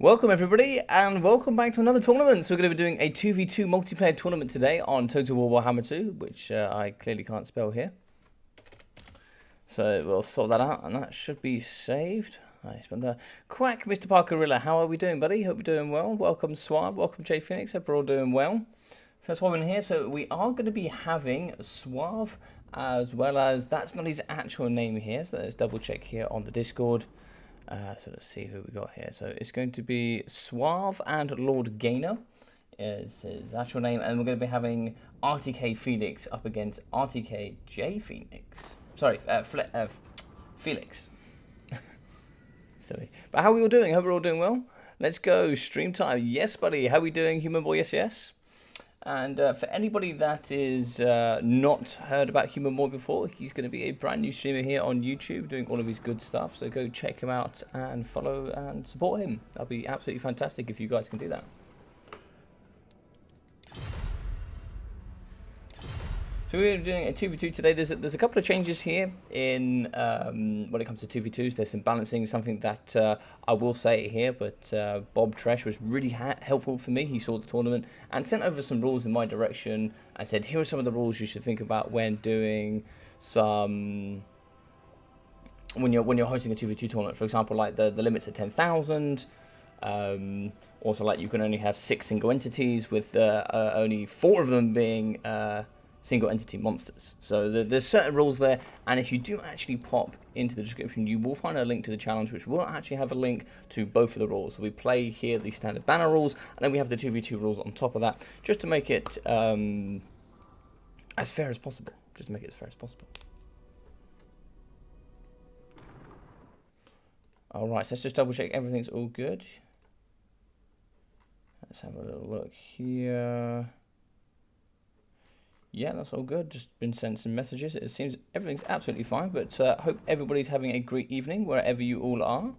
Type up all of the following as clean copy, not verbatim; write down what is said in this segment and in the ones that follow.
Welcome everybody, and welcome back to another tournament. So we're going to be doing a 2v2 multiplayer tournament today on Total War Warhammer 2, which I clearly can't spell here. So we'll sort that out, and that should be saved. Nice, but Quack, Mr. Parkerilla, how are we doing, buddy? Hope you're doing well. Welcome Suave, welcome J Phoenix, hope we're all doing well. So that's why we're in here. So we are going to be having Suave, as well as, that's not his actual name here, so let's double check here on the Discord. So let's see who we got here. So it's going to be Suave and Lord Gainer is his actual name, and we're going to be having RTK Felix up against RTK J Phoenix. Sorry, Felix. Silly. But how are we all doing? Hope we're all doing well. Let's go. Stream time. Yes, buddy. How are we doing, Human Boy? Yes, yes. And for anybody that is not heard about Human Boy before, he's going to be a brand new streamer here on YouTube doing all of his good stuff. So go check him out and follow and support him. That'll be absolutely fantastic if you guys can do that. So we're doing a 2v2 today. There's a couple of changes here in when it comes to 2v2s. There's some balancing, something that I will say here, but Bob Tresh was really helpful for me. He saw the tournament and sent over some rules in my direction and said, here are some of the rules you should think about when doing some... when you're hosting a 2v2 tournament. For example, like the limits at 10,000. Also, like you can only have 6 single entities with only 4 of them being... single entity monsters. So there's certain rules there, and if you do actually pop into the description, you will find a link to the challenge, which will actually have a link to both of the rules. So we play here the standard banner rules, and then we have the 2v2 rules on top of that, just to make it as fair as possible. Just to make it as fair as possible. Alright, so let's just double check everything's all good. Let's have a little look here. Yeah, that's all good. Just been sent some messages. It seems everything's absolutely fine, but hope everybody's having a great evening wherever you all are.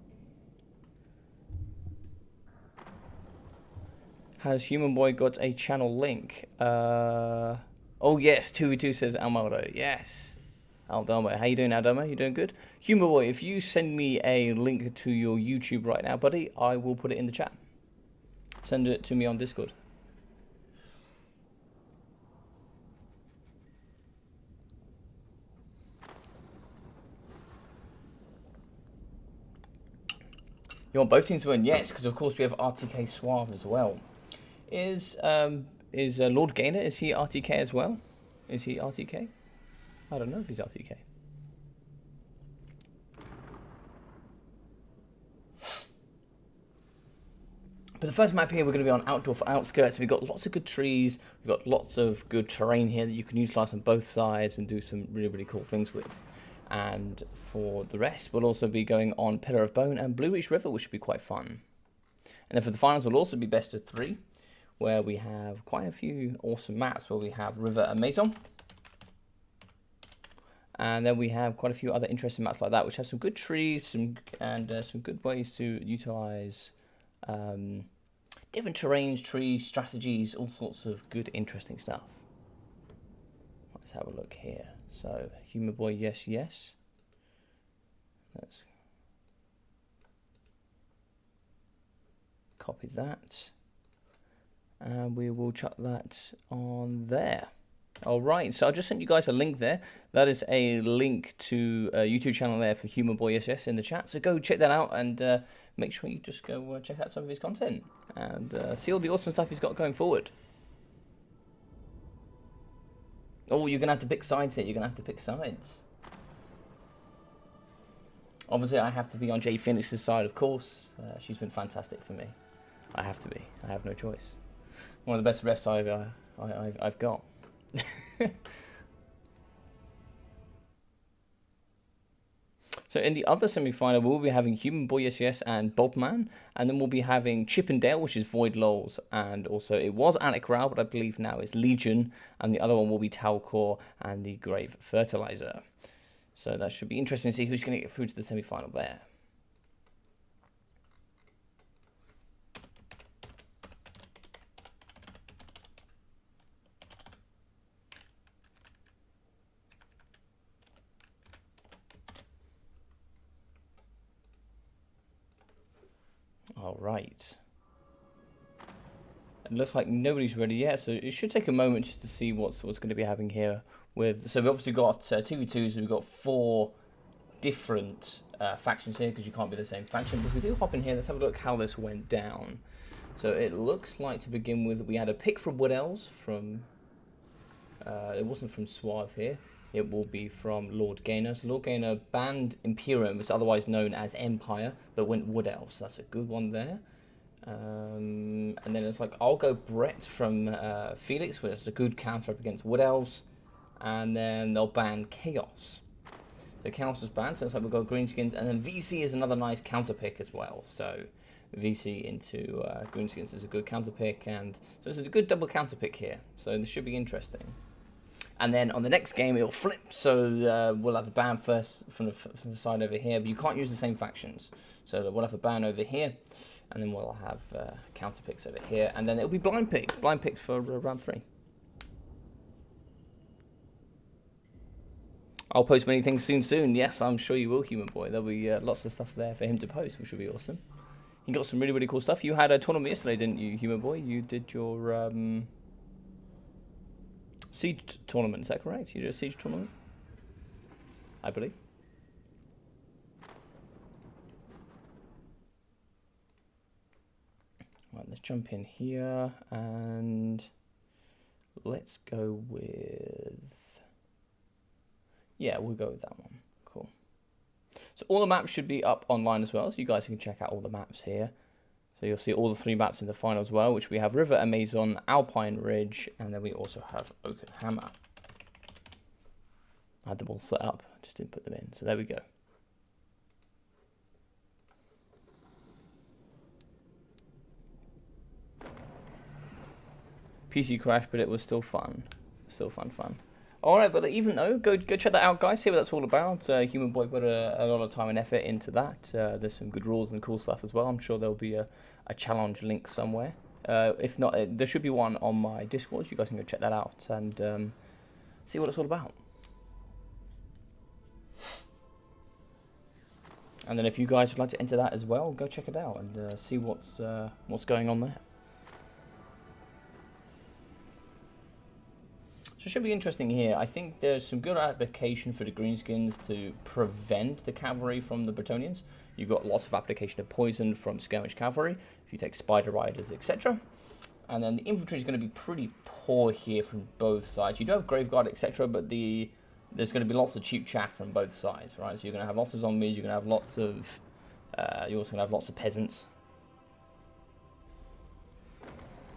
Has Human Boy got a channel link? Oh yes, 2v2 says Almado. Yes. Aldama, how you doing, Aldama? You doing good? Human Boy, if you send me a link to your YouTube right now, buddy, I will put it in the chat. Send it to me on Discord. You want both teams to win? Yes, because of course we have RTK Suave as well. Is Lord Gainer, is he RTK as well? Is he RTK? I don't know if he's RTK. But the first map here, we're going to be on Outdoor for Outskirts. We've got lots of good trees. We've got lots of good terrain here that you can utilize on both sides and do some really, really cool things with. And for the rest, we'll also be going on Pillar of Bone and Blue Ridge River, which should be quite fun. And then for the finals, we'll also be best of 3, where we have quite a few awesome maps, where we have River and Maison. And then we have quite a few other interesting maps like that, which have some good trees, some good ways to utilize different terrains, trees, strategies, all sorts of good, interesting stuff. Let's have a look here. So, Human Boy, yes, yes. Let's copy that. And we will chuck that on there. Alright, so I just sent you guys a link there. That is a link to a YouTube channel there for Human Boy SS in the chat. So go check that out and make sure you just go check out some of his content. And see all the awesome stuff he's got going forward. Oh, you're going to have to pick sides here. You're going to have to pick sides. Obviously, I have to be on J Phoenix's side, of course. She's been fantastic for me. I have to be. I have no choice. One of the best refs I've got. So in the other semi-final, we'll be having Human Boy SES and Bobman, and then we'll be having Chippendale, which is Void Lols, and also it was Alec Rao, but I believe now it's Legion, and the other one will be Talcor and the Grave Fertilizer. So that should be interesting to see who's going to get through to the semi-final there. All right. It looks like nobody's ready yet, so it should take a moment just to see what's going to be happening here. So we've obviously got 2v2s, we've got 4 different factions here, because you can't be the same faction. But if we do hop in here, let's have a look how this went down. So it looks like, to begin with, we had a pick from Wood Elves from... it wasn't from Suave here. It will be from Lord Gainer. So Lord Gainer banned Imperium, it's otherwise known as Empire, but went Wood Elves. So that's a good one there. And then it's like, I'll go Brett from Felix, which is a good counter up against Wood Elves. And then they'll ban Chaos. The Chaos is banned, so it's like we've got Greenskins. And then VC is another nice counter pick as well. So VC into Greenskins is a good counter pick. And so it's a good double counter pick here. So this should be interesting. And then on the next game, it'll flip. So we'll have a ban first from the side over here. But you can't use the same factions. So we'll have a ban over here. And then we'll have counter picks over here. And then it'll be blind picks. Blind picks for round 3. I'll post many things soon. Yes, I'm sure you will, Human Boy. There'll be lots of stuff there for him to post, which will be awesome. You got some really cool stuff. You had a tournament yesterday, didn't you, Human Boy? You did your siege tournament. Is that correct? You did a siege tournament, I believe. Right, let's jump in here and let's go with... Yeah, we'll go with that one. Cool. So all the maps should be up online as well, so you guys can check out all the maps here. So you'll see all the 3 maps in the final as well, which we have River Amazon, Alpine Ridge, and then we also have Oaken Hammer. I had them all set up, just didn't put them in. So there we go. PC crashed, but it was still fun. Still fun. Alright, but even though, go check that out, guys. See what that's all about. Human Boy put a lot of time and effort into that. There's some good rules and cool stuff as well. I'm sure there'll be a challenge link somewhere. If not, there should be one on my Discord. So you guys can go check that out and see what it's all about. And then if you guys would like to enter that as well, go check it out and see what's going on there. So it should be interesting here. I think there's some good application for the Greenskins to prevent the cavalry from the Bretonnians. You've got lots of application of poison from skirmish cavalry, if you take spider riders, etc. And then the infantry is going to be pretty poor here from both sides. You do have Graveguard, etc., but there's going to be lots of cheap chaff from both sides, right? So you're going to have lots of zombies, you're going to have lots of... you're also going to have lots of peasants.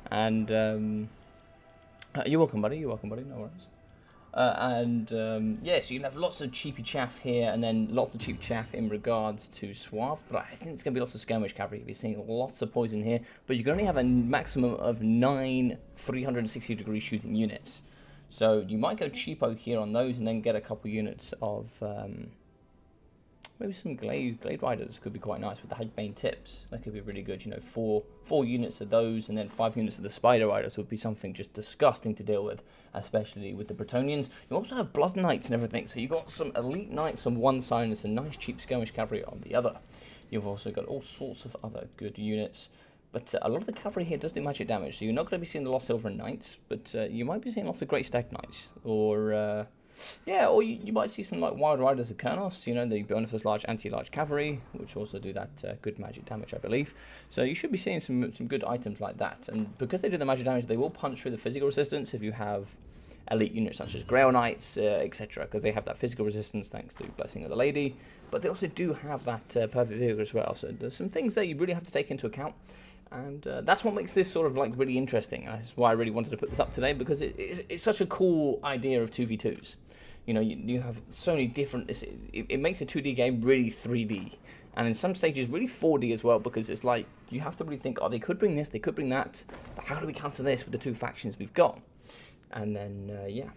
And... you're welcome, buddy. No worries. Yeah, so you can have lots of cheapy chaff here, and then lots of cheap chaff in regards to Suave. But I think it's going to be lots of skirmish cavalry. You'll be seeing lots of poison here, but you can only have a maximum of 9 360-degree shooting units. So you might go cheapo here on those, and then get a couple units of maybe some Glade Riders could be quite nice with the Hagbane tips. That could be really good. You know, four units of those, and then 5 units of the Spider Riders would be something just disgusting to deal with, especially with the Bretonnians. You also have Blood Knights and everything, so you've got some elite knights on one side and some nice cheap skirmish cavalry on the other. You've also got all sorts of other good units. But a lot of the cavalry here does do magic damage, so you're not going to be seeing the Lost Silver Knights, but you might be seeing lots of Great Stag Knights, or yeah, or you might see some like Wild Riders of Kernos, you know, the Boniface Large Anti-Large Cavalry, which also do that good magic damage, I believe. So you should be seeing some good items like that, and because they do the magic damage, they will punch through the physical resistance if you have elite units such as Grail Knights, etc., because they have that physical resistance thanks to Blessing of the Lady, but they also do have that perfect vigor as well, so there's some things there you really have to take into account. And that's what makes this sort of like really interesting. And that's why I really wanted to put this up today, because it's such a cool idea of 2v2s. You know, you have so many different... It makes a 2D game really 3D. And in some stages, really 4D as well, because it's like, you have to really think, oh, they could bring this, they could bring that, but how do we counter this with the 2 factions we've got? And then, yeah.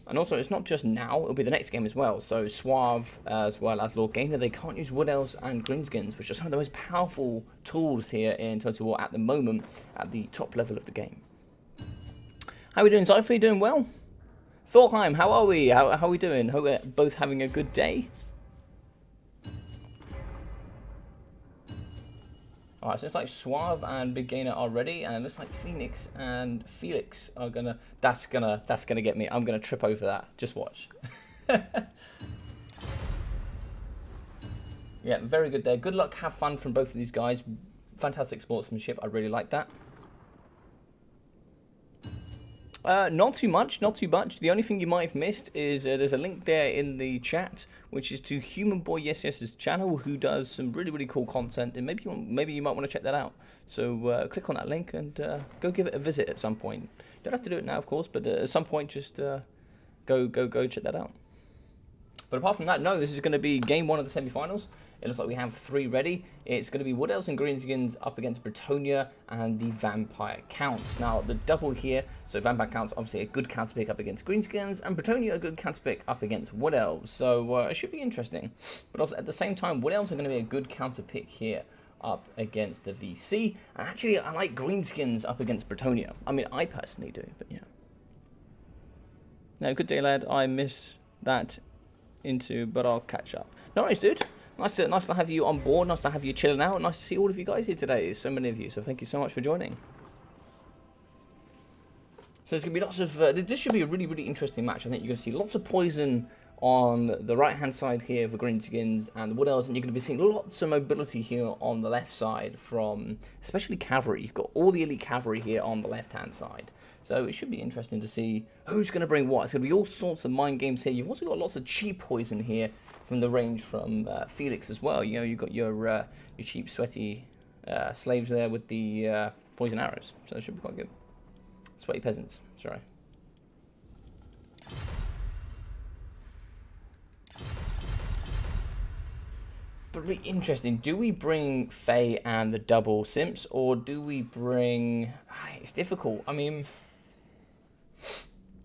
And also, it's not just now, it'll be the next game as well. So Suave, as well as Lord Gainer, they can't use Wood Elves and Greenskins, which are some of the most powerful tools here in Total War at the moment, at the top level of the game. How are we doing, Zypher? You doing well? Thorheim, how are we? How are we doing? Hope we're both having a good day. Alright, so it's like Suave and Big Gainer are ready, and it looks like Phoenix and Felix are gonna... That's gonna get me. I'm gonna trip over that. Just watch. Yeah, very good there. Good luck, have fun from both of these guys. Fantastic sportsmanship. I really like that. Not too much, not too much. The only thing you might have missed is there's a link there in the chat, which is to Human Boy Yes Yes's channel, who does some really, really cool content, and maybe you might want to check that out. So click on that link and go give it a visit at some point. You don't have to do it now, of course, but at some point, just go check that out. But apart from that, no, this is going to be game 1 of the semi-finals. It looks like we have 3 ready. It's going to be Wood Elves and Greenskins up against Bretonia and the Vampire Counts. Now, the double here, so Vampire Counts obviously a good counter pick up against Greenskins, and Bretonia a good counter pick up against Wood Elves. So it should be interesting. But also at the same time, Wood Elves are going to be a good counter pick here up against the VC. And actually, I like Greenskins up against Bretonia. I mean, I personally do, but yeah. Now, good day, lad. I miss that but I'll catch up. No worries, dude. Nice to have you on board. Nice to have you chilling out. Nice to see all of you guys here today. So many of you. So thank you so much for joining. So there's going to be lots of... this should be a really, really interesting match. I think you're going to see lots of poison on the right-hand side here for Greenskins and the Wood Elves. And you're going to be seeing lots of mobility here on the left side from... especially cavalry. You've got all the elite cavalry here on the left-hand side. So it should be interesting to see who's going to bring what. It's going to be all sorts of mind games here. You've also got lots of cheap poison here from the range from Felix as well. You know, you've got your cheap, sweaty slaves there with the poison arrows. So it should be quite good. Sweaty peasants, sorry. But really interesting. Do we bring Faye and the double simps, or do we bring... It's difficult. I mean...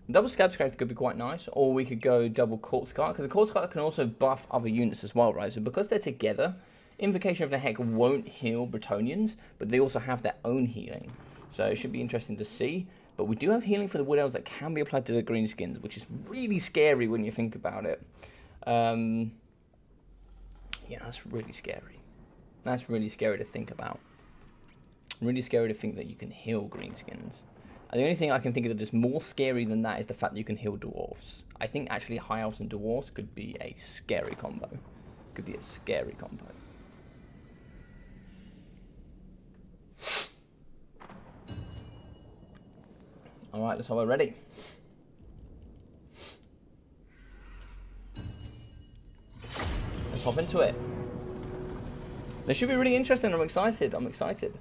Double Scab Scarab could be quite nice, or we could go double Corpse Cart, because the Corpse Cart can also buff other units as well, right? So because they're together, Invocation of the Heck won't heal Bretonians, but they also have their own healing. So it should be interesting to see. But we do have healing for the Wood Elves that can be applied to the Greenskins, which is really scary when you think about it. Yeah, that's really scary. That's really scary to think about. Really scary to think that you can heal Greenskins. And the only thing I can think of that is more scary than that is the fact that you can heal Dwarves. I think actually High Elves and Dwarves could be a scary combo. Could be a scary combo. Alright, let's hope we're ready. Let's hop into it. This should be really interesting. I'm excited. I'm excited.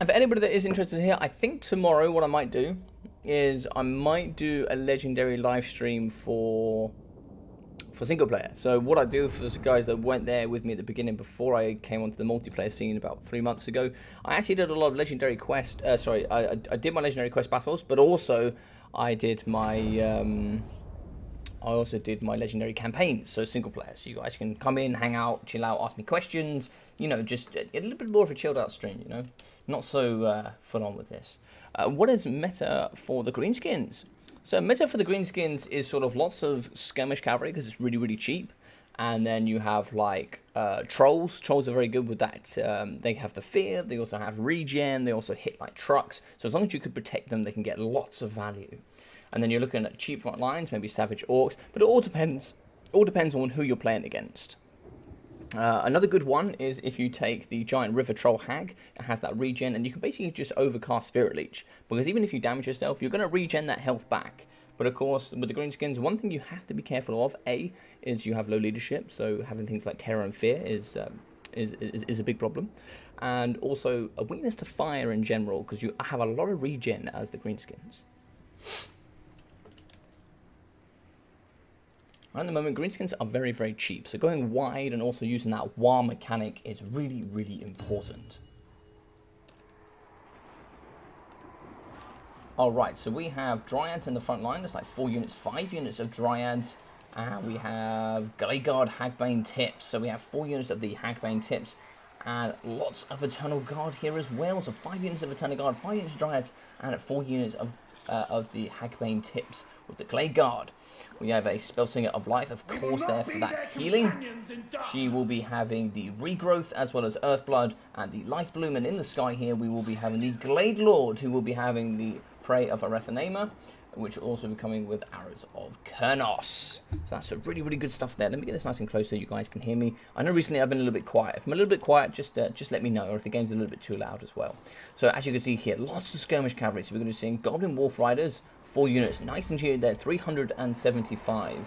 And for anybody that is interested here, I think tomorrow what I might do is I might do a legendary live stream for single player. So what I do for the guys that weren't there with me at the beginning before I came onto the multiplayer scene about 3 months ago, I actually did a lot of legendary quest. I did my legendary quest battles, but also I did my legendary campaigns, so single player. So you guys can come in, hang out, chill out, ask me questions. You know, just a little bit more of a chilled out stream. You know, not so full on with this. What is meta for the Greenskins? So meta for the Greenskins is sort of lots of skirmish cavalry because it's really, really cheap. And then you have like trolls. Trolls are very good with that. They have the fear. They also have regen. They also hit like trucks. So as long as you can protect them, they can get lots of value. And then you're looking at cheap front lines, maybe savage orcs. But it all depends. All depends on who you're playing against. Another good one is if you take the giant river troll hag. It has that regen, and you can basically just overcast spirit leech, because even if you damage yourself, you're going to regen that health back. But of course, with the Greenskins, one thing you have to be careful of is you have low leadership, so having things like terror and fear is a big problem, and also a weakness to fire in general, because you have a lot of regen as the Greenskins. At the moment, Greenskins are very, very cheap, so going wide and also using that WAR mechanic is really, really important. Alright, so we have Dryads in the front line. There's like 4 units, 5 units of Dryads. And we have Graveyard Hagbane Tips. So we have 4 units of the Hagbane Tips. And lots of Eternal Guard here as well. So 5 units of Eternal Guard, 5 units of Dryads, and 4 units of of the Hagbane tips with the Glade Guard. We have a Spellslinger of Life, of course, there for that healing. She will be having the Regrowth as well as Earthblood and the Life Bloom. And in the sky here, we will be having the Glade Lord, who will be having the Prey of Arethanema, which will also be coming with Arrows of Kurnos. So that's some really, really good stuff there. Let me get this nice and close so you guys can hear me. I know recently I've been a little bit quiet. If I'm a little bit quiet, just let me know, or if the game's a little bit too loud as well. So as you can see here, lots of skirmish cavalry. So we're going to be seeing Goblin Wolf Riders, 4 units, nice and cheered there, 375.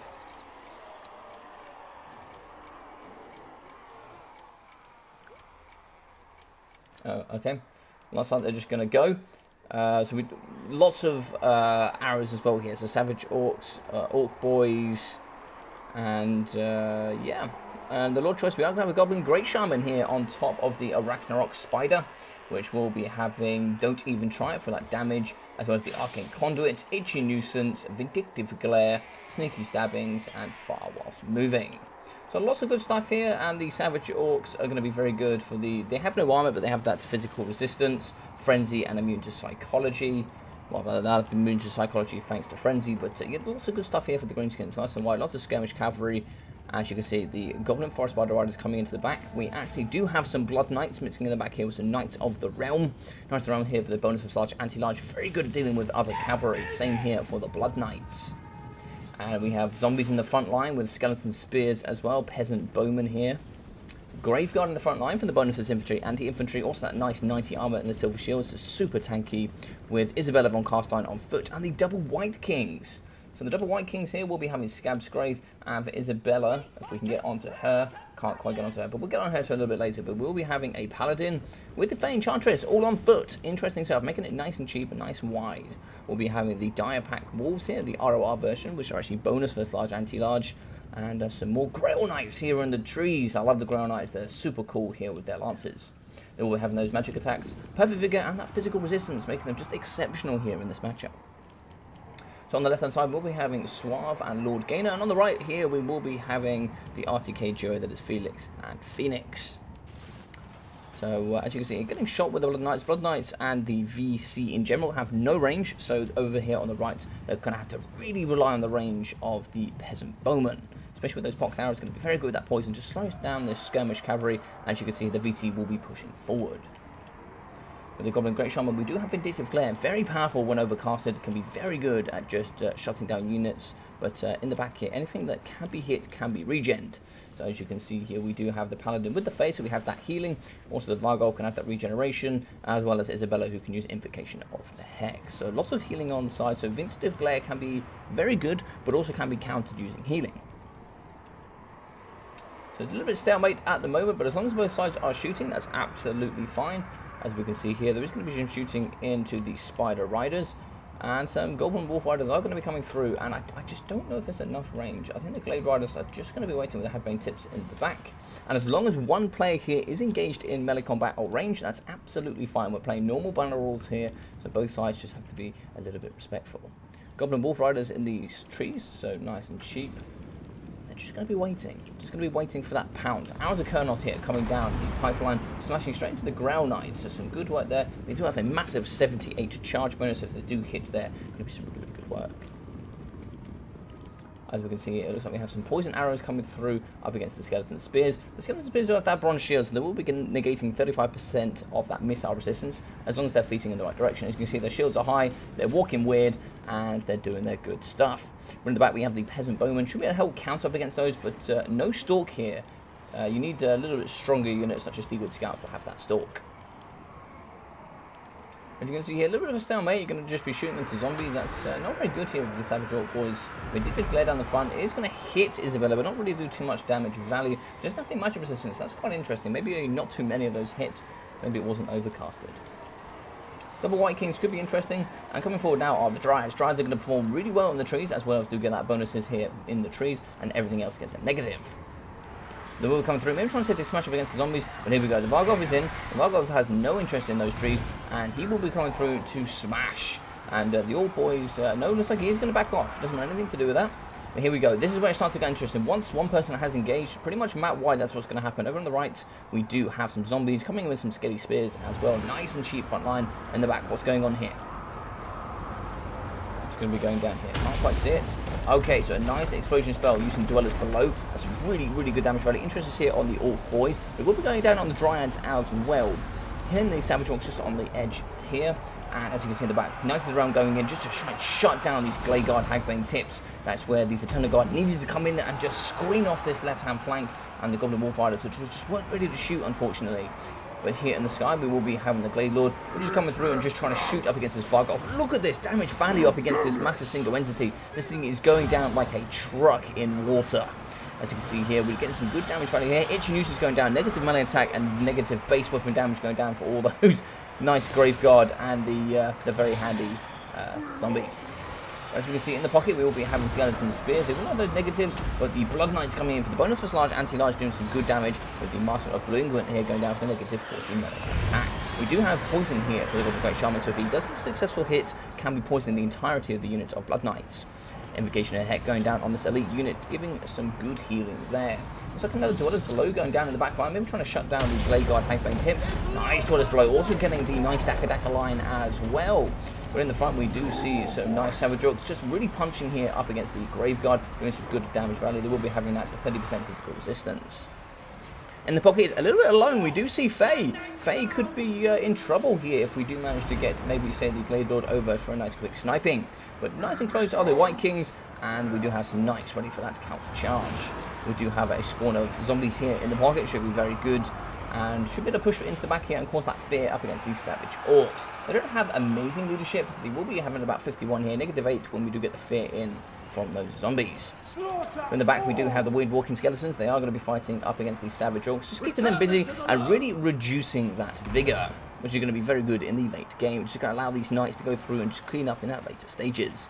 Okay, looks like they're just going to go. So we lots of arrows as well here. So Savage Orcs, Orc Boys, and yeah. And the Lord Choice, we are going to have a Goblin Great Shaman here on top of the Arachnarok Spider, which will be having Don't Even Try It for that damage, as well as the Arcane Conduit, Itchy Nuisance, Vindictive Glare, Sneaky Stabbings, and Fire Whilst Moving. So lots of good stuff here, and the Savage Orcs are going to be very good for the... They have no armor, but they have that physical resistance, Frenzy, and Immune to Psychology. Well, that's immune to Psychology thanks to Frenzy, but yeah, lots of good stuff here for the Greenskins. Nice and wide, lots of Skirmish Cavalry. As you can see, the Goblin Forest Spider Riders coming into the back. We actually do have some Blood Knights mixing in the back here with some Knights of the Realm. Knights of the Realm here for the bonus of large, anti-large. Very good at dealing with other cavalry. Same here for the Blood Knights. And we have zombies in the front line with skeleton spears as well. Peasant bowmen here. Graveguard in the front line for the bonus infantry, anti-infantry. Also that nice 90 armor and the silver shields. So super tanky with Isabella von Carstein on foot. And the double White Kings. So the double White Kings here will be having Scab's Grave, and for Isabella, if we can get onto her, can't quite get onto her, but we'll get on her to a little bit later, but we'll be having a Paladin with the Fey Enchantress, all on foot. Interesting stuff, making it nice and cheap and nice and wide. We'll be having the Dire Pack Wolves here, the ROR version, which are actually bonus for large, anti-large, and some more Grail Knights here in the trees. I love the Grail Knights, they're super cool here with their lances. They will be having those magic attacks, perfect vigor, and that physical resistance, making them just exceptional here in this matchup. So on the left hand side we'll be having Suave and Lord Gainer, and on the right here we will be having the RTK duo that is Felix and Phoenix. So as you can see, getting shot with the Blood Knights and the VC in general have no range, so over here on the right they're going to have to really rely on the range of the Peasant Bowmen. Especially with those pocket arrows, going to be very good with that poison, just slows down the skirmish cavalry. As you can see, the VC will be pushing forward. With the Goblin Great Shaman, we do have Vindictive Glare, very powerful when overcasted, can be very good at just shutting down units, but in the back here, anything that can be hit can be regened. So as you can see here, we do have the Paladin with the Fae, so we have that healing, also the Vargol can have that regeneration, as well as Isabella who can use Invocation of the Hex. So lots of healing on the side, so Vindictive Glare can be very good, but also can be countered using healing. So it's a little bit stalemate at the moment, but as long as both sides are shooting, that's absolutely fine. As we can see here, there is going to be some shooting into the Spider Riders, and some Goblin Wolf Riders are going to be coming through, and I just don't know if there's enough range. I think the Glade Riders are just going to be waiting with the Hagbane tips in the back, and as long as one player here is engaged in melee combat or range, that's absolutely fine. We're playing normal banner rules here, so both sides just have to be a little bit respectful. Goblin Wolf Riders in these trees, so nice and cheap. Just going to be waiting for that pounce. Arrows of Kurnos here coming down the pipeline, smashing straight into the Grail Knights. So some good work there. They do have a massive 78 charge bonus, so if they do hit there, it's going to be some really good work. As we can see, it looks like we have some poison arrows coming through up against the Skeleton Spears. The Skeleton Spears do have that bronze shield, so they will be negating 35% of that missile resistance, as long as they're facing in the right direction. As you can see, their shields are high, they're walking weird, and they're doing their good stuff. In the back, we have the Peasant Bowmen. Should be able to help counter up against those, but no Stalk here. You need a little bit stronger units, such as the Wood Scouts, that have that Stalk. As you can see here, a little bit of a stalemate. You're going to just be shooting into zombies. That's not very good here with the Savage Orc Boys. Vindictive Glare down the front. It is going to hit Isabella, but not really do too much damage value. Just nothing magic resistance. That's quite interesting. Maybe not too many of those hit. Maybe it wasn't overcasted. Double White Kings could be interesting. And coming forward now are the Dryads. Dryads are going to perform really well in the trees, as well as do get that bonuses here in the trees, and everything else gets a negative. They will come through. Maybe trying to see if they smash up against the zombies, but here we go. The Vargov is in. The Vargov has no interest in those trees, and he will be coming through to smash. And the All Boys, no, looks like he is going to back off. Doesn't have anything to do with that. But here we go. This is where it starts to get interesting. Once one person has engaged, pretty much map-wide, that's what's going to happen. Over on the right, we do have some zombies coming in with some Skelly Spears as well. Nice and cheap front line. In the back, what's going on here? going to be going down here? Can't quite see it. Okay, so a nice explosion spell using Dwellers Below. That's really, really good damage value. Interest is here on the Orc Boys. We will be going down on the Dryads as well. Hitting the Savage Orcs just on the edge here. And as you can see in the back, Knights of the Realm going in just to try and shut down these Glade Guard Hagbane tips. That's where these Eternal Guard needed to come in and just screen off this left-hand flank. And the Goblin Warfighters, which just weren't ready to shoot, unfortunately. But here in the sky, we will be having the Glade Lord, which is coming through and just trying to shoot up against this Vargoth. Look at this damage value up against this massive single entity. This thing is going down like a truck in water. As you can see here, we're getting some good damage value here. Itchy Noose is going down, negative melee attack and negative base weapon damage going down for all those nice Graveguard and the very handy zombies. As we can see in the pocket, we will be having Skeleton Spears. They will have those negatives, but the Blood Knights coming in for the bonus for large, anti-large, doing some good damage, with the Master of Blue England here going down for negative 14 melee attack. We do have poison here for the Goblin Great Shaman, so if he does have a successful hit, can be poisoning the entirety of the unit of Blood Knights. Invocation of Heck going down on this elite unit, giving some good healing there. Looks like another Dwellers Below going down in the back line, maybe trying to shut down the Blade Guard Hagbane tips. Nice Dwellers Below, also getting the nice Daka line as well. But in the front, we do see some nice Savage Orcs just really punching here up against the Graveguard, doing some good damage value. They will be having that 30% physical resistance. In the pocket, a little bit alone, we do see Faye. Faye could be in trouble here if we do manage to get, maybe, say, the Glade Lord over for a nice quick sniping. But nice and close are the White Kings, and we do have some Knights ready for that counter charge. We do have a spawn of zombies here in the pocket, should be very good. And should be able to push into the back here and cause that fear up against these Savage Orcs. They don't have amazing leadership. They will be having about 51 here, -8 when we do get the fear in from those zombies. In the back, we do have the Weird Walking Skeletons. They are going to be fighting up against these Savage Orcs, just keeping them busy and really reducing that vigor, which is going to be very good in the late game. It's just going to allow these Knights to go through and just clean up in that later stages.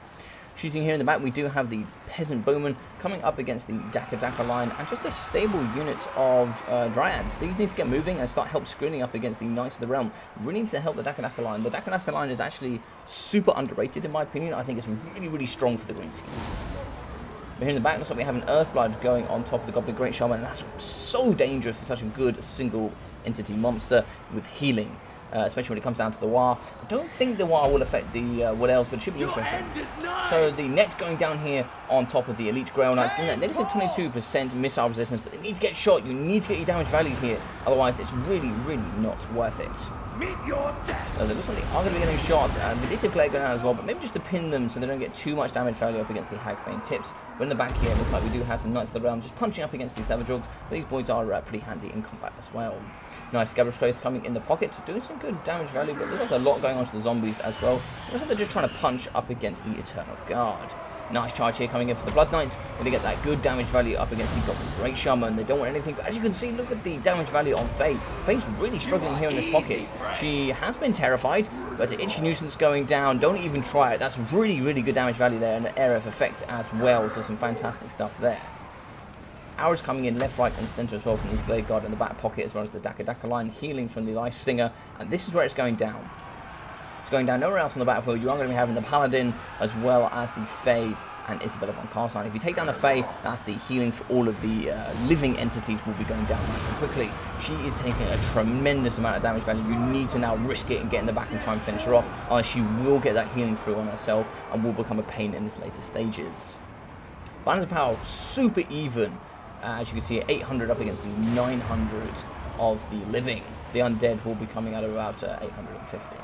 Shooting here in the back, we do have the Peasant Bowmen coming up against the Daka line, and just a stable unit of Dryads. These need to get moving and start help screening up against the Knights of the Realm. Really need to help the Daka line. The Daka line is actually super underrated in my opinion. I think it's really, really strong for the Greenskins. But here in the back, looks like we have an Earthblood going on top of the Goblin Great Shaman, and that's so dangerous for such a good single entity monster with healing. Especially when it comes down to the War. I don't think the War will affect the what else, but it should be interesting. So the net going down here on top of the Elite Grail Knights, doing that negative 22% missile resistance, but they need to get shot. You need to get your damage value here, otherwise it's really, really not worth it. Meet your death. So they looks like they are going to be getting shot, and Vindictive Glare going down as well, but maybe just to pin them so they don't get too much damage value up against the Hagbane tips. But in the back here, it looks like we do have some Knights of the Realm just punching up against these Savage Orcs. These boys are pretty handy in combat as well. Nice Scabbard's Clothes coming in the pocket, doing some good damage value, but there's also a lot going on to the zombies as well. Looks like they're just trying to punch up against the Eternal Guard. Nice charge here coming in for the Blood Knights. They get that good damage value up against the Goblin Great Shaman. They don't want anything, but as you can see, look at the damage value on Faye. Faye's really struggling here in this pocket. She has been terrified, but the Itchy Nuisance going down, don't even try it. That's really, really good damage value there, and an area of effect as well, so some fantastic stuff there. Arrows coming in left, right, and centre as well from this Glade Guard in the back pocket, as well as the Daka line, healing from the Life Singer, and this is where it's going down. It's going down nowhere else on the battlefield. You are going to be having the Paladin as well as the Fae and Isabella von Karlstein. If you take down the Fae, that's the healing for all of the living entities will be going down nice and quickly. She is taking a tremendous amount of damage value. You need to now risk it and get in the back and try and finish her off, she will get that healing through on herself and will become a pain in this later stages. Balance of power, super even. As you can see, 800 up against the 900 of the living. The undead will be coming out of about 850.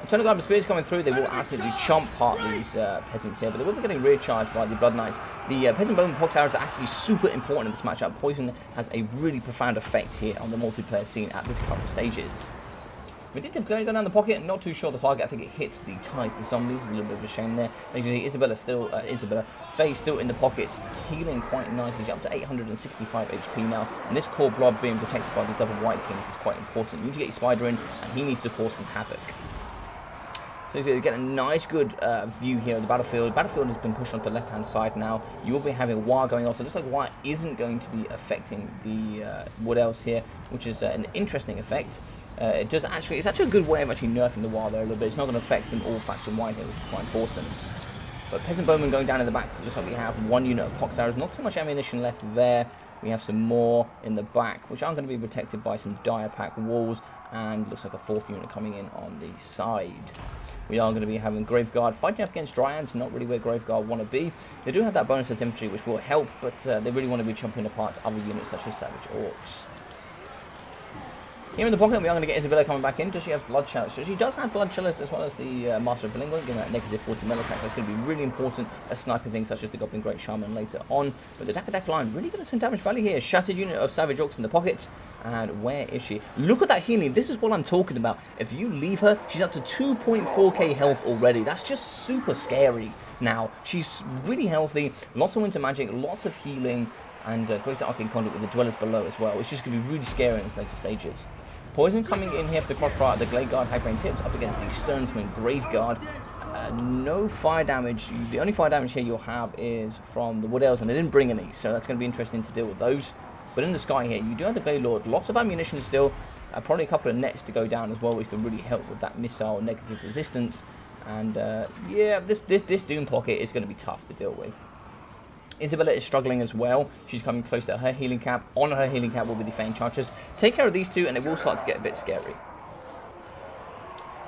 Eternal Guard Spears coming through, they will absolutely chomp part these peasants here, but they will be getting recharged by the Blood Knights. The Peasant Bowman Pox Arrows are actually super important in this matchup. Poison has a really profound effect here on the multiplayer scene at this current stages. Vindictive Glare going down the pocket, not too sure the target. I think it hit the Tithe, the zombies, a little bit of a shame there. As you can see, Faye still in the pocket, healing quite nicely. She's up to 865 HP now, and this core blob being protected by the double White Kings is quite important. You need to get your Spider in, and he needs to cause some havoc. So you get a nice, good view here of the battlefield. The battlefield has been pushed onto the left-hand side now. You will be having War going on, so it looks like War isn't going to be affecting the what else here, which is an interesting effect. It's actually a good way of actually nerfing the War there a little bit. It's not going to affect them all faction-wide here, which is quite important. But Peasant Bowman going down in the back, looks like we have one unit of Pox Arrows. Not too much ammunition left there. We have some more in the back, which are going to be protected by some dire pack walls, and looks like a 4th unit coming in on the side. We are going to be having Graveguard fighting up against Dryads, not really where Graveguard want to be. They do have that bonus as infantry, which will help, but they really want to be chomping apart other units such as Savage Orcs. Here in the pocket, we are going to get Isabella coming back in. Does she have Blood Chalice? So she does have Blood Chalice as well as the Master of Bilingual, giving that negative 40 melee attack. That's going to be really important as sniping things such as the Goblin Great Shaman later on. But the Dakka line really going to turn damage value here. Shattered unit of Savage Orcs in the pocket. And where is she? Look at that healing. This is what I'm talking about. If you leave her, she's up to 2.4k health already. That's just super scary. Now, she's really healthy. Lots of winter magic, lots of healing, and greater arcane conduit with the dwellers below as well. It's just going to be really scary in its later stages. Poison coming in here for the crossfire, the Gladeguard High-Brain Tips up against the Sternsman Graveguard. No fire damage. The only fire damage here you'll have is from the Wood Elves, and they didn't bring any, so that's going to be interesting to deal with those. But in the sky here, you do have the Glade Lord. Lots of ammunition still. Probably a couple of nets to go down as well, which could really help with that missile negative resistance. And yeah, this Doom Pocket is going to be tough to deal with. Isabella is struggling as well. She's coming close to her healing cap. On her healing cap will be the Feigned Chargers. Take care of these two and it will start to get a bit scary.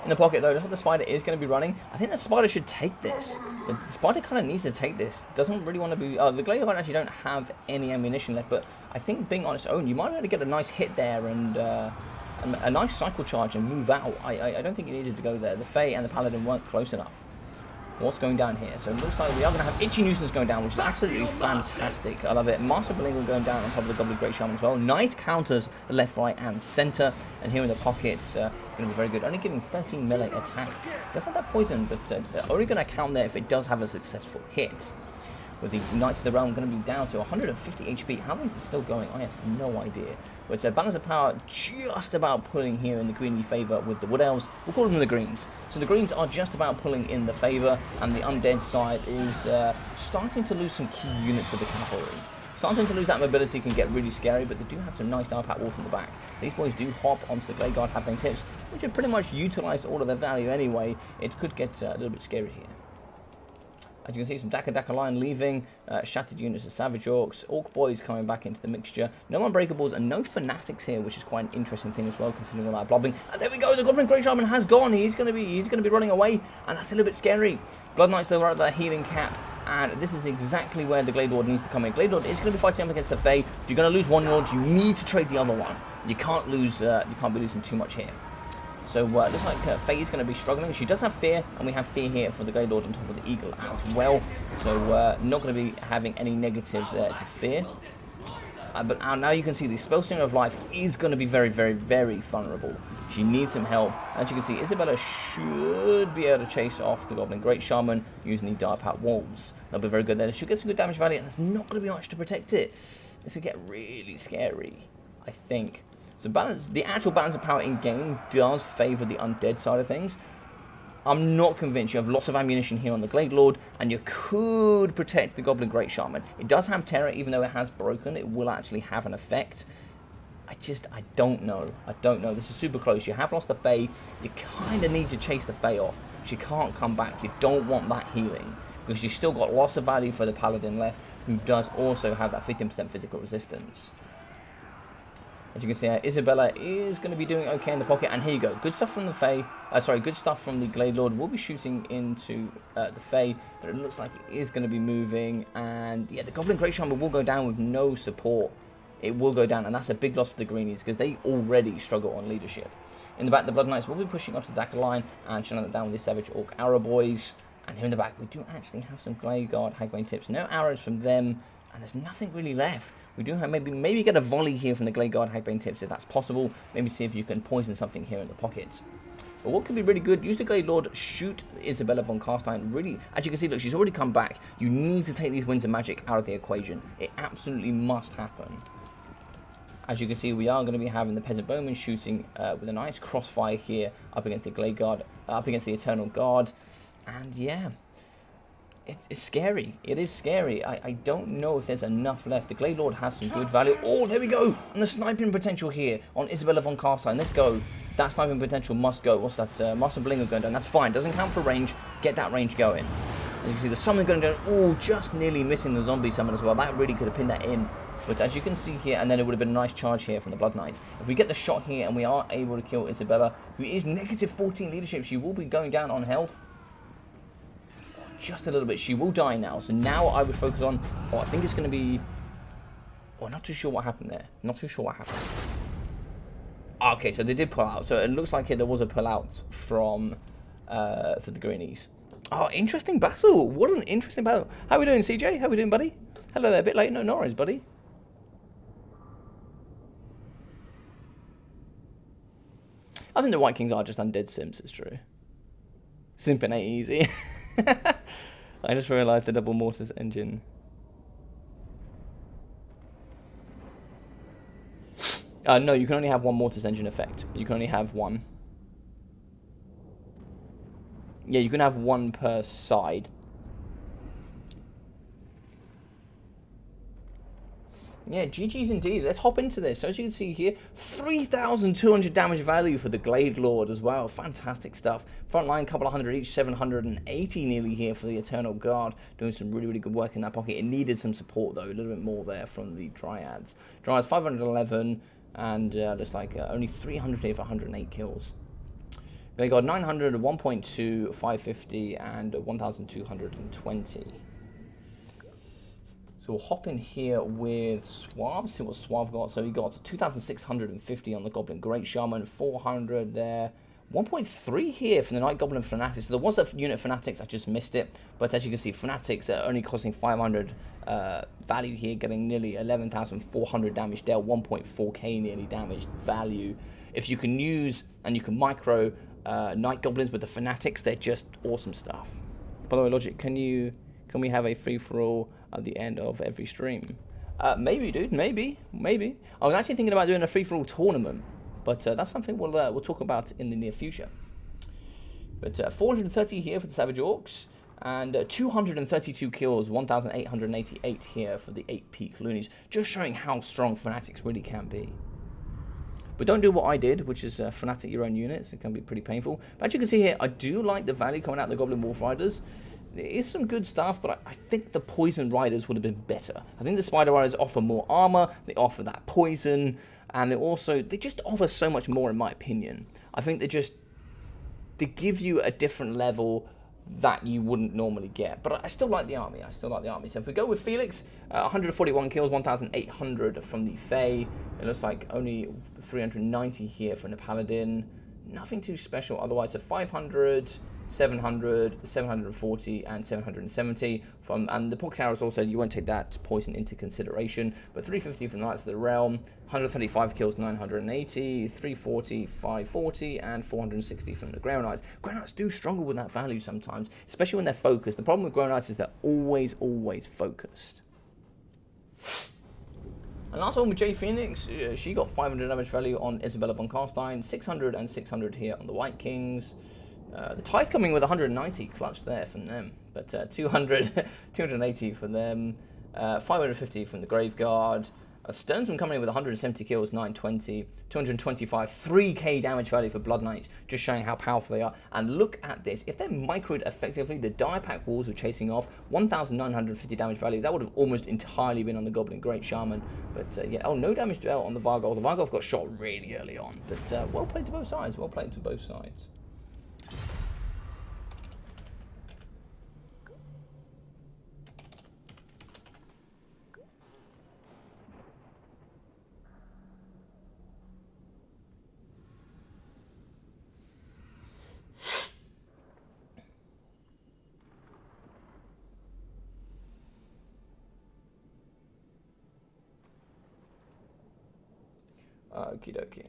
In the pocket though, looks like the Spider is going to be running. I think the Spider should take this. The Spider kind of needs to take this. Doesn't really want to be... the Gladeguard actually don't have any ammunition left, but I think being on its own, you might be able to get a nice hit there and a nice cycle charge and move out. I don't think you needed to go there. The Fae and the Paladin weren't close enough. What's going down here? So it looks like we are going to have Itchy Nuisance going down, which is absolutely fantastic. I love it. Master Bilingual going down on top of the Goblin Great Shaman as well. Knight counters the left, right, and centre. And here in the pocket, it's going to be very good. Only giving 13 melee attack. Does have that poison, but only going to count there if it does have a successful hit. With the Knights of the Realm going to be down to 150 HP. How many is it still going? I have no idea. But Balance of Power just about pulling here in the greeny favour with the Wood Elves. We'll call them the Greens. So the Greens are just about pulling in the favour, and the Undead side is starting to lose some key units with the Cavalry. Starting to lose that mobility can get really scary, but they do have some nice Dire Pack walls in the back. These boys do hop onto the Gladeguard High-Brain Tips, which have pretty much utilised all of their value anyway. It could get a little bit scary here. As you can see, some Dakka line leaving, shattered units of Savage Orcs, Orc Boys coming back into the mixture. No Unbreakables and no Fanatics here, which is quite an interesting thing as well, considering all that blobbing. And there we go, the Goblin Great Shaman has gone. He's going to be running away, and that's a little bit scary. Blood Knights are at their healing cap, and this is exactly where the Glade Lord needs to come in. Glade Lord is going to be fighting up against the Fae. If you're going to lose one Lord, you need to trade the other one. You can't lose. You can't be losing too much here. So it looks like Faye is going to be struggling. She does have Fear, and we have Fear here for the Glade Lord on top of the Eagle as well. So not going to be having any negative there to Fear. But now you can see the Spellslinger of Life is going to be very, very, very vulnerable. She needs some help. As you can see, Isabella should be able to chase off the Goblin Great Shaman using the Dire Pack Wolves. That'll be very good there. She gets some good damage value, and there's not going to be much to protect it. This could get really scary, I think. So the actual balance of power in game does favour the undead side of things. I'm not convinced. You have lots of ammunition here on the Glade Lord, and you could protect the Goblin Great Shaman. It does have terror, even though it has broken. It will actually have an effect. I don't know. I don't know. This is super close. You have lost the Fae. You kind of need to chase the Fae off. She can't come back. You don't want that healing, because you've still got lots of value for the Paladin left, who does also have that 15% physical resistance. As you can see, Isabella is going to be doing okay in the pocket, and here you go. Good stuff from the Fae. Good stuff from the Glade Lord. We'll be shooting into the Fae, but it looks like it is going to be moving. And yeah, the Goblin Great Shaman will go down with no support. It will go down, and that's a big loss for the Greenies because they already struggle on leadership. In the back, the Blood Knights will be pushing up to the Dakka line and shutting it down with the Savage Orc Arrow Boys. And here in the back, we do actually have some Gladeguard High-Brain Tips. No arrows from them, and there's nothing really left. We do have maybe get a volley here from the Gladeguard High-Brain Tips if that's possible. Maybe see if you can poison something here in the pocket. But what could be really good, use the Glade Lord, shoot Isabella von Carstein. Really, as you can see, look, she's already come back. You need to take these Winds of Magic out of the equation. It absolutely must happen. As you can see, we are going to be having the Peasant Bowman shooting with a nice crossfire here up against the Gladeguard, up against the Eternal Guard. And yeah, it's scary. It is scary. I don't know if there's enough left. The Glade Lord has some good value. Oh, there we go. And the sniping potential here on Isabella von Carstein. Let's go. That sniping potential must go. What's that? Master Blinger going down. That's fine. Doesn't count for range. Get that range going. As you can see, the summon going down. Oh, just nearly missing the zombie summon as well. That really could have pinned that in. But as you can see here, and then it would have been a nice charge here from the Blood Knights. If we get the shot here and we are able to kill Isabella, who is negative 14 leadership, she will be going down on health. Just a little bit. She will die now. So now I would focus on, I think it's going to be, not too sure what happened there. Not too sure what happened. Okay, so they did pull out. So it looks like there was a pull out from, for the Greenies. Oh, interesting battle. What an interesting battle. How are we doing, CJ? How are we doing, buddy? Hello there. A bit late. No Norris, buddy. I think the White Kings are just undead Sims, it's true. Simping ain't easy. I just realised the double mortise engine. No, you can only have one mortise engine effect. You can only have one. Yeah, you can have one per side. Yeah, GG's indeed. Let's hop into this. So as you can see here, 3,200 damage value for the Glade Lord as well. Fantastic stuff. Front line, couple of hundred each, 780 nearly here for the Eternal Guard. Doing some really, really good work in that pocket. It needed some support though, a little bit more there from the Dryads. Dryads 511 and looks like only 300 here for 108 kills. They got 900, 1.2, 550 and 1,220. So we'll hop in here with Suave, see what Suave got. So he got 2,650 on the Goblin Great Shaman, 400 there. 1.3 here for the Night Goblin Fanatics. So there was a unit Fanatics, I just missed it. But as you can see, Fanatics are only costing 500 value here, getting nearly 11,400 damage there, 1.4k nearly damage value. If you can use and you can micro Night Goblins with the Fanatics, they're just awesome stuff. By the way, Logic, can we have a free-for-all at the end of every stream? Maybe, dude. Maybe. I was actually thinking about doing a free-for-all tournament, but that's something we'll talk about in the near future. But 430 here for the Savage Orcs, and 232 kills, 1,888 here for the 8 Peak Loonies, just showing how strong Fanatics really can be. But don't do what I did, which is Fanatic your own units. It can be pretty painful. But as you can see here, I do like the value coming out of the Goblin Wolf Riders. It is some good stuff, but I think the Poison Riders would have been better. I think the Spider Riders offer more armor, they offer that poison, and they just offer so much more in my opinion. I think they give you a different level that you wouldn't normally get. But I still like the army. So if we go with Felix, 141 kills, 1,800 from the Fae. It looks like only 390 here from the Paladin. Nothing too special otherwise. So 500, 700, 740, and 770 from, and the pocket arrows also, you won't take that poison into consideration, but 350 from the Knights of the Realm, 135 kills, 980, 340, 540, and 460 from the Grey Knights. Grey Knights do struggle with that value sometimes, especially when they're focused. The problem with Grey Knights is they're always focused. And last one with Jay Phoenix, she got 500 damage value on Isabella von Carstein, 600 and 600 here on the White Kings. The Tithe coming with 190 clutch there from them, but 280 from them, 550 from the Graveguard. Sternsman coming in with 170 kills, 920, 225, 3k damage value for Blood Knights, just showing how powerful they are. And look at this, if they're microed effectively, the Dire Pack Walls were chasing off, 1,950 damage value, that would have almost entirely been on the Goblin Great Shaman. But yeah, oh, no damage dealt on the Vargolf. The Vargolf got shot really early on, but well played to both sides, Okie dokie.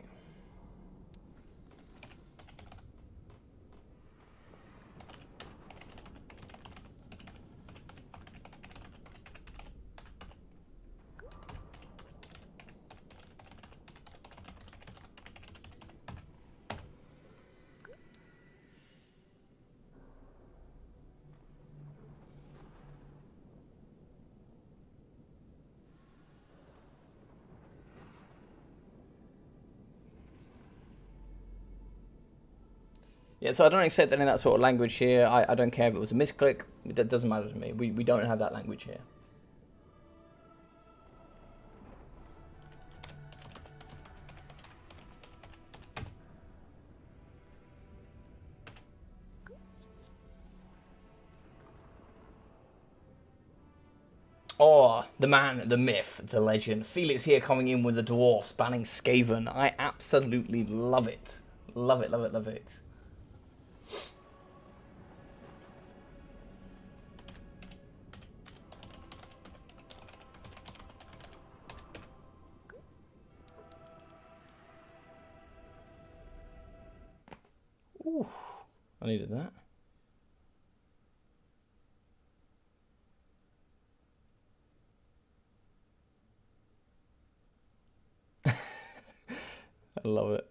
Yeah, so I don't accept any of that sort of language here. I don't care if it was a misclick. It doesn't matter to me. We don't have that language here. Oh, the man, the myth, the legend. Felix here coming in with the dwarfs, banning Skaven. I absolutely love it. Love it, love it, love it. Ooh, I needed that. I love it.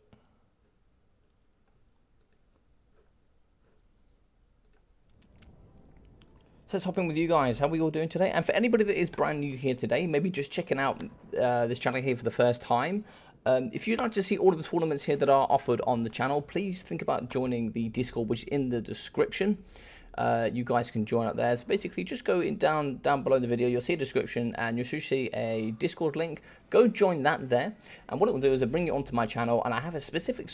So let's hop in with you guys. How are we all doing today? And for anybody that is brand new here today, maybe just checking out this channel here for the first time, if you'd like to see all of the tournaments here that are offered on the channel, please think about joining the Discord, which is in the description. You guys can join up there. So basically, just go in down below the video. You'll see a description, and you'll see a Discord link. Go join that there, and what it will do is it'll bring you onto my channel, and I have a specific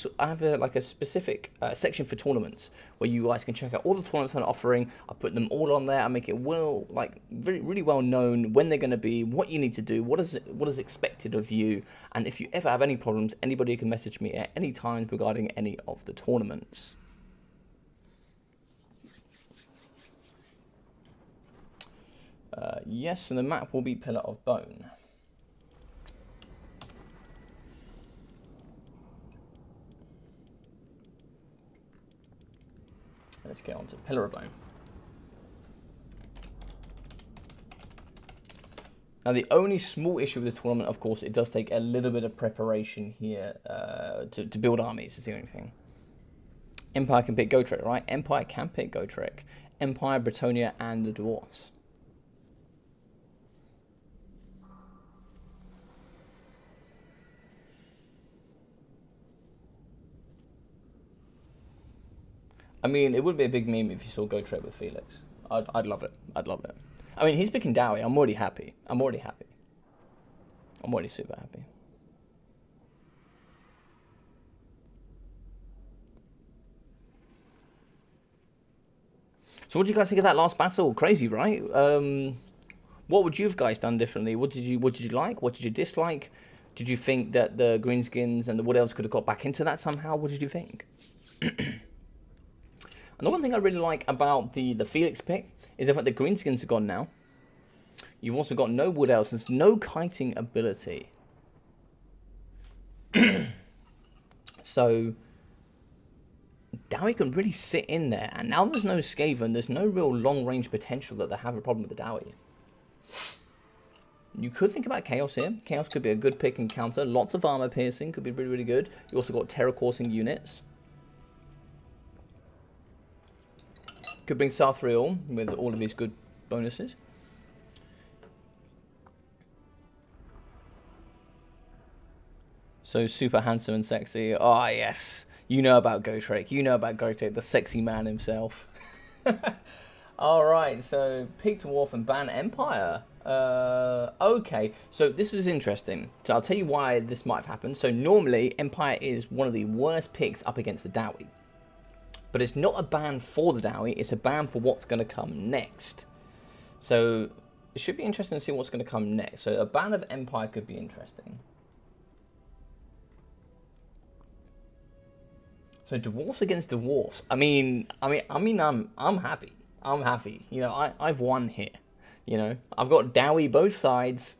section for tournaments where you guys can check out all the tournaments I'm offering. I put them all on there. I make it really well known when they're going to be, what you need to do, what is expected of you, and if you ever have any problems, anybody can message me at any time regarding any of the tournaments. Yes, and the map will be Pillar of Bone. Let's get on to Pillar of Bone. Now, the only small issue with this tournament, of course, it does take a little bit of preparation here to build armies, is the only thing. Empire can pick Gotrek, right? Empire can pick Gotrek. Empire, Bretonnia, and the Dwarves. I mean, it would be a big meme if you saw Gotrek with Felix. I'd love it. I'd love it. I mean, he's picking Dowie. I'm already happy. I'm already super happy. So what do you guys think of that last battle? Crazy, right? What would you have guys done differently? What did you like? What did you dislike? Did you think that the Greenskins and the Wood Elves could have got back into that somehow? What did you think? And the one thing I really like about the Felix pick is the fact that Greenskins are gone now. You've also got no Wood Elves. There's no kiting ability. So Dowie can really sit in there. And now there's no Skaven. There's no real long-range potential that they have a problem with the Dowie. You could think about Chaos here. Chaos could be a good pick and counter. Lots of armor piercing. Could be really, really good. You also got terror coursing units. Could bring Sarthriel with all of his good bonuses. So super handsome and sexy. Oh, yes. You know about Gotrek. You know about Gotrek, the sexy man himself. Alright, so pick Dwarf and ban Empire. Okay, so this was interesting. So I'll tell you why this might have happened. So normally, Empire is one of the worst picks up against the Dowie. But it's not a ban for the Dowie, it's a ban for what's going to come next. So it should be interesting to see what's going to come next. So a ban of Empire could be interesting. So Dwarfs against Dwarfs. I'm happy. I'm happy. You know, I've won here. You know, I've got Dowie both sides.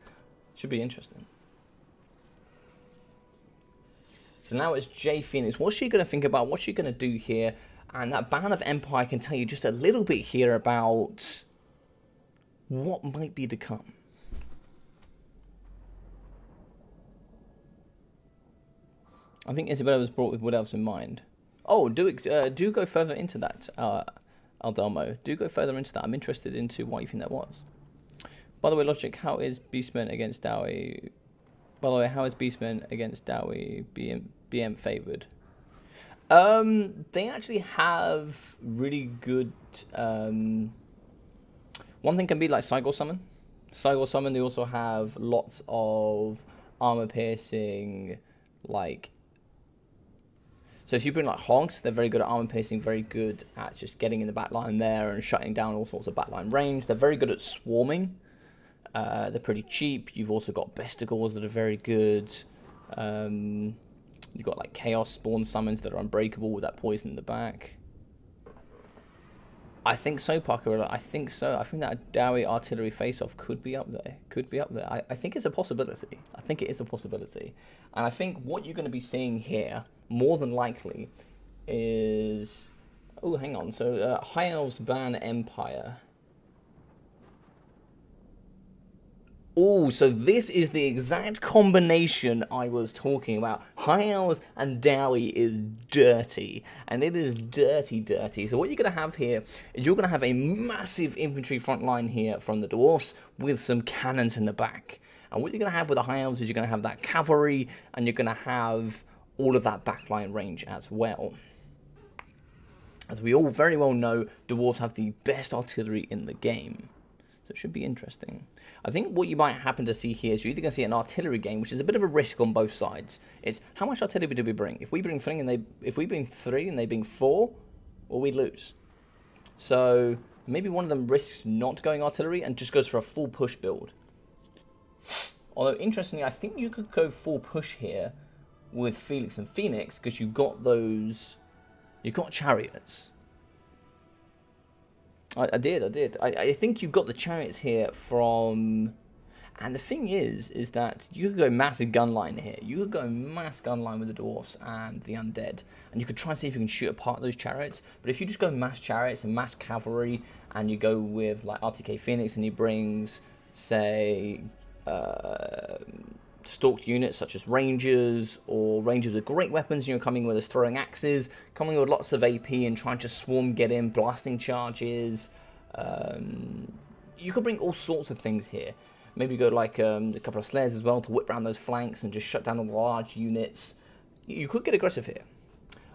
Should be interesting. So now it's J Phoenix. What's she going to think about? What's she going to do here? And that ban of Empire can tell you just a little bit here about what might be to come. I think Isabella was brought with Wood Elves in mind. Oh, do go further into that, Aldelmo. Do go further into that. I'm interested into what you think that was. By the way, Logic, how is Beastman against Dowie? By the way, how is Beastman against Dowie BM favoured? They actually have really good, one thing can be like Cygor Summon. Cygor Summon, they also have lots of armor piercing, like, so if you bring like Hogs, they're very good at armor piercing, very good at just getting in the back line there and shutting down all sorts of backline range. They're very good at swarming. They're pretty cheap. You've also got bestigors that are very good. You've got like chaos spawn summons that are unbreakable with that poison in the back. I think so, Parkerilla. I think so. I think that Dowie artillery face-off could be up there. I think it's a possibility. And I think what you're going to be seeing here, more than likely, is... Oh, hang on. So, High Elves ban Empire. Oh, so this is the exact combination I was talking about. High Elves and Dowie is dirty. And it is dirty, dirty. So what you're going to have here is you're going to have a massive infantry front line here from the Dwarfs with some cannons in the back. And what you're going to have with the High Elves is you're going to have that cavalry and you're going to have all of that backline range as well. As we all very well know, Dwarfs have the best artillery in the game. So it should be interesting. I think what you might happen to see here is you're either going to see an artillery game, which is a bit of a risk on both sides. It's how much artillery do we bring? If we bring three and they bring four, well, we lose. So maybe one of them risks not going artillery and just goes for a full push build. Although interestingly, I think you could go full push here with Felix and Phoenix because you've got chariots. I did. I think you've got the chariots here from... And the thing is that you could go massive gun line here. You could go mass gun line with the Dwarfs and the Undead. And you could try and see if you can shoot apart those chariots. But if you just go mass chariots and mass cavalry, and you go with like RTK Phoenix and he brings, say... stalked units such as Rangers or Rangers with great weapons, coming with us throwing axes, coming with lots of AP and trying to swarm, get in, blasting charges. You could bring all sorts of things here. Maybe go like a couple of Slayers as well to whip around those flanks and just shut down all the large units. You could get aggressive here.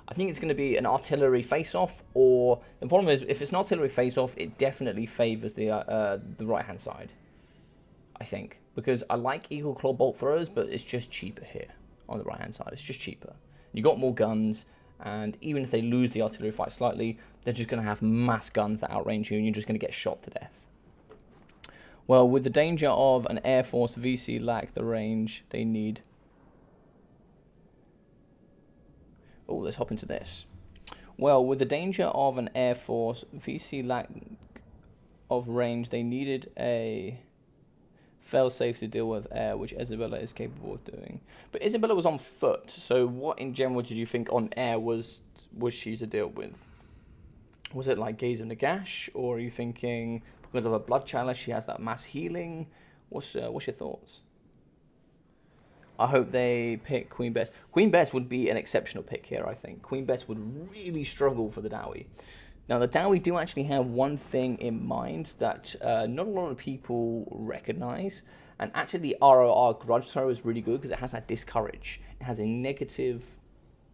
I think it's going to be an artillery face-off, or the problem is if it's an artillery face-off, it definitely favours the right-hand side. I think, because I like Eagle Claw bolt throwers, but it's just cheaper here on the right hand side. It's just cheaper. You got more guns, and even if they lose the artillery fight slightly, they're just going to have mass guns that outrange you, and you're just going to get shot to death. Well, with the danger of an Air Force VC lack the range they need. Oh, let's hop into this. Well, with the danger of an Air Force VC lack of range, they needed a fail-safe to deal with air, which Isabella is capable of doing. But Isabella was on foot, so what in general did you think on air was she to deal with? Was it like Gaze of Nagash, or are you thinking because of a blood chalice she has that mass healing? What's your thoughts? I hope they pick Queen Bess. Queen Bess would be an exceptional pick here, I think. Queen Bess would really struggle for the Dowie. Now, the Dowie do actually have one thing in mind that not a lot of people recognize. And actually, the ROR Grudge Throw is really good because it has that Discourage. It has a negative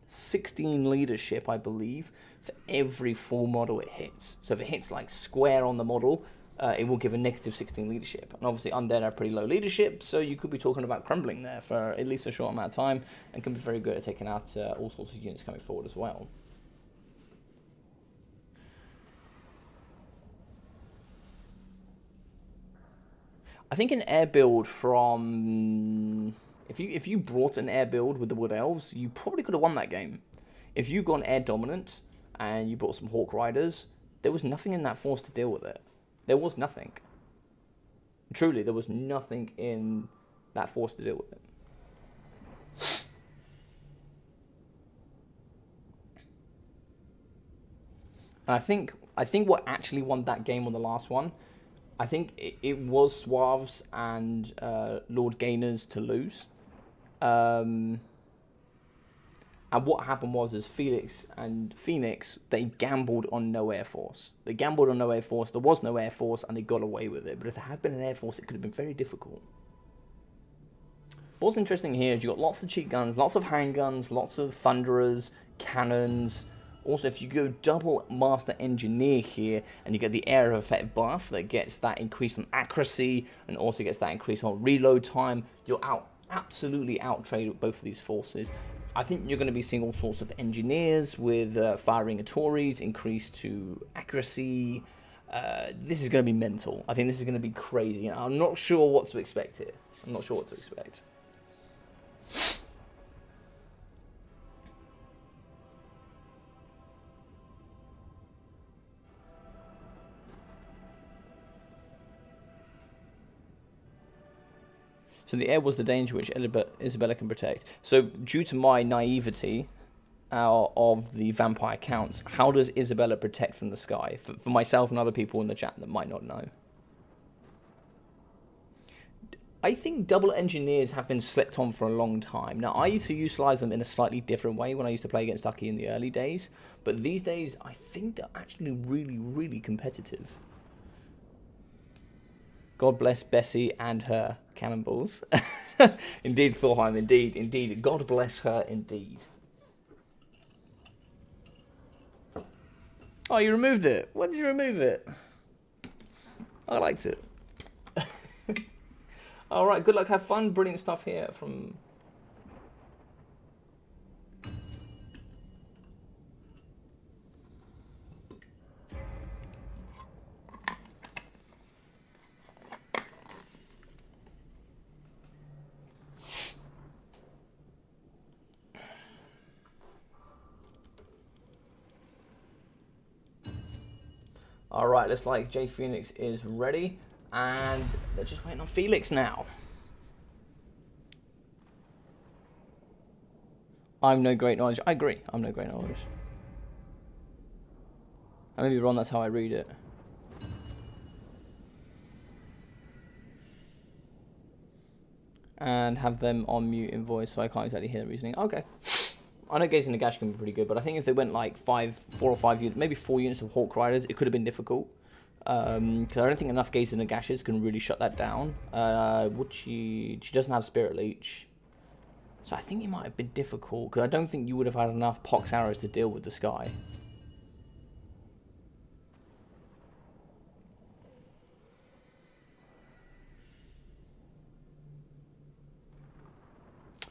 16 leadership, I believe, for every full model it hits. So if it hits like square on the model, it will give a negative 16 leadership. And obviously, Undead have pretty low leadership, so you could be talking about crumbling there for at least a short amount of time, and can be very good at taking out all sorts of units coming forward as well. I think an air build from... If you brought an air build with the Wood Elves, you probably could have won that game. If you got an air dominant and you brought some Hawk Riders, there was nothing in that force to deal with it. There was nothing. Truly, there was nothing in that force to deal with it. And I think what actually won that game on the last one, I think it was Suaves and Lord Gainers to lose. And what happened was Felix and Phoenix, they gambled on no Air Force. They gambled on no Air Force, there was no Air Force, and they got away with it. But if there had been an Air Force, it could have been very difficult. What's interesting here is you've got lots of cheap guns, lots of handguns, lots of Thunderers, cannons. Also, if you go double Master Engineer here, and you get the Area of Effect buff that gets that increase on accuracy, and also gets that increase on reload time, you'll absolutely out-trade both of these forces. I think you're going to be seeing all sorts of engineers with firing Atories, increase to accuracy, this is going to be mental. I think this is going to be crazy. I'm not sure what to expect here. I'm not sure what to expect. So the air was the danger which Isabella can protect. So due to my naivety of the vampire counts, how does Isabella protect from the sky? For myself and other people in the chat that might not know. I think double engineers have been slept on for a long time. Now, I used to utilize them in a slightly different way when I used to play against Ducky in the early days. But these days, I think they're actually really, really competitive. God bless Bessie and her cannonballs. Indeed, Thorheim, indeed, indeed. God bless her, indeed. Oh, you removed it. When did you remove it? I liked it. All right, good luck, have fun. Brilliant stuff here from... All right, looks like Jay Phoenix is ready, and they're just waiting on Felix now. I'm no great knowledge. I agree, I'm no great knowledge. I may be wrong, that's how I read it. And have them on mute in voice, so I can't exactly hear the reasoning. Okay. I know Gaze and Nagash can be pretty good, but I think if they went like 4 or 5 units, maybe 4 units of Hawk Riders, it could have been difficult. Because I don't think enough Gaze and Nagashes can really shut that down. She doesn't have Spirit Leech. So I think it might have been difficult, because I don't think you would have had enough Pox arrows to deal with the sky.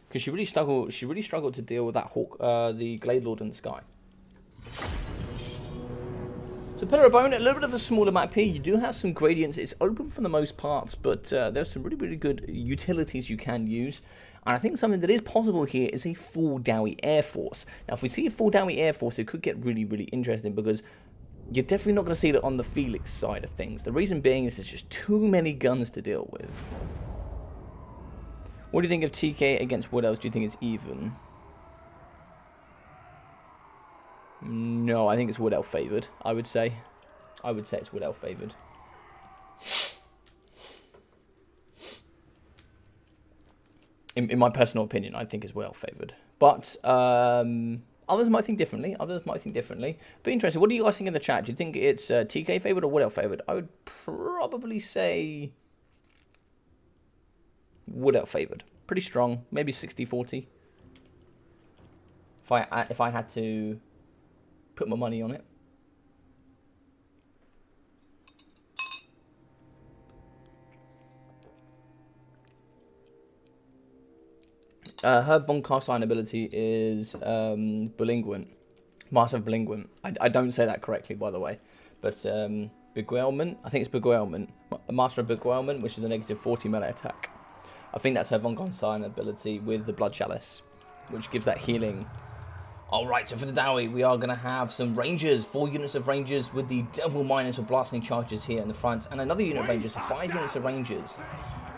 Because she really struggled to deal with that Hawk, the Glade Lord in the sky. So Pillar of Bone, a little bit of a smaller map here. You do have some gradients. It's open for the most part, but there's some really, really good utilities you can use. And I think something that is possible here is a full Dowie Air Force. Now, if we see a full Dowie Air Force, it could get really, really interesting, because you're definitely not going to see that on the Felix side of things. The reason being is there's just too many guns to deal with. What do you think of TK against Wood Elves? Do you think it's even? No, I think it's Wood Elf favoured, I would say. I would say it's Wood Elf favoured. In my personal opinion, I think it's Wood Elf favoured. But others might think differently. But interesting, what do you guys think in the chat? Do you think it's TK favoured or Wood Elf favoured? I would probably say Wood Elf favoured. Pretty strong. Maybe 60-40. If I had to put my money on it. Her Von Carstein ability is Belinguent. Master of Belinguent. I don't say that correctly, by the way. But Beguilement, I think it's Beguilement. Master of Beguilement, which is a negative 40 melee attack. I think that's her Von Carstein ability with the Blood Chalice, which gives that healing. Alright, so for the Dowie, we are going to have some Rangers, 4 units of Rangers with the double minus of blasting charges here in the front, and another unit of Rangers, so 5 units of Rangers.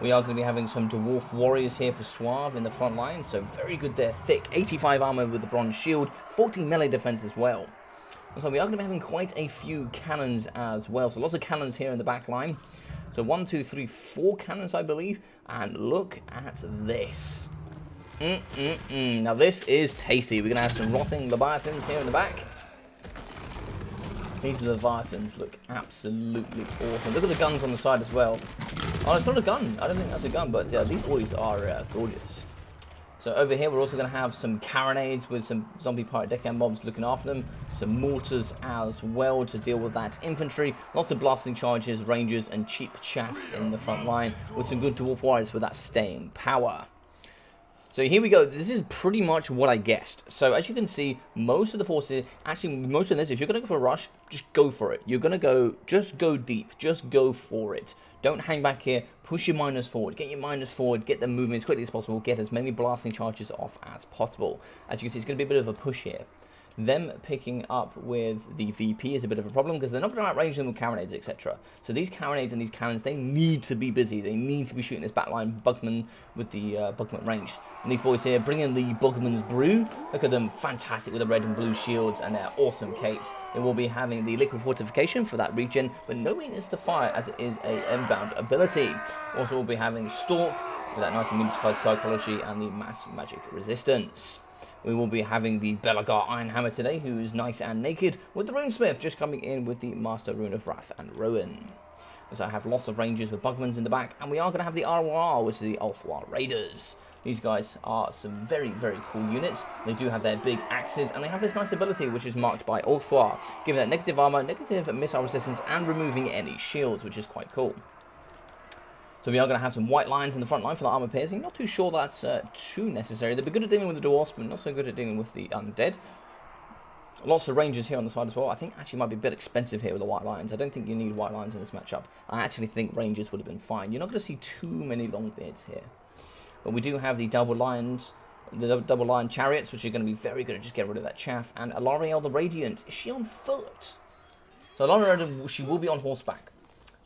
We are going to be having some Dwarf Warriors here for Suave in the front line, so very good there, thick, 85 armor with the bronze shield, 40 melee defense as well. So we are going to be having quite a few cannons as well, so lots of cannons here in the back line. So 1, 2, 3, 4 cannons, I believe, and look at this. Now this is tasty. We're going to have some rotting Leviathans here in the back. These Leviathans look absolutely awesome. Look at the guns on the side as well. Oh, it's not a gun. I don't think that's a gun, but these boys are gorgeous. So over here we're also going to have some carronades with some zombie pirate deckhand mobs looking after them. Some mortars as well to deal with that infantry. Lots of blasting charges, rangers, and cheap chaff in the front line with some good dwarf warriors with that staying power. So here we go. This is pretty much what I guessed. So as you can see, most of the forces, actually most of this, if you're going to go for a rush, just go for it. You're going to go, just go deep. Just go for it. Don't hang back here. Push your miners forward. Get your miners forward. Get them moving as quickly as possible. Get as many blasting charges off as possible. As you can see, it's going to be a bit of a push here. Them picking up with the VP is a bit of a problem because they're not going to outrange them with carronades, etc. So these carronades and these cannons, they need to be busy. They need to be shooting this backline Bugman with the Bugman range. And these boys here bring in the Bugman's Brew. Look at them, fantastic with the red and blue shields and their awesome capes. They will be having the liquid fortification for that region, but no weakness to fire as it is a inbound ability. Also, we'll be having Stalk with that nice and unified psychology and the mass magic resistance. We will be having the Belagar Iron Hammer today, who is nice and naked, with the Runesmith just coming in with the Master Rune of Wrath and Ruin. So I have lots of rangers with Bugmans in the back, and we are going to have the ROR, which is the Ulthwar Raiders. These guys are some very, very cool units. They do have their big axes, and they have this nice ability, which is marked by Ulthwar, giving that negative armor, negative missile resistance, and removing any shields, which is quite cool. So we are going to have some white lines in the front line for the armor piercing. Not too sure that's too necessary. They'll be good at dealing with the dwarfs, but not so good at dealing with the undead. Lots of rangers here on the side as well. I think actually might be a bit expensive here with the white lines. I don't think you need white lines in this matchup. I actually think rangers would have been fine. You're not going to see too many long beards here. But we do have the double lines, the double line chariots, which are going to be very good at just getting rid of that chaff. And Alariel the Radiant, is she on foot? So Alariel, she will be on horseback.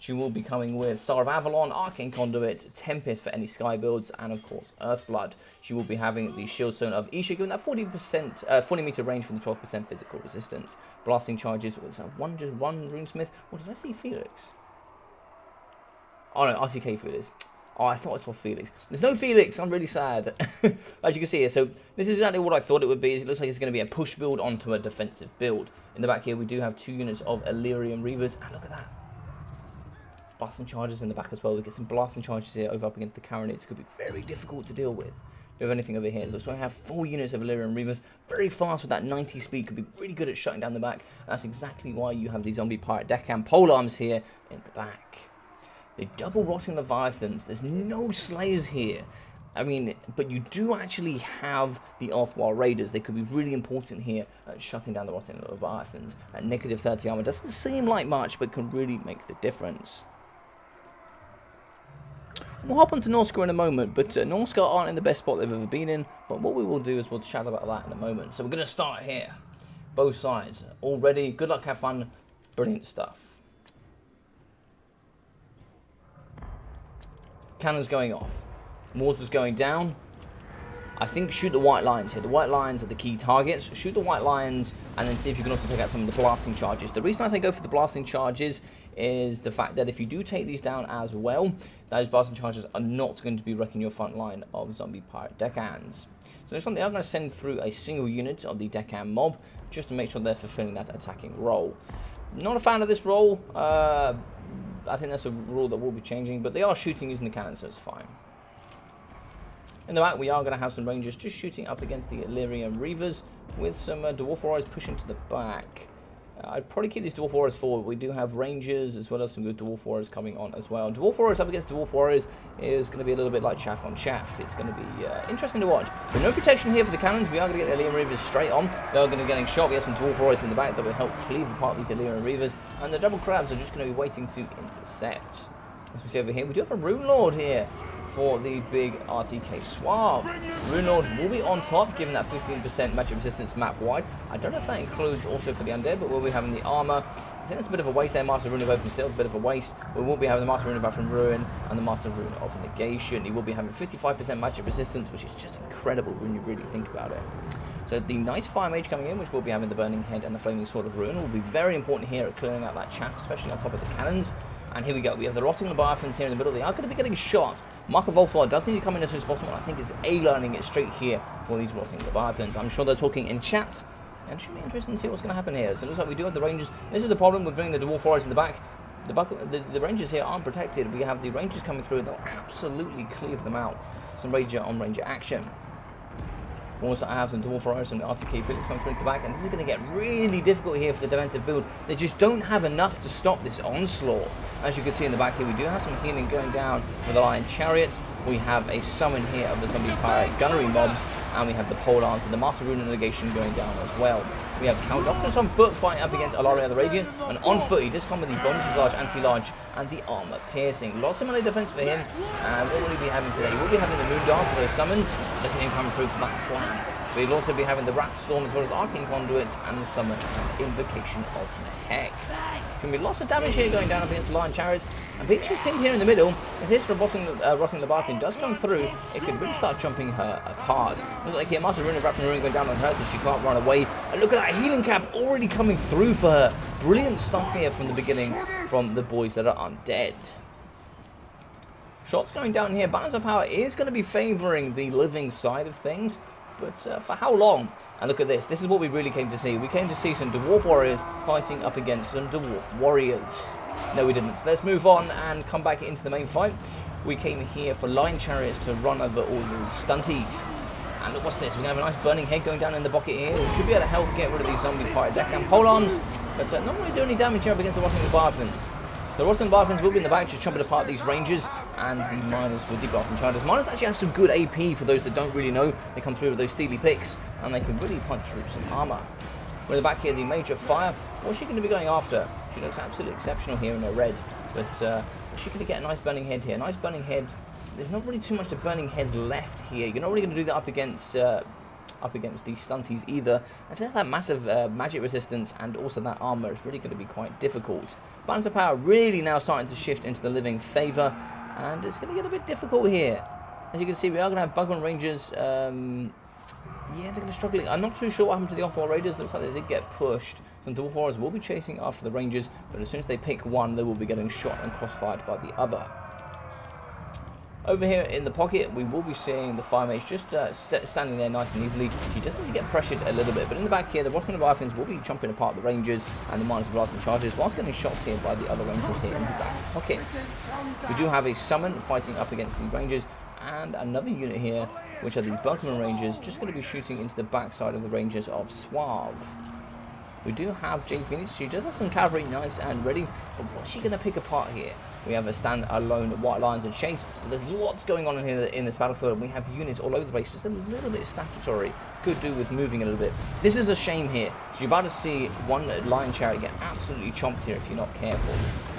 She will be coming with Star of Avalon, Arcane Conduit, Tempest for any sky builds, and of course Earthblood. She will be having the Shield Stone of Isha, giving that 40 meter range for the 12% physical resistance. Blasting charges, was one Runesmith? Or did I see Felix? Oh no, RCK Felix. Oh, I thought I saw Felix. There's no Felix, I'm really sad. As you can see here, so this is exactly what I thought it would be. It looks like it's going to be a push build onto a defensive build. In the back here, we do have 2 units of Illyrian Reavers, and look at that. Blasting charges in the back as well. We get some blasting charges here over up against the carronades. Could be very difficult to deal with. We have anything over here. So we have 4 units of Illyrian Reavers. Very fast with that 90 speed. Could be really good at shutting down the back. And that's exactly why you have the zombie pirate deckhand polearms here in the back. The double rotting leviathans. There's no slayers here. I mean, but you do actually have the Ulthwar Raiders. They could be really important here at shutting down the rotting leviathans. At negative 30 armor doesn't seem like much, but can really make the difference. We'll hop onto Norska in a moment, but Norska aren't in the best spot they've ever been in. But what we will do is we'll chat about that in a moment. So we're going to start here. Both sides. All ready. Good luck, have fun. Brilliant stuff. Cannons going off. Mortars going down. I think shoot the white lines here. The white lines are the key targets. Shoot the white lines and then see if you can also take out some of the blasting charges. The reason I say go for the blasting charges is the fact that if you do take these down as well, those blasting charges are not going to be wrecking your front line of zombie pirate deckhands. So this one, they are going to send through a single unit of the deckhand mob just to make sure they're fulfilling that attacking role. Not a fan of this role. I think that's a rule that will be changing, but they are shooting using the cannon, so it's fine. In the back, we are going to have some rangers just shooting up against the Illyrian Reavers with some Dwarf Warriors pushing to the back. I'd probably keep these Dwarf Warriors forward. We do have Rangers as well as some good Dwarf Warriors coming on as well. Dwarf Warriors up against Dwarf Warriors is going to be a little bit like chaff on chaff. It's going to be interesting to watch. But no protection here for the cannons. We are going to get the Illyrian Reavers straight on. They are going to be getting shot. We have some Dwarf Warriors in the back that will help cleave apart these Illyrian Reavers. And the double crabs are just going to be waiting to intercept. As we see over here, we do have a Rune Lord here for the big RTK Suave. Rune Lord will be on top, given that 15% magic resistance map wide. I don't know if that includes also for the undead, but we'll be having the armor. I think that's a bit of a waste there. Master Rune of Oath and Steel, a bit of a waste. We will be having the Master Rune of Wrath and Ruin and the Master Rune of Negation. He will be having 55% magic resistance, which is just incredible when you really think about it. So the Nice Fire Mage coming in, which will be having the Burning Head and the Flaming Sword of Ruin, will be very important here at clearing out that chaff, especially on top of the cannons. And here we go. We have the Rotting Leviathans here in the middle. They are going to be getting shot. Mark of Ulthwar does need to come in as soon as possible. I think it's A-lining it straight here for these Rotting Leviathans. I'm sure they're talking in chat. And it should be interesting to see what's going to happen here. So it looks like we do have the Rangers. This is the problem with bringing the Dwarf Warriors in the back. The Rangers here aren't protected. We have the Rangers coming through. They'll absolutely cleave them out. Some Ranger on Ranger action. Also, I have some Dwarf Warriors and the RTK Felix coming through into the back, and this is going to get really difficult here for the defensive build. They just don't have enough to stop this onslaught. As you can see in the back here, we do have some healing going down with the Lion Chariots. we have a summon here of the zombie pirate gunnery mobs, and we have the pole arms and the Master Rune negation going down as well. We have Count Noctis on foot fighting up against Alaria the Radiant, and on foot he does come with the bonus of large, anti-large, and the armor piercing. Lots of melee defense for him, and what will he be having today? We'll be having the Moon Dance for those summons, looking him come through for that slam. We'll also be having the Rat Storm as well as Arcane Conduit, and the summon and Invocation of the Heck. There's going to be lots of damage here going down up against the Lion Chariots, and Beatrice pinned here in the middle. If this Rotting Leviathan does come through, it could really start jumping her apart. Looks like here, Master Rune and Rapid Rune going down on her so she can't run away. And look at that healing cap already coming through for her. Brilliant stuff here from the beginning from the boys that are undead. Shots going down here. Balance of power is going to be favouring the living side of things, but for how long? And look at this. This is what we really came to see. We came to see some Dwarf Warriors fighting up against some Dwarf Warriors. No, we didn't. So let's move on and come back into the main fight. We came here for Lion Chariots to run over all the stunties. And look, what's this? We're going to have a nice burning head going down in the bucket here. We should be able to help get rid of these zombie pirate deckhand polearms, but not really doing any damage here up against the Rotting Leviathans. The Rotting Leviathans will be in the back just chomping apart these rangers and the miners with the Grafton Chargers. Miners actually have some good AP for those that don't really know. They come through with those steely picks and they can really punch through some armour. We're in the back here, the Major Fire. What's she going to be going after? She looks absolutely exceptional here in her red, but is she going to get a nice burning head here? A nice burning head. There's not really too much to burning head left here. You're not really going to do that up against these stunties either. And to have that massive magic resistance and also that armor is really going to be quite difficult. Balance of power really now starting to shift into the living favor, and it's going to get a bit difficult here. As you can see, we are going to have Bugman Rangers. Yeah, they're going to struggle. I'm not too sure what happened to the Off-World Raiders. Looks like they did get pushed. Some Dwarf Warriors will be chasing after the Rangers, but as soon as they pick one, they will be getting shot and crossfired by the other. Over here in the pocket, we will be seeing the Fire Mage just standing there nice and easily. She does need to get pressured a little bit, but in the back here, the Rotting Leviathans will be jumping apart the Rangers and the Miners of Blasting Charges, whilst getting shots here by the other Rangers here in the back pocket. We do have a Summon fighting up against the Rangers, and another unit here, which are the Bugman Rangers, just going to be shooting into the backside of the Rangers of Suave. We do have Jade Phoenix. She does have some cavalry nice and ready, but what's she going to pick apart here? We have a stand-alone White Lions and Shades, but there's lots going on in here in this battlefield. We have units all over the place, just a little bit statutory. Could do with moving a little bit. This is a shame here. So you're about to see one Lion Chariot get absolutely chomped here if you're not careful.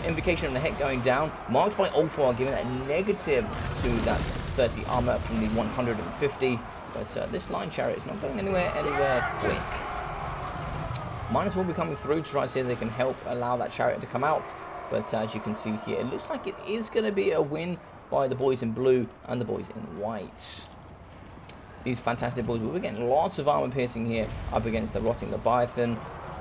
Invocation of the Heck going down, marked by Ultra, giving that negative to that 30 armor from the 150. But this Lion Chariot is not going anywhere quick. Miners will be coming through to try to see if they can help allow that chariot to come out. But as you can see here, it looks like it is going to be a win by the boys in blue and the boys in white. These fantastic boys will be getting lots of armor piercing here up against the Rotting Leviathan.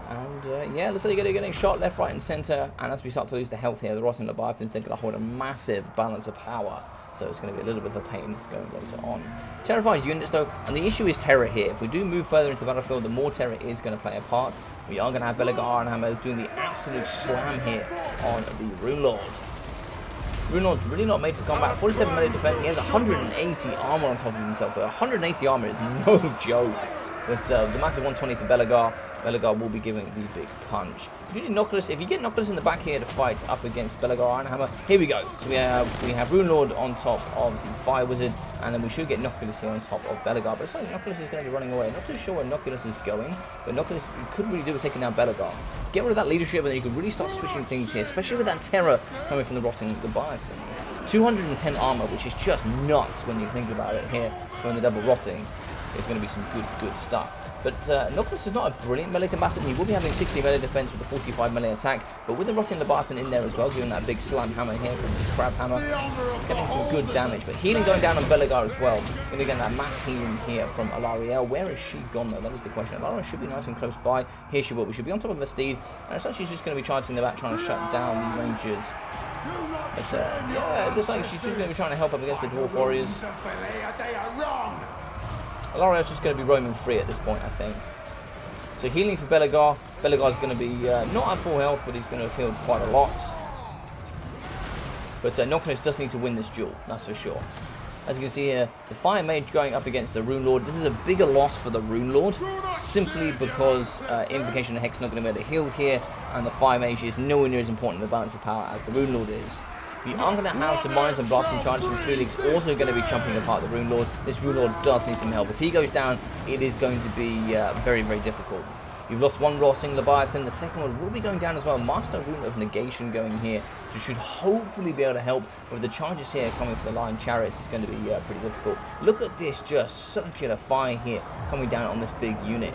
And yeah, looks like they're getting shot left, right and centre. And as we start to lose the health here, the Rotting Leviathans, they're going to hold a massive balance of power. So it's going to be a little bit of a pain going later on. Terrified units though, and the issue is terror here. If we do move further into the battlefield, the more terror is going to play a part. We are going to have Belagar and Hammer doing the absolute slam here on the Rune Lord. Rune Lord's really not made for combat. 47 melee defense. He has 180 armor on top of himself. So 180 armor is no joke. But the massive 120 for Belagar. Belagar will be giving the big punch. If you get Noctis in the back here to fight up against Belagar and Hammer, here we go. So we have Rune Lord on top of the Fire Wizard, and then we should get Noculus here on top of Belagar. But it's like Noculus is going to be running away. I'm not too sure where Noculus is going, but Noculus could really do with taking down Belagar. Get rid of that leadership, and then you can really start switching things here, especially with that terror coming from the Rotting Leviathan. 210 armor, which is just nuts when you think about it here. From the double Rotting, it's going to be some good stuff. But Noculus is not a brilliant melee combatant. He will be having 60 melee defense with a 45 melee attack. But with the Rotting Leviathan in there as well, giving that big slam hammer here from the Crab Hammer, getting some good damage. But healing going down on Belagar as well. Going to get that mass healing here from Alarielle. Where is she gone though? That is the question. Alarielle should be nice and close by. Here she will. We should be on top of her steed. And it's like she's just going to be charging the back, trying to shut down the Rangers. But yeah, it looks like she's just going to be trying to help up against the Dwarf Warriors. Alarielle's just going to be roaming free at this point, I think. So healing for Belagar. Belagar's going to be not at full health, but he's going to have healed quite a lot. But Noculus does need to win this duel, that's for sure. As you can see here, the Fire Mage going up against the Rune Lord. This is a bigger loss for the Rune Lord, simply because Invocation of the Hex not going to be able to heal here, and the Fire Mage is nowhere near as important in the balance of power as the Rune Lord is. You are going to have some mines and blasting charges from Felix, also going to be chomping apart the Rune Lord. This Rune Lord does need some help. If he goes down, it is going to be very, very difficult. You've lost one Rotting Leviathan. The second one will be going down as well. Master Rune of Negation going here. So should hopefully be able to help. With the charges here coming for the Lion Chariots, it's going to be pretty difficult. Look at this just circular fire here coming down on this big unit.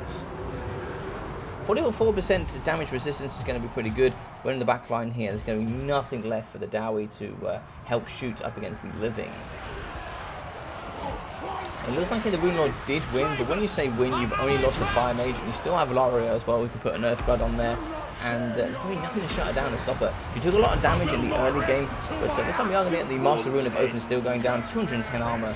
44% damage resistance is going to be pretty good. We're in the back line here. There's going to be nothing left for the Dowie to help shoot up against the living. It looks like the Rune Lord did win, but when you say win, you've only lost the Fire Mage, and you still have Laria as well. We can put an Earthblood on there, and there's going to be nothing to shut her down and stop her. You took a lot of damage in the early game, but this time we are going to get the Master Rune of Oath still going down, 210 armor,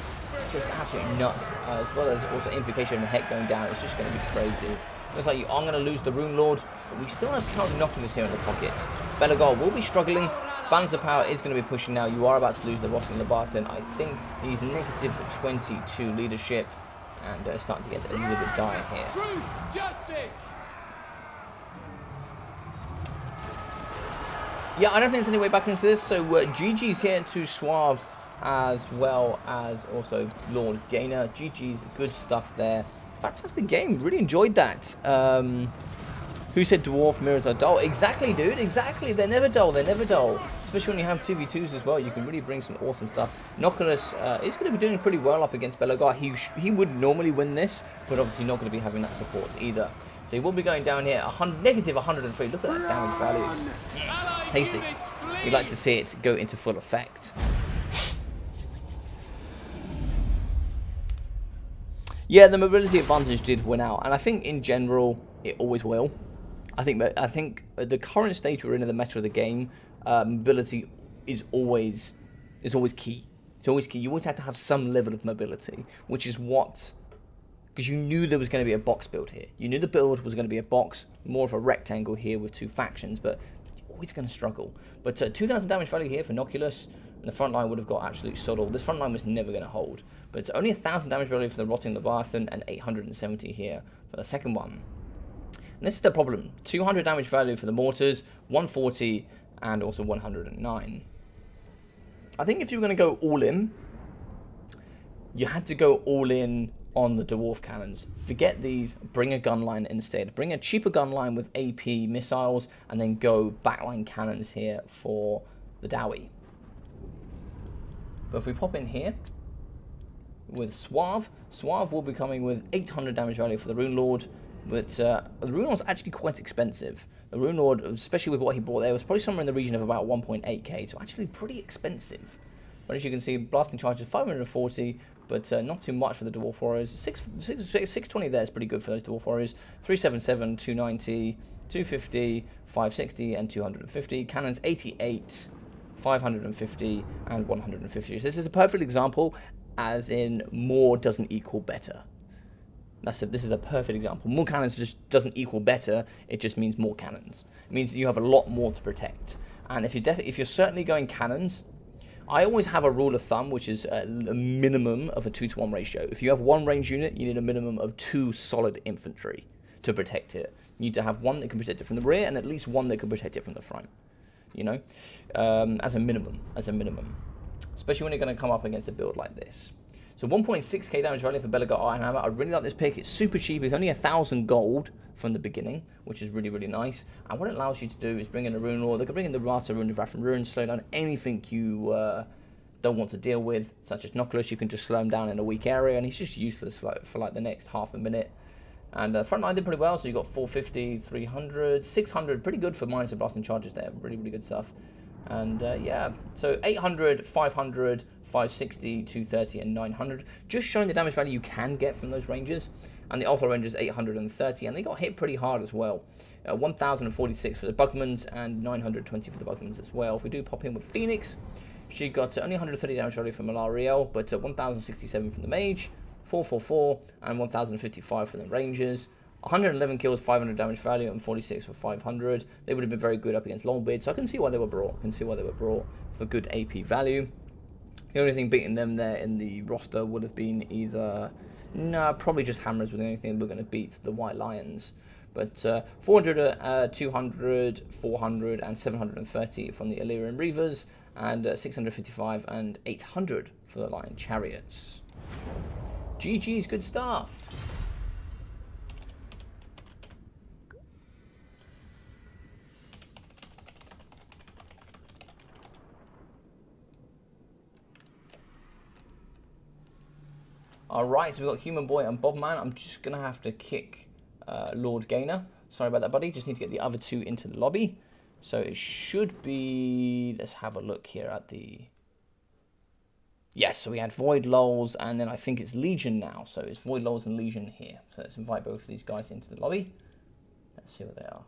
just absolutely nuts, as well as also Invocation and Heck going down. It's just going to be crazy. Looks like you are going to lose the Rune Lord, but we still have Count Noctilus here in the pocket. Belagor will be struggling. Balance of Power is going to be pushing now. You are about to lose the Rotting Leviathan. I think he's negative 22 leadership, and starting to get a little bit dire here. Truth, justice. Yeah, I don't think there's any way back into this. So GG's here to Suave, as well as also Lord Gainer. GG's, good stuff there. Fantastic game. Really enjoyed that. Who said dwarf mirrors are dull? Exactly, dude. Exactly. They're never dull. They're never dull. Especially when you have 2v2s as well. You can really bring some awesome stuff. Noctilus is going to be doing pretty well up against Belagor. He would normally win this, but obviously not going to be having that support either. So he will be going down here. Negative 103. Look at that damage value. Tasty. You'd like to see it go into full effect. Yeah, the mobility advantage did win out. And I think in general, it always will. I think at the current stage we're in the meta of the game, mobility is always key. It's always key. You always have to have some level of mobility, which is what, because you knew there was going to be a box build here. You knew the build was going to be a box, more of a rectangle here with two factions, but you're always going to struggle. But 2,000 damage value here for Noctilus, and the front line would have got absolute soddle. This front line was never going to hold. But it's only 1,000 damage value for the Rotting Leviathan and 870 here for the second one. And this is the problem. 200 damage value for the mortars, 140, and also 109. I think if you were going to go all in, you had to go all in on the dwarf cannons. Forget these, bring a gun line instead. Bring a cheaper gun line with AP missiles, and then go backline cannons here for the Dowie. But if we pop in here with Suave will be coming with 800 damage value for the Rune Lord. But the Rune Lord's actually quite expensive. The Rune Lord, especially with what he bought there, was probably somewhere in the region of about 1.8k, so actually pretty expensive. But as you can see, blasting charges 540, but not too much for the Dwarf Warriors. 620 there is pretty good for those Dwarf Warriors. 377, 290, 250, 560, and 250. Cannons 88, 550, and 150. So this is a perfect example, as in more doesn't equal better. This is a perfect example. More cannons just doesn't equal better. It just means more cannons. It means that you have a lot more to protect. And if you're certainly going cannons, I always have a rule of thumb, which is a minimum of a 2-to-1 ratio. If you have one range unit, you need a minimum of 2 solid infantry to protect it. You need to have one that can protect it from the rear, and at least one that can protect it from the front. You know, as a minimum. Especially when you're going to come up against a build like this. So 1.6k damage value for Belagor Ironhammer. I really like this pick. It's super cheap. It's only 1,000 gold from the beginning, which is really, really nice. And what it allows you to do is bring in a Rune Lord. They can bring in the Rata Rune of Wrath and Ruin, slow down anything you don't want to deal with, such as Noctilus. You can just slow him down in a weak area, and he's just useless for like the next half a minute. And front line did pretty well, so you got 450, 300, 600. Pretty good for minus and blasting charges there. Really, really good stuff. And yeah, so 800, 500, 560, 230, and 900. Just showing the damage value you can get from those ranges. And the Alpha range is 830, and they got hit pretty hard as well. 1,046 for the Bugmans, and 920 for the Bugmans as well. If we do pop in with Phoenix, she got only 130 damage value from Malariel, but 1,067 from the Mage, 444, and 1,055 for the Rangers. 111 kills, 500 damage value, and 46 for 500. They would have been very good up against Longbeard, so I can see why they were brought. For good AP value. The only thing beating them there in the roster would have been either... No, probably just Hammers were the only thing we're going to beat the White Lions. But 400, 200, 400, and 730 from the Illyrian Reavers, and 655 and 800 for the Lion Chariots. GG's, good stuff. Alright, so we've got Human Boy and Bobman. I'm just going to have to kick Lord Gainer. Sorry about that, buddy. Just need to get the other two into the lobby. So it should be... Let's have a look here at the... Yes, so we had Void Lulls, and then I think it's Legion now. So it's Void Lulls and Legion here. So let's invite both of these guys into the lobby. Let's see what they are.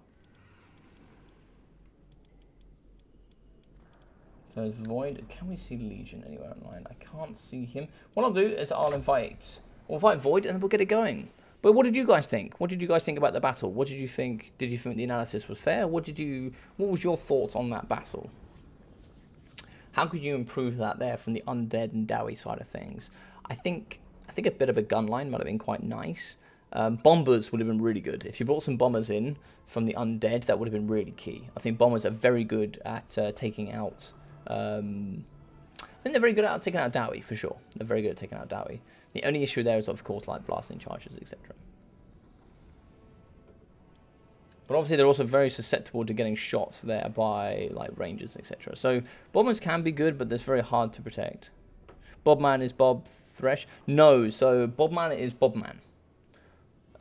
So it's Void. Can we see Legion anywhere online? I can't see him. What I'll do is I'll invite Void, and then we'll get it going. But what did you guys think? What did you guys think about the battle? What did you think? Did you think the analysis was fair? What was your thoughts on that battle? How could you improve that there from the undead and Dowie side of things? I think a bit of a gun line might have been quite nice. Bombers would have been really good. If you brought some bombers in from the undead, that would have been really key. I think bombers are very good at taking out... I think they're very good at taking out Dowie, for sure. They're very good at taking out Dowie. The only issue there is, of course, like blasting charges, etc. But obviously, they're also very susceptible to getting shot there by like rangers, etc. So bombers can be good, but it's very hard to protect. Bobman is Bob Thresh. No, so Bobman is Bobman.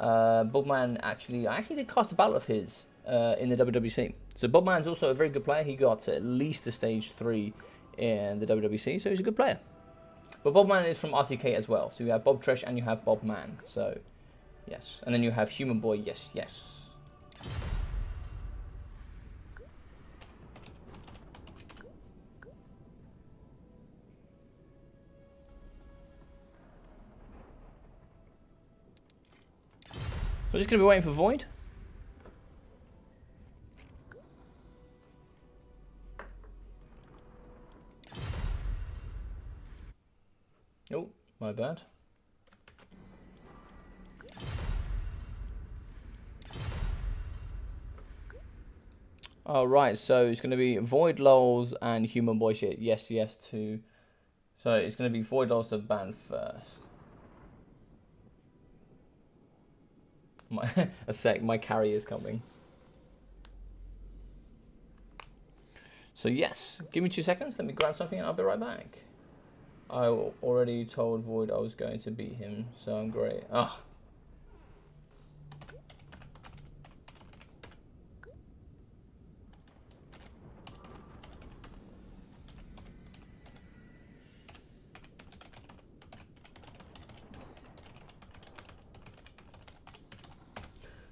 Bobman I actually did cast a battle of his in the WWC. So Bobman's also a very good player. He got at least a stage 3 in the WWC, so he's a good player. But Bobman is from RTK as well. So you have Bob Tresh and you have Bobman. So yes, and then you have Human Boy. Yes, yes. So we're just going to be waiting for Void. Oh, my bad. Oh, right, so it's going to be Void Lulls and Human Boy shit. Yes, yes, to... So it's going to be Void Lulls to ban first. A sec, my carry is coming. So yes, give me 2 seconds, let me grab something and I'll be right back. I already told Void I was going to beat him, so I'm great. Ah.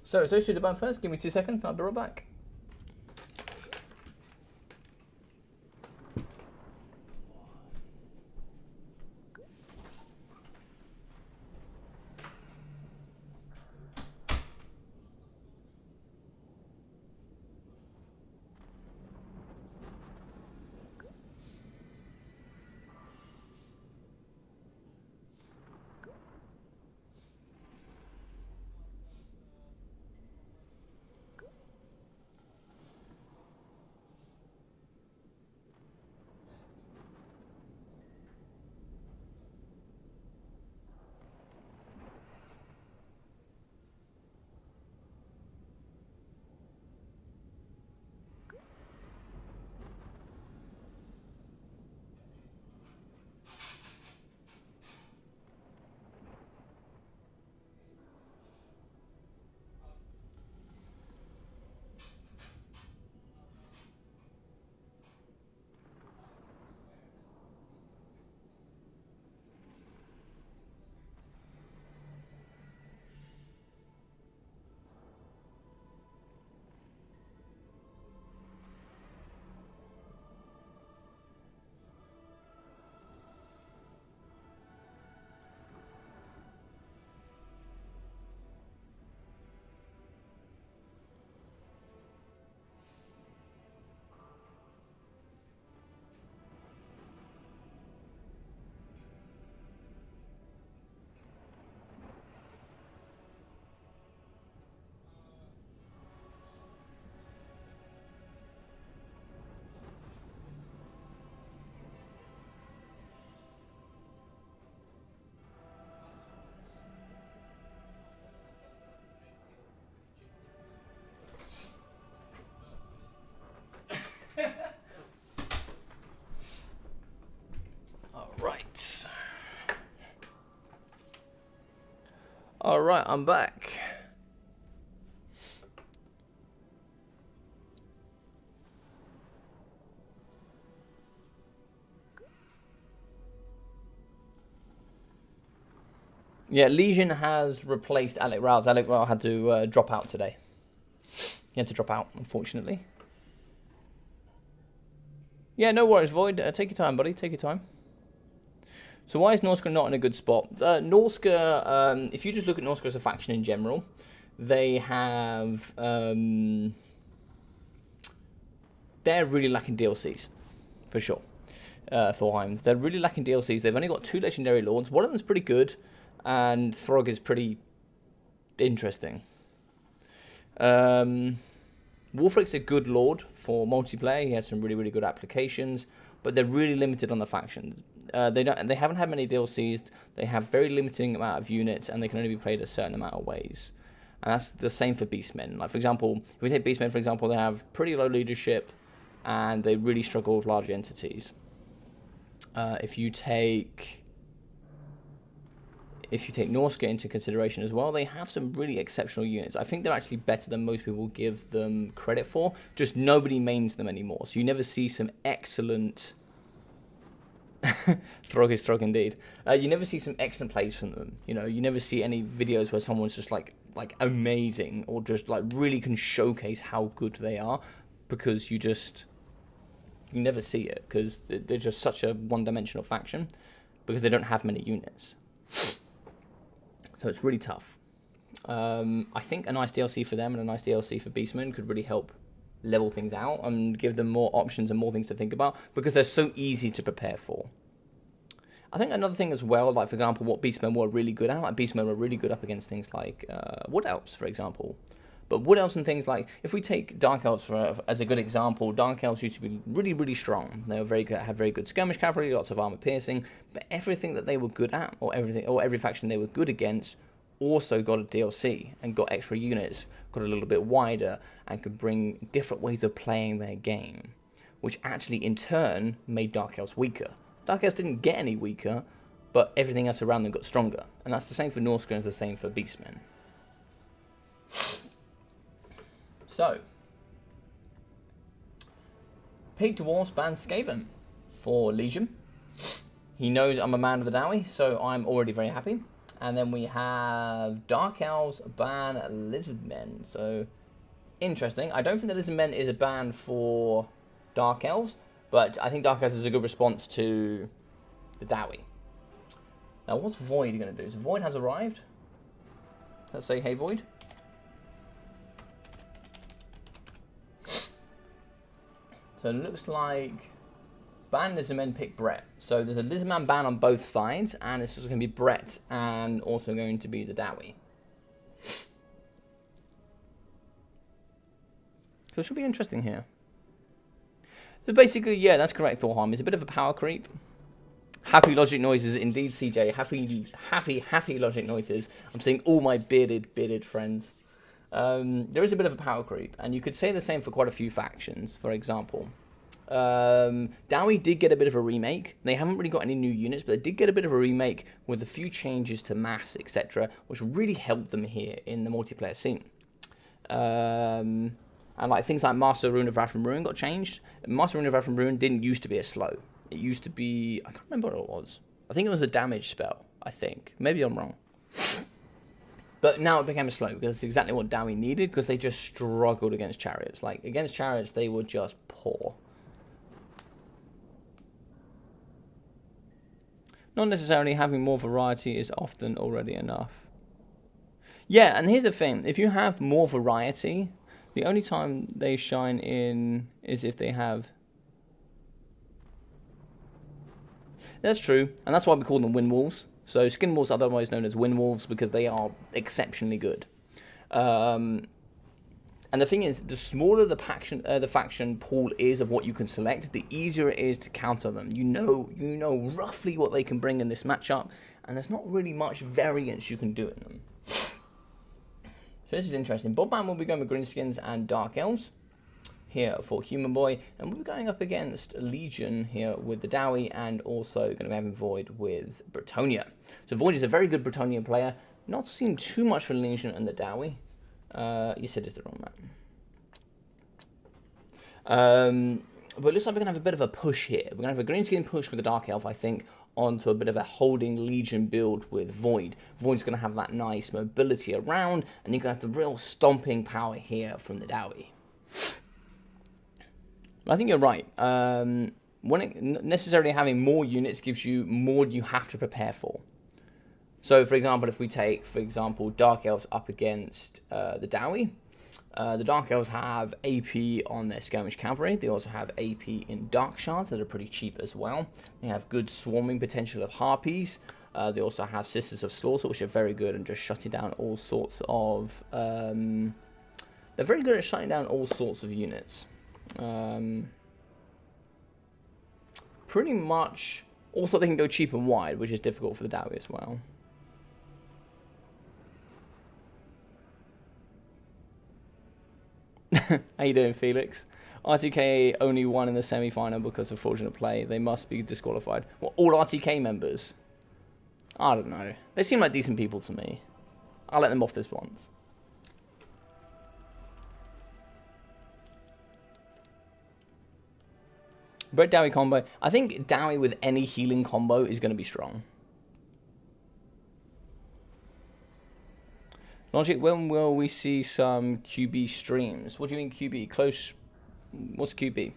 So it's those two to ban first, give me 2 seconds, I'll be right back. Alright, I'm back. Yeah, Legion has replaced Alec Rouse. Alec Rouse had to drop out today. He had to drop out, unfortunately. Yeah, no worries, Void. Take your time, buddy. Take your time. So why is Norska not in a good spot? Norska, if you just look at Norska as a faction in general, they have... they're really lacking DLCs, for sure. Thorheim. They're really lacking DLCs. They've only got 2 Legendary Lords. One of them's pretty good, and Throg is pretty interesting. Wolfric's a good Lord for multiplayer. He has some really, really good applications, but they're really limited on the factions. They haven't had many DLCs. They have very limiting amount of units, and they can only be played a certain amount of ways. And that's the same for Beastmen. Like, for example, if we take Beastmen, for example, they have pretty low leadership, and they really struggle with large entities. If you take Norska into consideration as well, they have some really exceptional units. I think they're actually better than most people give them credit for. Just nobody mains them anymore, so you never see some excellent... Throg is Throg indeed. You never see some excellent plays from them. You know, you never see any videos where someone's just like amazing, or just like really can showcase how good they are, because you never see it, because they're just such a one-dimensional faction, because they don't have many units. So it's really tough. I think a nice DLC for them and a nice DLC for Beastmen could really help level things out and give them more options and more things to think about, because they're so easy to prepare for. I think another thing as well, like for example, what Beastmen were really good at, like Beastmen were really good up against things like Wood Elves, for example. But Wood Elves and things like, if we take Dark Elves as a good example, Dark Elves used to be really, really strong. They were very good, had very good skirmish cavalry, lots of armor piercing, but everything that they were good at, or every faction they were good against, also got a DLC and got extra units, got a little bit wider, and could bring different ways of playing their game, which actually in turn made Dark Elves weaker. Dark Elves didn't get any weaker, but everything else around them got stronger. And that's the same for Norska, and it's the same for Beastmen. So, Pig Dwarves ban Skaven for Legion. He knows I'm a man of the Dowie, so I'm already very happy. And then we have Dark Elves ban Lizardmen. So, interesting. I don't think that Lizardmen is a ban for Dark Elves, but I think Dark Elves is a good response to the Dowie. Now, what's Void going to do? So, Void has arrived. Let's say, hey, Void. So, it looks like ban Lizardmen, pick Brett. So, there's a Lizardman ban on both sides, and it's also going to be Brett and also going to be the Dowie. So, it should be interesting here. So basically, yeah, that's correct, Thorheim. It's a bit of a power creep. Happy logic noises, indeed, CJ. Happy logic noises. I'm seeing all my bearded friends. There is a bit of a power creep, and you could say the same for quite a few factions. For example, Dowie did get a bit of a remake. They haven't really got any new units, but they did get a bit of a remake with a few changes to mass, etc., which really helped them here in the multiplayer scene. And like things like Master Rune of Wrath and Ruin got changed. Master Rune of Wrath and Ruin didn't used to be a slow. It used to be, I can't remember what it was. I think it was a damage spell, I think. Maybe I'm wrong. But now it became a slow, because it's exactly what Dowie needed, because they just struggled against chariots. Like, against chariots, they were just poor. Not necessarily having more variety is often already enough. Yeah, and here's the thing. If you have more variety, the only time they shine in is if they have... That's true, and that's why we call them Windwolves. So Skinwolves are otherwise known as Windwolves because they are exceptionally good. And the thing is, the smaller the faction pool is of what you can select, the easier it is to counter them. You know roughly what they can bring in this matchup, and there's not really much variance you can do in them. So this is interesting. Bobman will be going with Greenskins and Dark Elves here for Human Boy, and we'll be going up against Legion here with the Dowie, and also going to be having Void with Bretonia. So Void is a very good Bretonian player. Not seen too much for Legion and the Dowie. You said it's the wrong map. But it looks like we're going to have a bit of a push here. We're going to have a greenskin push with the Dark Elf, I think, onto a bit of a holding Legion build with Void. Void's going to have that nice mobility around, and you're going to have the real stomping power here from the Dowie. I think you're right. Necessarily having more units gives you more you have to prepare for. So, for example, if we take, for example, Dark Elves up against the Dowie, the Dark Elves have AP on their Skirmish Cavalry. They also have AP in Dark Shards that are pretty cheap as well. They have good swarming potential of Harpies. They also have Sisters of Slaughter, which are very good and just shutting down all sorts of... they're very good at shutting down all sorts of units. Pretty much... Also, they can go cheap and wide, which is difficult for the Dowie as well. How you doing, Felix? RTK only won in the semi-final because of fraudulent play. They must be disqualified. Well, all RTK members? I don't know. They seem like decent people to me. I'll let them off this once. Red Dowie combo. I think Dowie with any healing combo is going to be strong. Logic, when will we see some QB streams? What do you mean QB? Close. What's QB?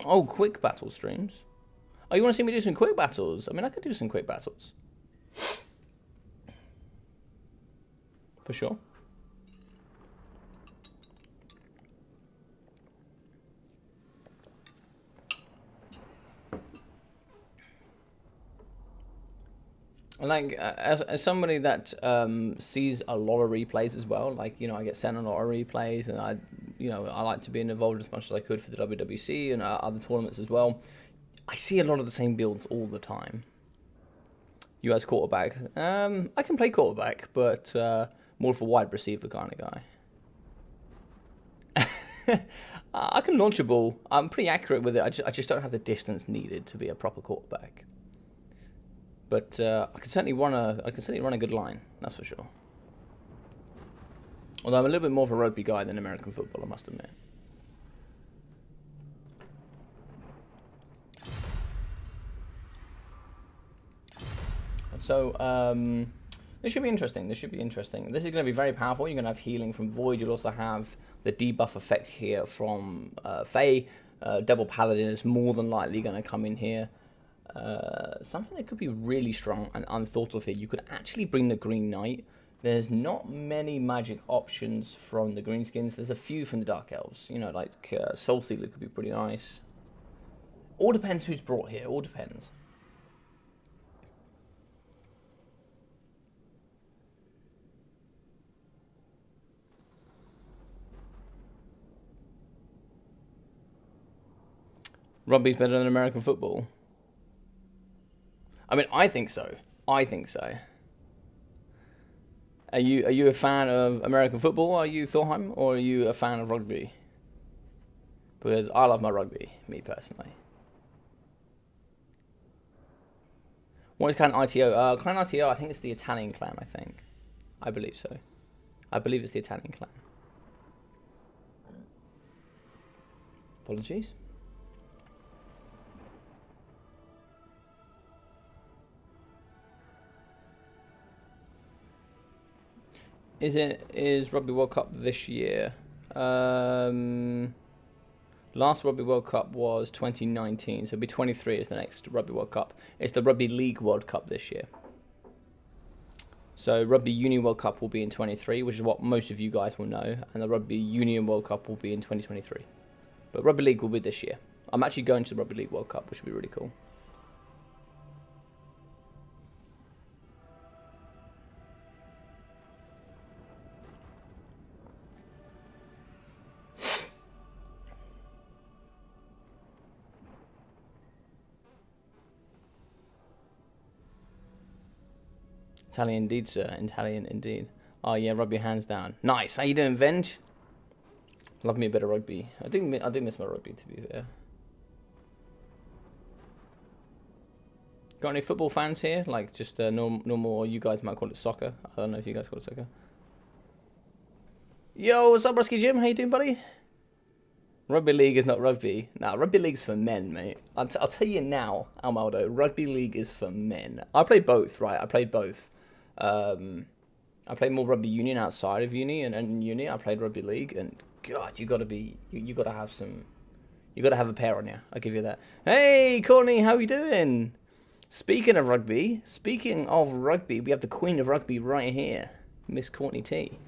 Oh, quick battle streams. Oh, you want to see me do some quick battles? I mean, I could do some quick battles. For sure. Like, as somebody that sees a lot of replays as well, like, you know, I get sent a lot of replays, and I like to be involved as much as I could for the WWC and other tournaments as well. I see a lot of the same builds all the time. You as quarterback, I can play quarterback, but more of a wide receiver kind of guy. I can launch a ball. I'm pretty accurate with it. I just don't have the distance needed to be a proper quarterback. But I can certainly run a good line. That's for sure. Although I'm a little bit more of a rugby guy than American football, I must admit. So this should be interesting. This is going to be very powerful. You're going to have healing from Void. You'll also have the debuff effect here from Fae. Double Paladin is more than likely going to come in here. Something that could be really strong and unthought of here. You could actually bring the Green Knight. There's not many magic options from the Greenskins. There's a few from the Dark Elves. You know, like Soul Stealer could be pretty nice. All depends who's brought here. All depends. Rugby's better than American football. I mean, I think so. Are you a fan of American football? Are you Thorheim, or are you a fan of rugby? Because I love my rugby, me personally. What is Clan ITO? Clan ITO, I think it's the Italian clan. I believe so. I believe it's the Italian clan. Apologies. Is Rugby World Cup this year? Last Rugby World Cup was 2019, so it'll be 23 is the next Rugby World Cup. It's the Rugby League World Cup this year. So Rugby Union World Cup will be in 23, which is what most of you guys will know, and the Rugby Union World Cup will be in 2023. But Rugby League will be this year. I'm actually going to the Rugby League World Cup, which will be really cool. Italian indeed, sir. Italian indeed. Oh yeah, rugby hands down. Nice. How you doing, Venge? Love me a bit of rugby. I do miss my rugby, to be fair. Got any football fans here? Like just normal, or you guys might call it soccer. I don't know if you guys call it soccer. Yo, what's up, Rusky Jim? How you doing, buddy? Rugby league is not rugby. Nah, rugby league's for men, mate. I'll tell you now, Almaldo, rugby league is for men. I played both, right? I played both. I played more rugby union outside of uni, and in uni I played rugby league, and God, you gotta have a pair on you. I'll give you that. Hey, Courtney, how you doing? Speaking of rugby, we have the queen of rugby right here, Miss Courtney T.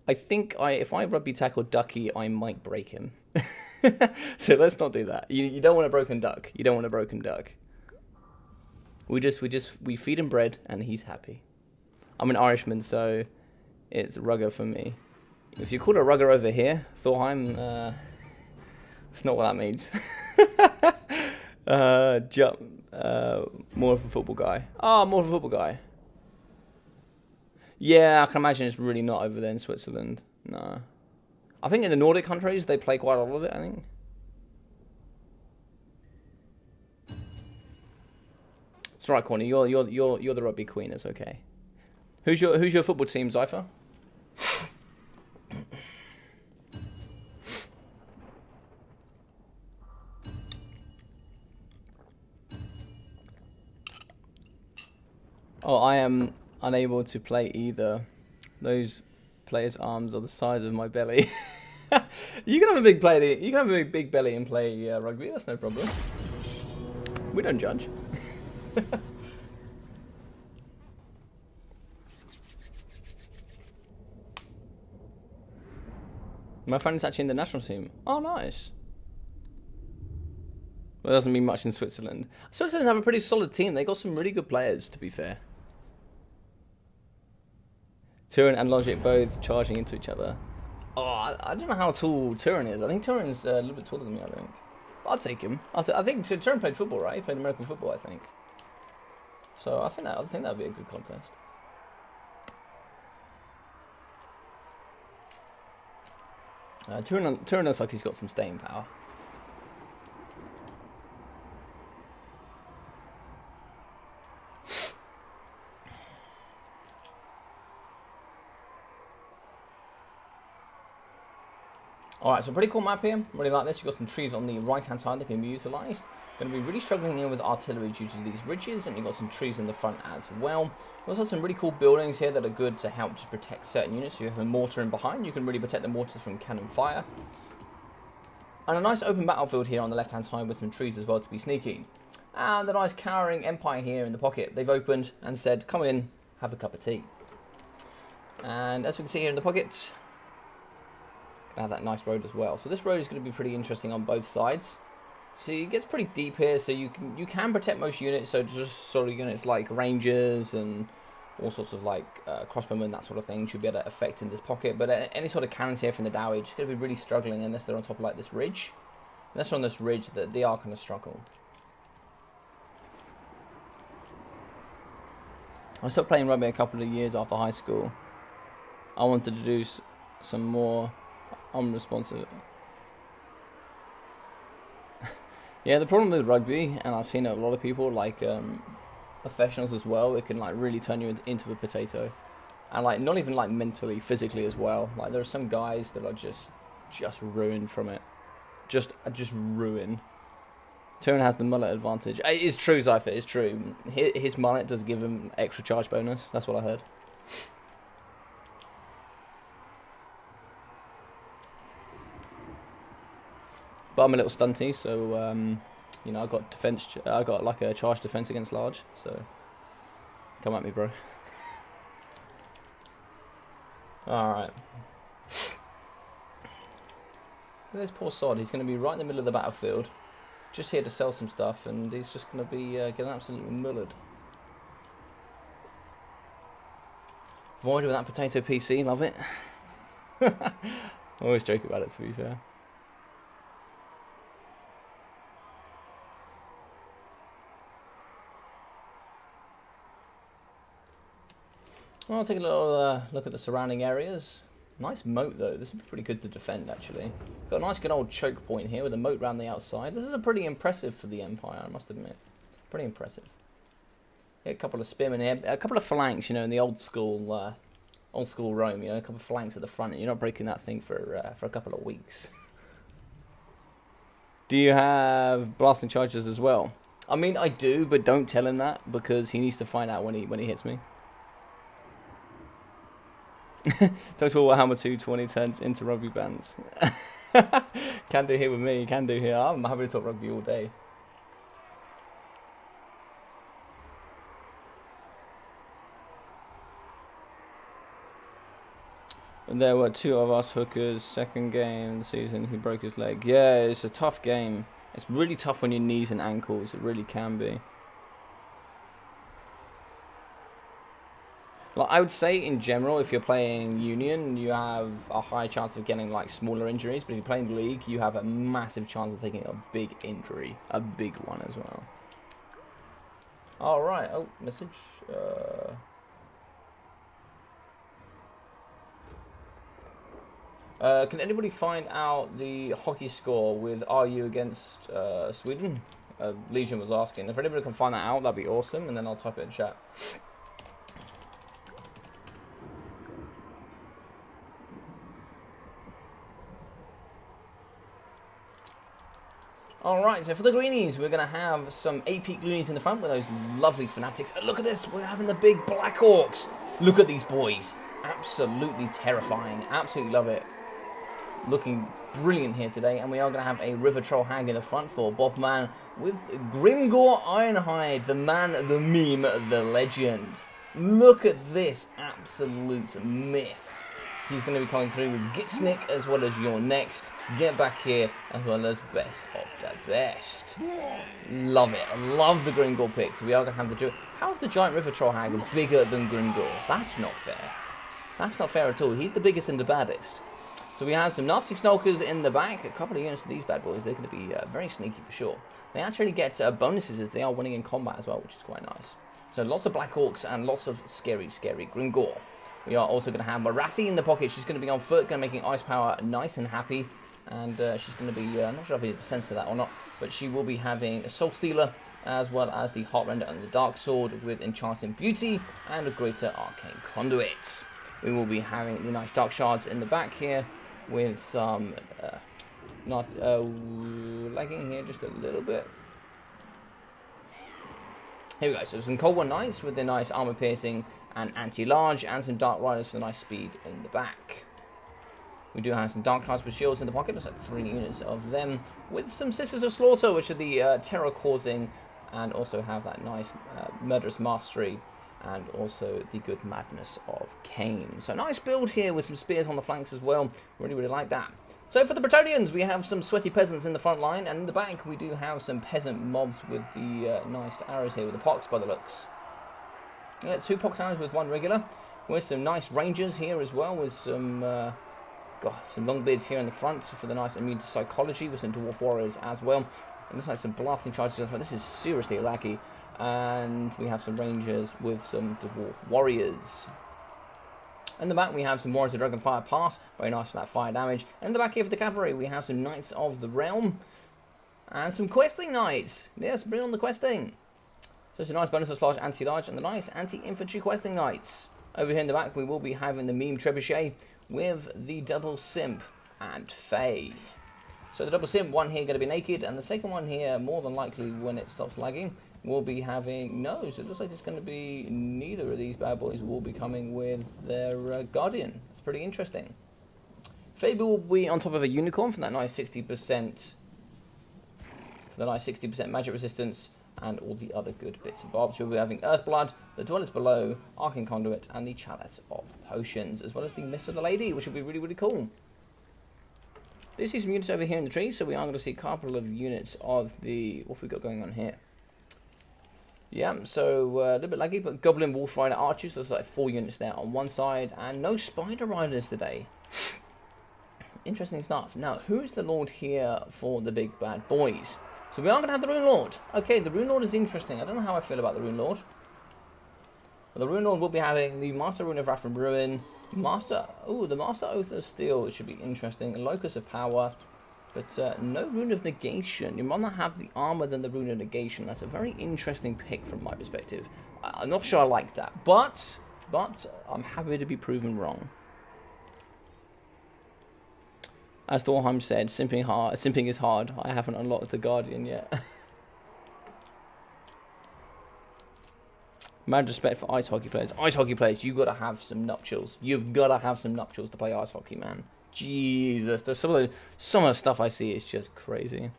I think if I rugby tackle Ducky, I might break him. So let's not do that. You don't want a broken duck. You don't want a broken duck. We feed him bread and he's happy. I'm an Irishman, so it's rugger for me. If you call it rugger over here, Thorheim, that's not what that means. More of a football guy. Oh, more of a football guy. Yeah, I can imagine it's really not over there in Switzerland. No. I think in the Nordic countries, they play quite a lot of it, I think. It's right, Corny. You're the rugby queen. It's okay. Who's your football team, Zypher? Oh, I am unable to play either. Those players' arms are the size of my belly. You can have a big belly. You can have a big belly and play rugby. That's no problem. We don't judge. My friend is actually in the national team. Oh, nice. Well, it doesn't mean much in Switzerland. Switzerland have a pretty solid team. They got some really good players, to be fair. Turin and Logic both charging into each other. Oh, I don't know how tall Turin is. I think Turin's a little bit taller than me, I think. But I'll take him. I think Turin played football, right? He played American football, I think. So I think that'd be a good contest. Turin looks like he's got some staying power. Alright, so pretty cool map here. Really like this. You've got some trees on the right-hand side that can be utilised. Going to be really struggling here with artillery due to these ridges, and you've got some trees in the front as well. You also have some really cool buildings here that are good to help just protect certain units. So you have a mortar in behind. You can really protect the mortars from cannon fire. And a nice open battlefield here on the left-hand side with some trees as well to be sneaky. And the nice cowering empire here in the pocket. They've opened and said, come in, have a cup of tea. And as we can see here in the pocket, have that nice road as well. So this road is going to be pretty interesting on both sides. See, it gets pretty deep here, so you can protect most units. So just sort of units like rangers and all sorts of like crossbowmen, that sort of thing, should be able to affect in this pocket. But any sort of cannons here from the Dowie, just going to be really struggling unless they're on top of like this ridge. Unless they're on this ridge, that they are going to struggle. I stopped playing rugby a couple of years after high school. I wanted to do some more unresponsive. Yeah, the problem with rugby, and I've seen a lot of people, like professionals as well, it can like really turn you into a potato, and like not even like mentally, physically as well. Like there are some guys that are just ruined from it, just ruined. Turin has the mullet advantage. It is true, Zypher. It's true. His mullet does give him extra charge bonus. That's what I heard. But I'm a little stunty, so you know, I got defense. I got like a charge defense against large. So come at me, bro. All right. There's poor sod. He's going to be right in the middle of the battlefield, just here to sell some stuff, and he's just going to be getting absolutely mullered. Void with that potato PC, love it. I always joke about it, to be fair. Well, I'll take a little look at the surrounding areas. Nice moat, though. This is pretty good to defend, actually. Got a nice good old choke point here with a moat around the outside. This is a pretty impressive for the Empire, I must admit. Pretty impressive. Yeah, a couple of spearmen here. A couple of phalanx, you know, in the old school Rome, you know, a couple of phalanx at the front. And you're not breaking that thing for a couple of weeks. Do you have blasting charges as well? I mean, I do, but don't tell him that, because he needs to find out when he hits me. Total Warhammer 220 turns into rugby bands. Can do here with me, can do here. I'm happy to talk rugby all day. And there were 2 of us hookers, second game of the season, who broke his leg. Yeah, it's a tough game. It's really tough on your knees and ankles, it really can be. Like, I would say in general, if you're playing Union, you have a high chance of getting like smaller injuries. But if you're playing League, you have a massive chance of taking a big injury, a big one as well. All right. Oh, message. Can anybody find out the hockey score with RU against Sweden? Legion was asking. If anybody can find that out, that'd be awesome, and then I'll type it in chat. Alright, so for the greenies, we're going to have some AP greenies in the front with those lovely fanatics. And look at this, we're having the big Black Orcs. Look at these boys. Absolutely terrifying. Absolutely love it. Looking brilliant here today. And we are going to have a River Troll Hag in the front for Bob Man with Grimgor Ironhide, the man, the meme, the legend. Look at this absolute myth. He's going to be coming through with Gitsnick as well as your next. Get back here as well as best of the best. Love it. I love the Grimgor picks. We are going to have the... How is the giant River Troll Hag bigger than Grimgor? That's not fair. That's not fair at all. He's the biggest and the baddest. So we have some nasty Snolkers in the back. A couple of units of these bad boys. They're going to be very sneaky for sure. They actually get bonuses as they are winning in combat as well, which is quite nice. So lots of Black Orcs and lots of scary, scary Grimgor. We are also going to have Marathi in the pocket. She's going to be on foot, going to making Ice Power nice and happy. And she's going to be, I'm not sure if I need to censor that or not, but she will be having a Soul Stealer, as well as the Heartrender and the Dark Sword with Enchanting Beauty and a Greater Arcane Conduit. We will be having the nice Dark Shards in the back here with some, nice, lagging here just a little bit. Here we go, so some Cold War Knights with the nice Armor Piercing and Anti-Large, and some Dark Riders for the nice speed in the back. We do have some Dark Knights with shields in the pocket, just like 3 units of them, with some Sisters of Slaughter, which are the terror-causing, and also have that nice Murderous Mastery, and also the Good Madness of Cain. So nice build here with some spears on the flanks as well. Really, really like that. So for the Bretonnians, we have some sweaty peasants in the front line, and in the back we do have some peasant mobs with the nice arrows here with the pox by the looks. 2 pox arrows with 1 regular, with some nice rangers here as well, with some some long beards here in the front for the nice immune to psychology, with some dwarf warriors as well. It looks like some blasting charges as well. This is seriously laggy. And we have some rangers with some dwarf warriors. In the back we have some Warriors of Dragonfire Pass, very nice for that fire damage. And in the back here for the cavalry we have some Knights of the Realm and some questing knights. Yes, bring on the questing. So it's a nice bonus for Slash Anti-Large and the nice Anti-Infantry questing knights. Over here in the back we will be having the Meme Trebuchet with the Double Simp and Fae. So the Double Simp one here going to be naked, and the second one here, more than likely when it stops lagging, will be having... No, so it looks like it's going to be neither of these bad boys will be coming with their Guardian. It's pretty interesting. Fae will be on top of a Unicorn for that nice 60%... magic resistance, and all the other good bits and bobs. We'll be having Earthblood, the Dwellers Below, Arcane Conduit, and the Chalice of Potions, as well as the Mist of the Lady, which will be really, really cool. Do you see some units over here in the trees? So we are going to see a couple of units of the... What have we got going on here? Yeah, so a little bit laggy, but Goblin Wolf Rider Archers, so there's like 4 units there on one side, and no Spider Riders today. Interesting stuff. Now, who is the Lord here for the big bad boys? So we are going to have the Rune Lord. Okay, the Rune Lord is interesting. I don't know how I feel about the Rune Lord. But the Rune Lord will be having the Master Rune of Wrath from Ruin, Master, oh, the Master Oath of Steel should be interesting. Locus of Power, but no Rune of Negation. You'd rather have the armor than the Rune of Negation. That's a very interesting pick from my perspective. I'm not sure I like that, but I'm happy to be proven wrong. As Thorheim said, simping is hard. I haven't unlocked the Guardian yet. Mad respect for ice hockey players. Ice hockey players, you've got to have some nuptials. You've got to have some nuptials to play ice hockey, man. Jesus, there's some of the stuff I see is just crazy.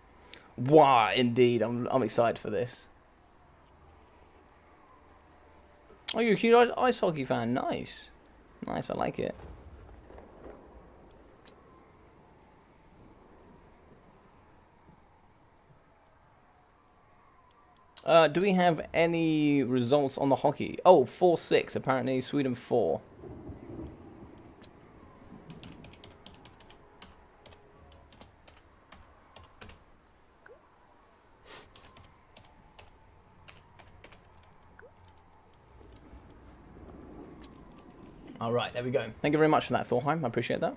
Wow, indeed, I'm excited for this. Oh, you're a huge ice hockey fan. Nice, nice. I like it. Do we have any results on the hockey? Oh, 4-6, apparently. Sweden 4. All right, there we go. Thank you very much for that, Thorheim. I appreciate that.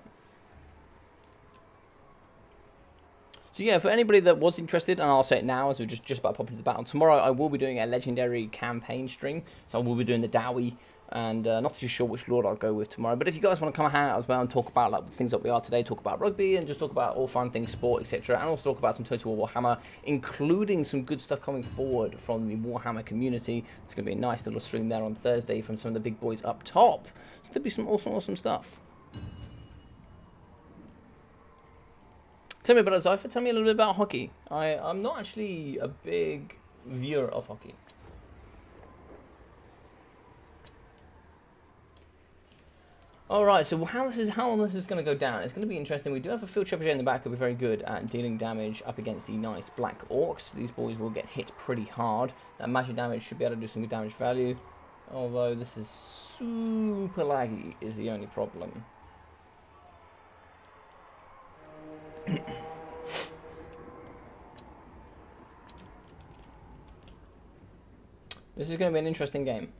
So yeah, for anybody that was interested, and I'll say it now as we're just about popping into the battle, tomorrow I will be doing a legendary campaign stream. So I will be doing the Dowie, and not too sure which lord I'll go with tomorrow. But if you guys want to come hang out as well and talk about like the things that we are today, talk about rugby and just talk about all fun things, sport, etc. And also talk about some Total War Warhammer, including some good stuff coming forward from the Warhammer community. It's going to be a nice little stream there on Thursday from some of the big boys up top. It's going to be some awesome stuff. Tell me about it, Zypher. Tell me a little bit about hockey. I'm not actually a big viewer of hockey. Alright, so how this is going to go down. It's going to be interesting. We do have a field trebuchet in the back who'll be very good at dealing damage up against the nice black orcs. These boys will get hit pretty hard. That magic damage should be able to do some good damage value. Although this is super laggy is the only problem. This is going to be an interesting game.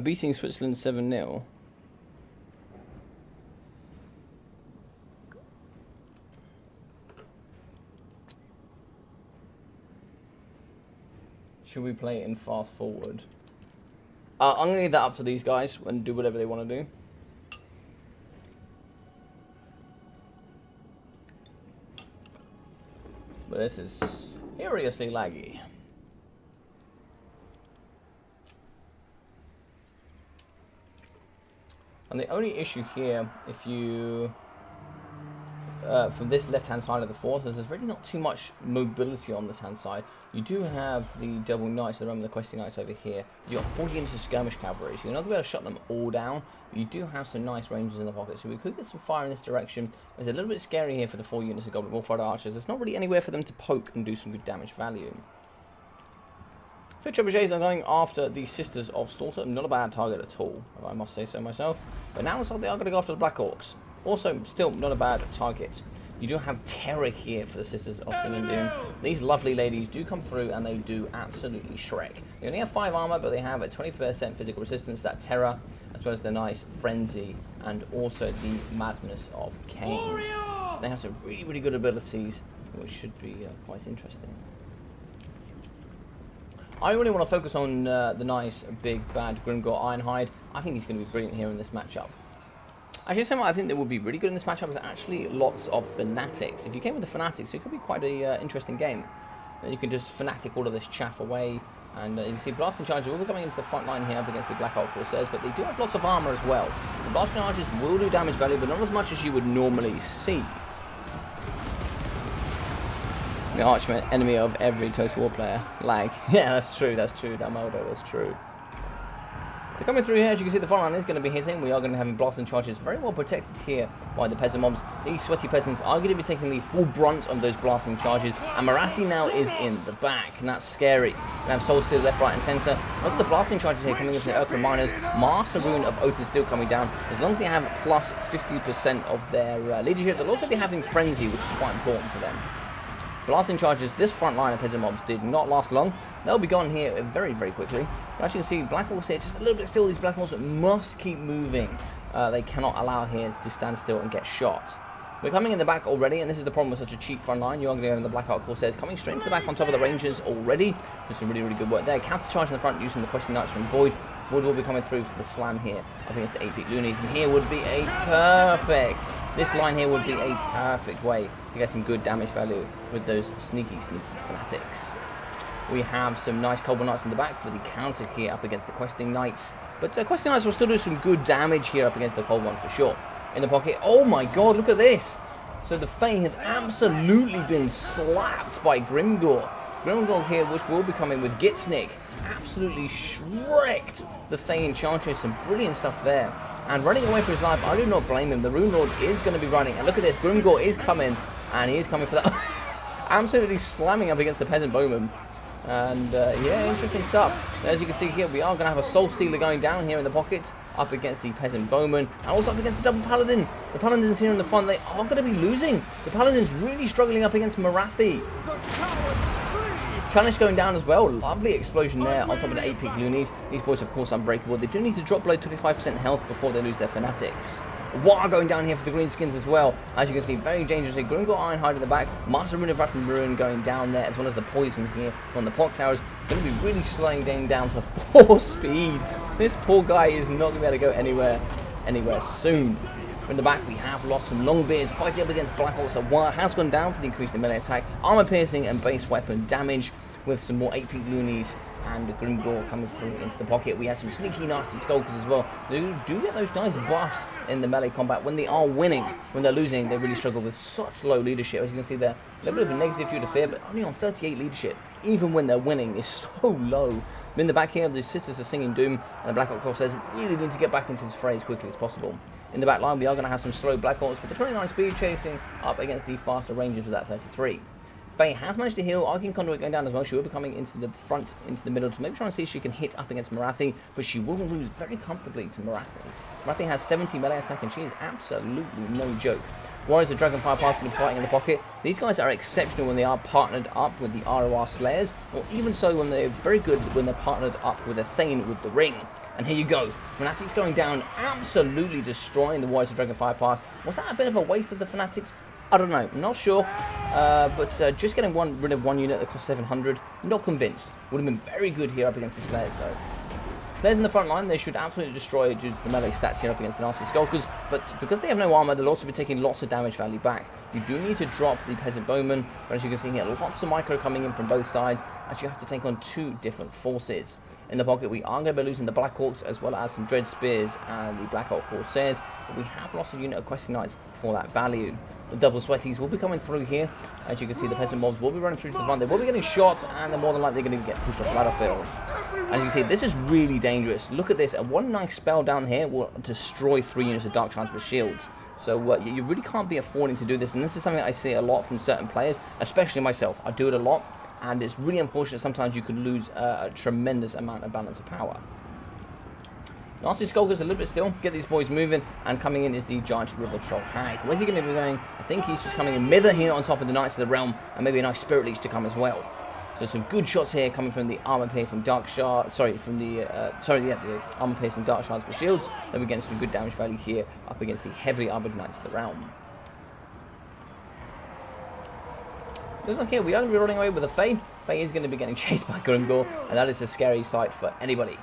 Beating Switzerland 7-0. Should we play it in fast forward? I'm going to leave that up to these guys and do whatever they want to do. But this is seriously laggy. And the only issue here, if you... from this left-hand side of the force, there's really not too much mobility on this hand side. You do have the double knights, the Roman, the questing knights over here. You've got 40 units of skirmish cavalry, so you're not going to be able to shut them all down. But you do have some nice ranges in the pocket, so we could get some fire in this direction. It's a little bit scary here for the 4 units of Goblin Warfighter archers. There's not really anywhere for them to poke and do some good damage value. Field trebuchets are going after the Sisters of Slaughter. Not a bad target at all, if I must say so myself. But now it's like they are going to go after the Black Orcs. Also, still not a bad target. You do have terror here for the Sisters of Sin and Doom. These lovely ladies do come through and they do absolutely Shrek. They only have 5 armor, but they have a 20% physical resistance, that terror, as well as the nice frenzy, and also the madness of Cain. So they have some really good abilities, which should be quite interesting. I really want to focus on the nice, big, bad Grimgor Ironhide. I think he's going to be brilliant here in this matchup. Actually, something I think that would be really good in this matchup is actually lots of Fanatics. If you came with the Fanatics, it could be quite a interesting game. And you can just Fanatic all of this chaff away. And you can see Blasting Charges will be coming into the front line here up against the Black Orc Corsairs, but they do have lots of armor as well. The Blasting Charges will do damage value, but not as much as you would normally see. The arch enemy of every Total War player. Lag. Yeah, that's true, Damaldo, that's true. So coming through here, as you can see, the front line is going to be hitting. We are going to have Blasting Charges very well protected here by the peasant mobs. These sweaty peasants are going to be taking the full brunt of those Blasting Charges. And Marathi now is in the back, and that's scary. We have Soul Steel left, right, and centre. Look at the Blasting Charges here coming into the Urkra Miners. Master Rune of Oath is still coming down. As long as they have plus 50% of their leadership, they'll also be having Frenzy, which is quite important for them. Blasting charges. This front line of peasant mobs did not last long. They'll be gone here very, very quickly. But as you can see, Black Orcs here, just a little bit still. These Black Orcs must keep moving. They cannot allow here to stand still and get shot. We're coming in the back already, and this is the problem with such a cheap front line. You are going to go in the Black Orc Corsairs coming straight into the back on top of the Rangers already. Just some really, really good work there. Counter charge in the front using the Questing Knights from Void. Wood will be coming through for the slam here up against the 8-peak loonies, and here would be a perfect. This line here would be a perfect way to get some good damage value with those sneaky fanatics. We have some nice Cobalt Knights in the back for the counter here up against the Questing Knights. But Questing Knights will still do some good damage here up against the Cold One for sure. In the pocket, oh my god, look at this! So the Fae has absolutely been slapped by Grimgor. Grimgor here, which will be coming with Gitsnick, absolutely shreked the Fae Enchantress. Some brilliant stuff there. And running away for his life, I do not blame him. The Rune Lord is going to be running. And look at this, Grimgor is coming, and he is coming for that. Absolutely slamming up against the Peasant Bowman. And yeah, interesting stuff. As you can see here, we are going to have a Soul Stealer going down here in the pocket, up against the Peasant Bowman, and also up against the double Paladin. The Paladins here in the front, they are going to be losing. The Paladin's really struggling up against Marathi. Challenge going down as well. Lovely explosion there on top of the 8-peak loonies. These boys, of course, unbreakable. They do need to drop below 25% health before they lose their fanatics. War going down here for the Greenskins as well. As you can see, very dangerously. Grimgor Ironhide in the back. Master Rune of Wrath from Ruin going down there, as well as the poison here from the Clock Towers. Going to be really slowing down to 4 speed. This poor guy is not going to be able to go anywhere soon. In the back, we have lost some Longbeards fighting up against Black Orcs. War has gone down for the increased melee attack, armor piercing, and base weapon damage, with some more 8-peak loonies and the Grimgor coming through into the pocket. We have some sneaky, nasty Skulkers as well. They do get those nice buffs in the melee combat when they are winning. When they're losing, they really struggle with such low leadership. As you can see there, a little bit of a negative due to fear, but only on 38 leadership, even when they're winning, is so low. In the back here, the Sisters are singing Doom, and the Black Orc Corsairs really need to get back into this fray as quickly as possible. In the back line, we are going to have some slow Black Orcs with the 29 speed chasing up against the faster Rangers with that 33. Faye has managed to heal. Arcane Conduit going down as well. She will be coming into the front, into the middle, to maybe try and see if she can hit up against Marathi, but she will lose very comfortably to Marathi. Marathi has 70 melee attack, and she is absolutely no joke. Warriors of Dragonfire Pass will be fighting in the pocket. These guys are exceptional when they are partnered up with the ROR Slayers, or even so when they're very good when they're partnered up with a Thane with the Ring. And here you go. Fanatics going down, absolutely destroying the Warriors of Dragonfire Pass. Was that a bit of a waste of the Fanatics? I don't know, I'm not sure, but just getting rid of one unit that cost 700, not convinced. Would have been very good here up against the Slayers though. Slayers in the front line, they should absolutely destroy due to the melee stats here up against the nasty Skulkers, but because they have no armor, they'll also be taking lots of damage value back. You do need to drop the Peasant Bowman, but as you can see here, lots of micro coming in from both sides, as you have to take on 2 different forces. In the pocket, we are going to be losing the Black Orcs as well as some Dread Spears and the Black Orc Corsairs, but we have lost a unit of Questing Knights for that value. The double Sweaties will be coming through here. As you can see, the Peasant Mobs will be running through to the front. They will be getting shot, and they're more than likely going to get pushed off the battlefield. As you can see, this is really dangerous. Look at this. And one nice spell down here will destroy 3 units of Dark Transfer Shields. So you really can't be affording to do this, and this is something that I see a lot from certain players, especially myself. I do it a lot, and it's really unfortunate sometimes you could lose a tremendous amount of balance of power. Nasty Skulkers a little bit still, get these boys moving, and coming in is the Giant River Troll Hag. Where's he going to be going? I think he's just coming in Mither here on top of the Knights of the Realm, and maybe a nice Spirit Leech to come as well. So some good shots here coming from the armor-piercing Dark Shard, the armor-piercing Dark Shards with shields. Then we're getting some good damage value here up against the heavily armored Knights of the Realm. Looks like here we are going to be running away with a Fae. Fae is going to be getting chased by Grimgor, and that is a scary sight for anybody.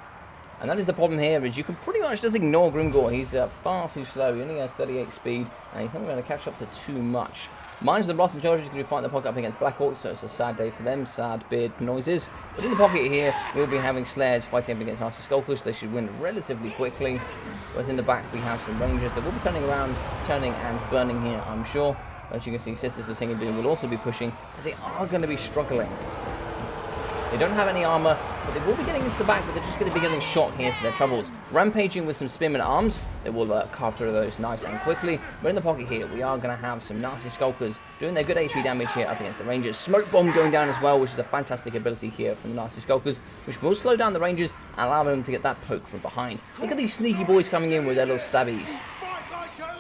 And that is the problem here, is you can pretty much just ignore Grimgor. He's far too slow. He only has 38 speed, and he's not going to catch up to too much. Minds the Blossom Chargers going to be fighting the pocket up against Black Orcs, so it's a sad day for them. Sad beard noises. But in the pocket here, we'll be having Slayers fighting up against Nasty Skulkers. They should win relatively quickly. Whereas in the back, we have some Rangers that will be turning around, turning and burning here, I'm sure. As you can see, Sisters of Singing Doom will also be pushing, but they are going to be struggling. They don't have any armor, but they will be getting into the back, but they're just going to be getting shot here for their troubles. Rampaging with some Spearman arms, they will carve through those nice and quickly. But in the pocket here, we are going to have some Nasty Skulkers doing their good AP damage here up against the Rangers. Smoke Bomb going down as well, which is a fantastic ability here from the Nasty Skulkers, which will slow down the Rangers and allow them to get that poke from behind. Look at these sneaky boys coming in with their little stabbies.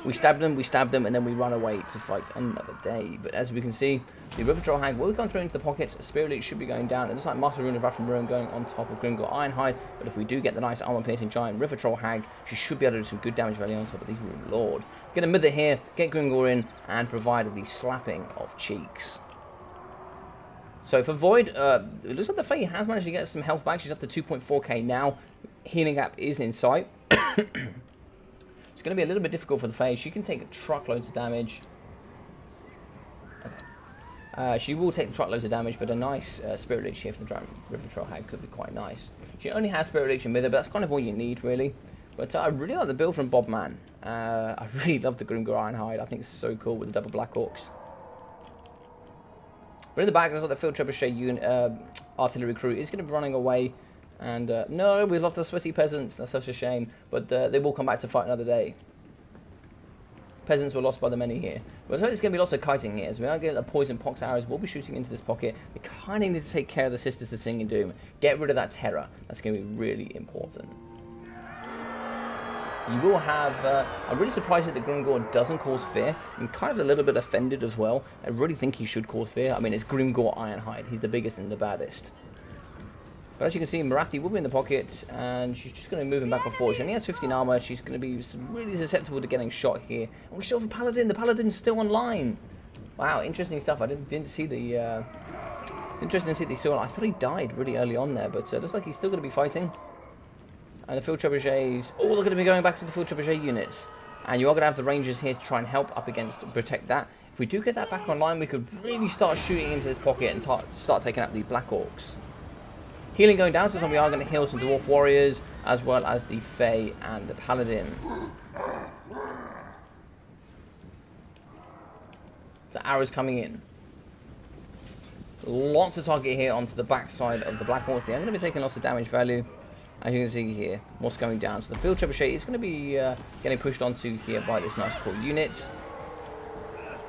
We stab them, and then we run away to fight another day. But as we can see, the River Troll Hag will come through into the pockets. Spirit Leech should be going down. It looks like Master Rune of Wrath and Ruin going on top of Grimgor Ironhide. But if we do get the nice armor-piercing giant River Troll Hag, she should be able to do some good damage value on top of the Rune Lord. Get a Mither here, get Grimgor in, and provide the slapping of cheeks. So for Void, it looks like the Fae has managed to get some health back. She's up to 2.4k now. Healing Gap is in sight. It's going to be a little bit difficult for the Fae. She can take truckloads of damage. She will take truckloads of damage, but a nice Spirit Leech here from the Giant River Troll Hag could be quite nice. She only has Spirit Leech and Mither, but that's kind of all you need, really. But I really like the build from Bob Man. I really love the Grimgor Ironhide. I think it's so cool with the double Black Orcs. But in the back, there's like the Field Trebuchet artillery crew is going to be running away. And no, we lost the sweaty peasants. That's such a shame. But they will come back to fight another day. Peasants were lost by the many here. But there's going to be lots of kiting here. As we are getting the poison pox arrows, we'll be shooting into this pocket. We kind of need to take care of the Sisters of Singing Doom. Get rid of that terror. That's going to be really important. You will have... I'm really surprised that the Grimgor doesn't cause fear. I'm kind of a little bit offended as well. I really think he should cause fear. I mean, it's Grimgor Ironhide. He's the biggest and the baddest. But as you can see, Marathi will be in the pocket, and she's just going to move him back and forth. She only has 15 armor. She's going to be really susceptible to getting shot here. And we still have a Paladin. The Paladin's still online. Wow, interesting stuff. I didn't see the... it's interesting to see the still. I thought he died really early on there, but it looks like he's still going to be fighting. And the Field Trebuchets, they're going to be going back to the Field Trebuchet units. And you are going to have the Rangers here to try and help up against, protect that. If we do get that back online, we could really start shooting into this pocket and start taking out the Black Orcs. Healing going down, so we are going to heal some Dwarf Warriors, as well as the Fae and the Paladin. The arrows coming in. Lots of target here onto the backside of the Black Orcs. They are going to be taking lots of damage value. As you can see here, what's going down. So the Field Trebuchet is going to be getting pushed onto here by this nice cool unit.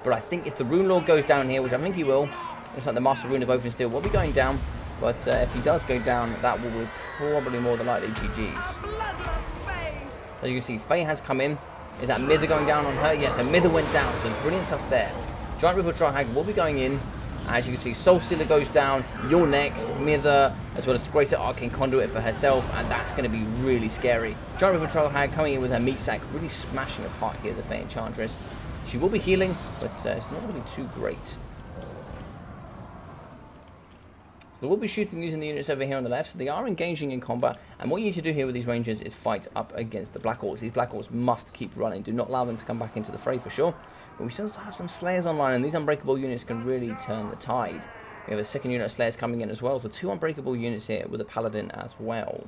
But I think if the Rune Lord goes down here, which I think he will, looks like the Master Rune of Opensteel will be going down. But if he does go down, that will be probably more than likely GG's. As you can see, Faye has come in. Is that Mither going down on her? Yes, so Mither went down. So brilliant stuff there. Giant River Troll Hag will be going in. As you can see, Soul Stealer goes down. You're next. Mither, as well as Greater Arcane Conduit for herself. And that's going to be really scary. Giant River Troll Hag coming in with her meat sack. Really smashing apart here, the Fae Enchantress. She will be healing, but it's not going to be too great. So we'll be shooting using the units over here on the left. So they are engaging in combat. And what you need to do here with these Rangers is fight up against the Black Orcs. These Black Orcs must keep running. Do not allow them to come back into the fray for sure. But we still have some Slayers online, and these Unbreakable units can really turn the tide. We have a second unit of Slayers coming in as well, so 2 Unbreakable units here with a Paladin as well.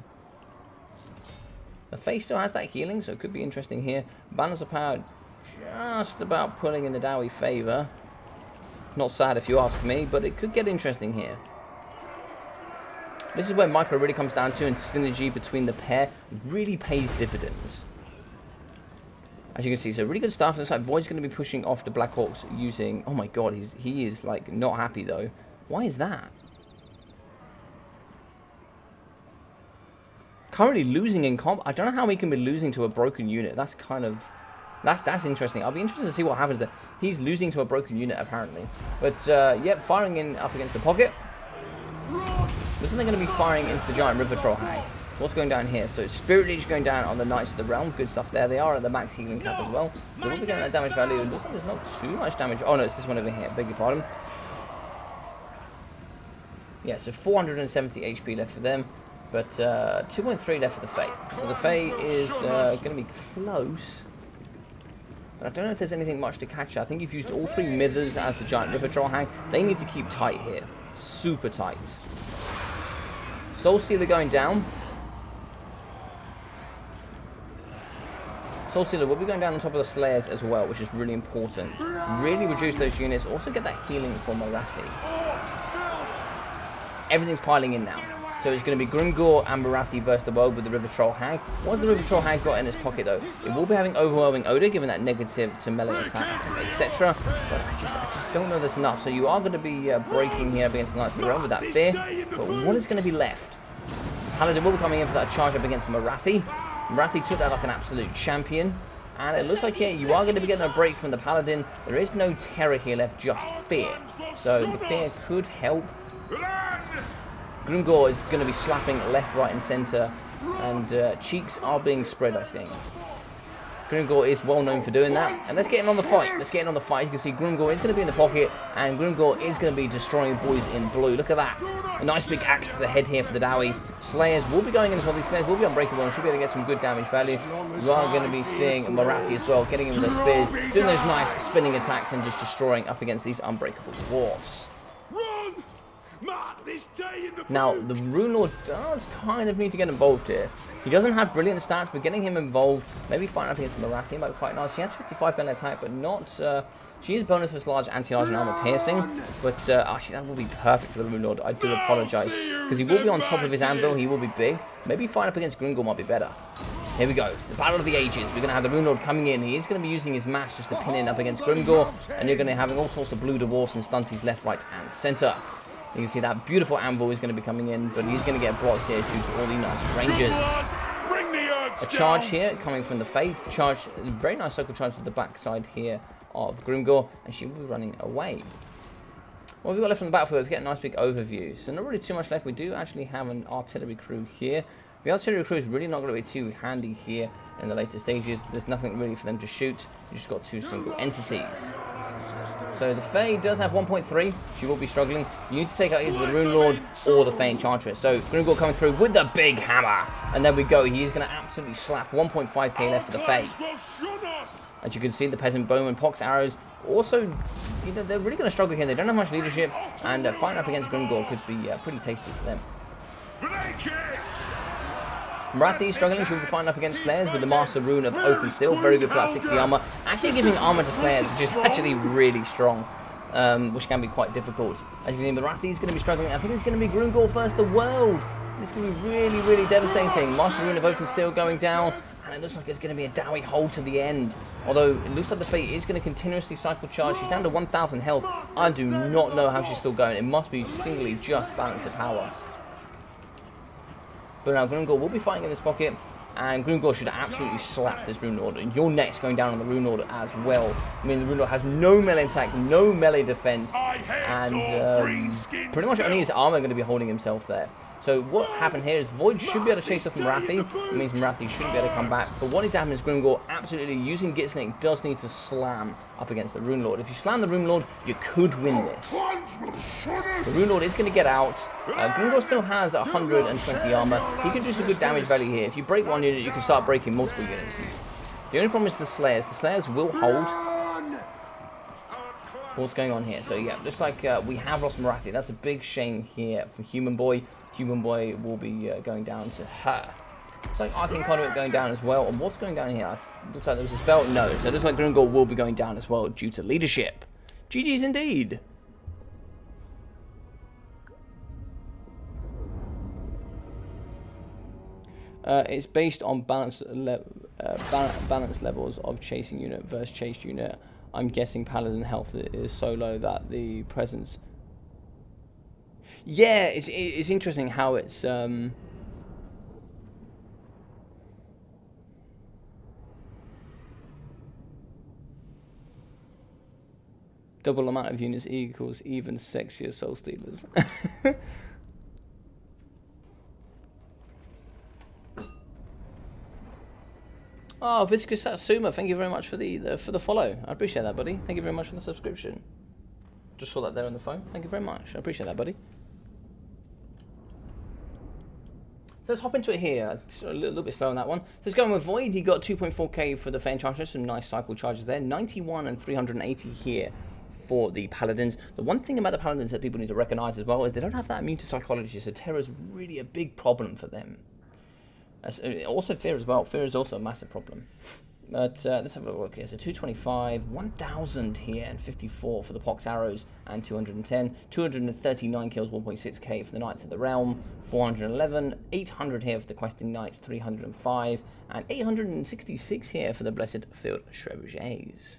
The Fae still has that healing, so it could be interesting here. Balance of Power just about pulling in the Dowie favour. Not sad if you ask me, but it could get interesting here. This is where Micro really comes down to, and synergy between the pair really pays dividends. As you can see, so really good stuff. Looks like Void's going to be pushing off the Black Orcs using... Oh my god, he is like not happy though. Why is that? Currently losing in comp. I don't know how he can be losing to a broken unit. That's kind of... That's interesting. I'll be interested to see what happens there. He's losing to a broken unit apparently. But yep, firing in up against the pocket. Looks like they're going to be firing into the Giant River Troll Hag. What's going down here? So Spirit Leech going down on the Knights of the Realm. Good stuff there. They are at the max healing cap as well. So we'll be getting that damage value. It looks like there's not too much damage. Oh no, it's this one over here. Beg your pardon. Yeah, so 470 HP left for them. But 2.3 left for the Fae. So the Fae is going to be close. But I don't know if there's anything much to catch. I think you've used all 3 Mithers as the Giant River Troll Hag. They need to keep tight here. Super tight. Soul Stealer going down. Soul Stealer will be going down on top of the Slayers as well, which is really important. Really reduce those units. Also get that healing from Marathi. Everything's piling in now. So it's going to be Grimgor and Marathi versus the world with the River Troll Hag. What's the River Troll Hag got in his pocket though? It will be having Overwhelming Odor, given that negative to melee attack, etc. But I just don't know that's enough. So you are going to be breaking here against the Knights of the Realm with that fear. But what is going to be left? Paladin will be coming in for that charge up against Marathi. Marathi took that like an absolute champion. And it looks like here you are going to be getting a break from the Paladin. There is no terror here left, just fear. So the fear could help. Grimgor is going to be slapping left, right and centre. And cheeks are being spread, I think. Grimgor is well known for doing that. And let's get in on the fight. Let's get in on the fight. You can see Grimgor is going to be in the pocket. And Grimgor is going to be destroying boys in blue. Look at that. A nice big axe to the head here for the Dowie. Slayers will be going in as well. These Slayers will be unbreakable and should be able to get some good damage value. You are going to be seeing Marathi as well, getting in with the spears, doing those nice spinning attacks and just destroying up against these unbreakable dwarfs. Now, the Rune Lord does kind of need to get involved here. He doesn't have brilliant stats, but getting him involved, maybe fighting up against Marathi might be quite nice. She has 55 melee attack, but not... she is bonus for large anti-large and armor piercing, but actually that will be perfect for the Rune Lord. I do apologise, because he will be on top of his anvil, he will be big. Maybe fighting up against Grimgor might be better. Here we go, the Battle of the Ages. We're going to have the Rune Lord coming in. He is going to be using his mass just to pin in up against Grimgor, and you're going to be having all sorts of blue dwarfs and stunties left, right, and centre. You can see that beautiful anvil is going to be coming in, but he's going to get blocked here due to all the nice ranges. A charge here coming from the Fae. Charge, very nice circle charge to the backside here of Grimgor, and she will be running away. What have we got left on the battlefield? Let's get a nice big overview. So not really too much left. We do actually have an artillery crew here. The artillery crew is really not going to be too handy here in the later stages. There's nothing really for them to shoot. You just got two single entities. So the Fae does have 1.3. She will be struggling. You need to take out either the Rune Lord or the Fae Enchantress. So Grimgor coming through with the big hammer. And there we go. He is going to absolutely slap 1.5k left for the Fae. As you can see, the Peasant Bowman Pox arrows also, you know, they're really going to struggle here. They don't have much leadership. And fighting up against Grimgor could be pretty tasty for them. Marathi is struggling. She'll be fighting up against Slayers with the Master Rune of Oath and Steel. Very good for that 60 armor. Actually giving armor to Slayers, which is actually really strong, which can be quite difficult. As you can see, Marathi is going to be struggling. I think it's going to be Grimgor versus the world. This is going to be really, really devastating. Master Rune of Oath and Steel going down. And it looks like it's going to be a Dowie hold to the end. Although it looks like the Fate is going to continuously cycle charge. She's down to 1,000 health. I do not know how she's still going. It must be singly just balance of power. But now Grimgor will be fighting in this pocket, and Grimgor should absolutely slap this Rune Lord. And your neck's going down on the Rune Lord as well. I mean, the Rune Lord has no melee attack, no melee defense, and pretty much only his armor going to be holding himself there. So what happened here is Void should be able to chase off Marathi. It means Marathi shouldn't be able to come back. But what needs to happen is Grimgor absolutely using Gitsnake does need to slam up against the Rune Lord. If you slam the Rune Lord, you could win this. The Rune Lord is going to get out. Grimgor still has 120 armor. He can do some good damage value here. If you break one unit, you can start breaking multiple units. The only problem is the Slayers. The Slayers will hold. What's going on here? So yeah, just like we have lost Marathi. That's a big shame here for Human Boy. Human Boy will be going down to her. Looks like Arcane Conduit going down as well. And what's going down here? Looks like there was a spell. No. So it looks like Grimgor will be going down as well due to leadership. GG's indeed. It's based on balance levels of chasing unit versus chased unit. I'm guessing Paladin health is so low that the presence... Yeah, it's interesting how it's... Double amount of units equals even sexier Soul Stealers. Oh, Viscous Satsuma, thank you very much for the follow. I appreciate that, buddy. Thank you very much for the subscription. Just saw that there on the phone. Thank you very much. I appreciate that, buddy. So let's hop into it here. A little bit slow on that one. So let's go with Void. He got 2.4k for the Fae Enchantress. Some nice cycle charges there. 91 and 380 here for the Paladins. The one thing about the Paladins that people need to recognize as well is they don't have that immune to psychology, so terror is really a big problem for them. Also fear as well. Fear is also a massive problem. But let's have a look here. So 225, 1,000 here, and 54 for the Pox Arrows, and 210. 239 kills, 1.6k for the Knights of the Realm, 411. 800 here for the Questing Knights, 305. And 866 here for the Blessed Field Trebuchets.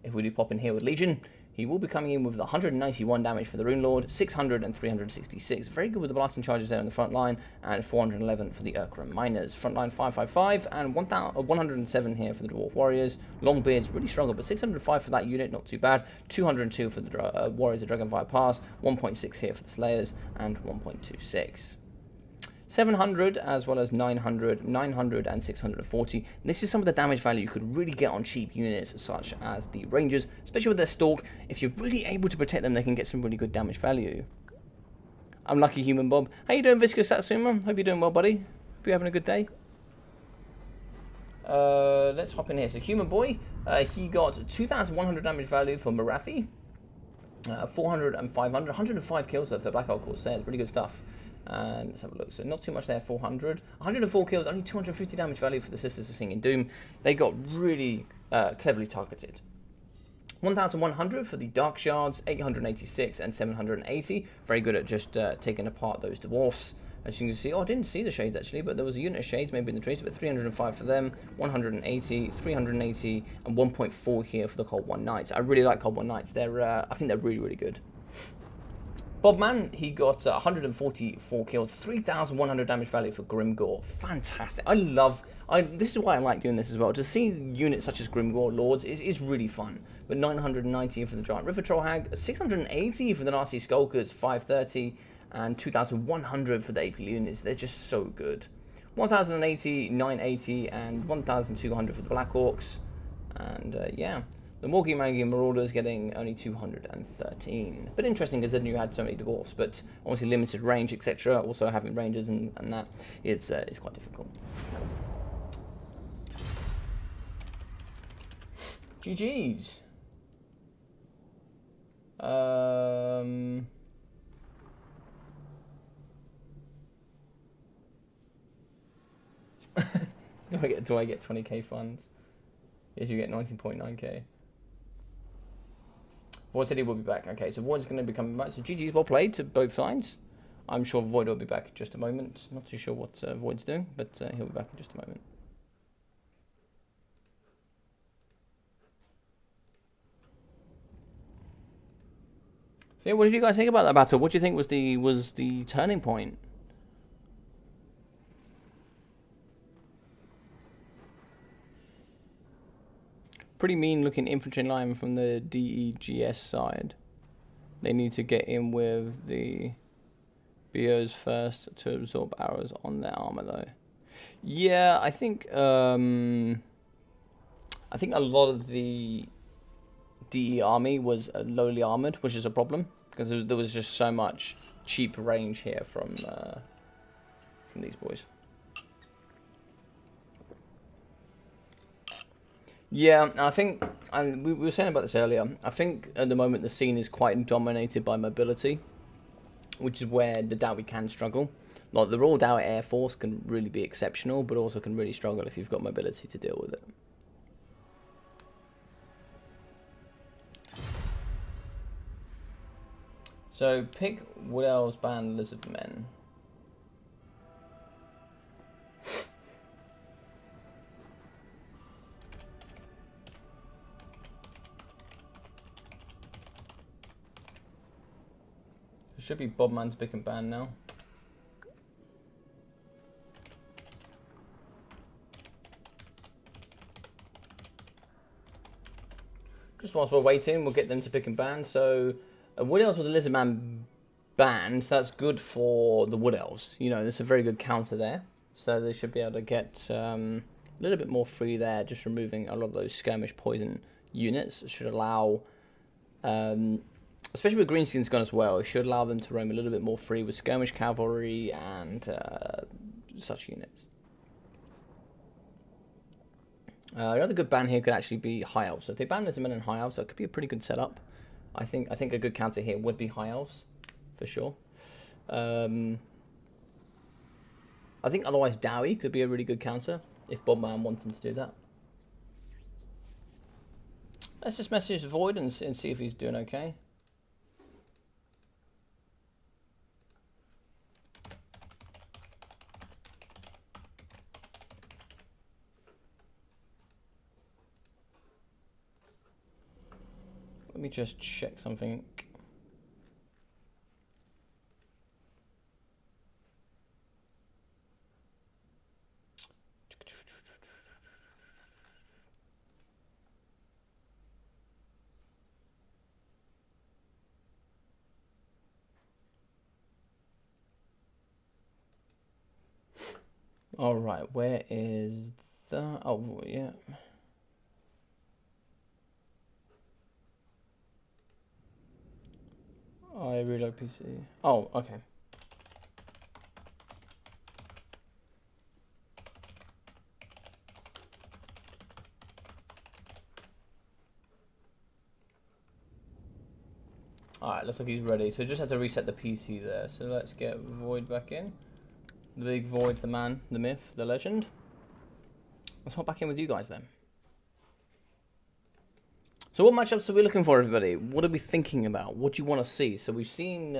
If we do pop in here with Legion, He will be coming in with 191 damage for the Rune Lord, 600 and 366. Very good with the blasting charges there on the front line, and 411 for the Urkra Miners. Front line 555 and 107 here for the Dwarf Warriors. Longbeards really struggle, but 605 for that unit, not too bad. 202 for the Warriors of Dragonfire Pass, 1.6 here for the Slayers, and 1.26. 700 as well as 900, 900 and 640. This is some of the damage value you could really get on cheap units such as the Rangers, especially with their Stalk. If you're really able to protect them, they can get some really good damage value. I'm Lucky Human Bob. How you doing, Viscous Satsuma? Hope you're doing well, buddy. Hope you're having a good day. Let's hop in here. So Human Boy, he got 2,100 damage value for Marathi. 400 and 500, 105 kills though for Black Hole Corsairs. Really good stuff. And let's have a look. So not too much there, 400. 104 kills, only 250 damage value for the Sisters of Singing Doom. They got really cleverly targeted. 1,100 for the Dark Shards, 886 and 780. Very good at just taking apart those dwarfs. As you can see, I didn't see the shades actually, but there was a unit of shades maybe in the trees, but 305 for them, 180, 380, and 1.4 here for the Cold One Knights. I really like Cold One Knights. I think they're really, really good. Bobman, he got 144 kills, 3,100 damage value for Grimgore. Fantastic. This is why I like doing this as well. To see units such as Grimgore Lords is really fun. But 990 for the Giant River Troll Hag, 680 for the Nasty Skulkers, 530, and 2,100 for the AP units. They're just so good. 1,080, 980, and 1,200 for the Black Orcs. And yeah. The Morgie Maggie Marauders getting only 213. But interesting because then you had so many dwarfs, but obviously limited range, etc. Also having rangers and that is quite difficult. GG's. Do I get 20k funds? Yes, you get 19.9k. Void said he will be back. Okay, so Void's going to be coming back. So GG's well played to both sides. I'm sure Void will be back in just a moment. Not too sure what Void's doing, but he'll be back in just a moment. So yeah, what did you guys think about that battle? What do you think was the turning point? Pretty mean looking infantry line from the DEGS side. They need to get in with the BOs first to absorb arrows on their armor though. Yeah, I think a lot of the DE army was lowly armored, which is a problem because there was just so much cheap range here from these boys. Yeah, I think, and we were saying about this earlier, I think at the moment the scene is quite dominated by mobility, which is where the Dowie can struggle. Like the Royal Dowie Air Force can really be exceptional, but also can really struggle if you've got mobility to deal with it. So pick Wood Elves, ban Lizard Men. Should be Bobman's pick and ban now. Just whilst we're waiting, we'll get them to pick and ban. So, Wood Elves with the Lizardman banned, so that's good for the Wood Elves. You know, there's a very good counter there. So they should be able to get a little bit more free there, just removing a lot of those skirmish poison units. It should allow... especially with Greenskins gone as well, it should allow them to roam a little bit more free with skirmish cavalry and such units. Another good ban here could actually be High Elves. So if they ban Lizardmen and High Elves, that could be a pretty good setup. I think a good counter here would be High Elves, for sure. I think otherwise Dowie could be a really good counter if Bobman wants him to do that. Let's just message Void and see if he's doing okay. me just check something. All right, where is that? Oh, yeah. I reload PC. Oh, okay. Alright, looks like he's ready. So just have to reset the PC there. So let's get Void back in. The big Void, the man, the myth, the legend. Let's hop back in with you guys then. So what matchups are we looking for, everybody? What are we thinking about? What do you want to see? So we've seen,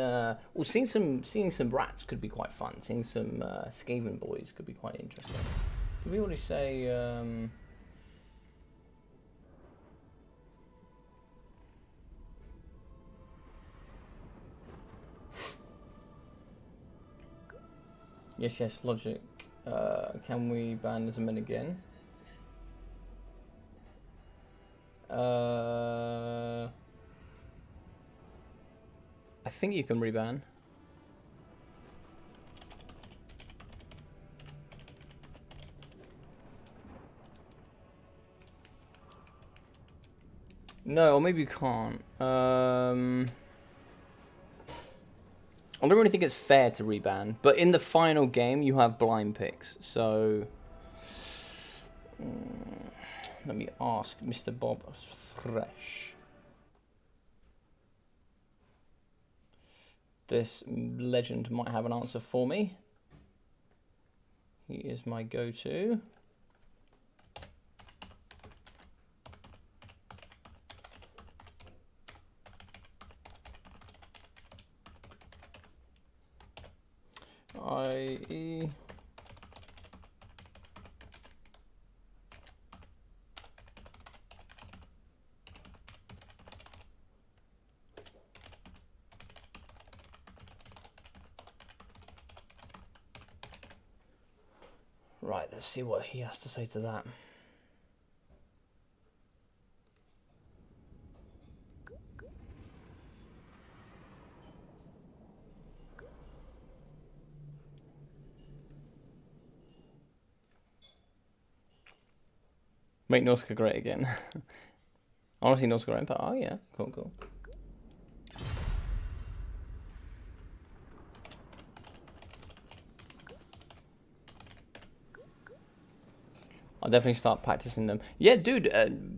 seeing some rats could be quite fun. Seeing some Skaven boys could be quite interesting. Did we already say? Yes, logic. Can we ban as a min again? I think you can reban. No, or maybe you can't. I don't really think it's fair to reban, but in the final game you have blind picks, so let me ask Mr. Bob Thresh. This legend might have an answer for me. He is my go-to. I.e. Right, let's see what he has to say to that. Make Norsca great again. Honestly, Norsca Empire. Oh yeah, cool. I'll definitely start practicing them. Yeah, dude,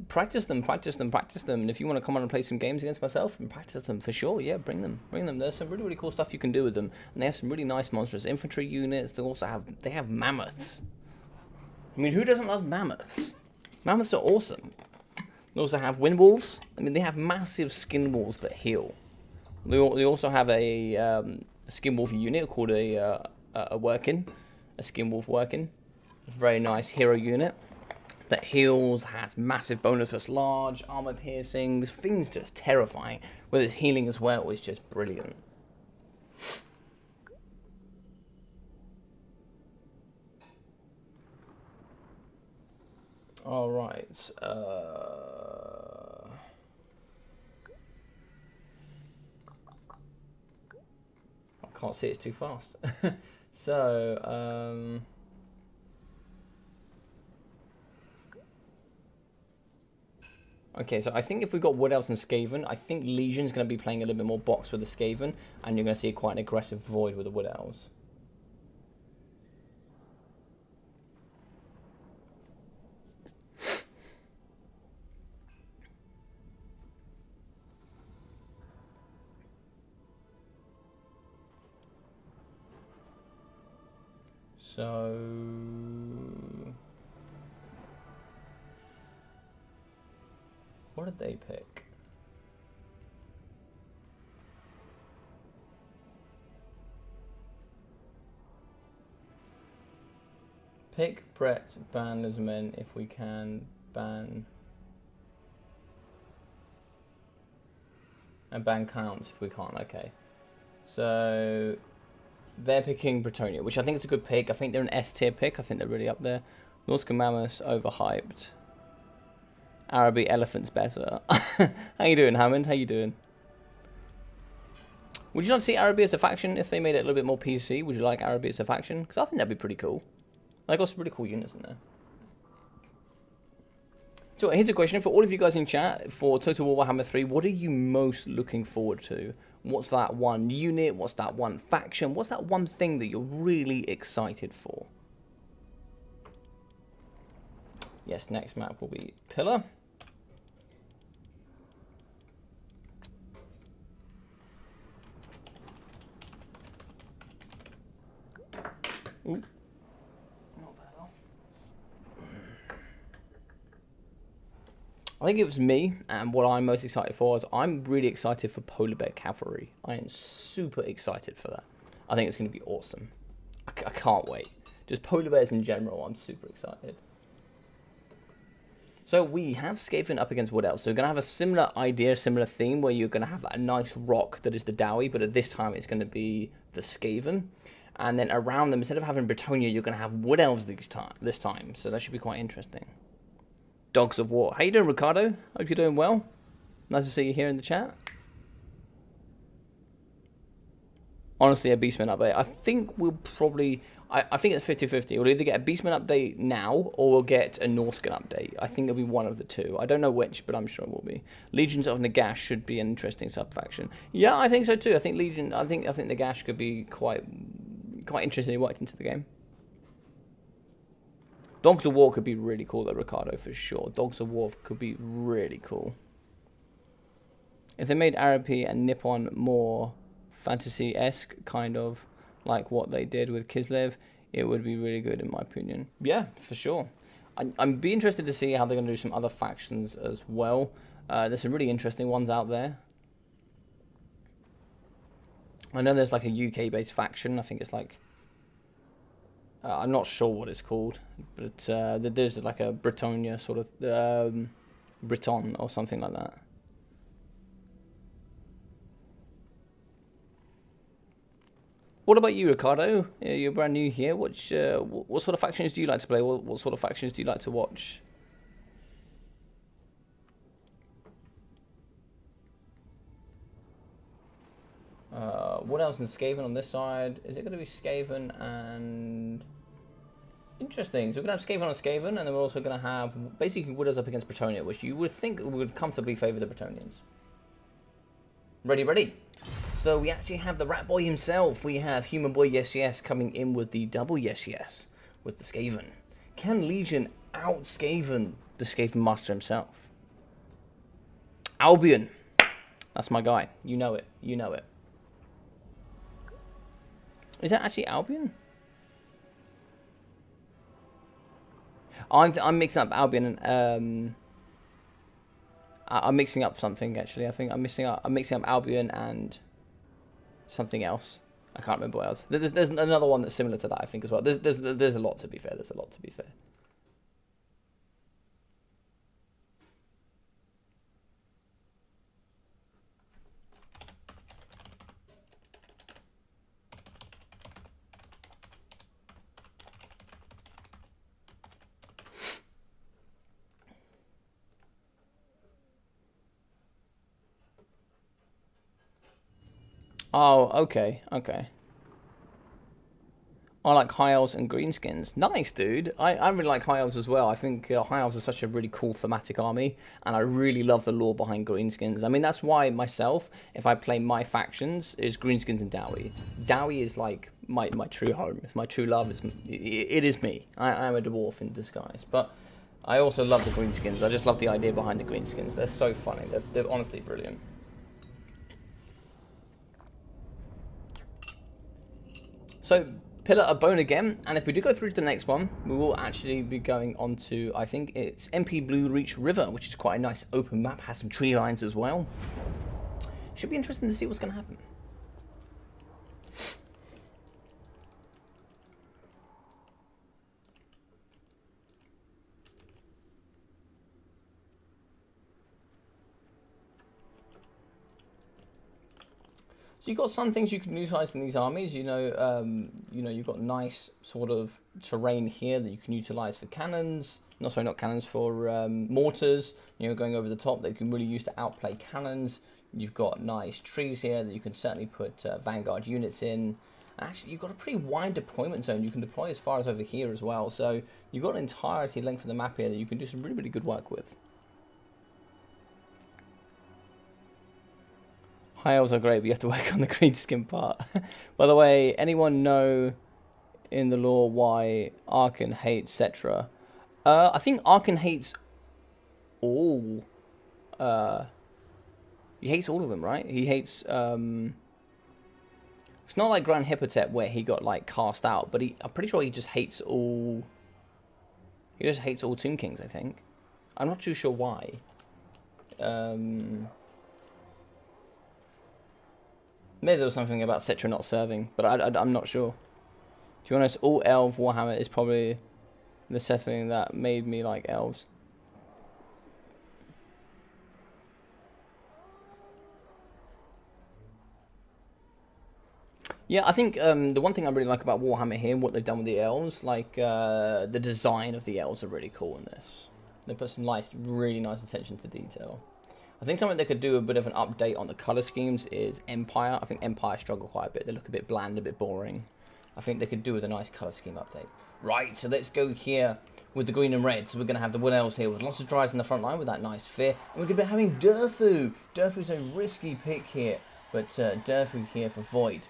practice them. And if you want to come on and play some games against myself and practice them for sure, yeah, bring them. There's some really cool stuff you can do with them, and they have some really nice monstrous infantry units. They have mammoths. I mean, who doesn't love mammoths? Mammoths are awesome. They also have wind wolves. I mean, they have massive skin wolves that heal. They also have a skin wolf unit called a skin wolf working. Very nice hero unit that heals, has massive bonus versus large, armor piercing. This thing's just terrifying. With its healing as well, it's just brilliant. All right. I can't see, it's too fast. So, okay, so I think if we've got Wood Elves and Skaven, I think Legion's going to be playing a little bit more box with the Skaven, and you're going to see quite an aggressive Void with the Wood Elves. So... what did they pick? Pick Brett, ban as men if we can, ban... And ban counts if we can't. Okay. So they're picking Bretonia, which I think is a good pick. I think they're an S tier pick. I think they're really up there. Norse Mammoth overhyped. Araby Elephant's better. How you doing, Hammond? How you doing? Would you like to see Araby as a faction if they made it a little bit more PC? Would you like Araby as a faction? Because I think that'd be pretty cool. They got some really cool units in there. So here's a question for all of you guys in chat for Total War Warhammer 3. What are you most looking forward to? What's that one unit? What's that one faction? What's that one thing that you're really excited for? Yes, next map will be Pillar. Ooh. Not bad off. I think it was me, and what I'm most excited for is I'm really excited for Polar Bear Cavalry. I am super excited for that. I think it's going to be awesome. I can't wait. Just Polar Bears in general, I'm super excited. So we have Skaven up against what else? So we're going to have a similar idea, similar theme, where you're going to have a nice rock that is the Dowie, but at this time it's going to be the Skaven. And then around them, instead of having Bretonia, you're going to have Wood Elves this time. So that should be quite interesting. Dogs of War. How you doing, Ricardo? Hope you're doing well. Nice to see you here in the chat. Honestly, a Beastman update. I think we'll probably... I think it's 50-50. We'll either get a Beastman update now, or we'll get a Norscan update. I think it'll be one of the two. I don't know which, but I'm sure it will be. Legions of Nagash should be an interesting sub-faction. Yeah, I think so too. I think Legion... I think Nagash could be quite interestingly worked into the game. Dogs of War could be really cool though, Ricardo, for sure. Dogs of War could be really cool. If they made Araby and Nippon more fantasy-esque, kind of like what they did with Kislev, it would be really good in my opinion. Yeah, for sure. I'm be interested to see how they're going to do some other factions as well. There's some really interesting ones out there. I know there's like a UK-based faction. I think it's like... I'm not sure what it's called, but there's like a Bretonia sort of Breton or something like that. What about you, Ricardo? You're brand new here. What sort of factions do you like to play? What sort of factions do you like to watch? What else in Skaven on this side? Is it going to be Skaven and... Interesting. So we're going to have Skaven on Skaven, and then we're also going to have basically Widows up against Bretonia, which you would think would comfortably favour the Bretonians. Ready. So we actually have the Rat Boy himself. We have Human Boy Yes coming in with the double Yes with the Skaven. Can Legion out Skaven the Skaven Master himself? Albion. That's my guy. You know it. You know it. Is that actually Albion? I'm mixing up Albion and I'm mixing up something actually. I think I'm mixing up Albion and something else. I can't remember what else. There's another one that's similar to that I think as well. There's a lot to be fair. There's a lot to be fair. Oh, okay. I like High Elves and Greenskins. Nice, dude. I really like High Elves as well. I think High Elves are such a really cool thematic army, and I really love the lore behind Greenskins. I mean, that's why myself, if I play my factions, is Greenskins and Dowie. Dowie is like my true home. It's my true love. It is me. I am a dwarf in disguise. But I also love the Greenskins. I just love the idea behind the Greenskins. They're so funny. They're honestly brilliant. So, Pillar a bone again, and if we do go through to the next one, we will actually be going on to, I think it's MP Blue Reach River, which is quite a nice open map, has some tree lines as well. Should be interesting to see what's going to happen. So you've got some things you can utilize in these armies. You know, you've got nice sort of terrain here that you can utilize for cannons. No, sorry, not cannons, for mortars. You know, going over the top that you can really use to outplay cannons. You've got nice trees here that you can certainly put vanguard units in. Actually, you've got a pretty wide deployment zone. You can deploy as far as over here as well. So you've got an entirety length of the map here that you can do some really, really good work with. High elves are great, but you have to work on the green skin part. By the way, anyone know in the lore why Arkan hates Cetra? I think Arkan hates all. He hates all of them, right? He hates. It's not like Grand Hippotep where he got like cast out, but I'm pretty sure he just hates all. He just hates all Tomb Kings, I think. I'm not too sure why. Maybe there was something about Cetra not serving, but I'm not sure. To be honest, all elf Warhammer is probably the setting that made me like elves. Yeah, I think the one thing I really like about Warhammer here, what they've done with the elves, like the design of the elves are really cool in this. They put some nice, really nice attention to detail. I think something they could do a bit of an update on the colour schemes is Empire. I think Empire struggle quite a bit. They look a bit bland, a bit boring. I think they could do with a nice colour scheme update. Right, so let's go here with the green and red. So we're going to have the Wood Elves here with lots of Dryas in the front line with that nice fear. And we're going to be having Durfu. Durfu's a risky pick here, but Durfu here for Void.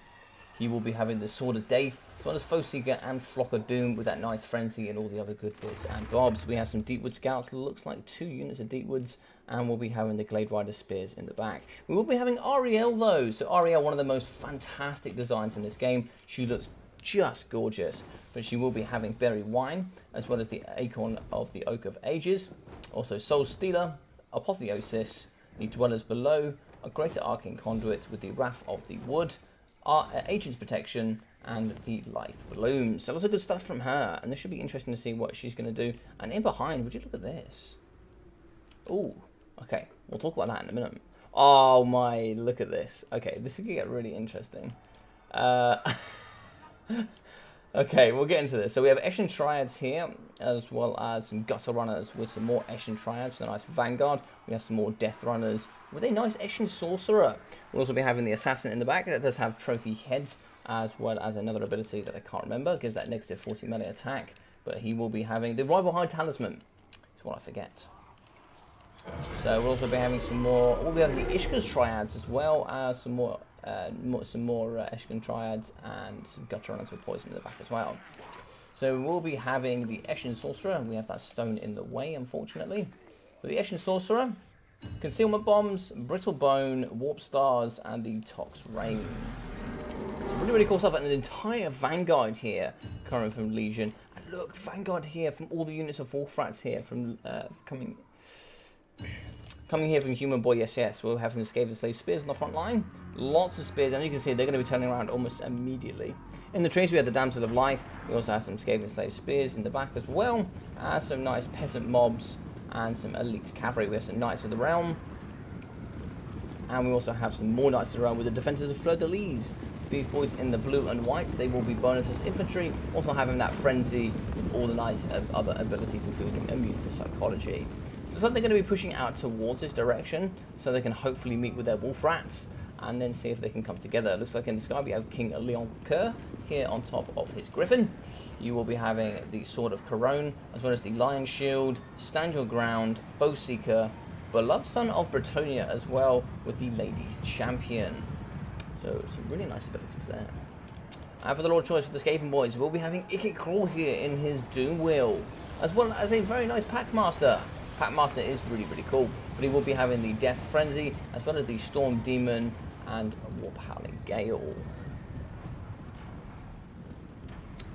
He will be having the Sword of Dave, as well as Foeseeker and Flock of Doom with that nice Frenzy and all the other good bits and bobs. We have some Deepwood Scouts, looks like 2 units of Deepwoods, and we'll be having the Glade Rider Spears in the back. We will be having Ariel though, so Ariel, one of the most fantastic designs in this game. She looks just gorgeous, but she will be having Berry Wine, as well as the Acorn of the Oak of Ages, also Soul Stealer, Apotheosis, the Dwellers Below, a Greater Arcane Conduit with the Wrath of the Wood, Agent's Protection, and the Life Blooms. So lots of good stuff from her, and this should be interesting to see what she's going to do. And in behind, would you look at this? Ooh, okay, we'll talk about that in a minute. Oh my, look at this. Okay, this is going to get really interesting. Okay, we'll get into this. So we have Eshin Triads here, as well as some Gutter Runners with some more Eshin Triads for a nice Vanguard. We have some more Death Runners with a nice Eshin Sorcerer. We'll also be having the Assassin in the back. That does have Trophy Heads, as well as another ability that I can't remember. Gives that negative 40 melee attack. But he will be having the Rival High Talisman. It's what I forget. So we'll also be having some more. We'll be having the Ishka's Triads, as well as some more Eshkin Triads and some Gutter Runners with poison in the back as well. So we'll be having the Eshin Sorcerer. We have that stone in the way, unfortunately. But the Eshin Sorcerer, Concealment Bombs, Brittle Bone, Warp Stars, and the Tox Rain. So really, really cool stuff. And an entire Vanguard here coming from Legion. And look, Vanguard here from all the units of Wolfrats here from coming here from Human Boy, yes. We'll have some Skaven Slave Spears on the front line. Lots of spears, and you can see they're going to be turning around almost immediately. In the trees, we have the Damsel of Life. We also have some Skaven Slave Spears in the back as well. And some nice Peasant Mobs and some Elite Cavalry. We have some Knights of the Realm. And we also have some more Knights of the Realm with the Defenders of Fleur de Lis. These boys in the blue and white, they will be bonus as infantry. Also having that Frenzy with all the nice other abilities, including Immune to Psychology. Looks like they're going to be pushing out towards this direction, so they can hopefully meet with their wolf rats and then see if they can come together. Looks like in the sky we have King Leon Kerr here on top of his griffin. You will be having the Sword of Corone, as well as the Lion Shield, Stand Your Ground, Foe Seeker, Beloved Son of Bretonia, as well with the Ladies Champion. So some really nice abilities there. And for the Lord Choice for the Skaven boys, we'll be having Ikit Crawl here in his Doom Wheel, as well as a very nice Packmaster. Packmaster is really, really cool, but he will be having the Death Frenzy, as well as the Storm Demon and Warp Howling Gale.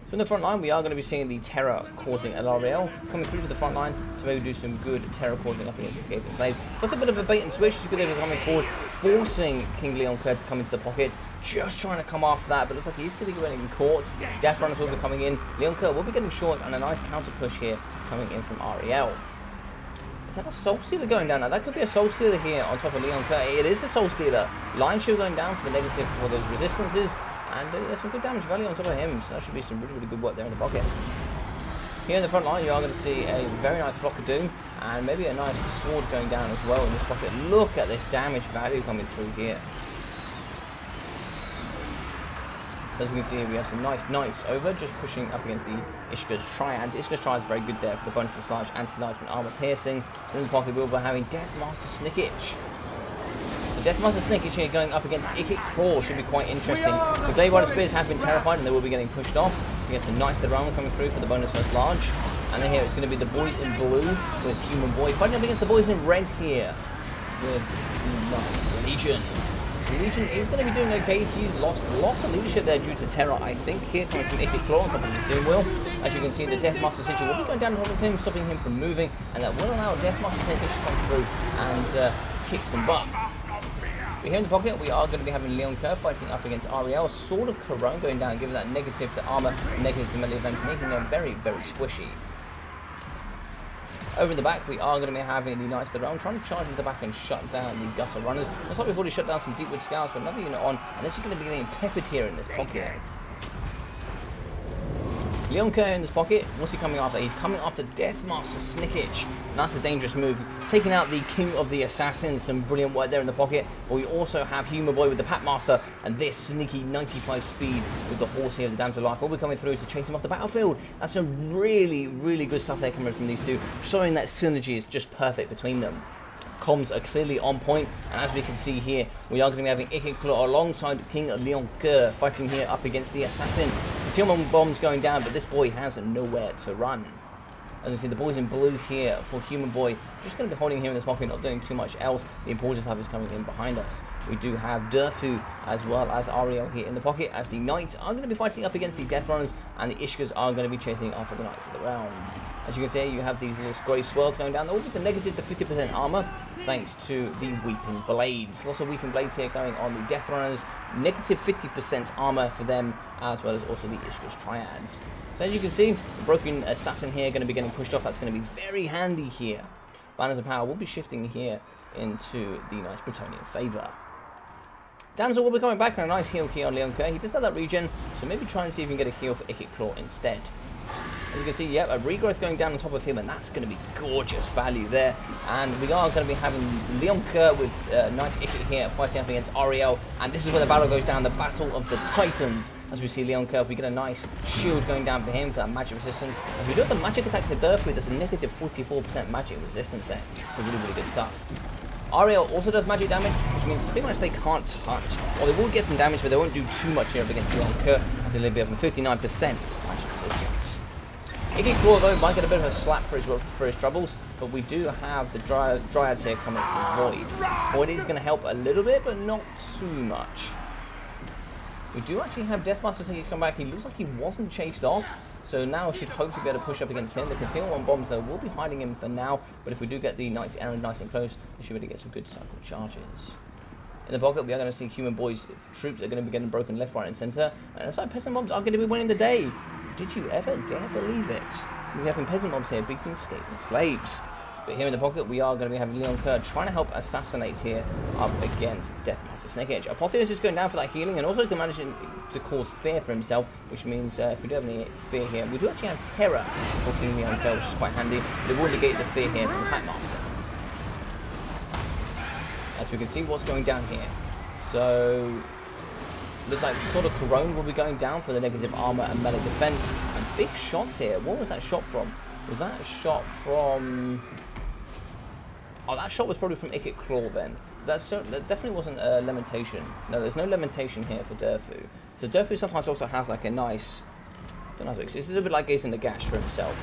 So in the front line, we are going to be seeing the Terror causing LRL coming through to the front line to maybe do some good terror causing up against the Skaven Slaves. Look, a bit of a bait and switch. It's good that they're coming forward, forcing King Leon Kerr to come into the pocket. Just trying to come after that, but it looks like he's going to be getting caught. Death Runners will be coming in. Leon Kerr will be getting short, and a nice counter push here coming in from Ariel. Is that a Soul Stealer going down? Now that could be a Soul Stealer here on top of Leon Kerr. It is the Soul Stealer. Lion Shield going down for the negative for those resistances. And there's some good damage value on top of him. So that should be some really, really good work there in the pocket. Here in the front line, you are going to see a very nice Flock of Doom. And maybe a nice sword going down as well in this pocket. Look at this damage value coming through here. As we can see, we have some nice knights over, just pushing up against the Ishka's Triads. Ishka's Triads very good there for the bonus for large anti-largeman armor piercing. In the pocket, we'll be having Deathmaster Snickage. The Deathmaster Snickage here going up against Ikit Claw should be quite interesting. The Glade Rider Spears have been terrified and they will be getting pushed off. We get some Knights of the Realm coming through for the bonus first large. And then here it's going to be the boys in blue with Human Boy fighting up against the boys in red here with the Legion. The Legion is going to be doing okay. He's lost lots of leadership there due to terror, I think, here coming from Ikit Claw on top of his steering wheel. As you can see, the Deathmaster Sigil will be going down on top of him, stopping him from moving, and that will allow Deathmaster Sigil to come through and kick some butt. But here in the pocket, we are going to be having Leon Kerr fighting up against Ariel. Sword of Corone going down, giving that negative to armor, negative to melee events, making them very, very squishy. Over in the back, we are going to be having the Knights of the Realm trying to charge into the back and shut down the Gutter Runners. Looks like we've already shut down some Deepwood Scouts, but another unit on, and this is going to be getting peppered here in this pocket. Leon Kerr in this pocket, what's he coming after? He's coming after Deathmaster Snickage. And that's a dangerous move. Taking out the King of the Assassins, some brilliant work there in the pocket. But we also have Human Boy with the Packmaster, and this sneaky 95 speed with the horse here, the Damsel Life, will be coming through to chase him off the battlefield. That's some really, really good stuff there coming from these two, showing that synergy is just perfect between them. Comms are clearly on point, and as we can see here, we are going to be having Ikit Claw alongside King Leon Kerr fighting here up against the Assassin. The Tillman bombs going down, but this boy has nowhere to run. As you see, the boys in blue here for Human Boy, just going to be holding him in this pocket, not doing too much else. The important stuff is coming in behind us. We do have Durfu as well as Ariel here in the pocket, as the Knights are going to be fighting up against the Death Runners, and the Ishkas are going to be chasing after the Knights of the Realm. As you can see, you have these little grey swirls going down, all with the negative to 50% armor, thanks to the Weeping Blades. Lots of Weeping Blades here going on the Death Runners, negative 50% armor for them, as well as also the Ishka's Triads. So as you can see, the Broken Assassin here going to be getting pushed off. That's going to be very handy here. Banners of Power will be shifting here into the nice Bretonian favour. Damsel will be coming back on a nice heal here on Leon Kerr. He does have that regen, so maybe try and see if we can get a heal for Ikit Claw instead. As you can see, yep, a regrowth going down on top of him, and that's going to be gorgeous value there. And we are going to be having Leon Kerr with nice Ikit here fighting up against Ariel. And this is where the battle goes down, the Battle of the Titans. As we see Leon Kerr, we get a nice shield going down for him for that magic resistance. If we do have the magic attack to Durfu, there's a negative 44% magic resistance there. So really, really good stuff. Ariel also does magic damage, which means pretty much they can't touch. Or they will get some damage, but they won't do too much here against Leon Kerr, as they'll be having 59% magic resistance. Ikit Claw, though, might get a bit of a slap for his troubles, but we do have the Dryads here coming from Void. Void is going to help a little bit, but not too much. We do actually have Deathmaster Snickage come back. He looks like he wasn't chased off, so now should hopefully be able to push up against him. The Concealment bombs, though, will be hiding him for now, but if we do get the Knight's Errand nice and close, we should be able to get some good cycle charges. In the pocket, we are going to see Human Boy's troops are going to be getting broken left, right, and centre, and it's like Peasant Mobs are going to be winning the day. Did you ever dare believe it? We're having Peasant Mobs here beating Skaven Slaves. But here in the pocket, we are going to be having Leon Kerr trying to help assassinate here up against Deathmaster Snickage. Apotheos is going down for that healing, and also can manage to cause fear for himself, which means if we do have any fear here, we do actually have terror for King Leon Kerr, which is quite handy. They will negate the fear here from Packmaster. As we can see what's going down here. So looks like sort of Corone will be going down for the negative armor and melee defense. And big shots here. What was that shot from? Was that a shot from... Oh, that shot was probably from Ikit Claw then. That definitely wasn't a Lamentation. No, there's no Lamentation here for Durfu. So Durfu sometimes also has like a nice... I don't know how to explain. It's a little bit like Gaze in the Gash for himself.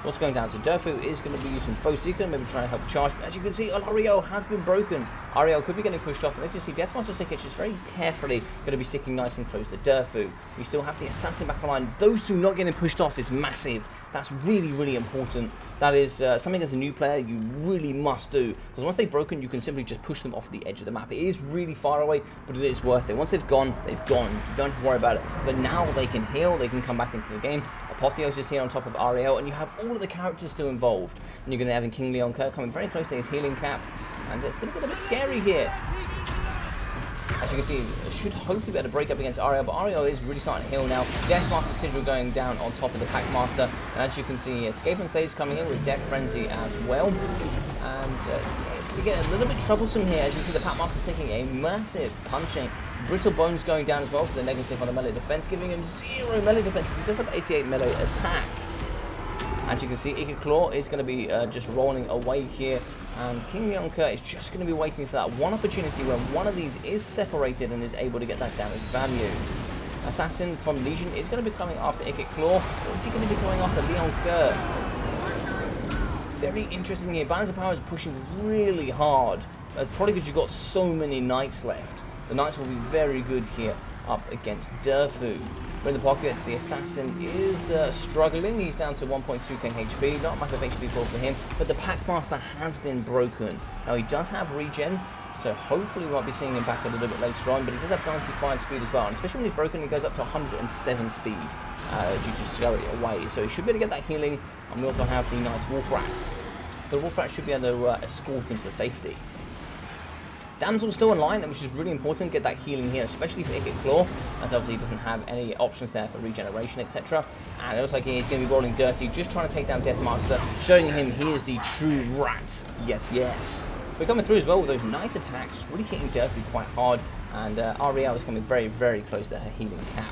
What's going down? So Durfu is going to be using Foe Seeker, maybe trying to help charge. But as you can see, Ariel has been broken. Ariel could be getting pushed off. And as you can see, Deathmaster Snickage is very carefully going to be sticking nice and close to Durfu. We still have the Assassin back online. Those two not getting pushed off is massive. That's really, really important. That is something as a new player you really must do, because once they've broken, you can simply just push them off the edge of the map. It is really far away, but it is worth it. Once they've gone, they've gone. You don't have to worry about it. But now they can heal, they can come back into the game. Apotheosis here on top of Ariel, and you have all of the characters still involved. And you're going to have King Leon Kerr coming very close to his healing cap, and it's going to get a bit scary here. As you can see, it should hopefully be able to break up against Ariel, but Ariel is really starting to heal now. Deathmaster Sigil going down on top of the Packmaster, and as you can see, Escape on Stage coming in with Death Frenzy as well. And we get a little bit troublesome here, as you see the Packmaster taking a massive punching. Brittle Bones going down as well for the negative on the melee defense, giving him 0 melee defense. He does have 88 melee attack. As you can see, Icky Claw is going to be just rolling away here, and King Leon Kerr is just going to be waiting for that one opportunity when one of these is separated and is able to get that damage value. Assassin from Legion is going to be coming after Icky Claw, or is he going to be going after Leon Kerr? Very interesting here. Balance of Power is pushing really hard, probably because you've got so many Knights left. The Knights will be very good here up against Durfu. In the pocket, the Assassin is struggling. He's down to 1.2k HP, not massive HP pull for him, but the Packmaster has been broken. Now he does have regen, so hopefully we might be seeing him back a little bit later on, but he does have 95 speed as well, and especially when he's broken, he goes up to 107 speed due to scurry away, so he should be able to get that healing. And we also have the nice Wolf Rats. The Wolf Rats should be able to escort him to safety. Damsel's still in line, which is really important. Get that healing here, especially for Icket Claw, as obviously he doesn't have any options there for regeneration, etc. And it looks like he's going to be rolling dirty, just trying to take down Deathmaster, showing him he is the true rat. Yes, yes. We're coming through as well with those night attacks, really hitting Durfee quite hard, and Ariel is coming very, very close to her healing cap.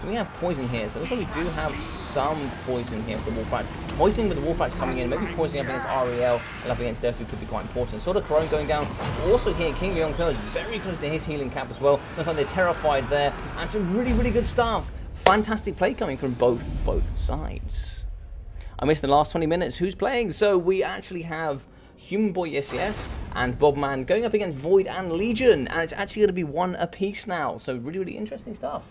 So we have poison here, so it looks like we do have some poison here for the Wolf Rats. Poisoning with the Wolf Rats coming in, maybe poisoning up against Ariel and up against Durfu could be quite important. Sort of Corone going down. Also here, King Leon Kerr is very close to his healing cap as well. Looks like they're terrified there, and some really, really good stuff. Fantastic play coming from both sides. I missed the last 20 minutes. Who's playing? So we actually have Human Boy Yes Yes and Bobman going up against Void and Legion, and it's actually going to be one apiece now. So really, really interesting stuff.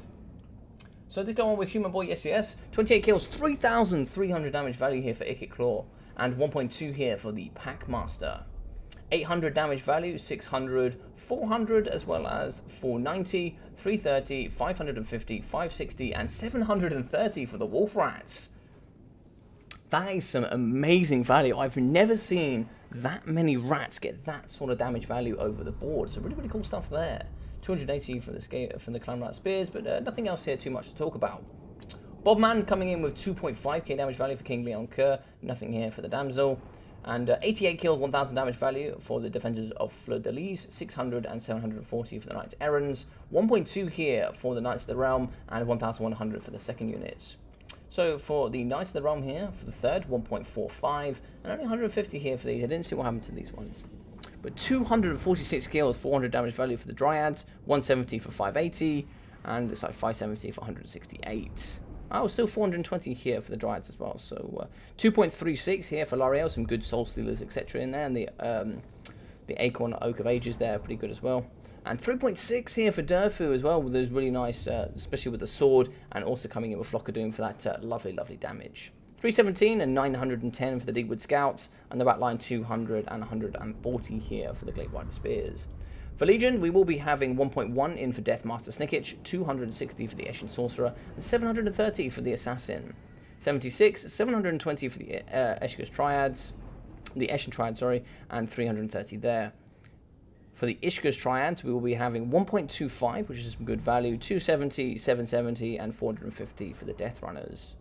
So they go on with Human Boy Yes Yes. 28 kills, 3,300 damage value here for Icket Claw, and 1.2 here for the Packmaster. 800 damage value, 600, 400, as well as 490, 330, 550, 560, and 730 for the Wolf Rats. That is some amazing value. I've never seen that many rats get that sort of damage value over the board. So really, really cool stuff there. 280 from the Clan Rat Spears, but nothing else here too much to talk about. Bobman coming in with 2.5k damage value for King Leon Kerr, nothing here for the Damsel. And 88 kills, 1000 damage value for the Defenders of Fleur de Lis, 600 and 740 for the Knights Errands, 1.2 here for the Knights of the Realm, and 1100 for the second units. So for the Knights of the Realm here, for the third, 1.45, and only 150 here for these. I didn't see what happened to these ones. But 246 kills, 400 damage value for the Dryads, 170 for 580, and it's like 570 for 168. Oh, still 420 here for the Dryads as well. So 2.36 here for L'Oreal, some good Soul Stealers, etc. in there, and the Acorn Oak of Ages there, pretty good as well. And 3.6 here for Durfu as well, with those really nice, especially with the sword, and also coming in with Flock of Doom for that lovely, lovely damage. 317 and 910 for the Deepwood Scouts, and the backline 200 and 140 here for the Glade Rider Spears. For Legion, we will be having 1.1 in for Deathmaster Snickich, 260 for the Eshin Sorcerer, and 730 for the Assassin. 76, 720 for the Eshin Triads, sorry, and 330 there. For the Ishka's Triads, we will be having 1.25, which is some good value, 270, 770, and 450 for the Death Runners.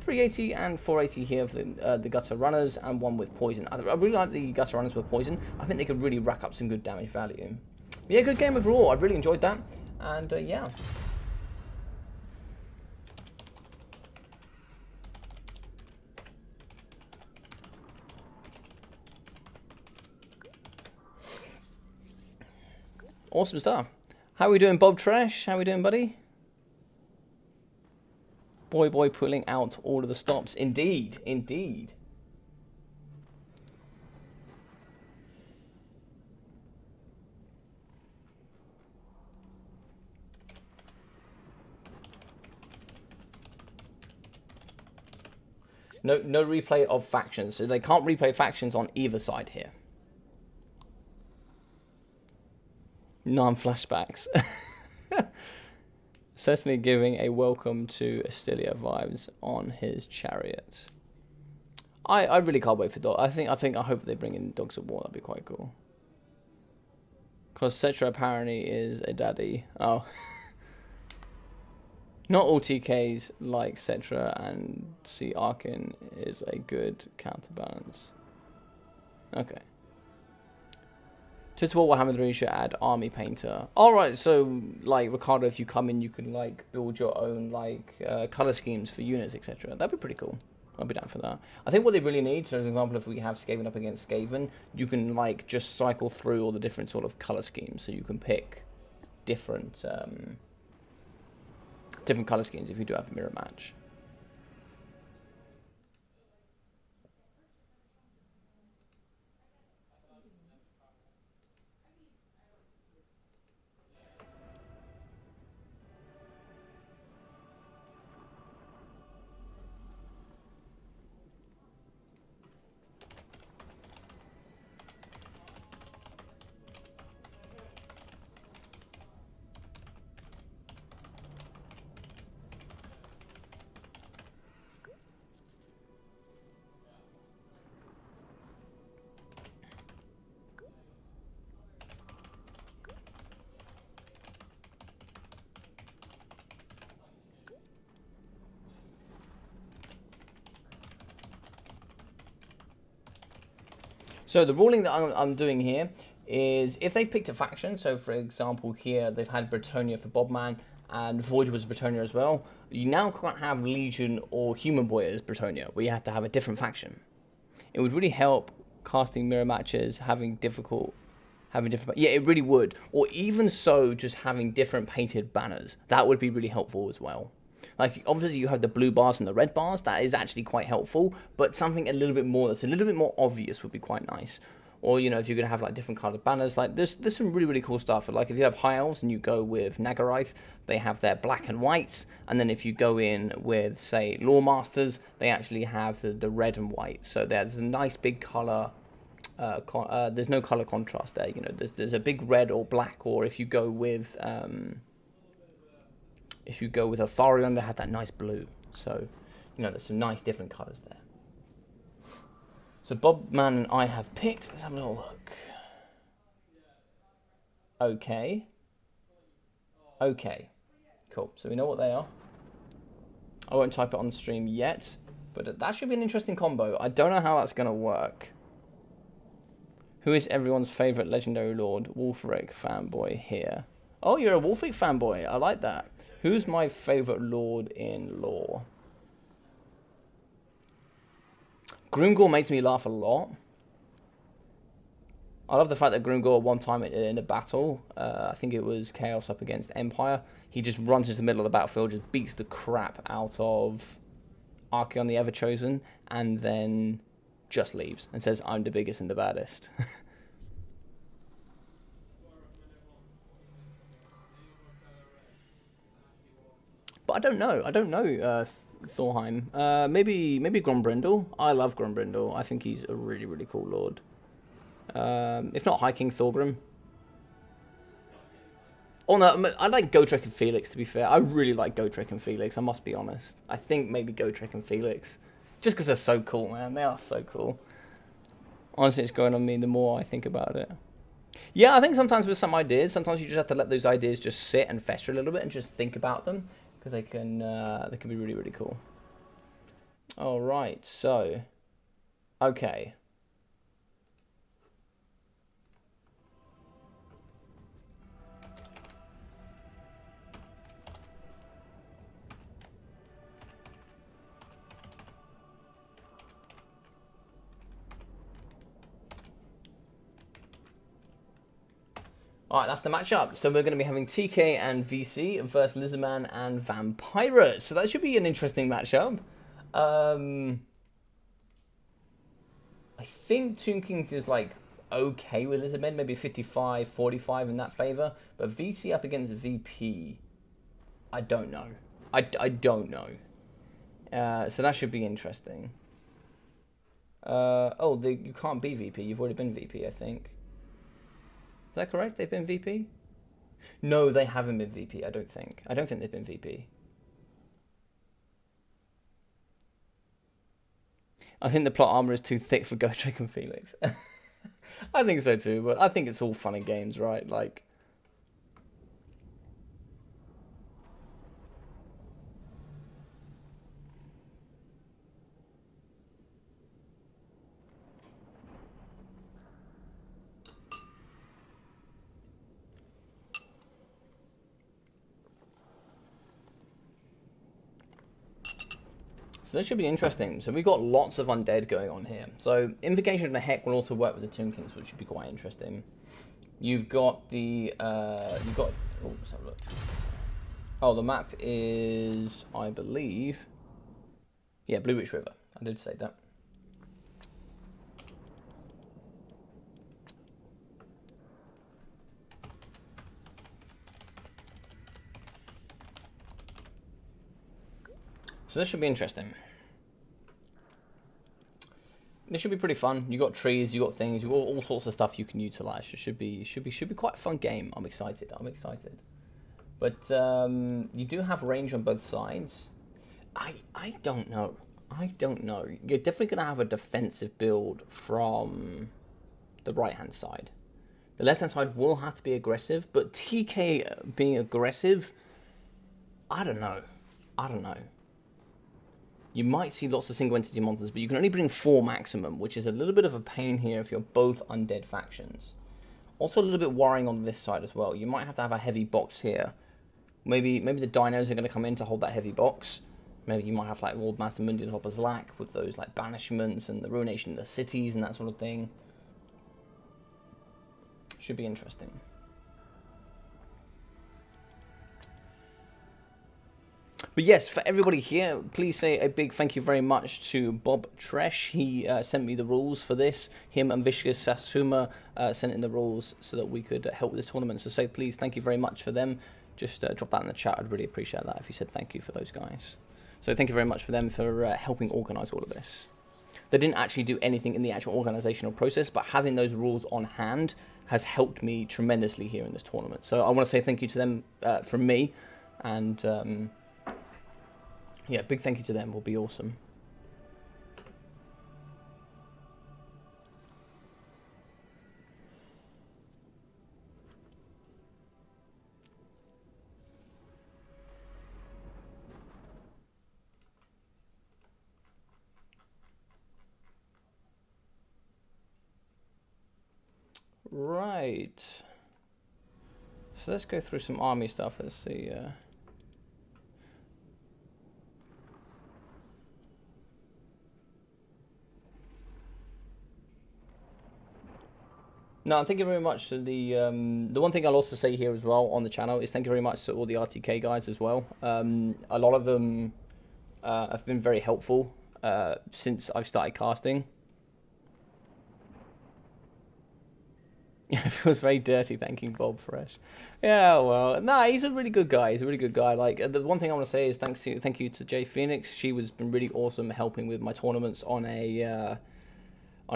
380 and 480 here for the Gutter Runners, and one with Poison. I really like the Gutter Runners with Poison. I think they could really rack up some good damage value. But yeah, good game overall. I really enjoyed that, and yeah. Awesome stuff. How are we doing, Bob Trash? How are we doing, buddy? Boy pulling out all of the stops. Indeed, indeed. No replay of factions. So they can't replay factions on either side here. Non-flashbacks. Certainly giving a welcome to Astilia vibes on his chariot. I really can't wait for dog. I hope they bring in Dogs of War. That'd be quite cool. Because Cetra apparently is a daddy. Oh. Not all TKs like Cetra, and see Arkin is a good counterbalance. Okay. To Warhammer 3 you should add Army Painter. Alright, so like Ricardo, if you come in you can like build your own like colour schemes for units, etc. That'd be pretty cool. I'll be down for that. I think what they really need, so as an example, if we have Skaven up against Skaven, you can like just cycle through all the different sort of colour schemes, so you can pick different different colour schemes if you do have a mirror match. So the ruling that I'm doing here is if they've picked a faction, so for example here they've had Bretonia for Bobman and Void was Bretonia as well, you now can't have Legion or Human Boy as Bretonia, where you have to have a different faction. It would really help casting mirror matches, having different, yeah, it really would. Or even so, just having different painted banners. That would be really helpful as well. Like, obviously you have the blue bars and the red bars, that is actually quite helpful, but something a little bit more, that's a little bit more obvious would be quite nice. Or, you know, if you're going to have, like, different colored banners, like, there's some really, really cool stuff. Like, if you have High Elves and you go with Nagarath, they have their black and whites, and then if you go in with, say, Lawmasters, they actually have the red and white. So there's a nice big color, there's no color contrast there, you know, there's a big red or black, or if you go with Atharion, they have that nice blue. So, you know, there's some nice different colours there. So Bob Man and I have picked. Let's have a little look. Okay. Okay. Cool. So we know what they are. I won't type it on the stream yet, but that should be an interesting combo. I don't know how that's going to work. Who is everyone's favourite Legendary Lord? Wolfric fanboy here. Oh, you're a Wolfric fanboy. I like that. Who's my favourite lord in lore? Grimgor makes me laugh a lot. I love the fact that Grimgor one time in a battle, I think it was Chaos up against Empire, he just runs into the middle of the battlefield, just beats the crap out of Archeon the Everchosen, and then just leaves and says, I'm the biggest and the baddest. But I don't know, Thorheim. Maybe Grombrindle. I love Grombrindle. I think he's a really, really cool lord. If not High King Thorgrim. Oh no, I like Gotrek and Felix, to be fair. I really like Gotrek and Felix, I must be honest. I think maybe Gotrek and Felix. Just because they're so cool, man. They are so cool. Honestly, it's growing on me the more I think about it. Yeah, I think sometimes with some ideas, sometimes you just have to let those ideas just sit and fester a little bit and just think about them. Because they can be really, really cool. All right, so, okay. Alright, that's the matchup. So we're going to be having TK and VC versus Lizardman and Vampirus. So that should be an interesting matchup. I think Tomb Kings is like okay with Lizardman, maybe 55-45 in that favor. But VC up against VP, I don't know. I don't know. So that should be interesting. Oh, you can't be VP. You've already been VP, I think. Is that correct? They've been VP? No, they haven't been VP, I don't think. I don't think they've been VP. I think the plot armor is too thick for Gotrek and Felix. I think so too, but I think it's all fun and games, right? Like... So this should be interesting. So we've got lots of undead going on here. So Invocation of the Heck will also work with the Tomb Kings, which should be quite interesting. You've got the oh, let's have a look. Oh, the map is, I believe, yeah, Blue Ridge River. I did say that. So this should be interesting. This should be pretty fun. You got trees, you got things, you got all sorts of stuff you can utilize. It should be quite a fun game. I'm excited. But you do have range on both sides. I don't know. You're definitely gonna have a defensive build from the right hand side. The left hand side will have to be aggressive, but TK being aggressive, I don't know. You might see lots of single entity monsters, but you can only bring 4 maximum, which is a little bit of a pain here if you're both undead factions. Also a little bit worrying on this side as well. You might have to have a heavy box here. Maybe the dinos are going to come in to hold that heavy box. Maybe you might have like Lord Master Mundial Hopper's Lack with those like banishments and the ruination of the cities and that sort of thing. Should be interesting. But yes, for everybody here, please say a big thank you very much to Bob Tresh. He sent me the rules for this. Him and Vishkas Sasuma sent in the rules so that we could help with this tournament. So say please, thank you very much for them. Just drop that in the chat. I'd really appreciate that if you said thank you for those guys. So thank you very much for them for helping organise all of this. They didn't actually do anything in the actual organisational process, but having those rules on hand has helped me tremendously here in this tournament. So I want to say thank you to them from me, and yeah, big thank you to them. Will be awesome. Right. So let's go through some army stuff. Let's see. No, thank you very much to the one thing I'll also say here as well on the channel is thank you very much to all the RTK guys as well. A lot of them have been very helpful since I've started casting. It feels very dirty thanking Bob Fresh. Yeah, well, nah, he's a really good guy. He's a really good guy. Like the one thing I want to say is thank you to Jay Phoenix. She was been really awesome helping with my tournaments on a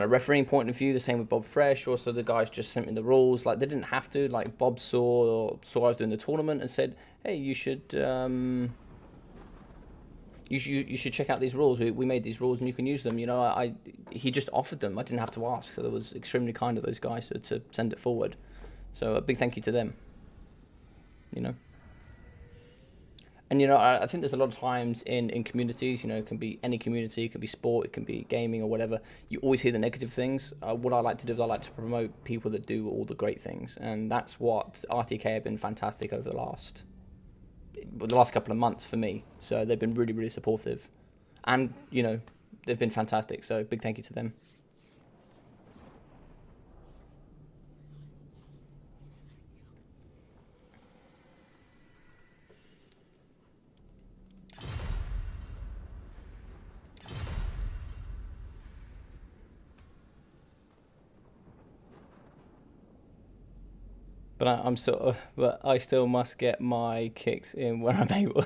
refereeing point of view. The same with Bob Fresh. Also, the guys just sent me the rules. Like they didn't have to. Like Bob saw I was doing the tournament and said, "Hey, you should check out these rules. We made these rules and you can use them." You know, he just offered them. I didn't have to ask. So that was extremely kind of those guys to send it forward. So a big thank you to them. You know. And, you know, I think there's a lot of times in communities, you know, it can be any community, it can be sport, it can be gaming or whatever. You always hear the negative things. What I like to do is I like to promote people that do all the great things. And that's what RTK have been fantastic over the last couple of months for me. So they've been really, really supportive. And, you know, they've been fantastic. So big thank you to them. But I still must get my kicks in when I'm able.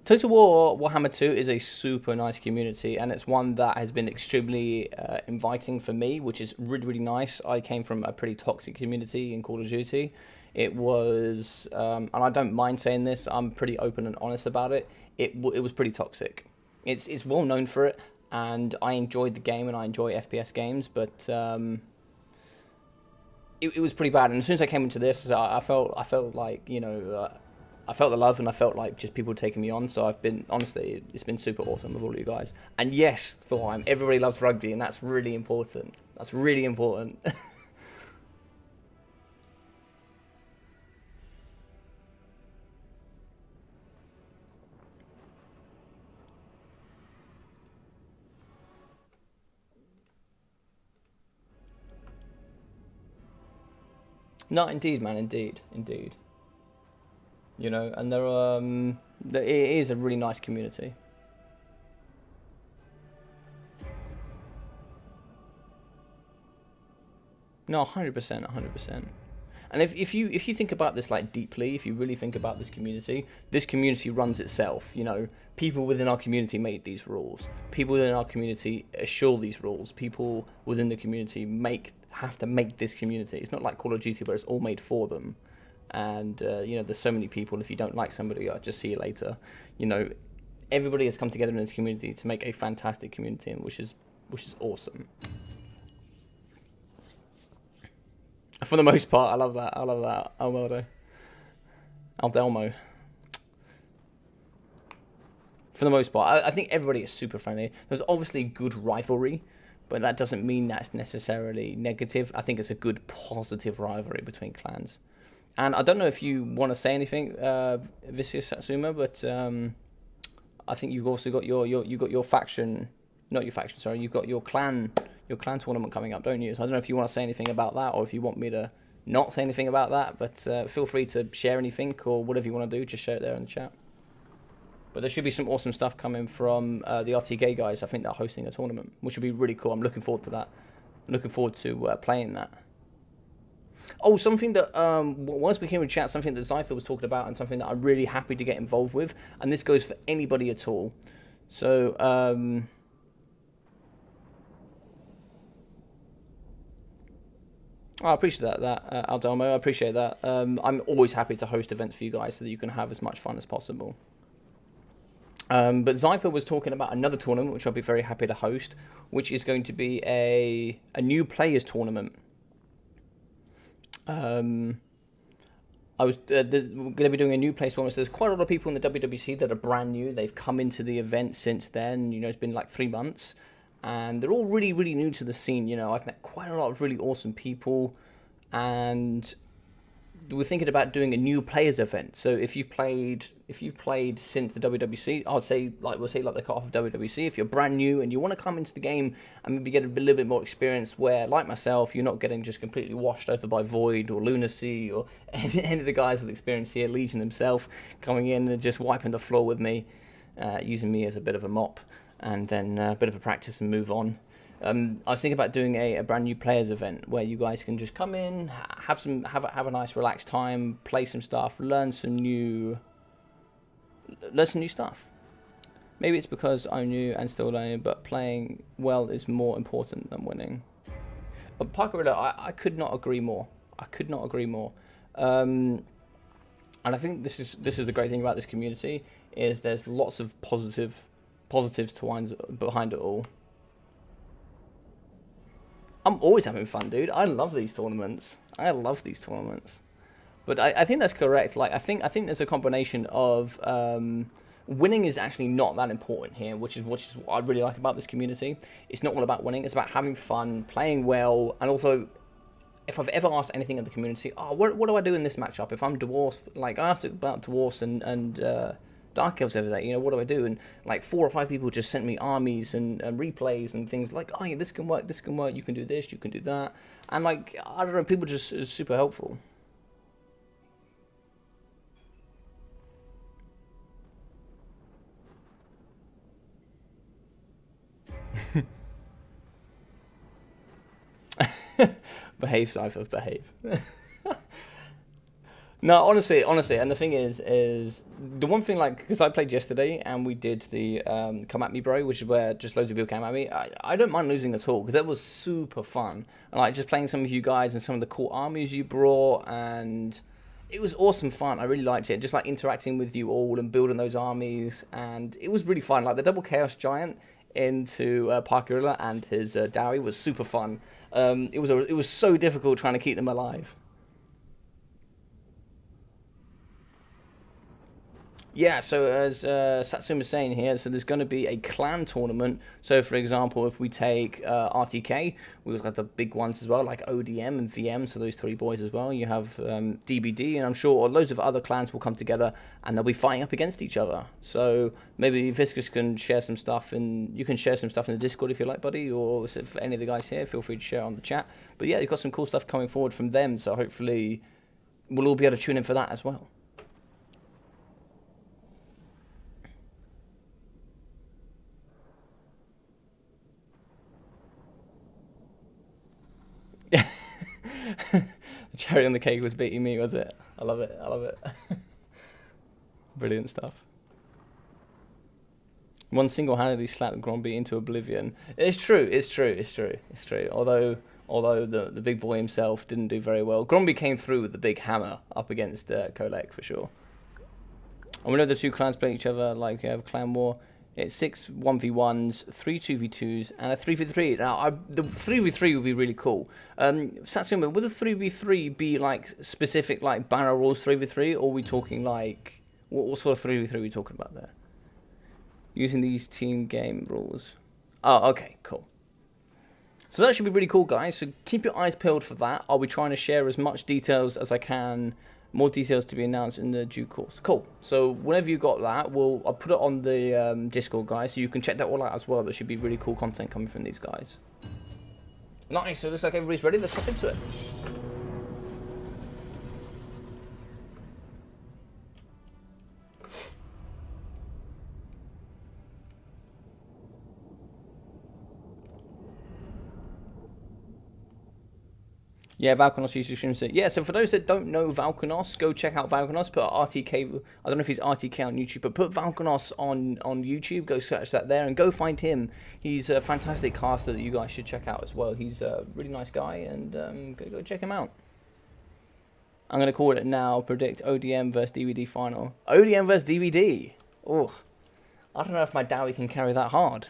Total War Warhammer 2 is a super nice community, and it's one that has been extremely inviting for me, which is really, really nice. I came from a pretty toxic community in Call of Duty. It was, and I don't mind saying this, I'm pretty open and honest about it. It was pretty toxic. It's well known for it, and I enjoyed the game and I enjoy FPS games, but it was pretty bad. And as soon as I came into this, I felt like, you know, I felt the love, and I felt like just people taking me on. So I've been, honestly, it's been super awesome with all of you guys. And yes, Thorheim, everybody loves rugby, and that's really important. That's really important. No, indeed, man, indeed, indeed. You know, and it is a really nice community. No, 100%, 100%. And if you think about this like deeply, if you really think about this community runs itself. You know, people within our community made these rules. People within our community assure these rules. People within the community have to make this community. It's not like Call of Duty where it's all made for them. And you know, there's so many people. If you don't like somebody, I'll just see you later. You know, everybody has come together in this community to make a fantastic community, which is awesome. For the most part, I love that. I love that. Aldelmo. For the most part, I think everybody is super friendly. There's obviously good rivalry, but that doesn't mean that's necessarily negative. I think it's a good positive rivalry between clans. And I don't know if you want to say anything, Vicious Satsuma, but I think you've also got your faction, not your faction, sorry, you've got your clan tournament coming up, don't you? So I don't know if you want to say anything about that, or if you want me to not say anything about that, but feel free to share anything or whatever you want to do, just share it there in the chat. But there should be some awesome stuff coming from the RTK guys. I think they're hosting a tournament, which would be really cool. I'm looking forward to that. I'm looking forward to playing that. Oh, something that, once we came in chat, something that Zypher was talking about, and something that I'm really happy to get involved with, and this goes for anybody at all. So, I appreciate that, Aldelmo. I appreciate that. I'm always happy to host events for you guys so that you can have as much fun as possible. But Zypher was talking about another tournament, which I'll be very happy to host, which is going to be a new players tournament. I was going to be doing a new players tournament. So there's quite a lot of people in the WWC that are brand new. They've come into the event since then. You know, it's been like 3 months. And they're all really, really new to the scene. You know, I've met quite a lot of really awesome people, and we're thinking about doing a new players event. So if you've played since the WWC, I'd say we'll say the cut off of WWC. If you're brand new and you want to come into the game and maybe get a little bit more experience, where like myself, you're not getting just completely washed over by Void or Lunacy or any of the guys with experience here, Legion himself, coming in and just wiping the floor with me, using me as a bit of a mop, and then a bit of a practice and move on. I was thinking about doing a brand new players event where you guys can just come in, have a nice relaxed time, play some stuff, learn some new stuff. Maybe it's because I'm new and still learning, but playing well is more important than winning. But Parkerilla, I could not agree more. I could not agree more. And I think this is the great thing about this community, is there's lots of positives behind it all. I'm always having fun, dude. I love these tournaments. But I think that's correct. Like I think there's a combination of winning is actually not that important here, which is what I really like about this community. It's not all about winning. It's about having fun, playing well, and also, if I've ever asked anything in the community, what do I do in this matchup? If I'm dwarf, like I asked about dwarfs and Dark Elves over there, you know, what do I do? And like 4 or 5 people just sent me armies and replays and things like, oh yeah, this can work, you can do this, you can do that. And like, I don't know, people just are super helpful. Behave, Cypher, behave. No, honestly, and the thing is the one thing, like, because I played yesterday and we did the come at me, bro, which is where just loads of people came at me. I don't mind losing at all because that was super fun. And like just playing some of you guys and some of the cool armies you brought, and it was awesome fun. I really liked it. Just like interacting with you all and building those armies, and it was really fun. Like the double chaos giant into Parkerilla and his Dowie was super fun. It was so difficult trying to keep them alive. Yeah, so as Satsuma's saying here, so there's going to be a clan tournament. So, for example, if we take RTK, we've got the big ones as well, like ODM and VM, so those three boys as well. You have DBD, and I'm sure loads of other clans will come together, and they'll be fighting up against each other. So maybe Viscus can share some stuff, and you can share some stuff in the Discord if you like, buddy, or if any of the guys here, feel free to share on the chat. But yeah, you've got some cool stuff coming forward from them, so hopefully we'll all be able to tune in for that as well. The cherry on the cake was beating me, was it? I love it. I love it. Brilliant stuff. One single-handedly slapped Gromby into oblivion. It's true. It's true. It's true. It's true. Although the big boy himself didn't do very well. Gromby came through with the big hammer up against Kolek for sure. And we know the two clans play each other like Clan War. It's 6 1v1s, 3 2v2s, and a 3v3. Now, the 3v3 would be really cool. Satsuma, would the 3v3 be like specific, like banner rules 3v3, or are we talking like what sort of 3v3 are we talking about there? Using these team game rules. Oh, okay, cool. So that should be really cool, guys. So keep your eyes peeled for that. I'll be trying to share as much details as I can. More details to be announced in the due course. Cool. So whenever you got that, I'll put it on the Discord, guys, so you can check that all out as well. There should be really cool content coming from these guys. Nice. So it looks like everybody's ready. Let's hop into it. Yeah, Valkanos used to stream it. Yeah, so for those that don't know Valkanos, go check out Valkanos. Put RTK, I don't know if he's RTK on YouTube, but put Valkanos on YouTube. Go search that there and go find him. He's a fantastic caster that you guys should check out as well. He's a really nice guy, and go check him out. I'm going to call it now, predict ODM versus DVD final. ODM versus DVD. Oh, I don't know if my Dowie can carry that hard.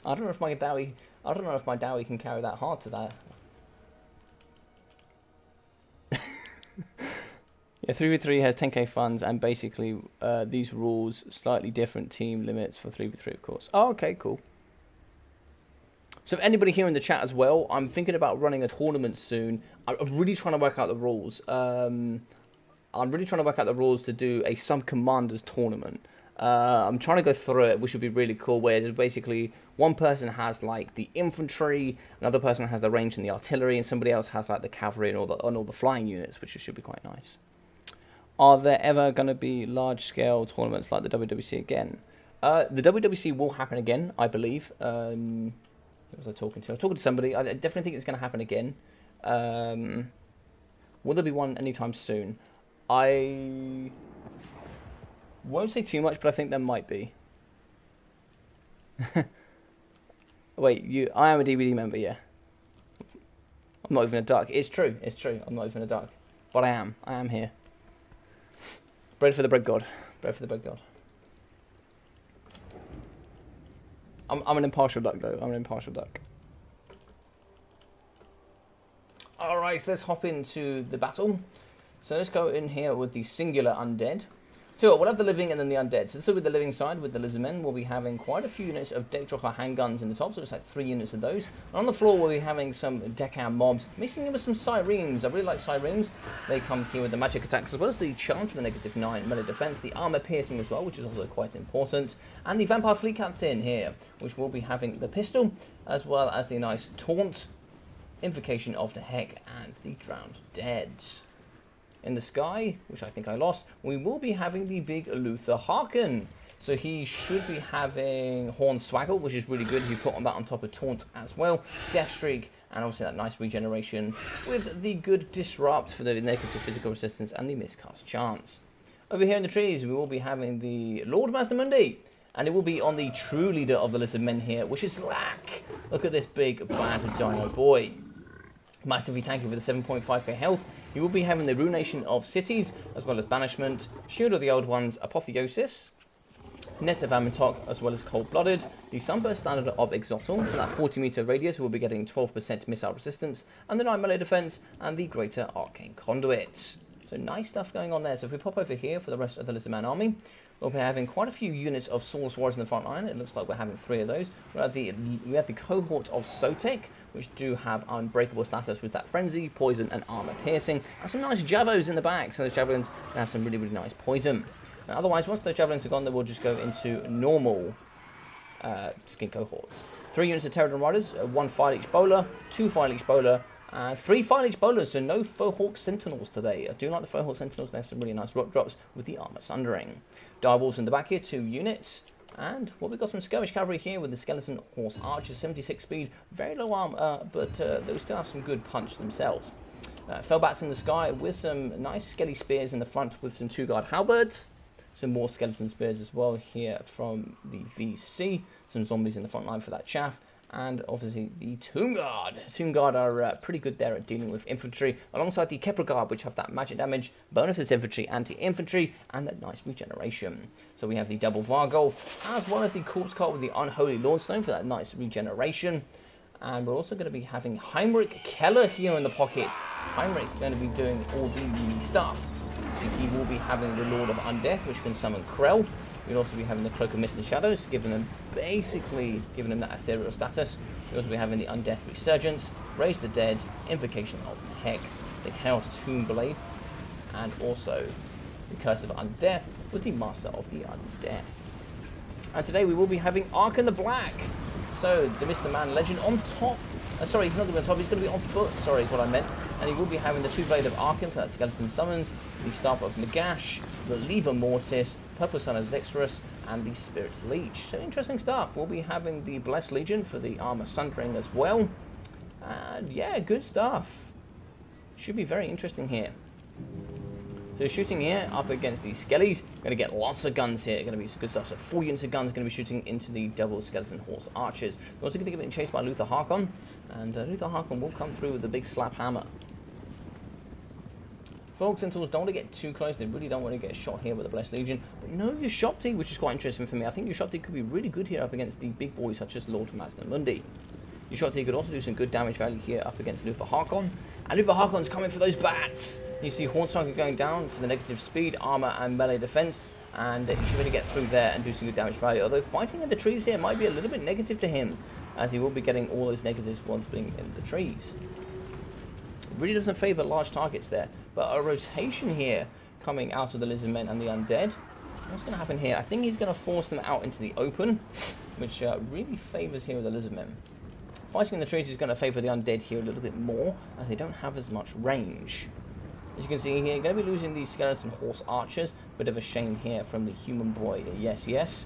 I don't know if my Dowie can carry that hard to that. Yeah, 3v3 has 10k funds and basically these rules, slightly different team limits for 3v3, of course. Oh, okay, cool. So if anybody here in the chat as well, I'm thinking about running a tournament soon. I'm really trying to work out the rules. I'm really trying to work out the rules to do a sub-commanders tournament. I'm trying to go through it, which would be really cool, where there's basically one person has like the infantry, another person has the range and the artillery, and somebody else has like the cavalry and all the flying units, which should be quite nice. Are there ever going to be large-scale tournaments like the WWC again? The WWC will happen again, I believe. Who was I talking to? I was talking to somebody. I definitely think it's going to happen again. Will there be one anytime soon? I won't say too much, but I think there might be. Wait, I am a DVD member, yeah. I'm not even a duck. It's true. It's true. I'm not even a duck, but I am. I am here. Bread for the bread god. Bread for the bread god. I'm an impartial duck, though. I'm an impartial duck. All right, so let's hop into the battle. So let's go in here with the singular undead. So we'll have the living and then the undead. So this will be the living side with the lizardmen. We'll be having quite a few units of deck dropper handguns in the top, so it's like 3 units of those. And on the floor we'll be having some deckhand mobs, mixing in with some sirens. I really like sirens. They come here with the magic attacks as well as the charm for the -9 melee defense, the armor piercing as well, which is also quite important, and the vampire fleet captain here, which will be having the pistol as well as the nice taunt, invocation of the heck, and the drowned dead. In the sky, which I think I lost, we will be having the big Luther Harkin. So he should be having Horn Swaggle, which is really good if you put on that on top of Taunt as well. Death Streak and obviously that nice regeneration with the good disrupt for the negative physical resistance and the miscast chance. Over here in the trees, we will be having the Lord Mazdamundi, and it will be on the true leader of the lizard men here, which is Slack. Look at this big bad dino boy. Massively tanky with a 7.5k health. He will be having the Ruination of Cities, as well as Banishment, Shield of the Old Ones, Apotheosis, Net of Ammontok, as well as Cold-Blooded, the Sunburst Standard of Exotl, for that 40-meter radius, we will be getting 12% missile resistance, and the 9 melee defense, and the Greater Arcane Conduit. So nice stuff going on there. So if we pop over here for the rest of the Lizardman army, we'll be having quite a few units of Source Warriors in the front line. It looks like we're having 3 of those. We have the cohort of Sotek, which do have unbreakable status with that Frenzy, Poison, and Armor Piercing. And some nice Javos in the back. So those Javelins have some really, really nice poison. And otherwise, once those Javelins are gone, they will just go into normal skin cohorts. 3 units of Pterodon Riders, 1 Fire Leech Bowler, 2 Fire Leech Bowler, and 3 Fire Leech Bowlers, so no Fohawk Sentinels today. I do like the Fohawk Sentinels, there's some really nice rock drops with the Armor Sundering. Direwolves in the back here, 2 units. And what we've got some Skirmish Cavalry here with the Skeleton Horse Archers, 76 speed, very low armor, but they still have some good punch themselves. Fellbats in the sky with some nice Skelly Spears in the front with some 2-guard Halberds. Some more Skeleton Spears as well here from the VC. Some zombies in the front line for that chaff. And obviously the Tomb Guard. Tomb Guard are pretty good there at dealing with infantry, alongside the Kepler Guard, which have that magic damage, bonuses infantry, anti-infantry, and that nice regeneration. So we have the double Vargolf, as well as the Corpse Cart with the Unholy Lordstone for that nice regeneration. And we're also going to be having Heinrich Keller here in the pocket. Heinrich's going to be doing all the melee stuff. So he will be having the Lord of Undeath, which can summon Krell. We'll also be having the Cloak of Mist and Shadows, basically giving them that ethereal status. We'll also be having the Undeath Resurgence, Raise the Dead, Invocation of Heck, the Chaos Tomb Blade, and also the Curse of Undeath with the Master of the Undeath. And today we will be having Ark in the Black. So the Mr. Man Legend on top. Sorry, he's not going to be on top, he's going to be on foot, sorry is what I meant. And he will be having the 2 Blade of Arkham for that Skeleton Summons, the Staff of Nagash, the Liber Mortis, Purple Son of Zexorus, and the Spirit Leech. So interesting stuff. We'll be having the Blessed Legion for the Armor Sundering as well. And yeah, good stuff. Should be very interesting here. So shooting here up against the Skellies. Going to get lots of guns here. Going to be some good stuff. So 4 units of guns going to be shooting into the double Skeleton Horse Archers. We're also going to get getting chased by Luther Harkon. And Luther Harkon will come through with the big slap hammer. Fohawk Sentinels don't want to get too close. They really don't want to get shot here with the Blessed Legion. But no Ushopti, which is quite interesting for me. I think Ushopti could be really good here up against the big boys such as Lord Mazdamundi. Ushopti could also do some good damage value here up against Luther Harkon. And Luther Harkon's coming for those bats. You see Hornstalker going down for the negative speed, armor, and melee defense. And he should be able to get through there and do some good damage value. Although fighting in the trees here might be a little bit negative to him, as he will be getting all those negatives once being in the trees. Really doesn't favour large targets there. But a rotation here coming out of the Lizardmen and the Undead. What's going to happen here? I think he's going to force them out into the open, which really favours here with the Lizardmen. Fighting in the trees is going to favour the Undead here a little bit more, as they don't have as much range. As you can see here, going to be losing these Skeleton Horse Archers. Bit of a shame here from the Human Boy. Yes.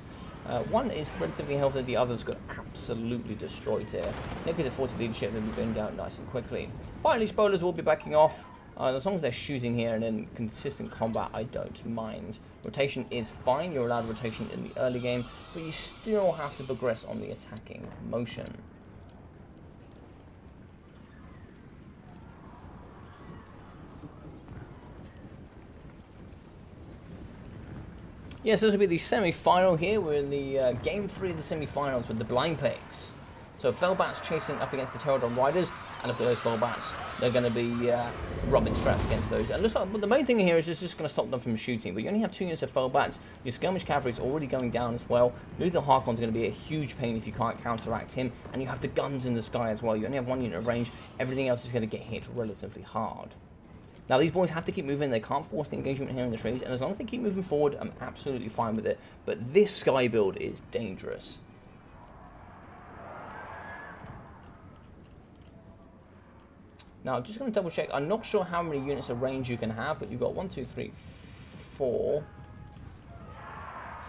One is relatively healthy, the others got absolutely destroyed here. Negative 40 leadership will be going down nice and quickly. Fire Leech Bowlers will be backing off. As long as they're shooting here and in consistent combat, I don't mind. Rotation is fine, you're allowed rotation in the early game, but you still have to progress on the attacking motion. Yes, this will be the semi-final here. We're in the game 3 of the semi-finals with the Blind Pigs. So Fellbats chasing up against the Pterodon Riders, and look at those Fellbats. They're going to be robbing straps against those. And looks like, but the main thing here is it's just going to stop them from shooting. But you only have 2 units of Fellbats. Your Skirmish Cavalry is already going down as well. Luther Harkon's going to be a huge pain if you can't counteract him. And you have the guns in the sky as well. You only have 1 unit of range. Everything else is going to get hit relatively hard. Now these boys have to keep moving, they can't force the engagement here in the trees, and as long as they keep moving forward, I'm absolutely fine with it. But this sky build is dangerous. Now I'm just going to double check, I'm not sure how many units of range you can have, but you've got 1, 2, 3, 4.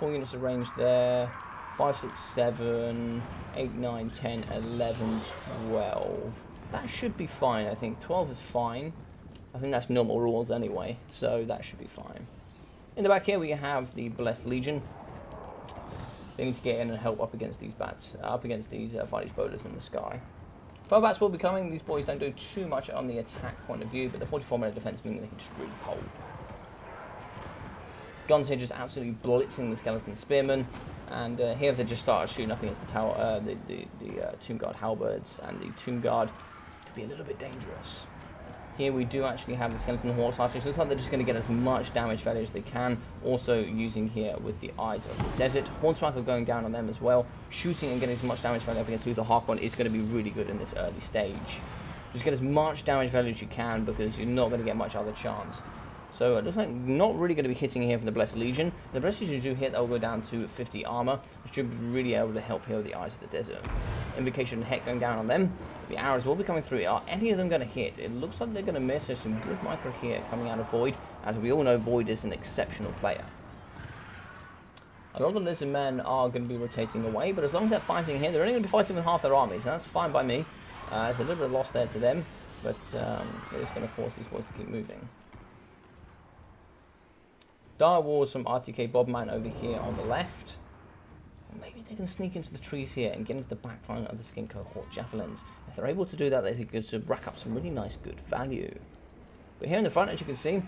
4 units of range there, 5, 6, 7, 8, 9, 10, 11, 12. that should be fine. I think 12 is fine. I think that's normal rules anyway, so that should be fine. In the back here we have the Blessed Legion. They need to get in and help up against these bats, up against these fighting boulders in the sky. 5 bats will be coming. These boys don't do too much on the attack point of view, but the 44-minute defense means they can just really hold. Guns here just absolutely blitzing the skeleton spearmen, and here they just started shooting up against the tower, the Tomb Guard halberds, and the Tomb Guard could be a little bit dangerous. Here we do actually have the skeleton horse archers. Looks like they're just going to get as much damage value as they can. Also using here with the Eyes of the Desert. Hornswagger going down on them as well. Shooting and getting as much damage value up against Luther Harkon is going to be really good in this early stage. Just get as much damage value as you can, because you're not going to get much other chance. So it looks like not really going to be hitting here for the Blessed Legion. The Blessed Legion do hit, they'll go down to 50 armor, which should be really able to help here with the Eyes of the Desert. Invocation and Heck going down on them. The arrows will be coming through. Are any of them going to hit? It looks like they're going to miss. There's some good micro here coming out of Void. As we all know, Void is an exceptional player. A lot of the Lizard Men are going to be rotating away, but as long as they're fighting here, they're only going to be fighting with half their army, so that's fine by me. There's a little bit of loss there to them, but they're just going to force these boys to keep moving. Dire Wars from RTK Bobman over here on the left. Maybe they can sneak into the trees here and get into the back line of the Skin Cohort Javelins. If they're able to do that, they could rack up some really nice good value. But here in the front, as you can see,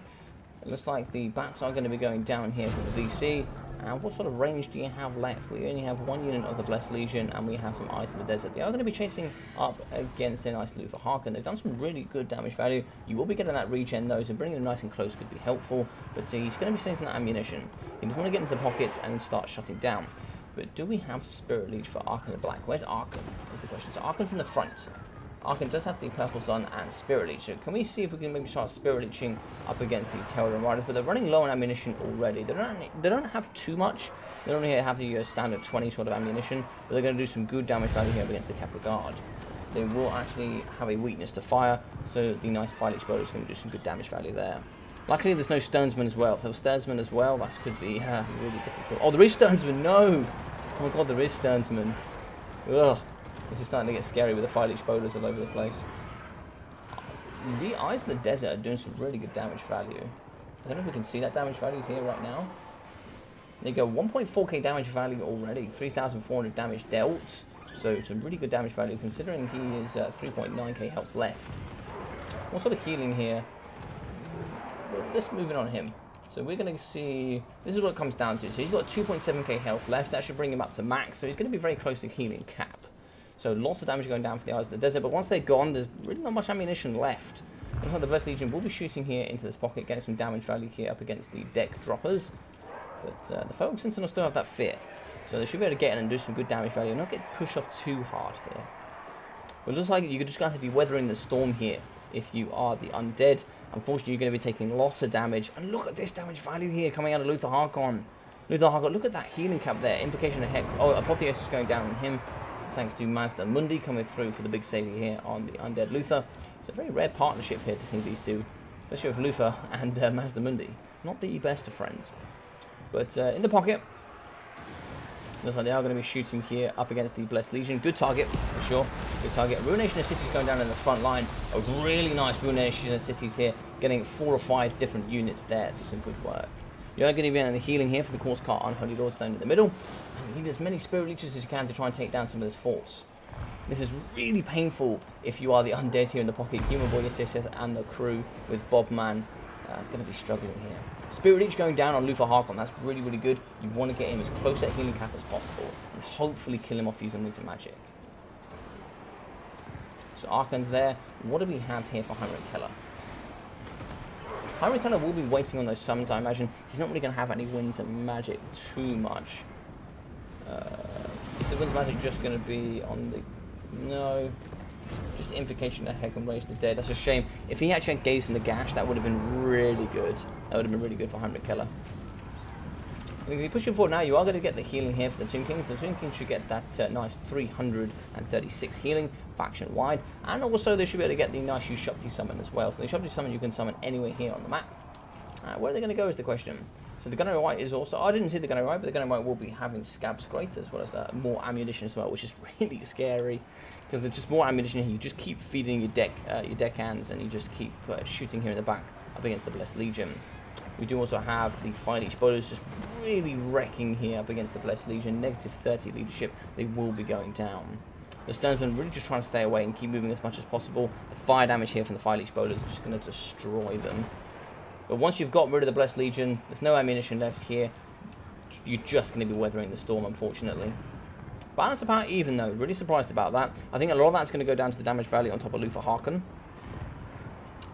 it looks like the bats are going to be going down here from the VC. And what sort of range do you have left? We only have 1 unit of the Blessed Legion, and we have some Eyes of the Desert. They are going to be chasing up against the nice Luther Harkon. They've done some really good damage value. You will be getting that regen though, so bringing them nice and close could be helpful. But he's going to be saving that ammunition. He doesn't want to get into the pocket and start shutting down. But do we have Spirit Leech for Archon the Black? Where's Archon? Is the question. So Archon's in the front. Archon does have the Purple Sun and Spirit Leech. So can we see if we can maybe start Spirit Leeching up against the Terror Riders? But they're running low on ammunition already. They don't have too much. They only have the standard 20 sort of ammunition, but they're going to do some good damage value here against the Capra Guard. They will actually have a weakness to fire, so the nice Fire Leech Bow is going to do some good damage value there. Luckily, there's no Sternsman as well. If there was Sternsman as well, that could be really difficult. Oh, there is Sternsman! No! Oh my god, there is Sternsman. Ugh. This is starting to get scary with the Fire Leech Bowlers all over the place. The Eyes of the Desert are doing some really good damage value. I don't know if we can see that damage value here right now. They go 1.4k damage value already, 3,400 damage dealt. So some really good damage value considering he is 3.9k health left. What sort of healing here? Let's move it on him. So we're going to see, this is what it comes down to. So he's got 2.7k health left. That should bring him up to max. So he's going to be very close to healing cap. So lots of damage going down for the Eyes of the Desert. But once they're gone, there's really not much ammunition left. Looks like the Blessed Legion will be shooting here into this pocket, getting some damage value here up against the deck droppers. But the Folk Sentinel still have that fear. So they should be able to get in and do some good damage value and not get pushed off too hard here. But it looks like you're just going to be weathering the storm here if you are the Undead. Unfortunately, you're going to be taking lots of damage. And look at this damage value here coming out of Luther Harkon. Luther Harkon, look at that healing cap there. Invocation of Heck. Oh, Apotheosis is going down on him. Thanks to Mazda Mundi coming through for the big savior here on the Undead Luther. It's a very rare partnership here to see these two, especially with Luther and Mazda Mundi. Not the best of friends. But in the pocket, looks like they are going to be shooting here up against the Blessed Legion. Good target, for sure. Good target. Ruination of Cities going down in the front line. A really nice Ruination of Cities here, getting 4 or 5 different units there. So some good work. You're going to be in the healing here for the Course Cart Unholy Lordstone in the middle. And you need as many Spirit Leeches as you can to try and take down some of this force. This is really painful if you are the Undead here in the pocket. Human Boy Assist and the crew with Bobman going to be struggling here. Spirit Leech going down on Luther Harkon. That's really, really good. You want to get him as close to healing cap as possible and hopefully kill him off using Legion Magic. So Archon's there. What do we have here for Heinrich Keller? Heinrich Keller will be waiting on those summons, I imagine. He's not really going to have any Winds of Magic too much. The Winds of Magic just going to be on the... No. Just Invocation of Heck and Raise the Dead. That's a shame. If he actually had Gaze in the Gash, that would have been really good. That would have been really good for Heinrich Keller. And if you push him forward now, you are going to get the healing here for the Tomb Kings. The Tomb Kings should get that nice 336 healing faction-wide. And also they should be able to get the nice Shopti summon as well. So the Shopti summon you can summon anywhere here on the map. Where are they going to go is the question. So the Gunnery White is also... I didn't see the Gunnery White, but the Gunnery White will be having Scab Scraith as well as more ammunition as well, which is really scary. Because there's just more ammunition here. You just keep feeding your deckhands, and you just keep shooting here in the back up against the Blessed Legion. We do also have the Fire Leech Bowlers just really wrecking here up against the Blessed Legion. Negative 30 leadership. They will be going down. The Stonesmen really just trying to stay away and keep moving as much as possible. The fire damage here from the Fire Leech Bowlers is just going to destroy them. But once you've got rid of the Blessed Legion, there's no ammunition left here. You're just going to be weathering the storm, unfortunately. Balance of power even, though. Really surprised about that. I think a lot of that's going to go down to the damage value on top of Luther Harkon.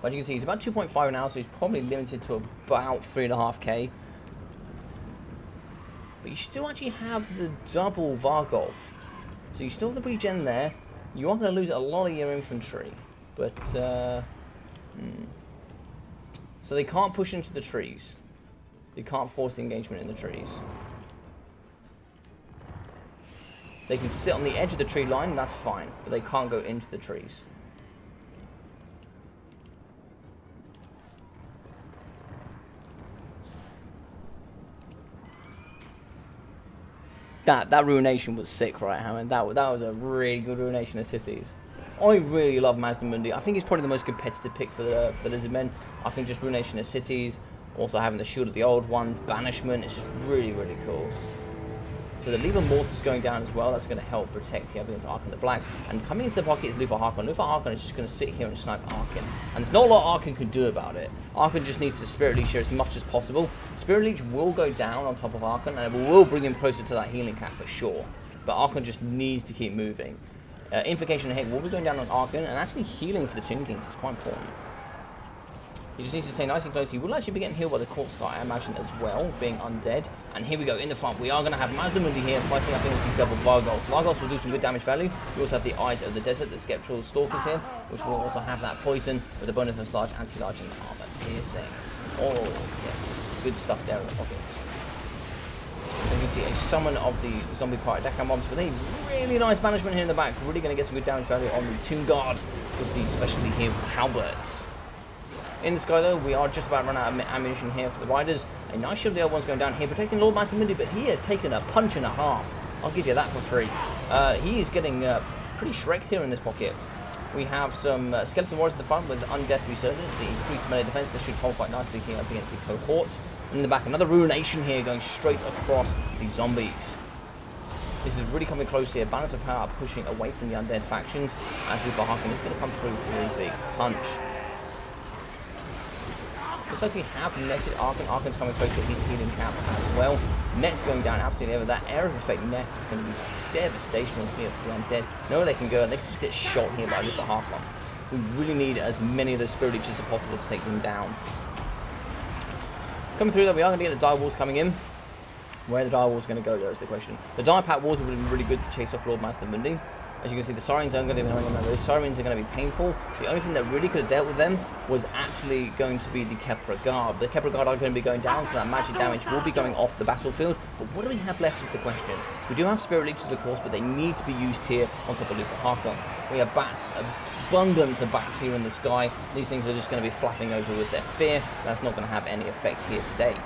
But you can see he's about 2.5 now, so he's probably limited to about 3.5k. But you still actually have the double Vargolf. So you still have the regen there. You are going to lose a lot of your infantry. But, so they can't push into the trees. They can't force the engagement in the trees. They can sit on the edge of the tree line, that's fine. But they can't go into the trees. That ruination was sick, right, Hammond? That was a really good ruination of cities. I really love Mazda Mundi. I think he's probably the most competitive pick for the Lizardmen. I think just ruination of cities, also having the shield of the old ones, banishment, it's just really, really cool. So the Lever Mortis going down as well, that's going to help protect here against Arkan the Black. And coming into the pocket is Luther Harkon. Luther Harkon is just going to sit here and snipe Arkan. And there's not a lot Arkan can do about it. Arkan just needs to Spirit Leech here as much as possible. Spirit Leech will go down on top of Arkan, and it will bring him closer to that healing cap for sure. But Arkan just needs to keep moving. Invocation and Hate will be going down on Arkan, and actually healing for the Tomb Kings is quite important. He just needs to stay nice and close. He will actually be getting healed by the Corpse Guy, I imagine, as well, being undead. And here we go, in the front, we are going to have Mazda Mundi here fighting up against the double Vargolf. Vargolf will do some good damage value. We also have the Eyes of the Desert, the Skeptral Stalkers here, which will also have that poison with a bonus of large anti-large and armor piercing. Oh, yes, good stuff there in the pockets. So you can see a summon of the zombie pirate deck mobs with a really nice management here in the back. Really going to get some good damage value on the Tomb Guard with the specially here halberds. In the sky though, we are just about run out of ammunition here for the riders. A nice shield of the old one's going down here, protecting Lord Master Mundi, but he has taken a punch and a half. I'll give you that for free. He is getting pretty shreked here in this pocket. We have some Skeleton Warriors at the front with Undeath Resurgence, the increased melee defense. This should hold quite nicely here up against the cohorts. And in the back, another Ruination here going straight across the zombies. This is really coming close here. Balance of power pushing away from the undead factions. As Luther Harkon is going to come through for a big punch. Looks like we have netted Arkan. Arkan's coming close to his healing cap as well. Net's going down absolutely over. That area of effect net is going to be devastational here for the undead. No, they can go and they can just get shot here by Luther Harkon. We really need as many of those Spirit Leeches as possible to take them down. Coming through though, we are going to get the Dire Wolves coming in. Where are the Dire Wolves going to go, though, is the question. The Dire Pack Wolves would have been really good to chase off Lord Master Mundi. As you can see, the Sirens aren't going to be hanging on. Those Sirens are going to be painful. The only thing that really could have dealt with them was actually going to be the Kepra Guard. The Kepra Guard are going to be going down, so that magic damage will be going off the battlefield. But what do we have left is the question. We do have Spirit Leeches, of course, but they need to be used here on top of Luther Harkon. We have bats, abundance of bats here in the sky. These things are just going to be flapping over with their fear. That's not going to have any effect here today.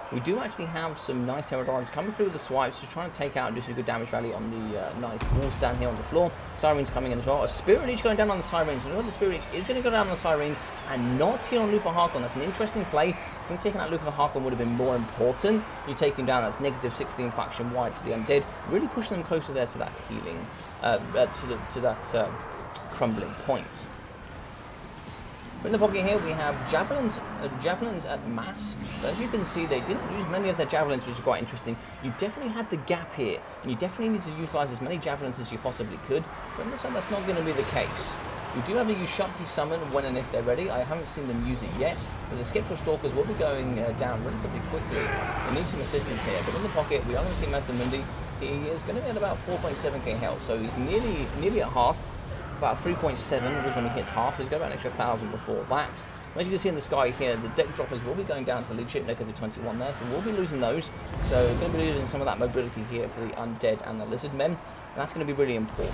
We do actually have some nice Pterodons coming through with the swipes, just trying to take out and do some good damage value on the nice wall stand here on the floor. Sirens coming in as well. A Spirit Leech going down on the Sirens. And the Spirit Leech is going to go down on the Sirens and not here on Luther Harkon. That's an interesting play. I think taking out Luther Harkon would have been more important. You take him down, that's negative 16 faction wide for the undead. Really pushing them closer there to that healing, to that crumbling point. In the pocket here we have javelins at mass, but as you can see they didn't use many of their javelins, which is quite interesting. You definitely had the gap here, and you definitely need to utilise as many javelins as you possibly could, but in this one that's not going to be the case. You do have a Ushabti summon when and if they're ready. I haven't seen them use it yet, but the Skeptral Stalkers will be going down relatively quickly. They need some assistance here, but in the pocket we are going to see Mazda Mundi. He is going to be at about 4.7k health, so he's nearly at half. About 3.7 was when he hits half. He's got about an extra 1,000 before that. As you can see in the sky here, the deck droppers will be going down to leadership, negative 21 there, so we'll be losing those. So we're going to be losing some of that mobility here for the undead and the lizard men, and that's going to be really important.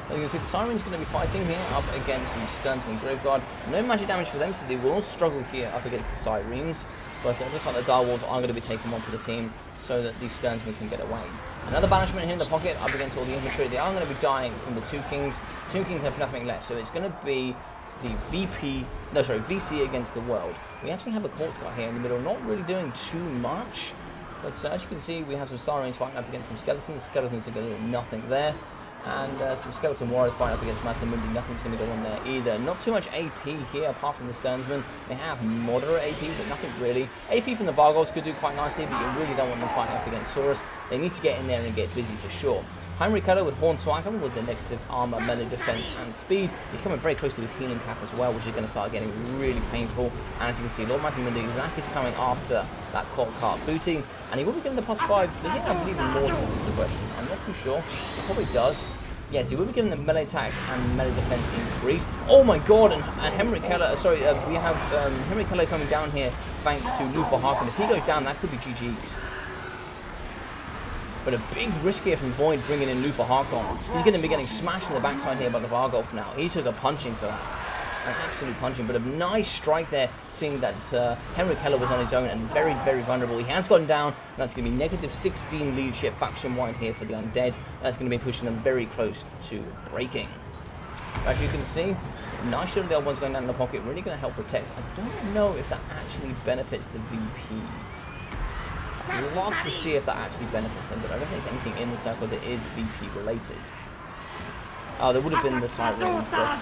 As you can see, the Siren's going to be fighting here up against the Sternsman Graveguard. No magic damage for them, so they will struggle here up against the Sirens. But just like the Direwolves are going to be taking one for the team so that these Sternsmen can get away. Another banishment here in the pocket up against all the infantry. They are going to be dying from the Two Kings. Two Kings have nothing left, so it's going to be the VC against the World. We actually have a Court Guard here in the middle, not really doing too much. But as you can see, we have some Sirens fighting up against some Skeletons. The Skeletons are going to do nothing there. And some Skeleton Warriors fighting up against Master Mundi. Nothing's going to go on there either. Not too much AP here, apart from the Sternsmen. They have moderate AP, but nothing really. AP from the Vargos could do quite nicely, but you really don't want them fighting up against Saurus. They need to get in there and get busy for sure. Heinrich Keller with Hornswagger with the negative armor, melee defense, and speed. He's coming very close to his healing cap as well, which is going to start getting really painful. And as you can see, Lord Master Mundi is coming after that Court Cart booty. And he will be given the +5. Does he have even more to the question? I'm not too sure. He probably does. Yes, he will be given the melee attack and melee defense increase. Oh my god, and Henrik Keller, we have Henrik Keller coming down here thanks to Lufa Harkon. If he goes down, that could be GG's. But a big risk here from Void bringing in Lufa Harkon. He's going to be getting smashed in the backside here by the Vargolf now. He took a punching for that. An absolute punching, but a nice strike there, seeing that Henrik Keller was on his own and very, very vulnerable. He has gone down, and that's going to be -16 leadership faction-wide here for the Undead. That's going to be pushing them very close to breaking. As you can see, nice shot of the other one's going down in the pocket, really going to help protect. I don't know if that actually benefits the VP. I'd love to see if that actually benefits them, but I don't think there's anything in the circle that is VP related. Oh, there would have been the Sirens, but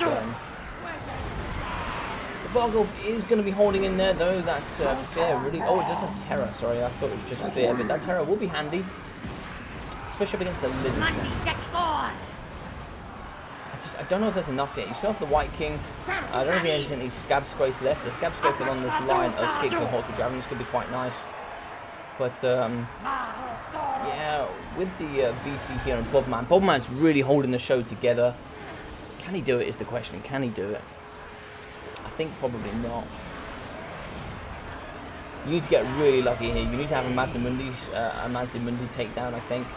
the Vargolf is going to be holding in there, though. That Fear really... Oh, it does have Terror, sorry. I thought it was just Fear, but that Terror will be handy. Especially up against the Lizard. I don't know if there's enough yet. You still have the White King. I don't know if he has any Scab Scrapes left. The Scab Scrapes along this line of Escape from Horse with Javelins could be quite nice. But, yeah, with the VC here and Bobman's really holding the show together. Can he do it is the question. Can he do it? I think probably not. You need to get really lucky here. You need to have a Master Mundi takedown, I think.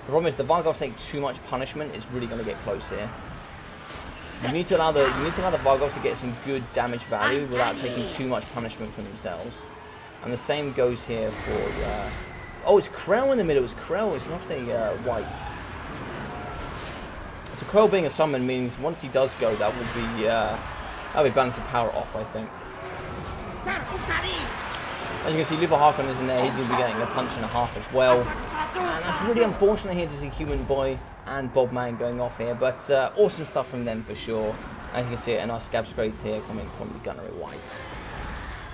The problem is the Vargolf take too much punishment. It's really going to get close here. You need to allow the Vargolf to get some good damage value without taking too much punishment for themselves. And the same goes here for... oh, it's Krell in the middle. It's Krell. It's not a White. So Krell being a summon means once he does go, that will be balance of power off, I think. As you can see, Lufa Harkon is in there. He's going to be getting a punch and a half as well. And that's really unfortunate here to see Human Boy and Bobman going off here. But awesome stuff from them for sure. As you can see, a nice Scab Scrape here coming from the Gunnery Whites.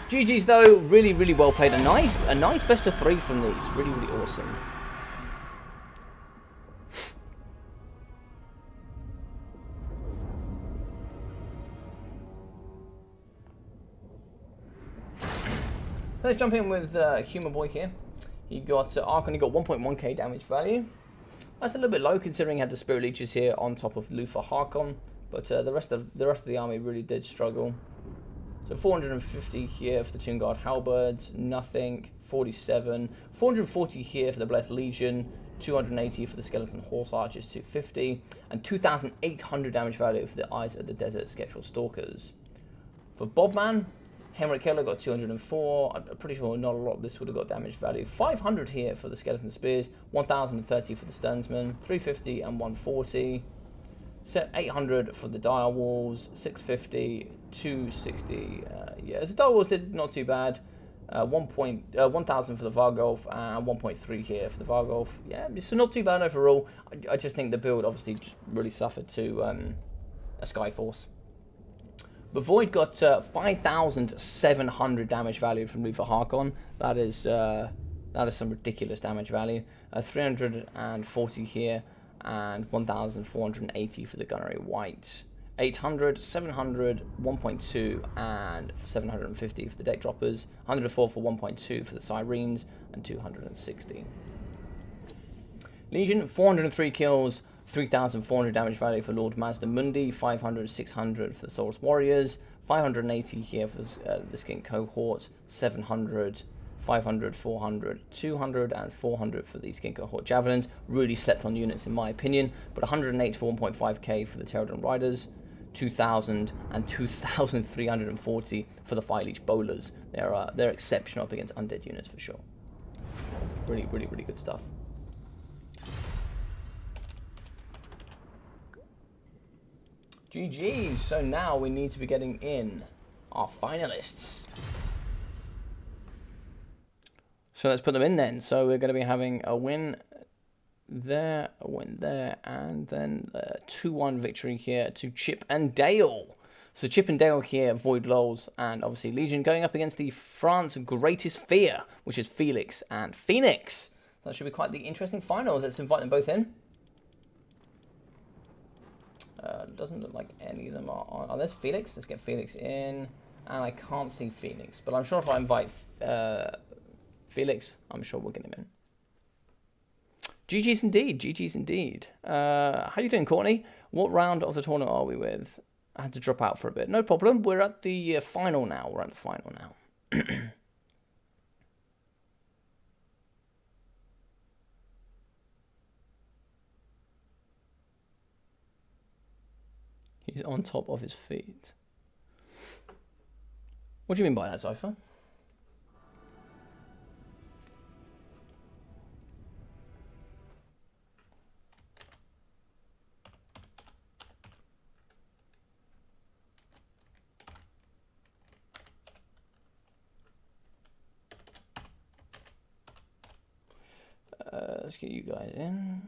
GG's though, really, really well played. A nice best of 3 from these. Really, really awesome. Let's jump in with Human Boy here. He got Archon, he got 1.1k damage value. That's a little bit low considering he had the Spirit Leeches here on top of Lufa Harkon, but the rest of the army really did struggle. So 450 here for the Tomb Guard Halberds, nothing. 47, 440 here for the Blessed Legion, 280 for the Skeleton Horse Archers, 250, and 2,800 damage value for the Eyes of the Desert Sketchwell Stalkers. For Bobman, Henrik Keller got 204. I'm pretty sure not a lot of this would have got damage value. 500 here for the Skeleton Spears, 1,030 for the Sternsmen, 350 and 140. 800 for the Dire Wolves, 650, 260. Yeah, the Dire Wolves did not too bad. 1,000 for the Vargolf and 1.3 here for the Vargolf. Yeah, so not too bad overall. I just think the build obviously just really suffered to a Skyforce. But Void got 5,700 damage value from Lufa Harkon. That is some ridiculous damage value. 340 here and 1,480 for the Gunnery White. 800, 700, 1.2 and 750 for the Deck Droppers. 104 for 1.2 for the Sirens and 260. Legion, 403 kills. 3,400 damage value for Lord Mazda Mundi, 500, 600 for the Saurus Warriors, 580 here for the Skin Cohort, 700 500, 400, 200, and 400 for these Ginkgo Hawk Javelins. Really slept on units in my opinion, but 184.5k for the Pterodon Riders, 2,000 and 2,340 for the Fire Leech Bowlers. They're exceptional up against undead units for sure. Really, really, really good stuff. GG's. So now we need to be getting in our finalists. So let's put them in then. So we're going to be having a win there, a win there, and then a 2-1 victory here to Chip and Dale. So Chip and Dale here, Void Lols, and obviously Legion going up against the France Greatest Fear, which is Felix and Phoenix. That should be quite the interesting finals. Let's invite them both in. Doesn't look like any of them are on. Oh, there's Felix. Let's get Felix in. And I can't see Phoenix, but I'm sure if I invite Felix, I'm sure we'll get him in. GG's indeed. GG's indeed. How you doing, Courtney? What round of the tournament are we with? I had to drop out for a bit. No problem. We're at the final now. We're at the final now. He's on top of his feet. What do you mean by that, Cypher? Let's get you guys in.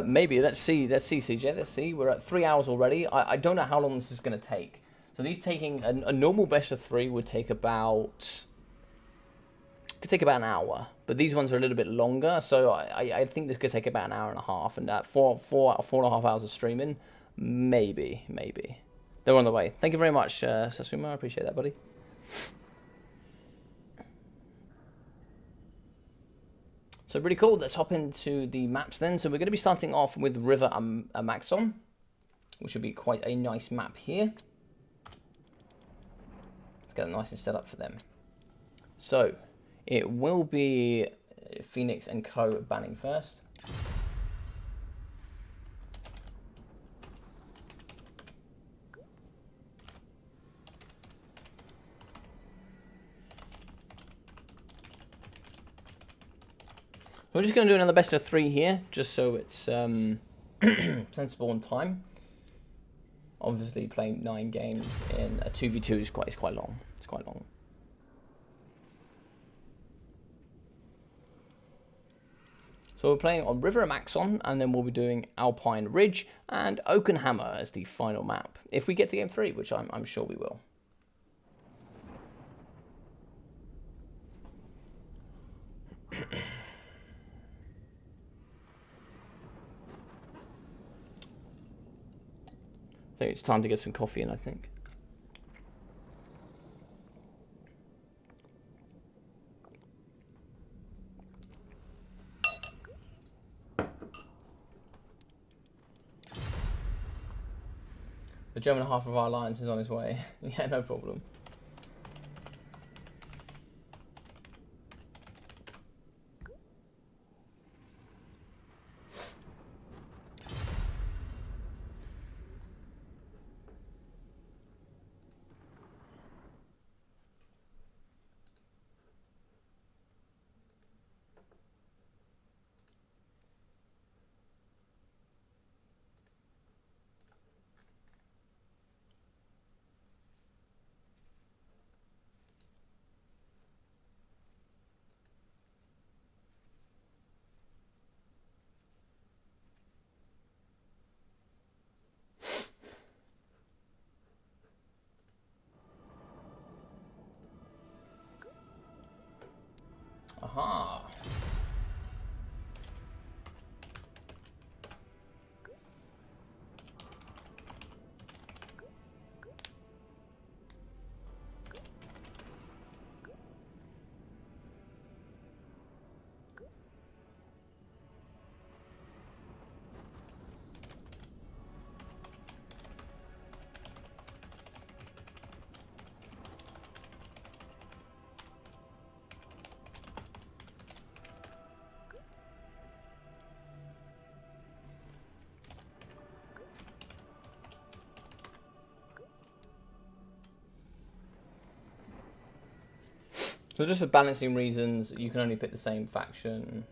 Maybe. Let's see, CJ. Let's see. We're at 3 hours already. I don't know how long this is going to take. So these taking a normal best of 3 would take about... could take about an hour, but these ones are a little bit longer, so I think this could take about an hour and a half, and at 4.5 hours of streaming, maybe. They're on the way. Thank you very much, Sasuma. I appreciate that, buddy. So really cool. Let's hop into the maps then. So we're going to be starting off with River Amaxon, which should be quite a nice map here. Let's get it nice and set up for them. So it will be Phoenix and Co banning first. We're just going to do another best of 3 here, just so it's sensible on time. Obviously, playing 9 games in a 2v2 is quite long. It's quite long. So we're playing on River Amaxon, and then we'll be doing Alpine Ridge and Oakenhammer as the final map. If we get to game 3, which I'm sure we will. I think it's time to get some coffee in, I think. The German half of our alliance is on his way. Yeah, no problem. Aha. So just for balancing reasons, you can only pick the same faction.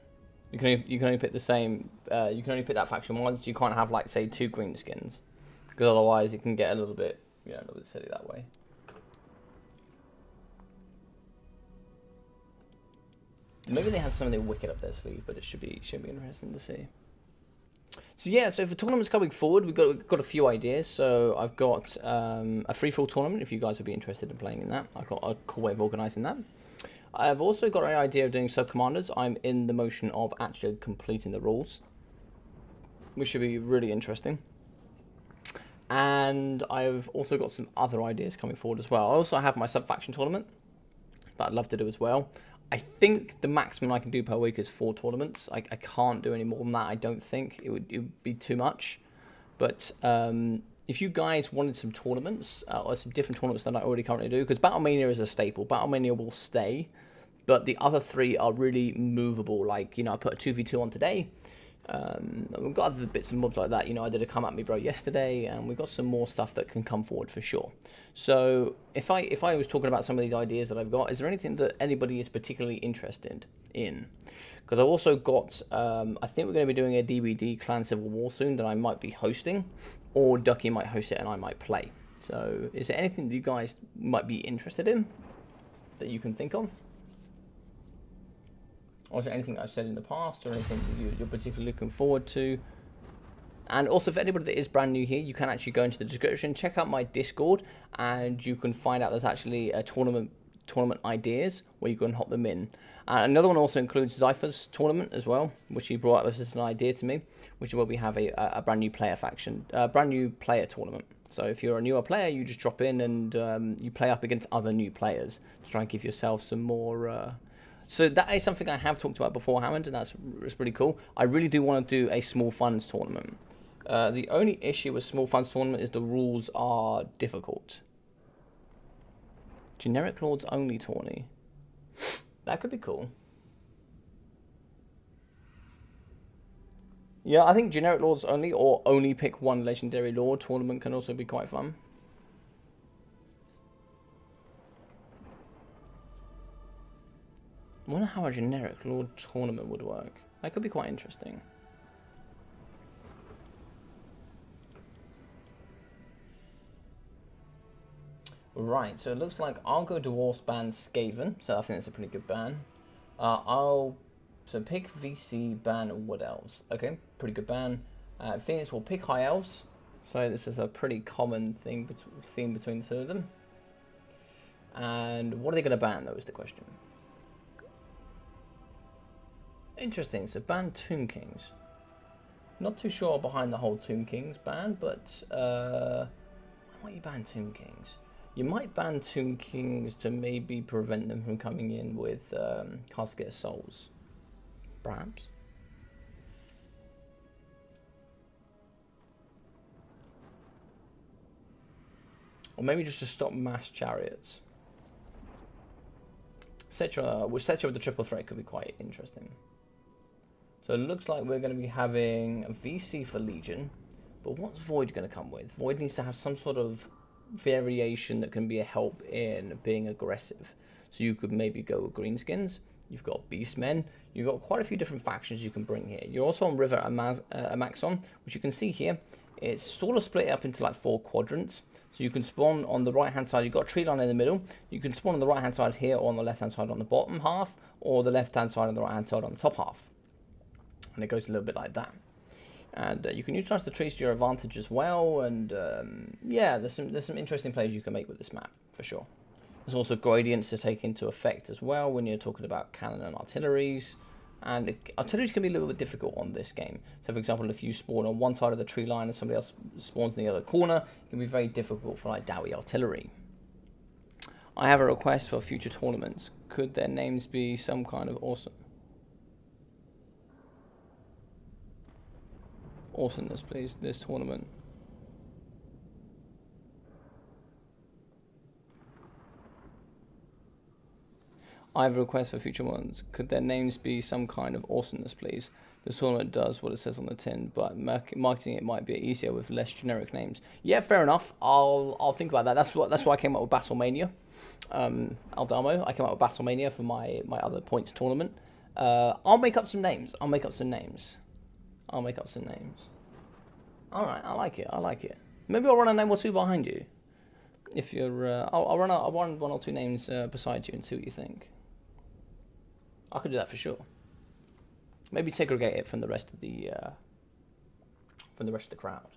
You can only pick the same. You can only pick that faction once. You can't have, like, say, 2 green skins, because otherwise it can get a little bit, a little bit silly that way. Maybe they have something wicked up their sleeve, but it should be interesting to see. So yeah, so for tournaments coming forward, we've got a few ideas. So I've got a free-for-all tournament, if you guys would be interested in playing in that. I've got a cool way of organising that. I've also got an idea of doing sub-commanders. I'm in the motion of actually completing the rules, which should be really interesting. And I've also got some other ideas coming forward as well. I also have my sub-faction tournament that I'd love to do as well. I think the maximum I can do per week is 4 tournaments. I can't do any more than that. I don't think it would be too much. But if you guys wanted some tournaments, or some different tournaments than I already currently do, because Battlemania is a staple. Battlemania will stay, but the other 3 are really movable. Like, I put a 2v2 on today. We've got other bits and bobs like that. I did a Come At Me Bro yesterday, and we've got some more stuff that can come forward for sure. So if I was talking about some of these ideas that I've got, is there anything that anybody is particularly interested in? Because I've also got, I think we're going to be doing a DBD Clan Civil War soon that I might be hosting, or Ducky might host it and I might play. So is there anything that you guys might be interested in that you can think of? Or is there anything I've said in the past, or anything that you're particularly looking forward to? And also, for anybody that is brand new here, you can actually go into the description, check out my Discord, and you can find out there's actually a tournament ideas where you can hop them in. Another one also includes Zypher's tournament as well, which he brought up as an idea to me, which is where we have a brand new player faction, brand new player tournament. So if you're a newer player, you just drop in and you play up against other new players to try and give yourself some more. So that is something I have talked about beforehand, and that's pretty cool. I really do want to do a small funds tournament. The only issue with small funds tournament is the rules are difficult. Generic Lords only tourney. That could be cool. Yeah, I think Generic Lords only, or only pick one Legendary Lord tournament can also be quite fun. I wonder how a Generic Lord tournament would work. That could be quite interesting. Right, so it looks like I'll go Dwarfs ban Skaven, so I think that's a pretty good ban. So pick VC ban Wood Elves. Okay, pretty good ban. Phoenix will pick High Elves, so this is a pretty common theme between the 2 of them. And what are they going to ban, though, is the question. Interesting, so ban Tomb Kings. Not too sure behind the whole Tomb Kings ban, but why might you ban Tomb Kings? You might ban Tomb Kings to maybe prevent them from coming in with Casket of Souls. Perhaps. Or maybe just to stop mass chariots. Etc. Which Cetra with the triple threat could be quite interesting. So it looks like we're going to be having a VC for Legion. But what's Void going to come with? Void needs to have some sort of variation that can be a help in being aggressive. So you could maybe go with Greenskins. You've got Beastmen. You've got quite a few different factions you can bring here. You're also on River Amaxon, which you can see here. It's sort of split up into like 4 quadrants. So you can spawn on the right hand side. You've got a tree line in the middle. You can spawn on the right hand side here, or on the left hand side on the bottom half, or the left hand side and the right hand side on the top half. And it goes a little bit like that. And you can utilize the trees to your advantage as well. And yeah, there's some interesting plays you can make with this map for sure. There's also gradients to take into effect as well when you're talking about cannon and artilleries. And artilleries can be a little bit difficult on this game. So for example, if you spawn on one side of the tree line and somebody else spawns in the other corner, it can be very difficult for like Dowie artillery. I have a request for future tournaments. Could their names be some kind of awesomeness, please, this tournament? I have a request for future ones. Could their names be some kind of awesomeness, please? The tournament does what it says on the tin, but marketing it might be easier with less generic names. Yeah, fair enough. I'll think about that. That's why I came up with Battlemania. Aldamo. I came up with Battlemania for my other points tournament. I'll make up some names. All right, I like it. Maybe I'll run a name or two behind you. If you're, I'll run one or two names beside you and see what you think. I could do that for sure. Maybe segregate it from the rest of the crowd.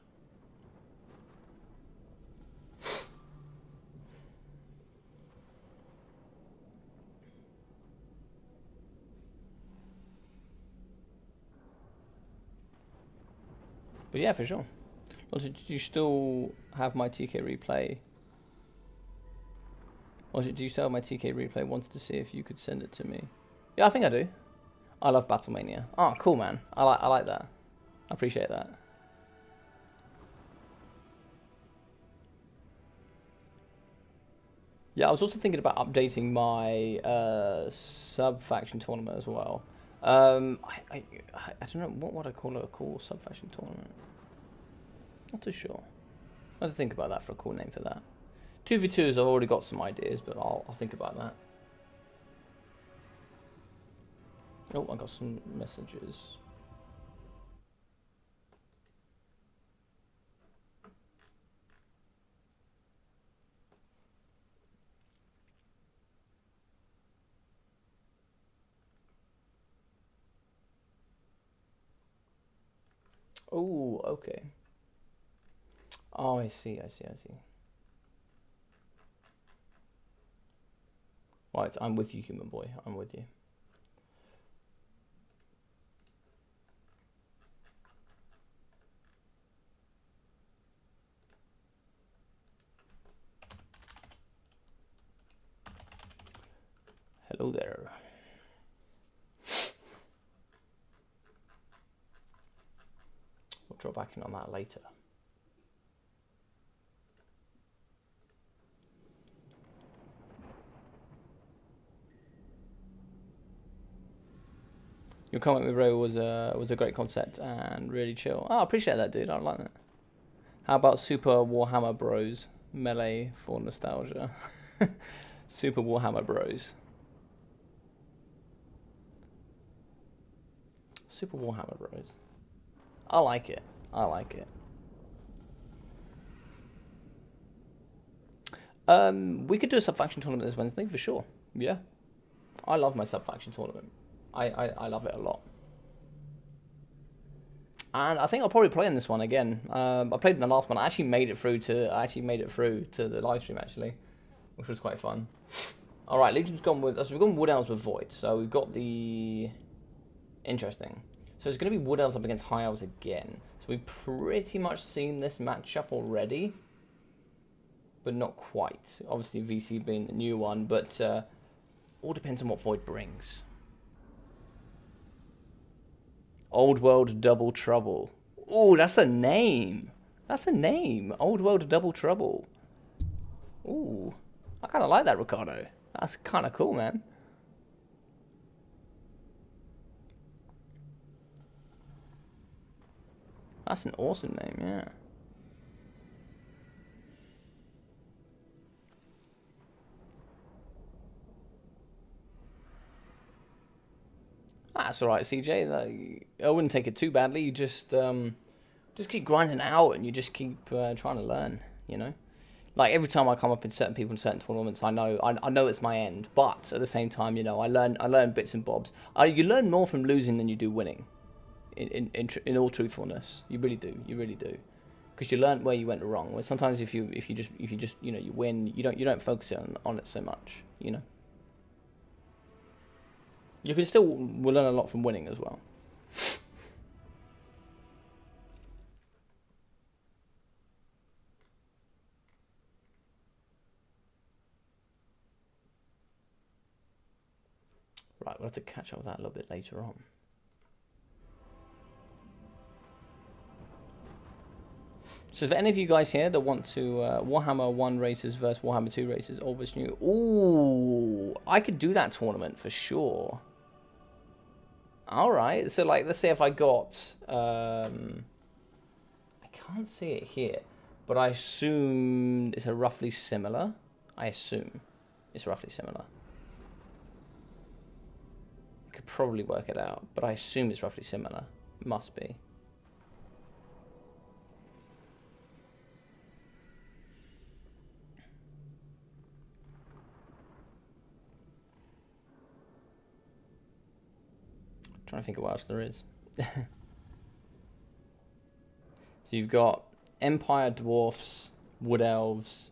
But yeah, for sure. Also, do you still have my TK replay? Also, do you still have my TK replay? Wanted to see if you could send it to me. Yeah, I think I do. I love Battlemania. Oh, cool, man. I like that. I appreciate that. Yeah, I was also thinking about updating my sub-faction tournament as well. I don't know, what would I call it, a cool sub-faction tournament? Not too sure. I have to think about that for a cool name for that. 2v2s, I've already got some ideas, but I'll think about that. Oh, I got some messages. Oh, okay. Oh, I see. Right, I'm with you, human boy. I'm with you. Hello there. We'll drop back in on that later. Your comment with Ray was a great concept and really chill. Oh, I appreciate that, dude. I like that. How about Super Warhammer Bros? Melee for nostalgia. Super Warhammer Bros. Super Warhammer Bros. I like it. We could do a sub-faction tournament this Wednesday for sure. Yeah. I love my sub-faction tournament. I love it a lot. And I think I'll probably play in this one again. I played in the last one. I actually made it through to the live stream actually, which was quite fun. All right, Legion's gone with. So we've gone Wood Elves with Void. So we've got the interesting. So it's going to be Wood Elves up against High Elves again. So we've pretty much seen this matchup already, but not quite. Obviously VC being the new one, but all depends on what Void brings. Old World Double Trouble. Ooh, that's a name. Old World Double Trouble. Ooh, I kind of like that, Ricardo. That's kind of cool, man. That's an awesome name, yeah. That's all right, CJ. I wouldn't take it too badly. You just keep grinding it out, and you just keep trying to learn. You know, like every time I come up in certain people in certain tournaments, I know it's my end. But at the same time, you know, I learn bits and bobs. You learn more from losing than you do winning. In all truthfulness, you really do, because you learn where you went wrong. Where sometimes if you just you know you win, you don't focus on it so much. You know. You can still learn a lot from winning as well. Right, we'll have to catch up with that a little bit later on. So, for any of you guys here that want to Warhammer 1 races versus Warhammer 2 races, all this new, ooh, I could do that tournament for sure. Alright, so like, let's say if I got, I can't see it here, but I assume it's a roughly similar, I assume. It's roughly similar. Could probably work it out, but I assume it's roughly similar. It must be. Trying to think of what else there is. So you've got Empire Dwarfs, Wood Elves,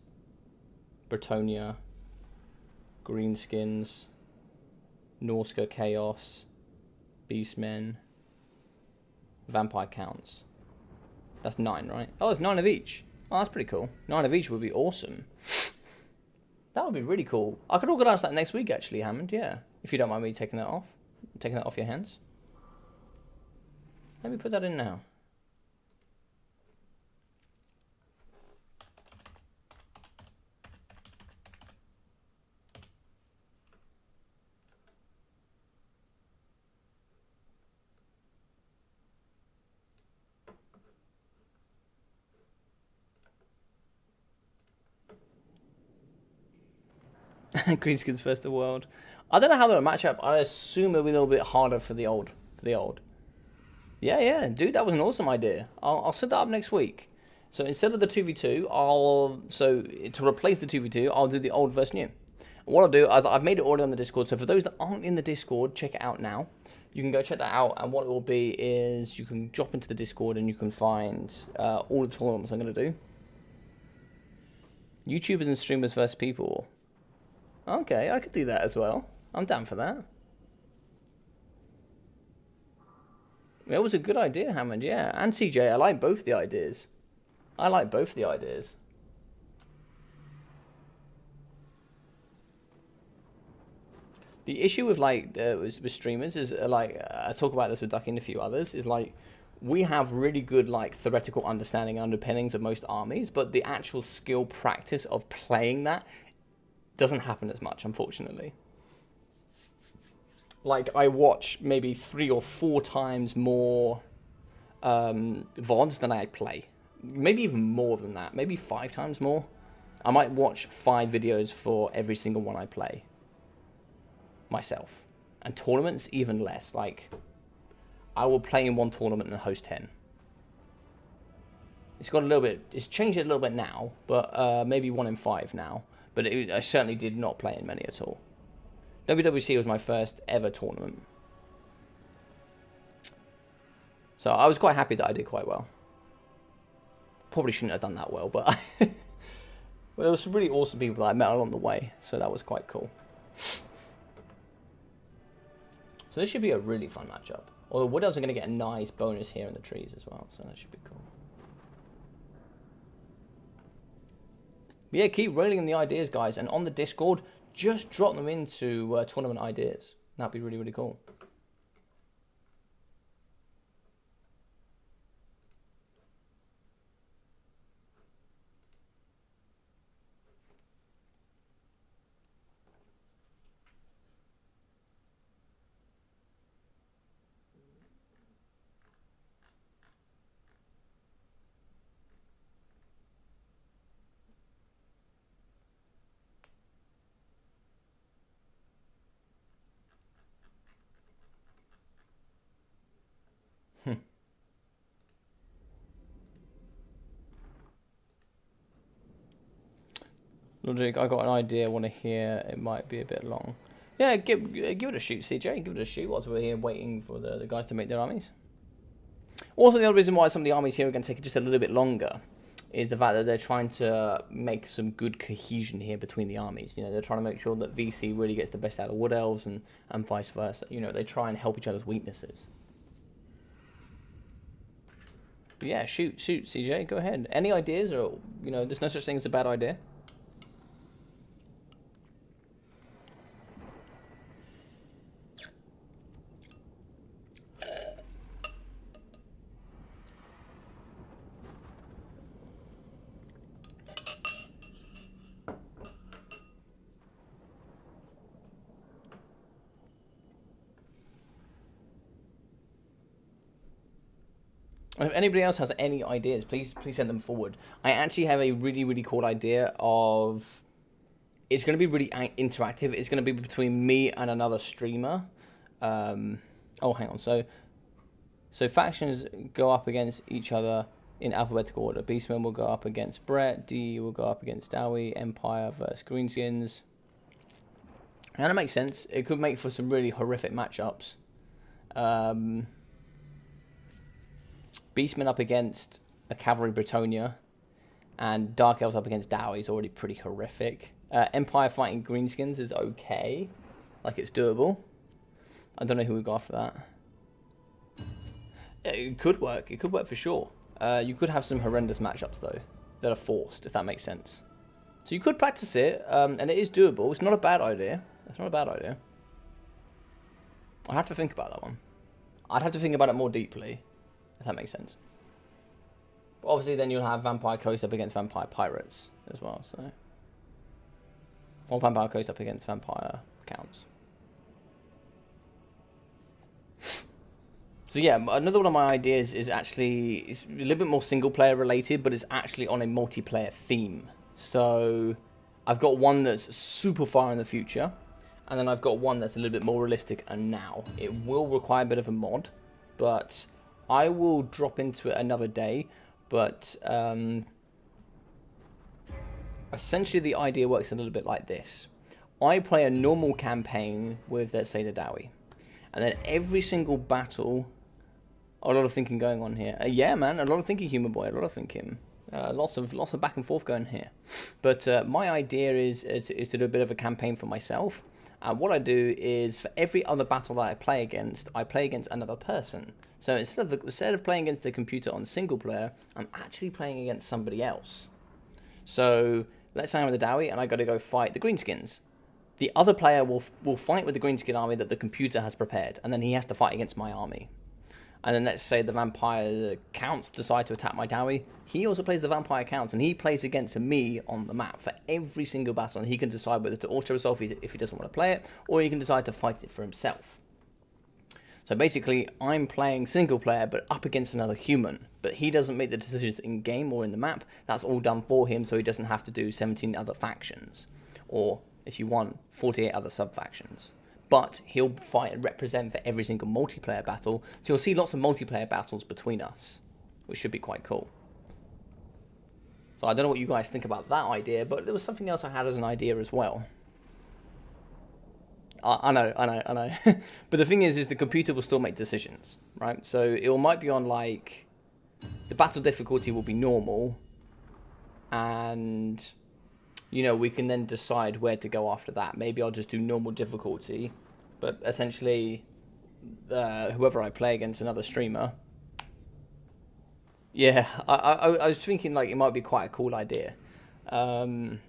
Bretonia, Greenskins, Norska Chaos, Beastmen, Vampire Counts. That's 9, right? Oh, it's 9 of each. Oh, that's pretty cool. 9 of each would be awesome. That would be really cool. I could organise that next week, actually, Hammond, yeah. If you don't mind me taking that off. Taking that off your hands. Let me put that in now. Greenskins first the world. I don't know how they'll match up. I assume it'll be a little bit harder for the old. Yeah, dude, that was an awesome idea. I'll set that up next week. So instead of the 2v2, to replace the 2v2, I'll do the old versus new. What I'll do, I've made it already on the Discord. So for those that aren't in the Discord, check it out now. You can go check that out, and what it will be is you can drop into the Discord and you can find all the tournaments I'm going to do. YouTubers and streamers versus people. Okay, I could do that as well. I'm down for that. It was a good idea, Hammond, yeah. And CJ, I like both the ideas. The issue with with streamers is I talk about this with Ducky and a few others, is like we have really good theoretical understanding and underpinnings of most armies, but the actual skill practice of playing that doesn't happen as much, unfortunately. I watch maybe 3 or 4 times more VODs than I play. Maybe even more than that. Maybe 5 times more. I might watch 5 videos for every single one I play myself. And tournaments, even less. I will play in one tournament and host 10. It's changed a little bit now, but maybe 1 in 5 now. But I certainly did not play in many at all. WWC was my first ever tournament. So I was quite happy that I did quite well. Probably shouldn't have done that well, but well, there were some really awesome people that I met along the way, so that was quite cool. So this should be a really fun matchup. Although Wood Elves are going to get a nice bonus here in the trees as well, so that should be cool. Yeah, keep railing in the ideas, guys, and on the Discord, just drop them into tournament ideas. That'd be really, really cool. Logic, I got an idea, I want to hear. It might be a bit long. Yeah, give it a shoot, CJ. Give it a shoot whilst we're here waiting for the guys to make their armies. Also, the other reason why some of the armies here are going to take just a little bit longer is the fact that they're trying to make some good cohesion here between the armies. You know, they're trying to make sure that VC really gets the best out of Wood Elves and vice versa. You know, they try and help each other's weaknesses. But yeah, shoot, CJ. Go ahead. Any ideas? Or, you know, there's no such thing as a bad idea. If anybody else has any ideas, please send them forward. I actually have a really, really cool idea of it's going to be really interactive. It's going to be between me and another streamer. Oh, hang on. So factions go up against each other in alphabetical order. Beastmen will go up against Brett. D will go up against Dowie. Empire versus Greenskins. And that makes sense. It could make for some really horrific matchups. Beastmen up against a Cavalry Britonia. And Dark Elves up against Dowie is already pretty horrific. Empire fighting Greenskins is okay. Like, it's doable. I don't know who we got after that. It could work. It could work for sure. You could have some horrendous matchups, though, that are forced, if that makes sense. So you could practice it, and it is doable. It's not a bad idea. It's not a bad idea. I have to think about that one. I'd have to think about it more deeply, if that makes sense. But obviously, then you'll have Vampire Coast up against Vampire Pirates as well, so... Or Vampire Coast up against Vampire Counts. So yeah, another one of my ideas is actually... It's a little bit more single-player related, but it's actually on a multiplayer theme. So, I've got one that's super far in the future, and then I've got one that's a little bit more realistic and now. It will require a bit of a mod, but I will drop into it another day. But essentially the idea works a little bit like this. I play a normal campaign with, let's say, the Dowie. And then every single battle... A lot of thinking going on here. Yeah, man, a lot of thinking, Human Boy, a lot of thinking. Lots of back and forth going here. But my idea is to do a bit of a campaign for myself. What I do is, for every other battle that I play against another person. So instead of playing against the computer on single player, I'm actually playing against somebody else. So let's say I'm with the Dowie and I got to go fight the Greenskins. The other player will fight with the Greenskin army that the computer has prepared, and then he has to fight against my army. And then let's say the Vampire Counts decide to attack my Dowie. He also plays the Vampire Counts, and he plays against me on the map for every single battle. And he can decide whether to auto-resolve if he doesn't want to play it, or he can decide to fight it for himself. So basically, I'm playing single player, but up against another human. But he doesn't make the decisions in-game or in the map. That's all done for him, so he doesn't have to do 17 other factions. Or, if you want, 48 other sub-factions. But he'll fight and represent for every single multiplayer battle. So you'll see lots of multiplayer battles between us, which should be quite cool. So I don't know what you guys think about that idea, but there was something else I had as an idea as well. I know. But the thing is the computer will still make decisions, right? So it might be on, like, the battle difficulty will be normal, and... You know, we can then decide where to go after that. Maybe I'll just do normal difficulty. But essentially, whoever I play against another streamer... Yeah, I was thinking, like, it might be quite a cool idea. And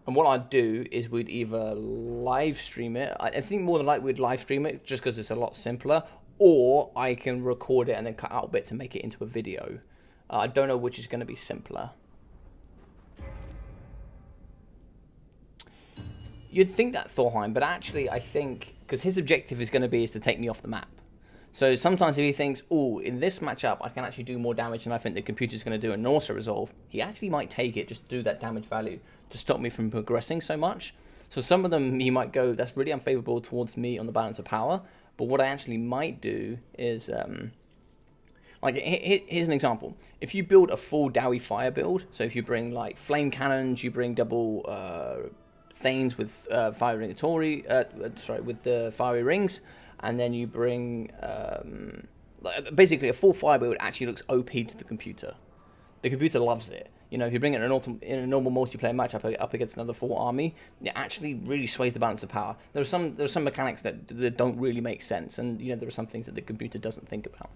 what I'd do is we'd either live stream it. I think more than likely we'd live stream it just because it's a lot simpler. Or I can record it and then cut out bits and make it into a video. I don't know which is going to be simpler. You'd think that Thorheim, but actually I think, because his objective is going to be to take me off the map. So sometimes if he thinks, oh, in this matchup I can actually do more damage than I think the computer's going to do and also resolve, he actually might take it just to do that damage value to stop me from progressing so much. So some of them he might go, that's really unfavorable towards me on the balance of power, but what I actually might do is, like, here's an example. If you build a full Dowie fire build, so if you bring like flame cannons, you bring double... Thanes with fiery with the fiery rings, and then you bring basically a full fire build actually looks OP to the computer. The computer loves it. You know, if you bring it in a normal multiplayer matchup up against another full army, it actually really sways the balance of power. There are some mechanics that don't really make sense, and you know there are some things that the computer doesn't think about.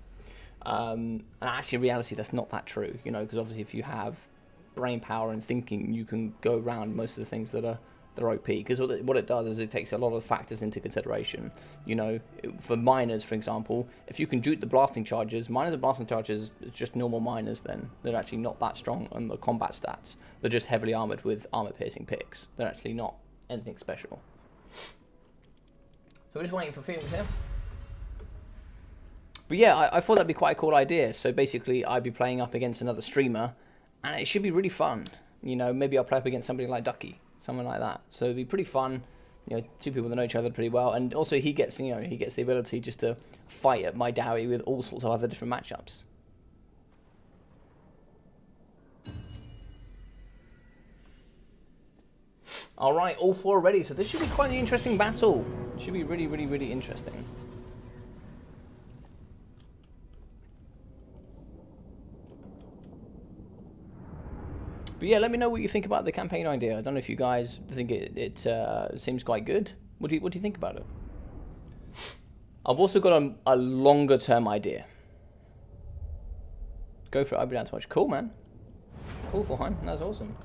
And actually, in reality, that's not that true. You know, because obviously, if you have brain power and thinking, you can go around most of the things that are OP, because what it does is it takes a lot of factors into consideration. You know, for miners, for example, if you can juke the blasting charges, miners and blasting charges is just normal miners then. They're actually not that strong on the combat stats. They're just heavily armoured with armour-piercing picks. They're actually not anything special. So we're just waiting for Phoenix here. But yeah, I thought that'd be quite a cool idea. So basically, I'd be playing up against another streamer, and it should be really fun. You know, maybe I'll play up against somebody like Ducky. something like that. So it'd be pretty fun. You know, two people that know each other pretty well, and also he gets the ability just to fight at my Dowie with all sorts of other different matchups. All right, all 4 ready. So this should be quite an interesting battle. It should be really, really, really interesting. But yeah, let me know what you think about the campaign idea. I don't know if you guys think it seems quite good. What do you think about it? I've also got a longer term idea. Go for it. I'll be down too much. Cool, man. Cool, Fulheim. That's awesome.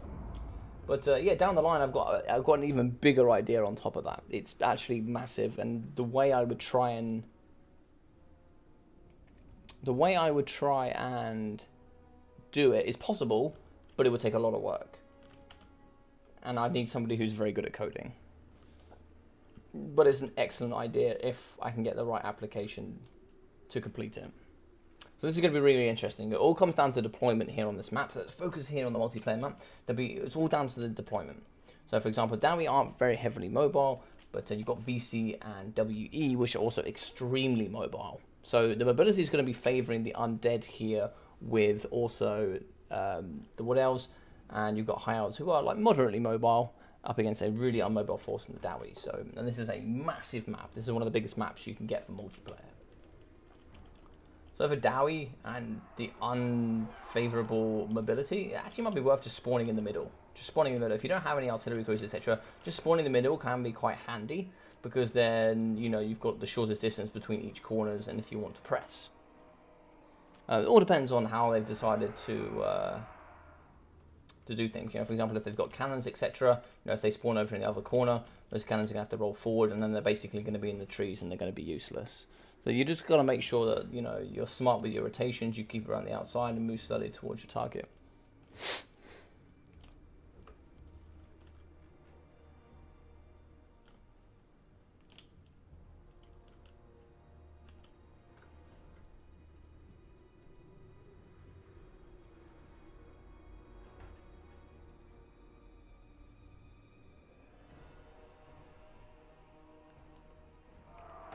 But yeah, down the line, I've got an even bigger idea on top of that. It's actually massive, and the way I would try and do it is possible, but it would take a lot of work. And I need somebody who's very good at coding. But it's an excellent idea if I can get the right application to complete it. So this is going to be really interesting. It all comes down to deployment here on this map. So let's focus here on the multiplayer map. It's all down to the deployment. So for example, Dowie aren't very heavily mobile, but you've got VC and WE, which are also extremely mobile. So the mobility is going to be favoring the undead here with also the Wood Elves, and you've got High Elves who are like moderately mobile up against a really unmobile force in the Dowie. So, and this is a massive map. This is one of the biggest maps you can get for multiplayer. So for Dowie and the unfavorable mobility, it actually might be worth just spawning in the middle. Just spawning in the middle. If you don't have any artillery crews, etc., just spawning in the middle can be quite handy, because then, you know, you've got the shortest distance between each corners, and if you want to press. It all depends on how they've decided to do things. You know, for example, if they've got cannons, etc., you know, if they spawn over in the other corner, those cannons are going to have to roll forward, and then they're basically going to be in the trees, and they're going to be useless. So you just got to make sure that, you know, you're smart with your rotations, you keep around the outside and move slowly towards your target.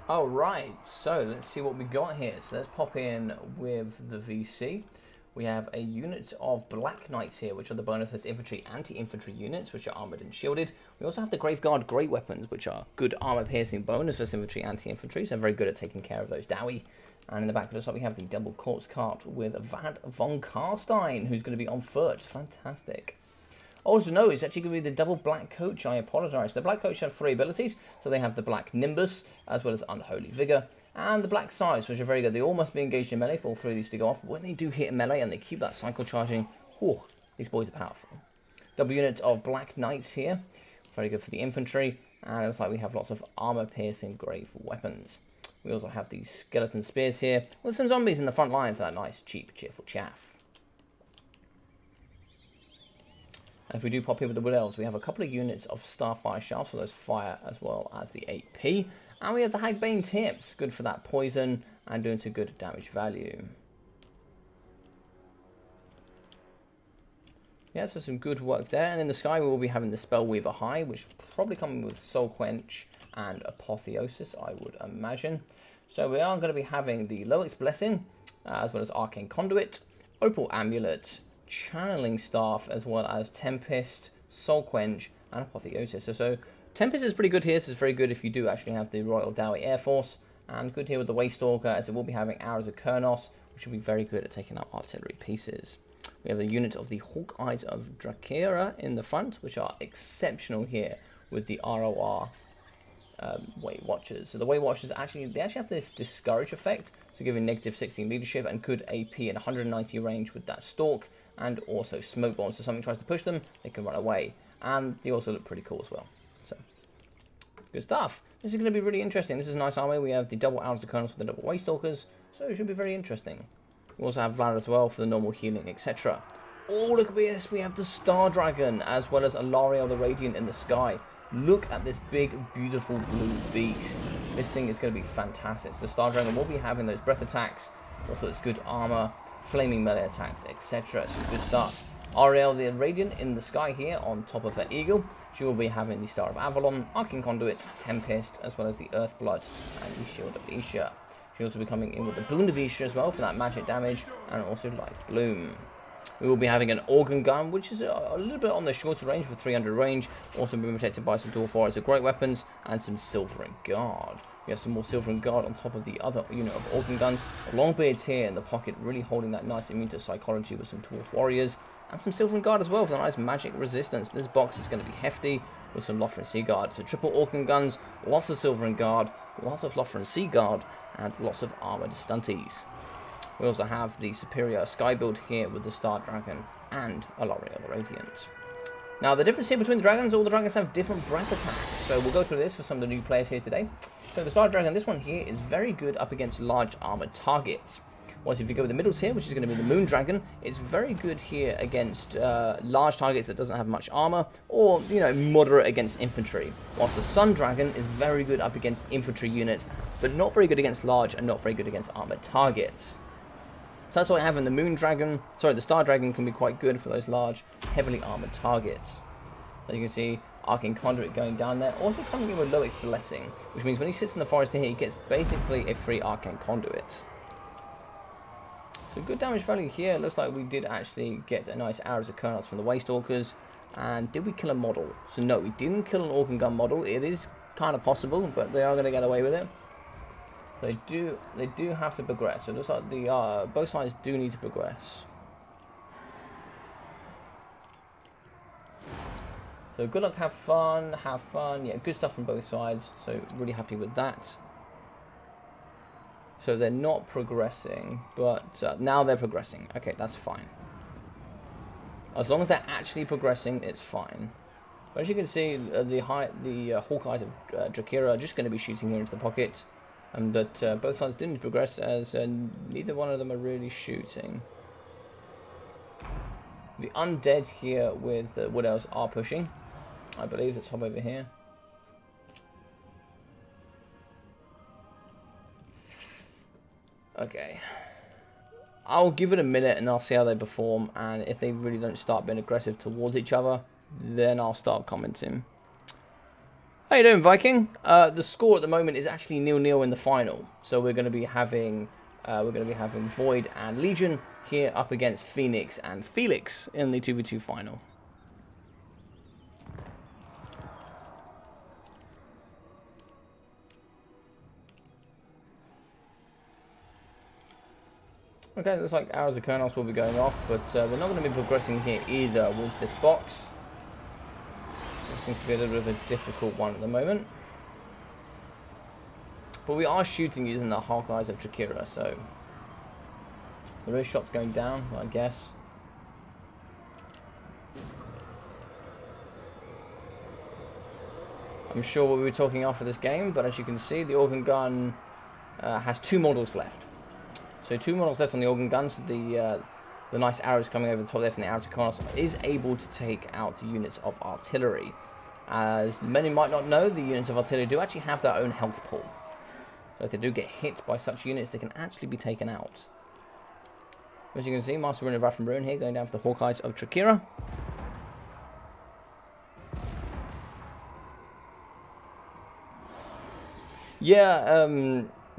Alright, so let's see what we got here. So let's pop in with the VC. We have a unit of Black Knights here, which are the bonus infantry anti-infantry units, which are armoured and shielded. We also have the Graveguard Great Weapons, which are good armour-piercing bonus infantry anti-infantry, so very good at taking care of those Dowie. And in the back of the side we have the double corpse cart with Vad von Karstein, who's going to be on foot. Fantastic. Also, no, it's actually going to be the double black coach. I apologise. The black coach have 3 abilities, so they have the black Nimbus, as well as Unholy Vigour, and the black Size, which are very good. They all must be engaged in melee for all 3 of these to go off. When they do hit melee and they keep that cycle charging, whew, these boys are powerful. Double unit of Black Knights here, very good for the infantry, and it looks like we have lots of armour-piercing grave weapons. We also have these skeleton spears here, with some zombies in the front line for that nice, cheap, cheerful chaff. And if we do pop here with the Wood Elves, we have a couple of units of Starfire Shafts for those fire, as well as the AP. And we have the Hagbane Tips, good for that poison and doing some good damage value. Yeah, so some good work there. And in the sky, we will be having the Spellweaver High, which will probably come with Soul Quench and Apotheosis, I would imagine. So we are going to be having the Loix Blessing, as well as Arcane Conduit, Opal Amulet, Channeling Staff, as well as Tempest, Soul Quench, and Apotheosis. So Tempest is pretty good here. This is very good if you do actually have the Royal Dowie Air Force, and good here with the Waystalker, as it will be having Arrows of Kurnos, which will be very good at taking out artillery pieces. We have the unit of the Hawkeyes of Drakera in the front, which are exceptional here with the ROR Weight Watchers. So the Weight Watchers they actually have this Discourage effect, so giving negative 16 leadership and good AP and 190 range with that Stalk, and also Smoke Bomb, so something tries to push them, they can run away. And they also look pretty cool as well. So, good stuff. This is going to be really interesting. This is a nice army. We have the double Arrows of Kurnos with the double Waystalkers, so it should be very interesting. We also have Vlad as well for the normal healing, etc. Oh, look at this. We have the Star Dragon, as well as Alariel the Radiant in the sky. Look at this big, beautiful blue beast. This thing is going to be fantastic. So the Star Dragon will be having those breath attacks, also its good armor, flaming melee attacks, etc. So good stuff. Ariel the Radiant in the sky here on top of her eagle. She will be having the Star of Avalon, Arcane Conduit, Tempest, as well as the Earth Blood and the Shield of Isha. She'll also be coming in with the Boon of Isha as well for that magic damage, and also Life Bloom. We will be having an Organ Gun, which is a little bit on the shorter range with 300 range, also being protected by some Dwarf Warriors of Great Weapons, and some Silver and Guard. We have some more Silver and Guard on top of the other unit of Organ Guns. Longbeards here in the pocket, really holding that nice immune to psychology with some Dwarf Warriors. And some Silver and Guard as well for the nice magic resistance. This box is going to be hefty with some Lothran Sea Guard. So triple Organ Guns, lots of Silver and Guard, lots of Lothran Sea Guard, and lots of Armoured Stunties. We also have the superior Sky build here with the Star Dragon and Alariel the Radiant. Now the difference here between the dragons, all the dragons have different breath attacks. So we'll go through this for some of the new players here today. So the Star Dragon, this one here, is very good up against large armoured targets. Whereas if you go with the middles here, which is going to be the Moon Dragon, it's very good here against large targets that doesn't have much armor, or, you know, moderate against infantry. Whilst the Sun Dragon is very good up against infantry units, but not very good against large and not very good against armored targets. So that's why having the Moon Dragon, sorry, the Star Dragon can be quite good for those large, heavily armored targets. As you can see, Arcane Conduit going down there, also coming in with Loic's Blessing, which means when he sits in the forest here, he gets basically a free Arcane Conduit. So good damage value here. It looks like we did actually get a nice Arrows of Kurnos from the Waystalkers. And did we kill a model? So no, we didn't kill an Organ Gun model. It is kind of possible, but they are going to get away with it. They do have to progress. So it looks like the both sides do need to progress. So good luck, have fun. Yeah, good stuff from both sides. So really happy with that. So they're not progressing, but now they're progressing. Okay, that's fine. As long as they're actually progressing, it's fine. But as you can see, the Hawkeyes of Drakira are just going to be shooting here into the pocket. But both sides didn't progress, as neither one of them are really shooting. The Undead here with Wood Elves are pushing. I believe it's hop over here. Okay, I'll give it a minute and I'll see how they perform, and if they really don't start being aggressive towards each other, then I'll start commenting. How you doing, Viking? The score at the moment is actually 0-0 in the final, so we're going to be having Void and Legion here up against Phoenix and Felix in the 2v2 final. Okay, looks like Arrows of Kurnos will be going off, but they're not going to be progressing here either with this box. So it seems to be a little bit of a difficult one at the moment. But we are shooting using the Hawkeyes of Drakira, so there is shots going down, I guess. I'm sure we'll be talking after this game, but as you can see, the Organ Gun has 2 models left. So 2 models left on the Organ Guns. The nice arrows coming over the top left and the Arrows of Kurnos is able to take out units of artillery. As many might not know, the units of artillery do actually have their own health pool. So if they do get hit by such units, they can actually be taken out. As you can see, Master Rune of Wrath and Ruin here going down for the Hawkeyes of Drakira. Yeah,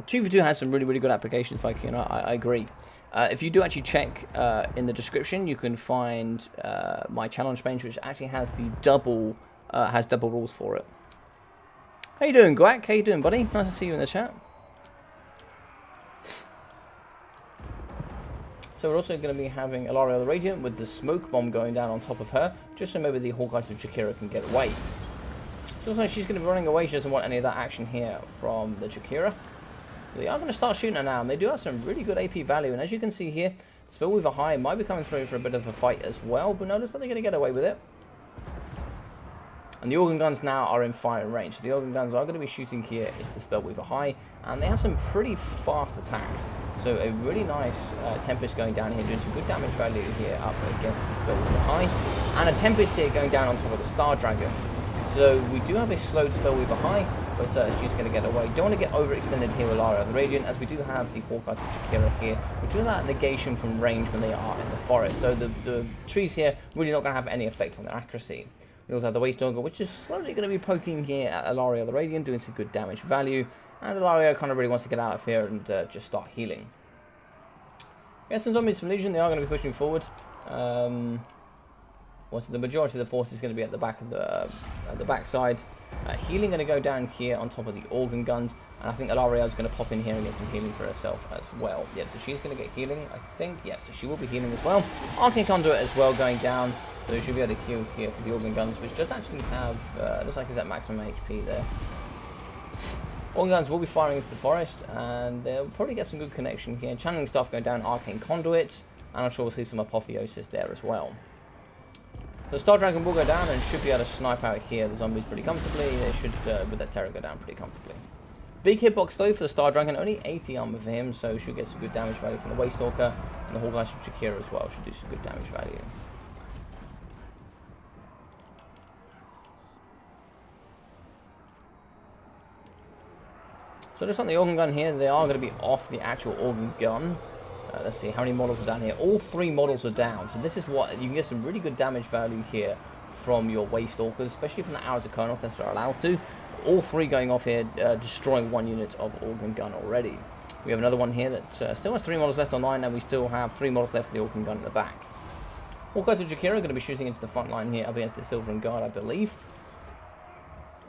2v2 has some really good applications, Viking, and I agree. If you do actually check in the description, you can find my challenge page, which actually has the double rules for it. How you doing, Guac? How you doing, buddy? Nice to see you in the chat. So we're also going to be having Alariel the Radiant with the smoke bomb going down on top of her, just so maybe the Hawkeyes of Drakira can get away. So also she's going to be running away. She doesn't want any of that action here from the Drakira. They are going to start shooting her now, and they do have some really good AP value. And as you can see here, Spellweaver High might be coming through for a bit of a fight as well, but notice that they're going to get away with it. And the Organ Guns now are in firing range. So the Organ Guns are going to be shooting here at the Spellweaver High, and they have some pretty fast attacks. So a really nice Tempest going down here, doing some good damage value here up against the Spellweaver High. And a Tempest here going down on top of the Star Dragon. So we do have a slowed Spellweaver High, but she's going to get away. Don't want to get overextended here with Lara the Radiant, as we do have the Hawkeyes of Shakira here, which is that negation from range when they are in the forest. So the trees here really not going to have any effect on their accuracy. We also have the Waste Dogger, which is slowly going to be poking here at Ilaria the Radiant, doing some good damage value. And Ilaria kind of really wants to get out of here and just start healing. Yeah, some zombies from Legion, they are going to be pushing forward. The majority of the force is going to be at the back of the backside. Healing going to go down here on top of the organ guns, and I think Ilaria is going to pop in here and get some healing for herself as well. Yeah, so she's going to get healing, I think. Yeah, so she will be healing as well. Arcane Conduit as well going down, so she'll be able to heal here for the organ guns, which does actually have, looks like it's at maximum HP there. Organ guns will be firing into the forest, and they'll probably get some good connection here. Channeling stuff going down Arcane Conduit, and I'm sure we'll see some Apotheosis there as well. The Star Dragon will go down and should be able to snipe out here the zombies pretty comfortably. They should, with that Terror, go down pretty comfortably. Big hitbox though for the Star Dragon, only 80 armor for him, so should get some good damage value from the Waste Stalker, and the Hawkeye from Shakira as well should do some good damage value. So just on the organ gun here, they are going to be off the actual organ gun. Let's see, how many models are down here? All 3 models are down. So this is what, you can get some really good damage value here from your Waste Stalkers, especially from the Hours of Colonel if they're allowed to. All 3 going off here, destroying 1 unit of organ gun already. We have another one here that still has 3 models left online, and we still have 3 models left for the organ gun at the back. Hawkeyes and Shakira are going to be shooting into the front line here up against the Silver and Guard, I believe.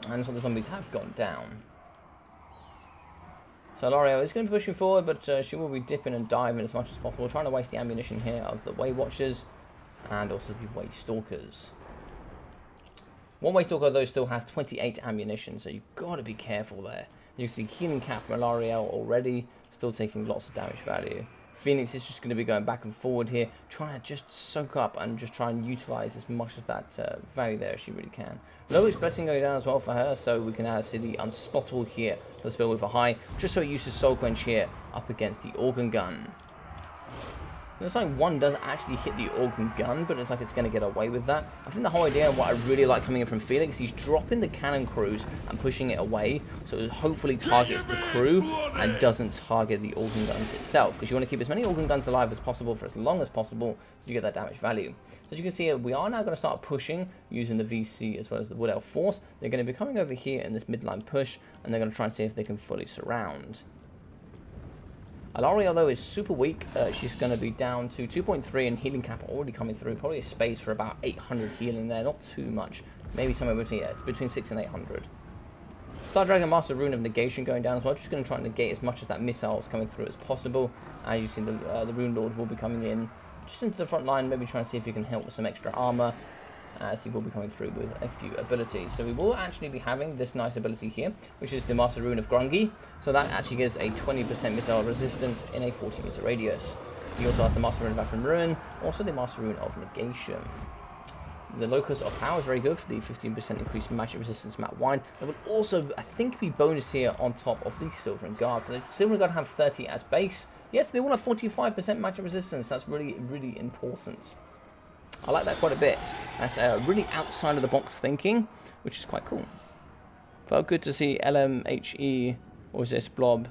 And so the zombies have gone down. So Ilaria is going to be pushing forward, but she will be dipping and diving as much as possible, trying to waste the ammunition here of the Way Watchers and also the Way Stalkers. One Way Stalker, though, still has 28 ammunition, so you've got to be careful there. You see Healing Cat from Ilaria already, still taking lots of damage value. Phoenix is just going to be going back and forward here, trying to just soak up and just try and utilize as much of that value there as she really can. Low Expressing going down as well for her, so we can see the Unspottable here for the spell with a high, just so it uses Soul Quench here up against the Organ Gun. Looks like one does actually hit the organ gun, but it's like it's going to get away with that. I think the whole idea and what I really like coming in from Felix, he's dropping the cannon crews and pushing it away, so it hopefully targets the crew and doesn't target the organ guns itself, because you want to keep as many organ guns alive as possible for as long as possible so you get that damage value. As you can see, we are now going to start pushing using the VC as well as the Wood Elf Force. They're going to be coming over here in this midline push, and they're going to try and see if they can fully surround. Ilaria, though, is super weak. She's going to be down to 2.3, and Healing Cap already coming through. Probably a space for about 800 healing there. Not too much. Maybe somewhere between 6 and 800. Star Dragon Master Rune of Negation going down as well. Just going to try and negate as much of that missiles coming through as possible. And you see the Rune Lord will be coming in just into the front line, maybe trying to see if he can help with some extra armor, as he will be coming through with a few abilities. So we will actually be having this nice ability here, which is the Master Rune of Grungy. So that actually gives a 20% missile resistance in a 40 meter radius. He also has the Master Rune of Vathram Ruin, also the Master Rune of Negation. The Locus of Power is very good for the 15% increased magic resistance map wide. That would also, I think, be bonus here on top of the Silver and Guard. So the Silver and Guard have 30 as base. Yes, they will have 45% magic resistance. That's really, really important. I like that quite a bit. That's really outside of the box thinking, which is quite cool. Felt good to see LMHE, or is this Blob,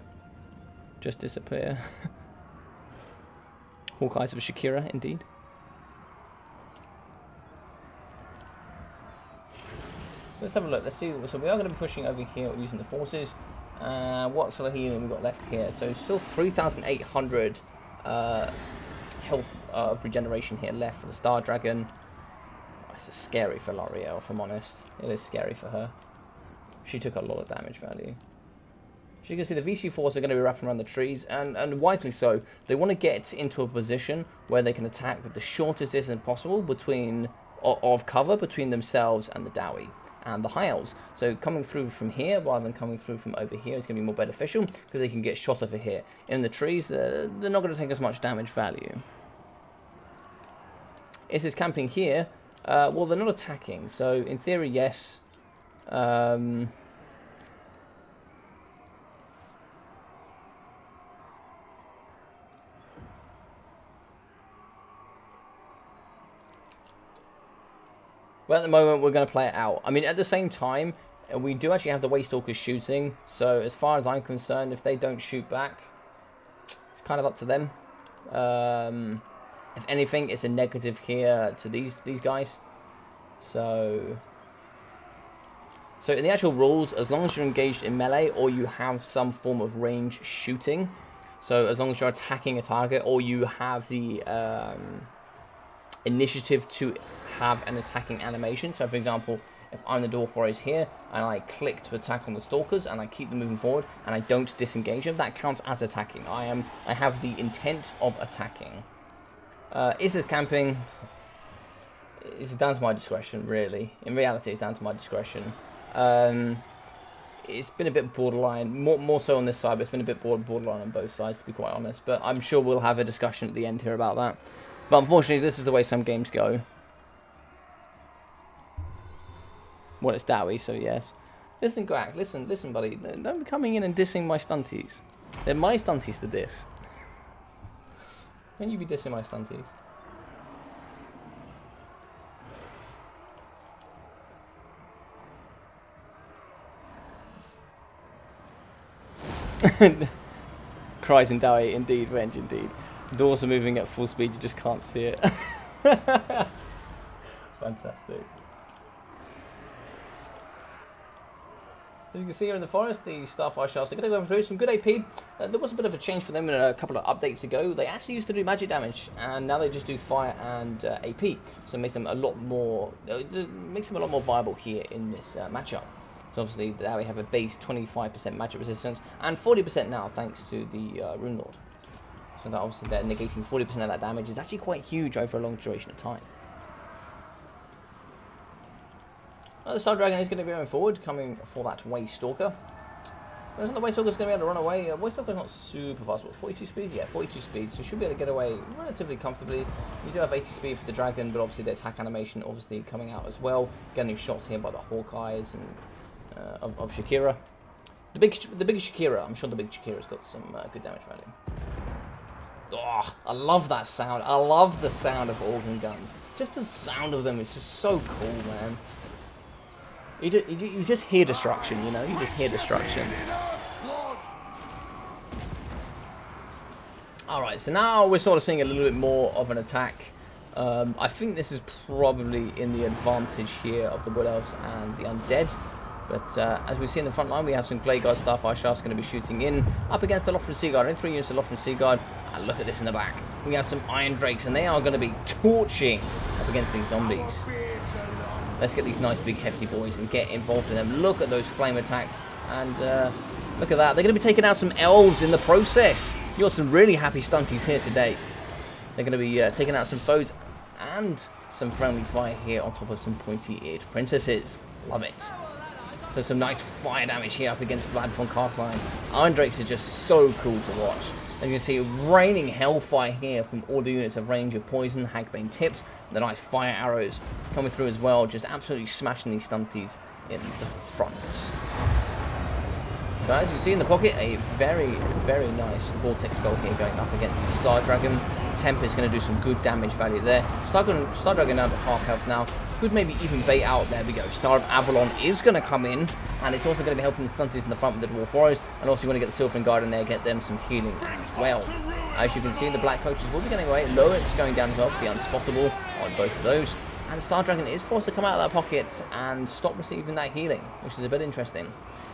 just disappear. Hawkeyes of Shakira, indeed. So let's have a look. Let's see. So we are going to be pushing over here using the forces. What sort of healing we got left here? So still 3,800 health of regeneration here left for the Star Dragon. Oh, this is scary for L'Oreal, if I'm honest. It is scary for her. She took a lot of damage value. As you can see, the VC force are going to be wrapping around the trees, and wisely so. They want to get into a position where they can attack with the shortest distance possible of cover between themselves and the Dowie and the High Elves. So coming through from here rather than coming through from over here is going to be more beneficial, because they can get shot over here. In the trees, they're not going to take as much damage value. If it's camping here, well, they're not attacking, so in theory, yes. But at the moment, we're going to play it out. I mean, at the same time, we do actually have the Waystalkers shooting. So as far as I'm concerned, if they don't shoot back, it's kind of up to them. If anything, it's a negative here to these guys. So in the actual rules, as long as you're engaged in melee or you have some form of range shooting, so as long as you're attacking a target or you have the initiative to have an attacking animation. So for example, if I'm the Dwarf Warriors here and I click to attack on the Stalkers and I keep them moving forward and I don't disengage them, that counts as attacking. I have the intent of attacking. Is this camping? It's down to my discretion, really. In reality, it's down to my discretion. It's been a bit borderline, more so on this side, but it's been a bit borderline on both sides, to be quite honest. But I'm sure we'll have a discussion at the end here about that. But unfortunately, this is the way some games go. Well, it's Dowie, so yes. Listen, Grak, listen, buddy. Don't be coming in and dissing my stunties. They're my stunties to diss. Don't you be dissing my stunties. Cries in Dowie, indeed, Renge, indeed. The doors are moving at full speed, you just can't see it. Fantastic. As you can see here in the forest, the Starfire Shafts are going to go through some good AP. There was a bit of a change for them in a couple of updates ago. They actually used to do magic damage, and now they just do fire and AP. So it makes them a lot more, viable here in this matchup. So obviously now we have a base 25% magic resistance and 40% now thanks to the Rune Lord. So that obviously they're negating 40% of that damage is actually quite huge over a long duration of time. The Star Dragon is going to be going forward, coming for that Waystalker. Isn't the Waystalker's going to be able to run away? Waystalker's not super fast, but 42 speed? Yeah, 42 speed, so you should be able to get away relatively comfortably. You do have 80 speed for the Dragon, but obviously the attack animation obviously coming out as well. Getting shots here by the Hawkeyes and of Shakira. The big Shakira, I'm sure the big Shakira's got some good damage value. Oh, I love that sound. I love the sound of organ guns. Just the sound of them is just so cool, man. You just hear destruction, you know? You just hear destruction. Alright, so now we're sort of seeing a little bit more of an attack. I think this is probably in the advantage here of the Wood Elves and the Undead. But as we see in the front line, we have some Clay Guard Starfire Shafts going to be shooting in. Up against the Lothran Sea Guard. Only 3 units of Lothran Sea Guard. And look at this in the back. We have some Iron Drakes, and they are going to be torching up against these zombies. Let's get these nice big hefty boys and get involved in them. Look at those flame attacks. And look at that. They're going to be taking out some elves in the process. You got some really happy stunties here today. They're going to be taking out some foes and some friendly fire here on top of some pointy-eared princesses. Love it. So some nice fire damage here up against Vlad von Cartline. Iron Drakes are just so cool to watch. As you can see, raining hellfire here from all the units of range of poison, Hagbane tips, and the nice fire arrows coming through as well, just absolutely smashing these stunties in the front. So as you see in the pocket, a very, very nice Vortex Spell here going up against the Star Dragon. Tempest going to do some good damage value there. Star Dragon down to half health now. Could maybe even bait out. There we go. Star of Avalon is going to come in, and it's also going to be helping the stunties in the front with the Dwarf Warriors, and also you want to get the Sylvan Guard in there, get them some healing as well. As you can see, the Black Coaches will be getting away. Lawrence going down as well to be unspottable on both of those. And Star Dragon is forced to come out of that pocket and stop receiving that healing, which is a bit interesting.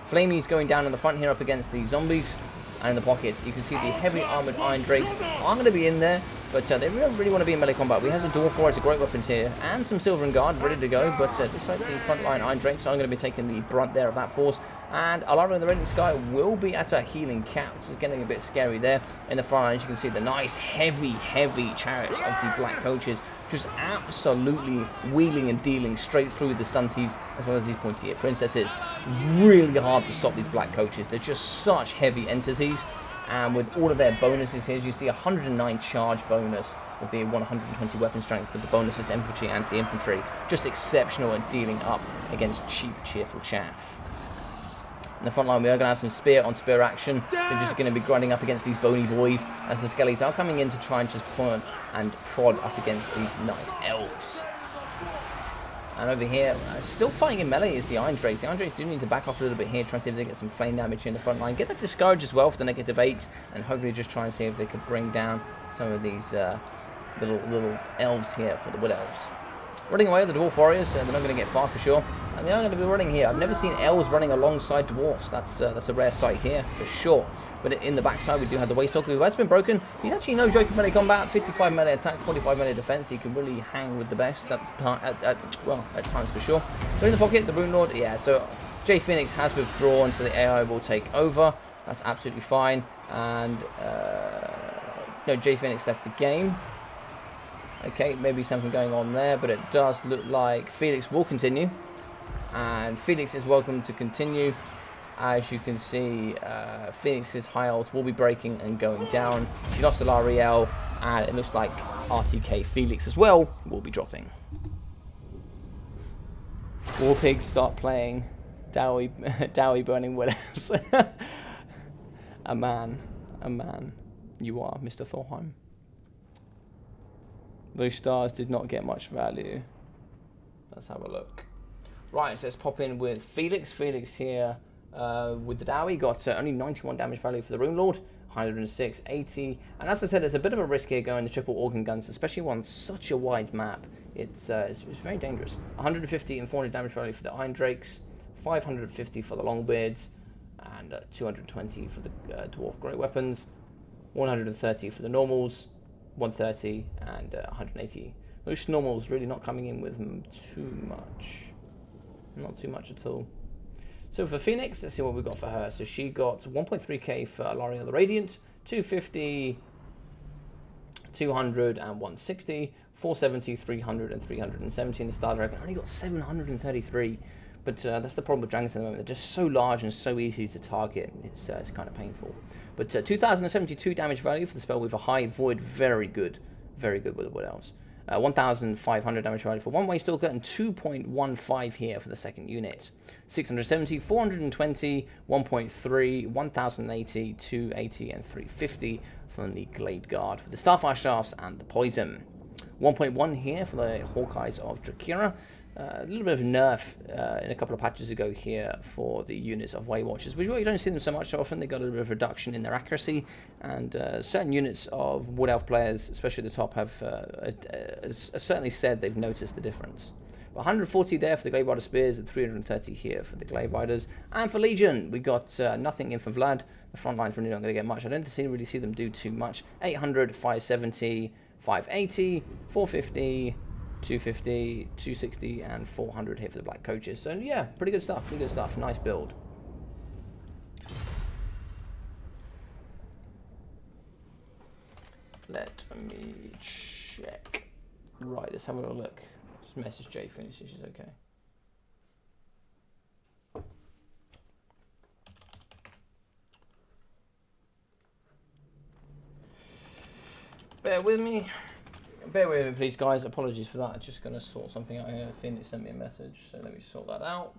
Flamey's going down in the front here up against the zombies. And in the pocket, you can see the heavy armoured Iron Drakes are going to be in there, but they really want to be in melee combat. We have the Dwarf Warriors, great weapons here, and some Sylvan Guard ready to go, but just like the frontline Iron Drakes are going to be taking the brunt there of that force. And Alara in the Radiant Sky will be at a healing cap, which is getting a bit scary there. In the front line, as you can see, the nice heavy chariots of the Black Coaches just absolutely wheeling and dealing straight through the stunties as well as these pointy-eared princesses. Really hard to stop these Black Coaches. They're just such heavy entities, and with all of their bonuses here, as you see, 109 charge bonus with the 120 weapon strength with the bonuses infantry, anti-infantry, just exceptional at dealing up against cheap, cheerful chaff. In the front line, we are going to have some spear on spear action. They're just going to be grinding up against these bony boys as the skeletons are coming in to try and just point and prod up against these nice elves. And over here, still fighting in melee is the Iron Drakes. The Iron Drakes do need to back off a little bit here, try and see if they get some flame damage in the front line. Get that discouraged as well for the -8, and hopefully just try and see if they can bring down some of these little elves here for the Wood Elves. Running away, the Dwarf Warriors, they're not going to get far for sure. And they are going to be running here. I've never seen elves running alongside dwarfs. That's a rare sight here, for sure. But in the backside, we do have the Waste Talker, who has been broken. He's actually no joke in melee combat. 55 melee attack, 45 melee defense. He can really hang with the best at times for sure. But in the pocket, the Rune Lord, yeah. So J Phoenix has withdrawn, so the AI will take over. That's absolutely fine. And no, J Phoenix left the game. Okay, maybe something going on there, but it does look like Felix will continue. And Felix is welcome to continue. As you can see, Phoenix's high elves will be breaking and going down. She lost to L'Ariel, and it looks like RTK Felix as well will be dropping. War Pigs start playing Dowie Burning Wood Elves. A man, you are, Mr. Thorheim. Those stars did not get much value. Let's have a look. Right, so let's pop in with Felix. Felix here with the Dowie got only 91 damage value for the Rune Lord, 106, 80. And as I said, there's a bit of a risk here going the triple organ guns, especially on such a wide map. It's very dangerous. 150 and 400 damage value for the Iron Drakes, 550 for the Longbeards, and 220 for the Dwarf Grey Weapons, 130 for the Normals, 130 and 180. Those normals really not coming in with too much. Not too much at all. So for Phoenix, let's see what we got for her. So she got 1.3k for L'Ariel the Radiant, 250, 200 and 160, 470, 300 and 370 in the Star Dragon. Only got 733. But that's the problem with dragons at the moment. They're just so large and so easy to target. It's kind of painful. But 2,072 damage value for the spell with a high void. Very good with the Wood Elves. 1,500 damage value for one Waste Stalker and 2.15 here for the second unit. 670, 420, 1.3, 1,080, 280 and 350 from the Glade Guard with the Starfire Shafts and the Poison. 1.1 here for the Hawkeyes of Drakira. A little bit of nerf in a couple of patches ago here for the units of Way Watchers, which you don't see them so much so often. They got a little bit of reduction in their accuracy, and certain units of Wood Elf players, especially at the top, have certainly said they've noticed the difference. 140 there for the Glade Rider Spears and 330 here for the Glade Riders. And for Legion, we got nothing in for Vlad. The front line's really not going to get much. I don't really see them do too much. 800, 570, 580, 450, 250, 260 and 400 here for the Black Coaches. So yeah, pretty good stuff, nice build. Let me check. Right, let's have a little look. Just message Jay Phoenix if she's okay. Bear with me, please, guys. Apologies for that. I'm just going to sort something out here. Phoenix sent me a message, so let me sort that out.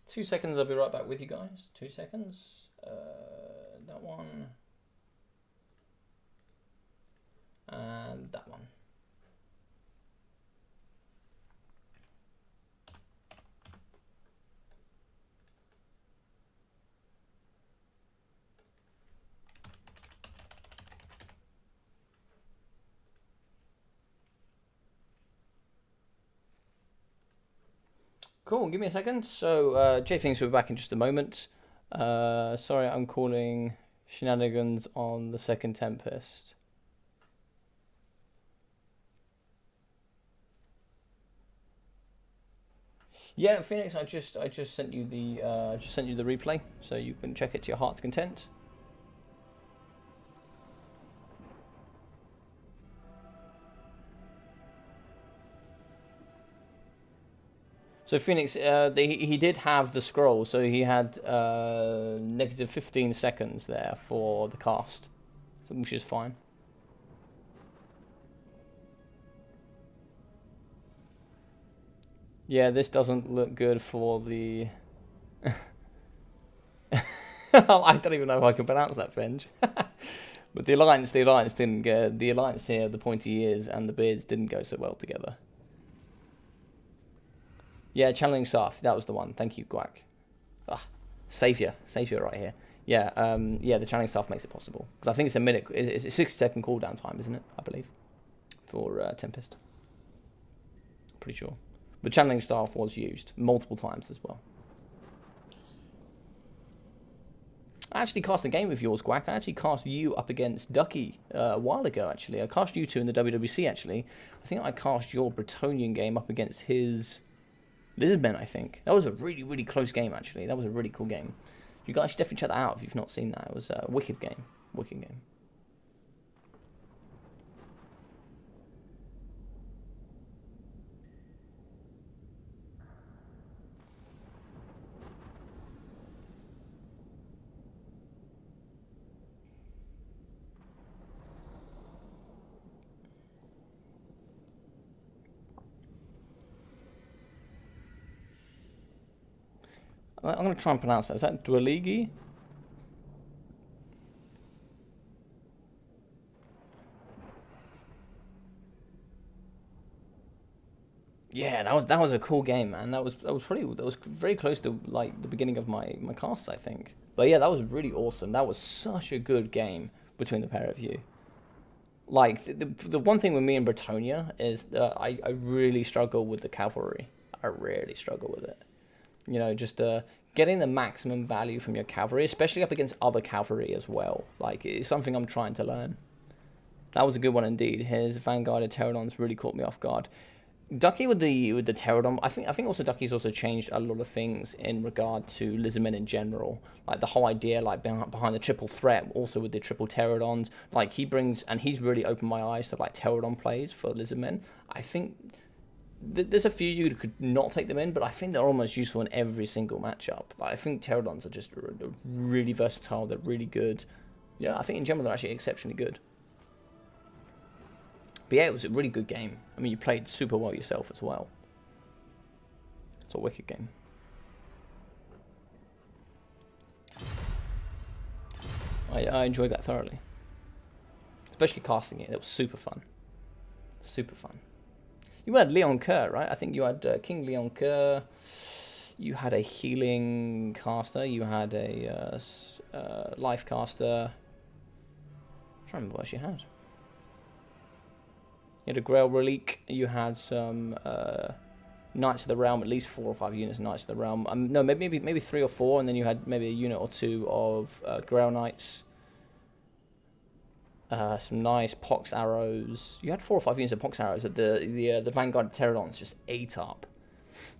Two seconds, I'll be right back with you guys. 2 seconds. That one. And that one. Cool, give me a second. So, Jay thinks we'll be back in just a moment. Sorry, I'm calling shenanigans on the second Tempest. Yeah, Phoenix, I just sent you the replay, so you can check it to your heart's content. So Phoenix, he did have the scroll, so he had negative 15 seconds there for the cast, which is fine. Yeah, this doesn't look good for the... I don't even know if I can pronounce that French. But the alliance didn't get... The alliance here, the pointy ears and the beards didn't go so well together. Yeah, challenging staff. That was the one. Thank you, Quack. Ah, savior right here. Yeah, yeah, the challenging staff makes it possible. Because I think it's a minute... It's a 60-second cooldown time, isn't it? I believe. For Tempest. Pretty sure. The channeling staff was used multiple times as well. I actually cast a game with yours, Quack. I actually cast you up against Ducky a while ago, actually. I cast you two in the WWC, actually. I think I cast your Bretonian game up against his Lizardmen, I think. That was a really, really close game, actually. That was a really cool game. You guys should definitely check that out if you've not seen that. It was a wicked game. Wicked game. I'm going to try and pronounce that. Is that Dweligi? Yeah, that was a cool game, man. That was very close to like the beginning of my casts, I think. But yeah, that was really awesome. That was such a good game between the pair of you. Like the one thing with me and Bretonia is that I really struggle with the cavalry. I really struggle with it. You know, just getting the maximum value from your cavalry, especially up against other cavalry as well. Like, it's something I'm trying to learn. That was a good one indeed. His Vanguarded Pterodons really caught me off guard. Ducky with the Pterodon, I think also Ducky's also changed a lot of things in regard to Lizardmen in general. Like the whole idea, like behind the triple threat, also with the triple Pterodons. Like he brings, and he's really opened my eyes to like Pterodon plays for Lizardmen. I think there's a few you could not take them in, but I think they're almost useful in every single matchup. Like I think Pterodons are just really versatile. They're really good. Yeah, I think in general they're actually exceptionally good. But yeah, it was a really good game. I mean, you played super well yourself as well. It's a wicked game. I enjoyed that thoroughly. Especially casting it. It was super fun. Super fun. You had Leon Kerr, right? I think you had King Leon Kerr. You had a healing caster. You had a life caster. I'm trying to remember what you had. You had a Grail Relic, you had some Knights of the Realm, at least 4 or 5 units of Knights of the Realm. No, maybe 3 or 4, and then you had maybe a unit or 2 of Grail Knights. Some nice Pox Arrows. You had 4 or 5 units of Pox Arrows that the Vanguard Pterodons just ate up.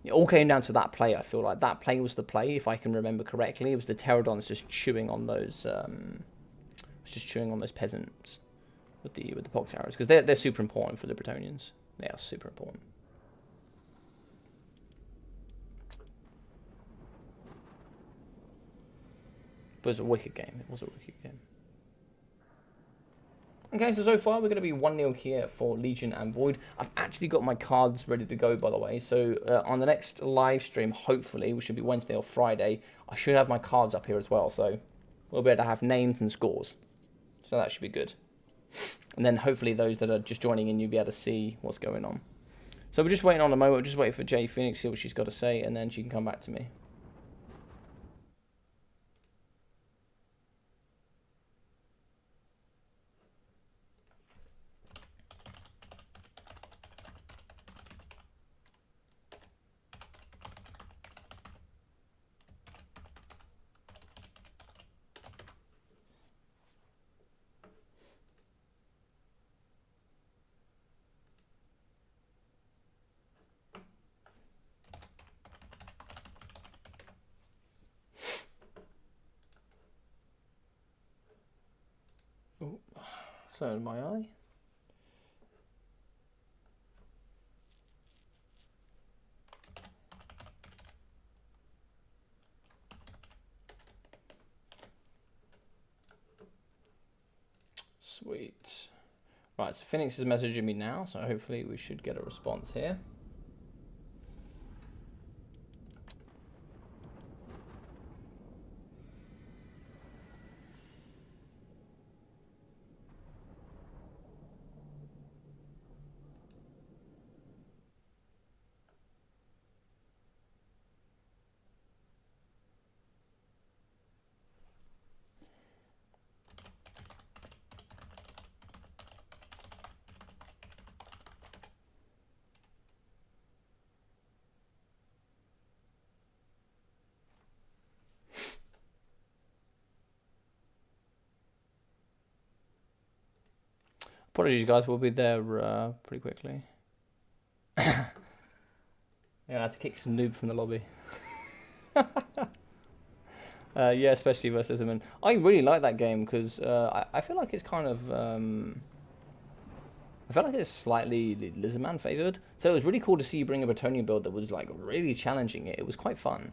It all came down to that play, I feel like. That play was the play, if I can remember correctly. It was the Pterodons just chewing on those peasants. With the Pox Arrows, because they're super important for the Bretonians. They are super important. But it was a wicked game. It was a wicked game. Okay, so far we're going to be 1-0 here for Legion and Void. I've actually got my cards ready to go, by the way. So on the next live stream, hopefully, which should be Wednesday or Friday, I should have my cards up here as well. So we'll be able to have names and scores. So that should be good. And then hopefully those that are just joining in, you'll be able to see what's going on. So we're just waiting on a moment. We're just waiting for Jay Phoenix, see what she's got to say, and then she can come back to me. Oh, so my eye. Sweet. Right, so Phoenix is messaging me now, so hopefully we should get a response here. Apologies, guys. We'll be there pretty quickly. Yeah, I had to kick some noob from the lobby. Yeah, especially versus him. And I really like that game because I feel like it's kind of I felt like it's slightly Lizardman favored. So it was really cool to see you bring a Bretonian build that was like really challenging it. It was quite fun.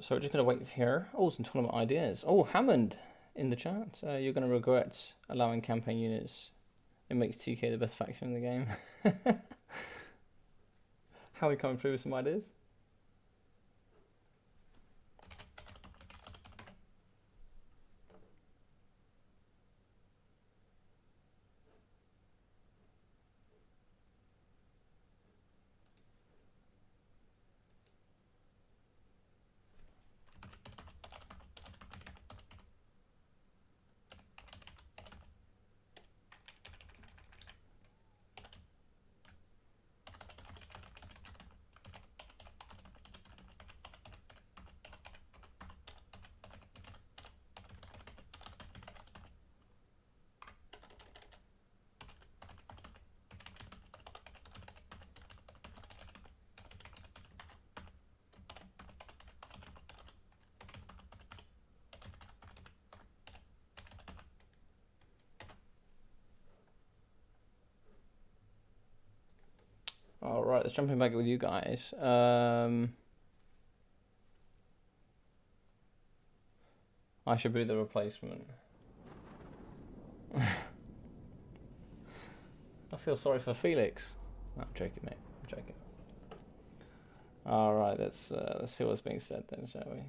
So we're just going to wait here. Oh, some tournament ideas. Oh, Hammond in the chat. You're going to regret allowing campaign units. It makes TK the best faction in the game. How are we coming through with some ideas? All right, let's jump in back with you guys. I should be the replacement. I feel sorry for Felix. No, I'm joking, mate. I'm joking. All right, let's see what's being said then, shall we?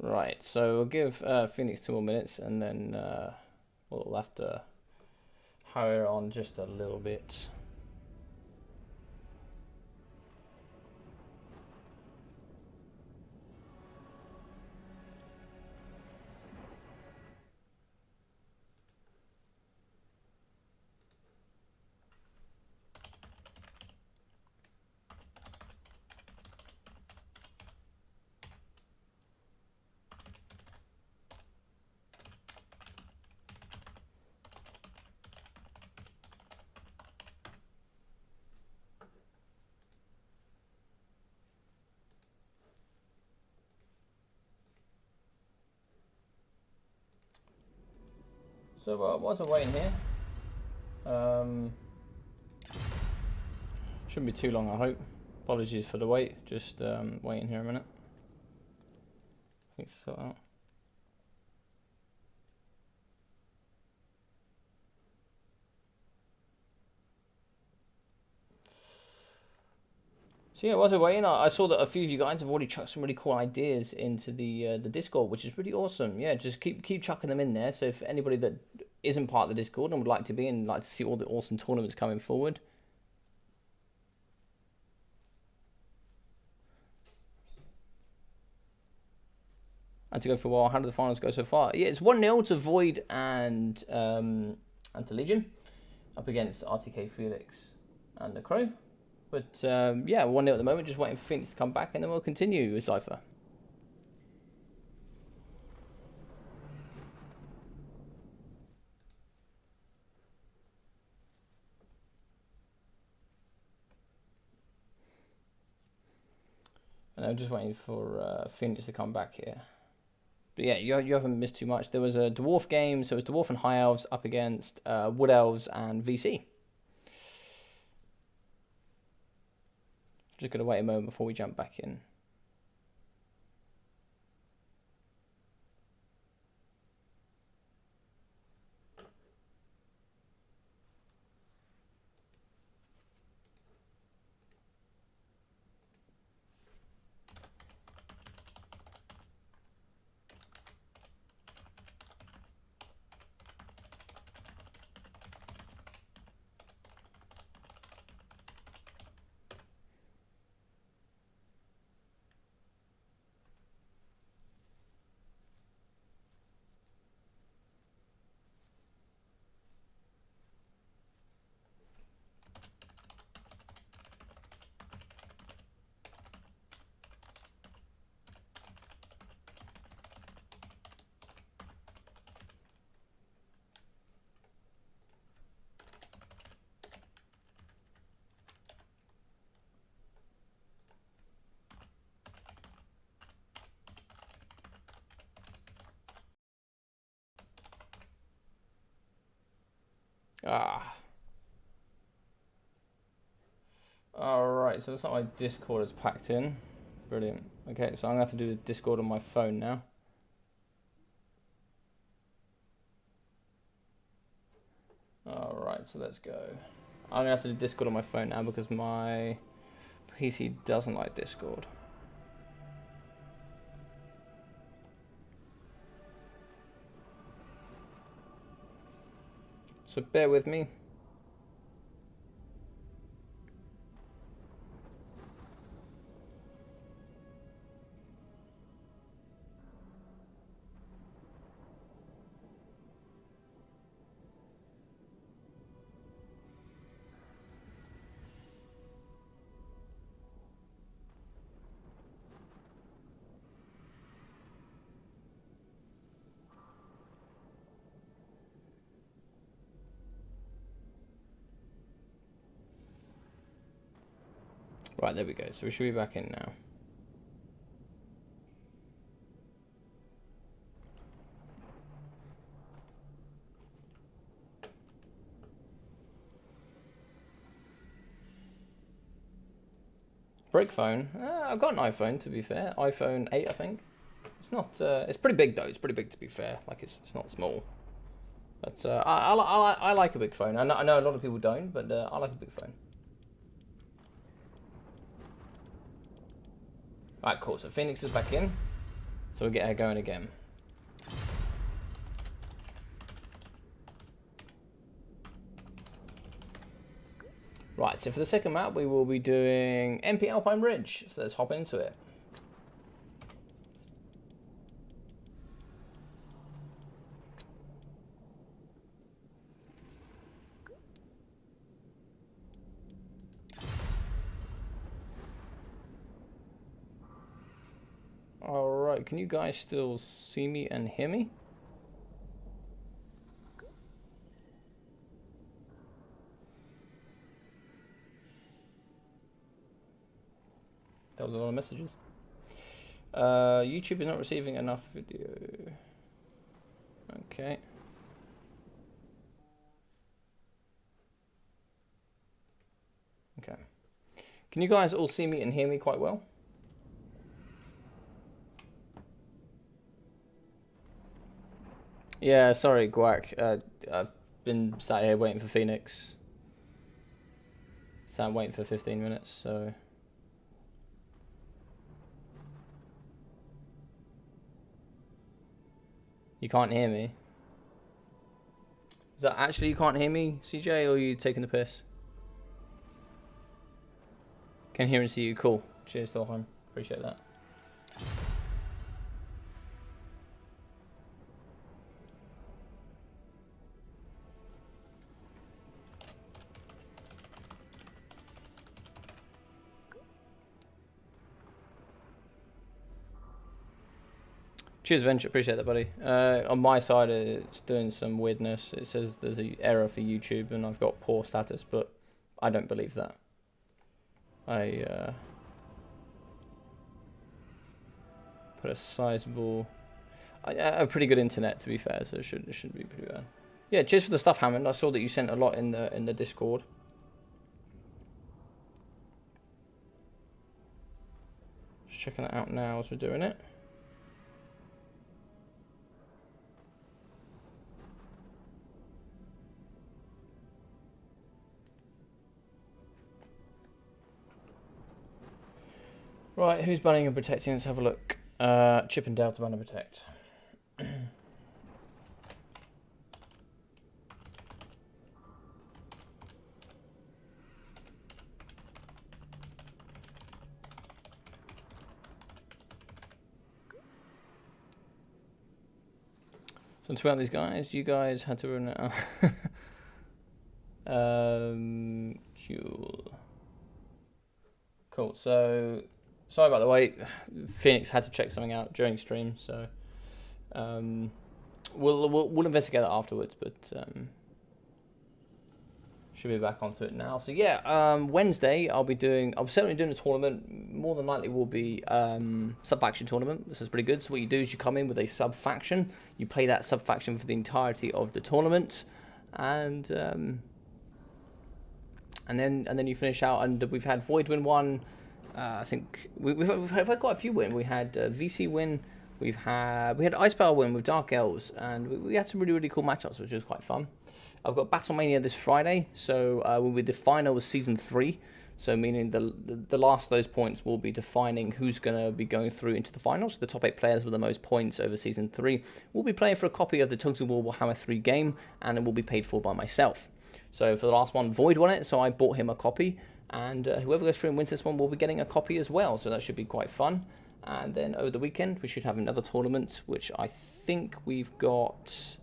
Right, so we'll give Phoenix 2 more minutes and then we'll have to hurry on just a little bit. So whilst I'm waiting here, shouldn't be too long, I hope. Apologies for the wait, just waiting here a minute. Things to sort out. So yeah, whilst we're waiting, I saw that a few of you guys have already chucked some really cool ideas into the Discord, which is really awesome. Yeah, just keep chucking them in there. So if anybody that isn't part of the Discord and would like to be and like to see all the awesome tournaments coming forward, Had to go for a while. How did the finals go so far? Yeah, it's 1-0 to Void and to Legion, up against RTK Felix and the Crow. But yeah, 1-0 at the moment. Just waiting for Phoenix to come back, and then we'll continue with Cypher. And I'm just waiting for Phoenix to come back here. But yeah, you haven't missed too much. There was a Dwarf game, so it was Dwarf and High Elves up against Wood Elves and VC. Just going to wait a moment before we jump back in. Alright, so looks like my Discord is packed in. Brilliant. Okay, so I'm going to have to do the Discord on my phone now. Alright, so let's go. I'm going to have to do Discord on my phone now because my PC doesn't like Discord. So bear with me. Right, there we go. So we should be back in now. Brick phone. I've got an iPhone, to be fair. iPhone 8, I think. It's not. It's pretty big though. It's pretty big, to be fair. Like it's not small. But I like a big phone. I know a lot of people don't, but I like a big phone. Alright, cool. So Phoenix is back in. So we'll get her going again. Right, so for the second map, we will be doing MP Alpine Ridge. So let's hop into it. Alright, can you guys still see me and hear me? That was a lot of messages. YouTube is not receiving enough video. Okay. Okay. Can you guys all see me and hear me quite well? Yeah, sorry, Guac. I've been sat here waiting for Phoenix. So I'm waiting for 15 minutes, so... You can't hear me? Is that actually you can't hear me, CJ, or are you taking the piss? Can hear and see you. Cool. Cheers, Thorheim. Appreciate that. Cheers, Venture. Appreciate that, buddy. On my side, it's doing some weirdness. It says there's an error for YouTube, and I've got poor status, but I don't believe that. I put a sizable, a pretty good internet, to be fair, so it should be pretty bad. Yeah, cheers for the stuff, Hammond. I saw that you sent a lot in the Discord. Just checking it out now as we're doing it. Right, who's banning and protecting? Let's have a look. Chip and Dale to ban and protect. So to ban these guys, you guys had to run it out. Cool. So sorry about the wait. Phoenix had to check something out during stream, so we'll investigate that afterwards. But should be back onto it now. So yeah, Wednesday I'm certainly doing a tournament. More than likely will be sub-faction tournament. This is pretty good. So what you do is you come in with a sub-faction. You play that sub-faction for the entirety of the tournament, and then you finish out. And we've had Void win one. I think we've had quite a few win. We had VC win. We had Ice Power win with Dark Elves, and we had some really cool matchups, which was quite fun. I've got Battlemania this Friday, so we'll be the final of Season 3, so meaning the last of those points will be defining who's going to be going through into the finals. The top 8 players with the most points over Season 3 will be playing for a copy of the Total War Warhammer 3 game, and it will be paid for by myself. So for the last one, Void won it, so I bought him a copy, and whoever goes through and wins this one will be getting a copy as well, so that should be quite fun. And then over the weekend, we should have another tournament, which I think we've got...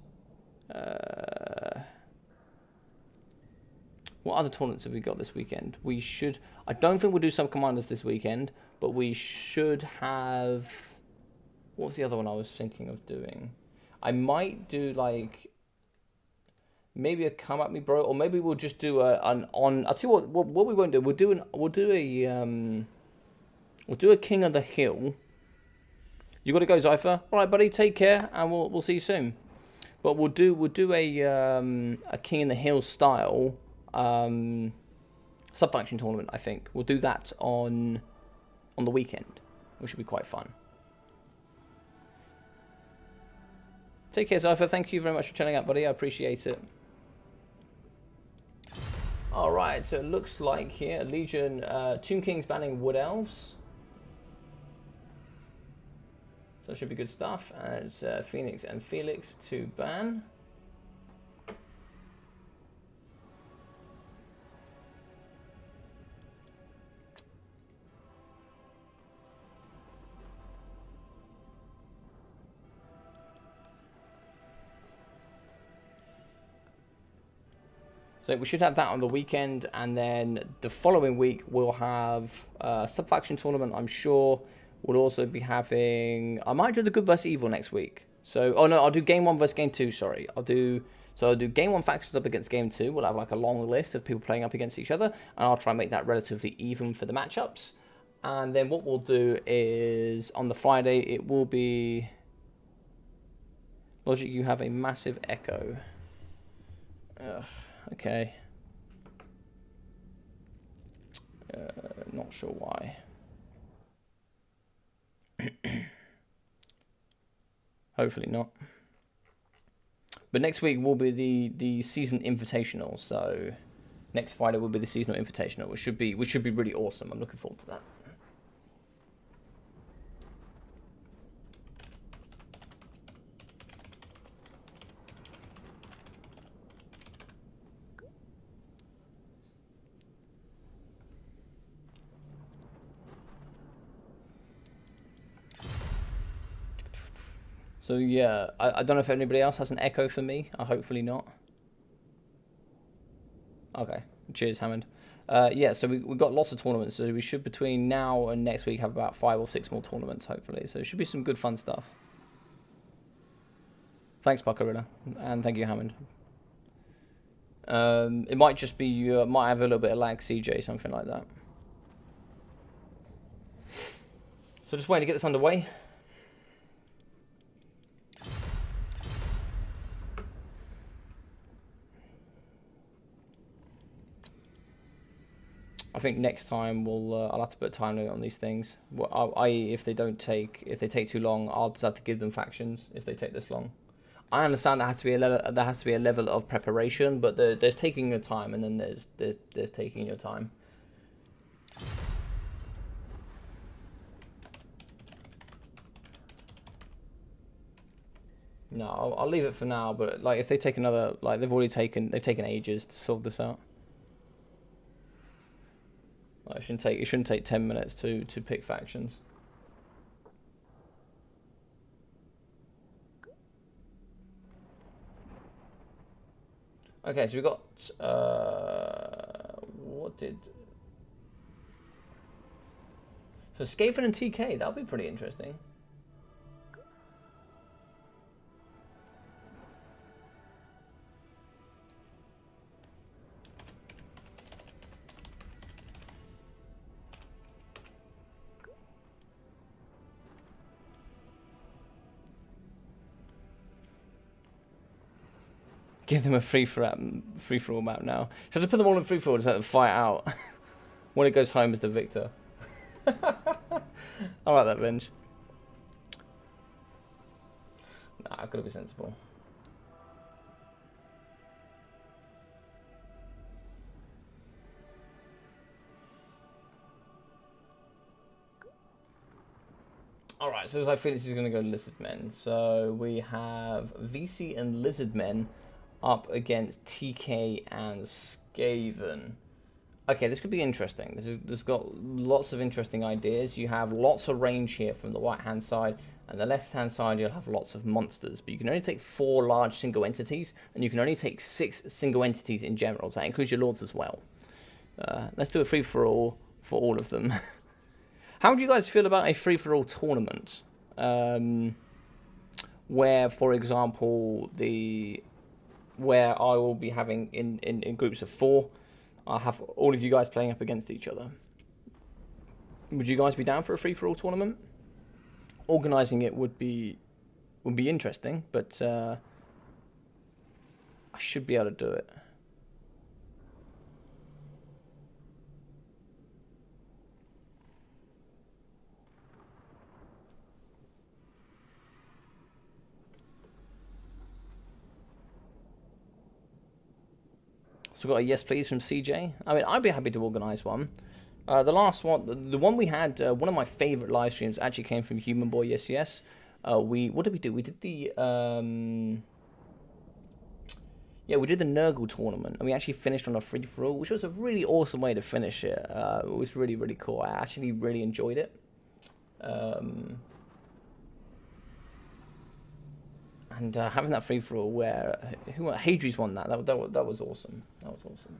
what other tournaments have we got this weekend? I don't think we'll do Sub Commanders this weekend, but we should have... What was the other one I was thinking of doing? I might do, like, maybe a Come At Me Bro, or maybe we'll just do I'll tell you what we won't do. We'll do a King of the Hill. You got to go, Zypher. All right, buddy, take care, and we'll see you soon. But we'll do a King in the Hill style sub-faction tournament, I think. We'll do that on the weekend, which should be quite fun. Take care, Zypher. Thank you very much for chilling out, buddy. I appreciate it. Alright, so it looks like here, Legion, Tomb Kings banning Wood Elves. So that should be good stuff. And it's Phoenix and Felix to ban. So we should have that on the weekend, and then the following week we'll have a sub-faction tournament, I'm sure. We'll also be having... I might do the Good vs Evil next week. So, oh no, I'll do Game 1 versus Game 2, sorry. I'll do Game 1 factions up against Game 2. We'll have like a long list of people playing up against each other, and I'll try and make that relatively even for the matchups. And then what we'll do is, on the Friday, it will be... Logic, you have a massive echo. Ugh. Okay. Not sure why. Hopefully not. But next week will be the season invitational. So next Friday will be the seasonal invitational, which should be really awesome. I'm looking forward to that. So yeah, I don't know if anybody else has an echo for me. Hopefully not. Okay, cheers, Hammond. Yeah, so we've got lots of tournaments. So we should, between now and next week, have about 5 or 6 more tournaments, hopefully. So it should be some good fun stuff. Thanks, Buckarilla, and thank you, Hammond. It might just be you might have a little bit of lag, CJ, something like that. So just waiting to get this underway. I think next time I'll have to put a time limit on these things. Well, i.e., if they take too long, I'll just have to give them factions if they take this long. I understand there has to be a level of preparation, but there's taking your time, and then there's taking your time. No, I'll leave it for now. But like, if they take another, like they've taken ages to solve this out. Like, it shouldn't take 10 minutes to pick factions. Okay, so we got so Skaven and TK, that'll be pretty interesting. Give them a free-for-all map now. So just put them all in free-for-all, just let them fight out. When it goes home as the victor. I like that, Venge. Nah, I've got to be sensible. Alright, so I feel this is going to go Lizardmen. So we have VC and Lizardmen up against TK and Skaven. Okay, this could be interesting. This has got lots of interesting ideas. You have lots of range here from the right-hand side, and the left-hand side you'll have lots of monsters. But you can only take 4 large single entities, and you can only take 6 single entities in general. So that includes your lords as well. Let's do a free-for-all for all of them. How do you guys feel about a free-for-all tournament? Where, for example, where I will be having in groups of 4, I'll have all of you guys playing up against each other. Would you guys be down for a free-for-all tournament? Organising it would be interesting, but I should be able to do it. So we got a yes please from CJ. I mean, I'd be happy to organise one. The last one, the one we had, one of my favourite live streams actually came from Human Boy Yes Yes. What did we do? We did the we did the Nurgle tournament, and we actually finished on a free for all, which was a really awesome way to finish it. It was really, really cool. I actually really enjoyed it. And having that free for all where Hadri's won that was awesome. That was awesome.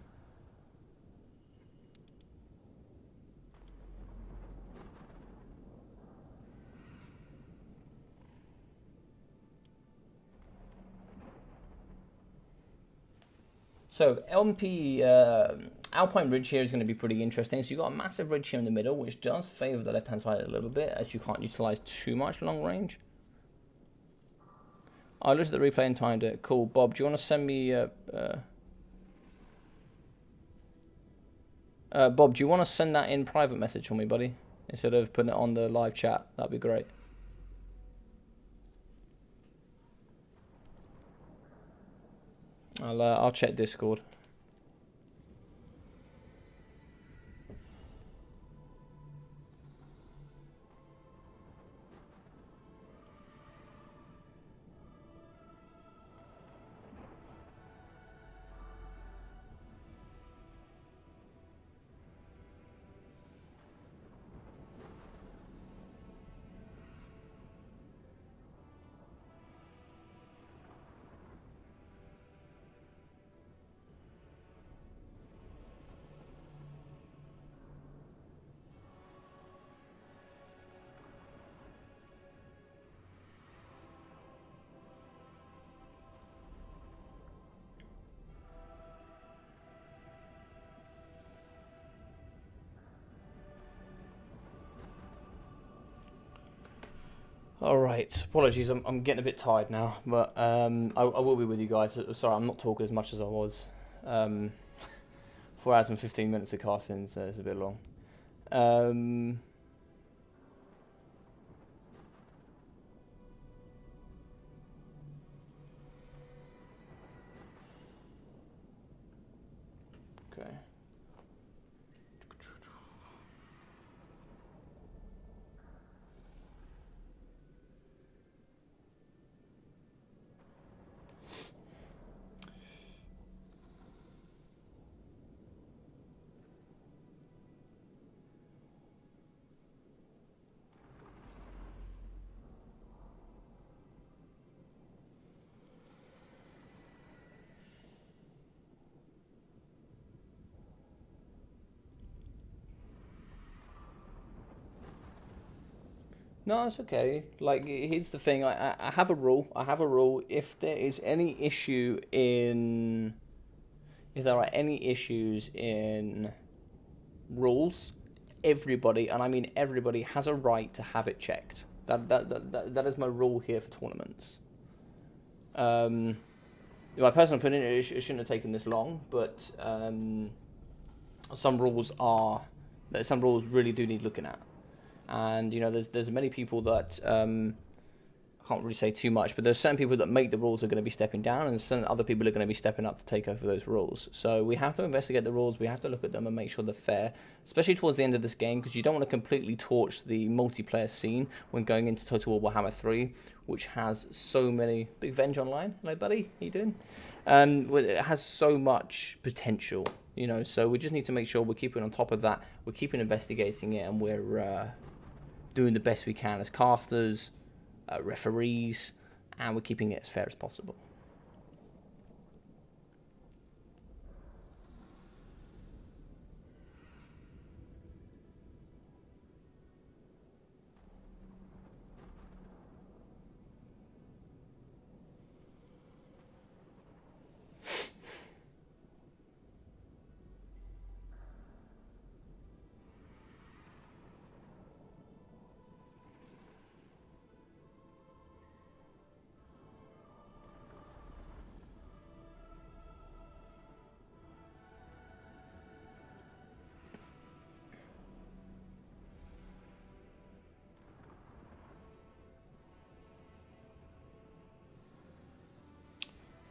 So LMP Alpine Ridge here is going to be pretty interesting. So you've got a massive ridge here in the middle, which does favour the left-hand side a little bit, as you can't utilise too much long range. I looked at the replay and timed it. Cool. Bob, do you want to send me... Bob, do you want to send that in private message for me, buddy? Instead of putting it on the live chat. That'd be great. I'll check Discord. All right, apologies, I'm getting a bit tired now, but I will be with you guys. Sorry, I'm not talking as much as I was. 4 hours and 15 minutes of casting, so it's a bit long. Okay. No, it's okay. Like, here's the thing. I have a rule. I have a rule. If there is any issue in, if there are any issues in rules, everybody, and I mean everybody, has a right to have it checked. That is my rule here for tournaments. My personal opinion, it shouldn't have taken this long, but some rules really do need looking at. And there's many people that I can't really say too much, but there's certain people that make the rules are going to be stepping down, and certain other people are going to be stepping up to take over those rules. So we have to investigate the rules. We have to look at them and make sure they're fair, especially towards the end of this game, because you don't want to completely torch the multiplayer scene when going into Total War Warhammer 3, which has so many. Big Venge online, hello buddy, how you doing? It has so much potential, So we just need to make sure we're keeping on top of that. We're keeping investigating it, and we're doing the best we can as casters, referees, and we're keeping it as fair as possible.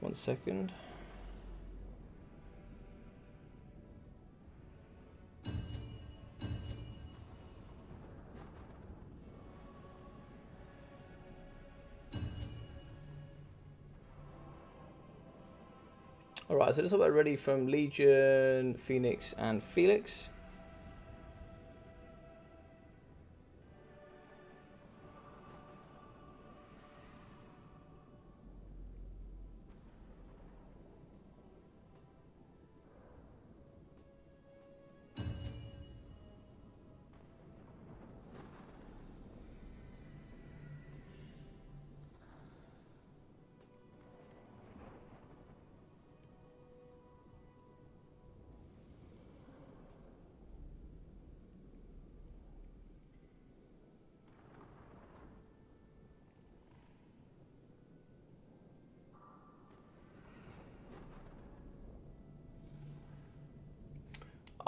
One second. Alright, so this is what we're ready from Legion, Phoenix, and Felix.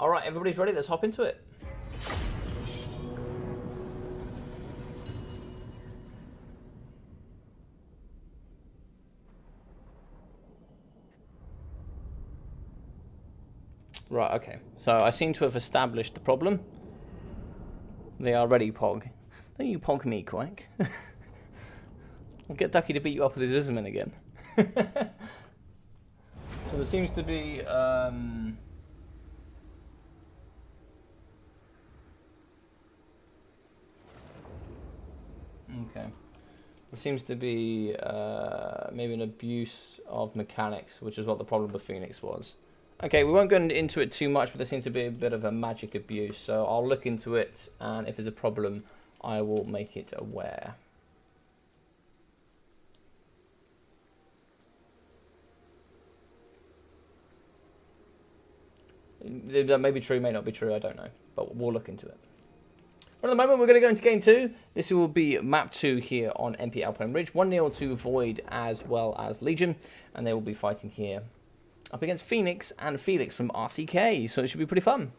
Alright, everybody's ready, let's hop into it. Right, okay. So I seem to have established the problem. They are ready, Pog. Don't you pog me, Quack. I'll get Ducky to beat you up with his Isman again. So there seems to be... Okay. There seems to be maybe an abuse of mechanics, which is what the problem with Phoenix was. Okay, we won't go into it too much, but there seems to be a bit of a magic abuse, so I'll look into it, and if there's a problem, I will make it aware. That may be true, may not be true, I don't know, but we'll look into it. But at the moment, we're going to go into game 2. This will be map 2 here on MP Alpine Ridge. 1-0 to Void as well as Legion. And they will be fighting here up against Phoenix and Felix from RTK. So it should be pretty fun.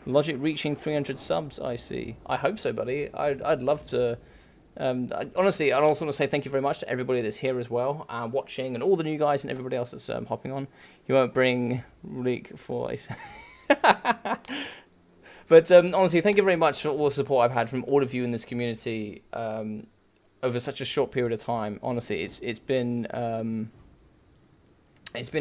Logic reaching 300 subs, I see. I hope so, buddy. I'd love to... honestly, I'd also want to say thank you very much to everybody that's here as well, watching, and all the new guys and everybody else that's hopping on. You won't bring Reek for a... But honestly, thank you very much for all the support I've had from all of you in this community over such a short period of time. Honestly, it's been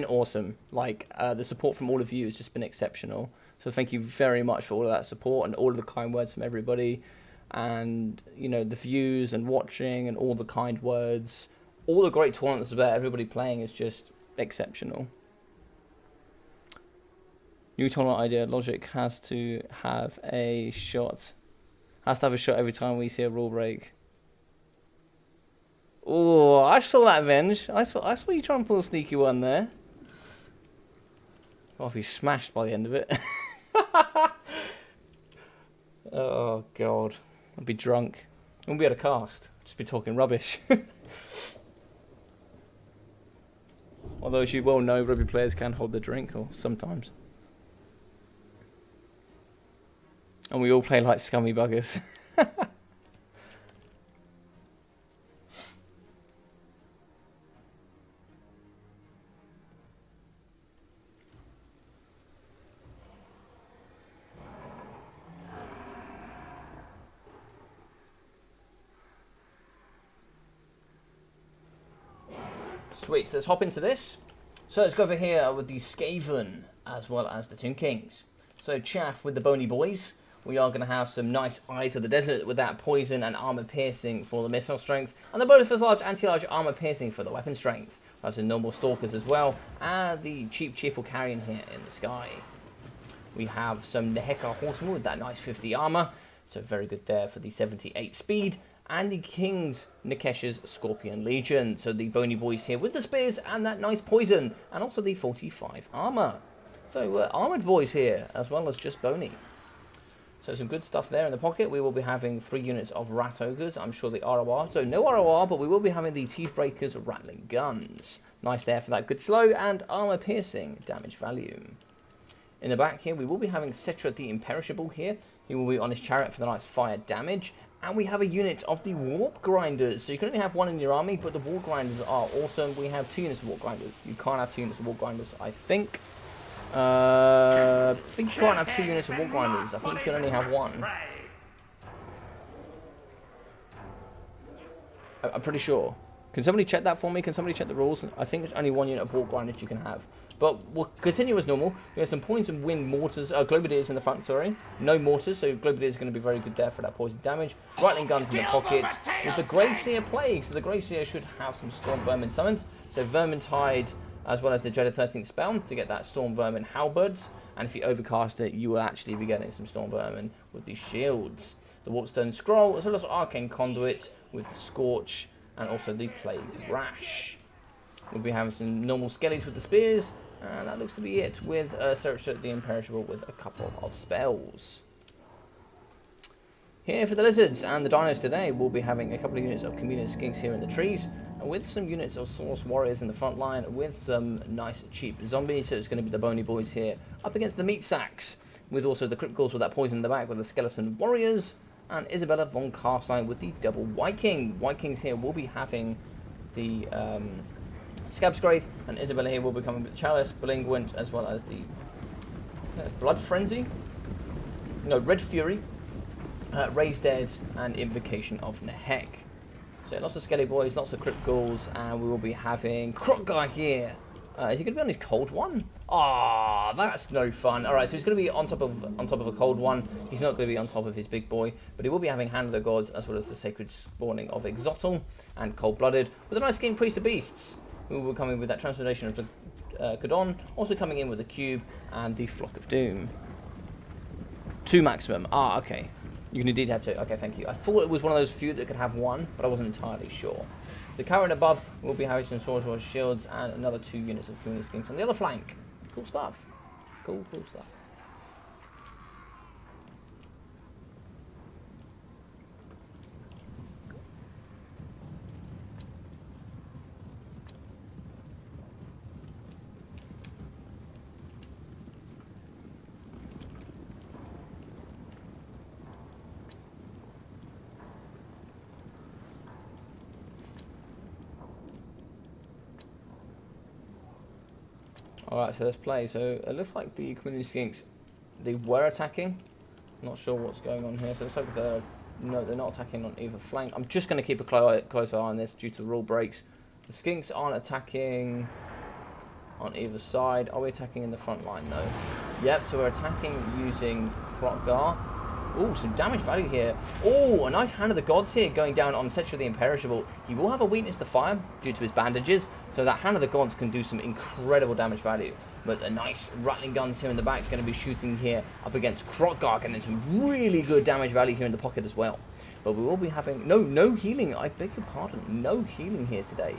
awesome. Like the support from all of you has just been exceptional. So thank you very much for all of that support and all of the kind words from everybody. And, you know, the views and watching and all the kind words. All the great tournaments about everybody playing is just exceptional. New tournament idea. Logic has to have a shot. Has to have a shot every time we see a rule break. Oh, I saw that, Venge. I saw you trying to pull a sneaky one there. I'll be smashed by the end of it. Oh, God. I'll be drunk. I won't be able to cast. I'll just be talking rubbish. Although, as you well know, rugby players can hold their drink, or sometimes. And we all play like scummy buggers. Sweet, let's hop into this. So let's go over here with the Skaven as well as the Tomb Kings. So chaff with the Bony Boys. We are going to have some nice Eyes of the Desert with that poison and armor piercing for the missile strength. And the bonus for large anti-large armor piercing for the weapon strength. That's the normal stalkers as well. And the cheap cheerful carrion here in the sky. We have some Neheka Horsemen with that nice 50 armor. So very good there for the 78 speed. And the King's Nikesh's Scorpion Legion. So the Bony Boys here with the spears and that nice poison. And also the 45 armor. So armored boys here as well as just bony. So some good stuff there in the pocket. We will be having 3 units of Rat Ogres. I'm sure the ROR. So no ROR, but we will be having the Teeth Breakers Rattling Guns. Nice there for that good slow and armor piercing damage value. In the back here, we will be having Citra the Imperishable here. He will be on his chariot for the nice fire damage. And we have a unit of the Warp Grinders. So you can only have 1 in your army, but the Warp Grinders are awesome. We have 2 units of Warp Grinders. You can't have 2 units of Warp Grinders, I think. I think you can't have 2 units of Warp Grinders. I think you can only have 1. I'm pretty sure. Can somebody check that for me? Can somebody check the rules? I think it's only 1 unit of Warp Grinders you can have. But we'll continue as normal. We have some points and wind mortars, Globadiers in the front, sorry. No mortars, so Globadiers is going to be very good there for that poison damage. Rattling guns in the pocket with the Grey Seer Plague. So the Grey Seer should have some Storm Vermin summoned. So Vermintide as well as the Dread of 13th spell to get that Storm Vermin Halberds. And if you overcast it, you will actually be getting some Storm Vermin with the shields. The Warpstone Scroll as well as Arcane Conduit with the Scorch and also the Plague Rash. We'll be having some normal skellies with the spears. And that looks to be it with Search the Imperishable with a couple of spells. Here for the Lizards and the Dinos today, we'll be having a couple of units of Communist Skinks here in the trees, with some units of Source Warriors in the front line, with some nice cheap zombies. So it's going to be the Bony Boys here up against the Meat Sacks, with also the Crypt Ghouls with that poison in the back with the Skeleton Warriors, and Isabella von Carstein with the double Viking. Vikings here will be having the Scabscraith, and Isabella here will be coming with Chalice, Belinguent, as well as the Blood Frenzy, no, Red Fury, Raised Dead, and Invocation of Nehek. So lots of Skelly Boys, lots of Crypt Ghouls, and we will be having Croc Guy here. Is he going to be on his cold one? Ah, that's no fun. All right, so he's going to be on top of a cold one. He's not going to be on top of his big boy, but he will be having Hand of the Gods, as well as the Sacred Spawning of Exotl and Cold Blooded, with a nice King Priest of Beasts. We will be coming with that transformation of the Kadon, also coming in with the Cube and the Flock of Doom. 2 maximum. Ah, okay. You can indeed have 2. Okay, thank you. I thought it was one of those few that could have 1, but I wasn't entirely sure. So carrying above, we'll be having some Sorcerer's Shields and another 2 units of Communist Skinks on the other flank. Cool stuff. Cool stuff. Alright, so let's play. So it looks like the community skinks, they were attacking. Not sure what's going on here. So it looks like they're not attacking on either flank. I'm just going to keep a close eye on this due to rule breaks. The skinks aren't attacking on either side. Are we attacking in the front line? No. Yep, so we're attacking using Krotgar. Oh, some damage value here. Oh, a nice Hand of the Gods here going down on Setra the Imperishable. He will have a weakness to fire due to his bandages, so that Hand of the Gods can do some incredible damage value. But a nice rattling guns here in the back is going to be shooting here up against Krotgar, getting some really good damage value here in the pocket as well. But we will be having... No healing. I beg your pardon. No healing here today.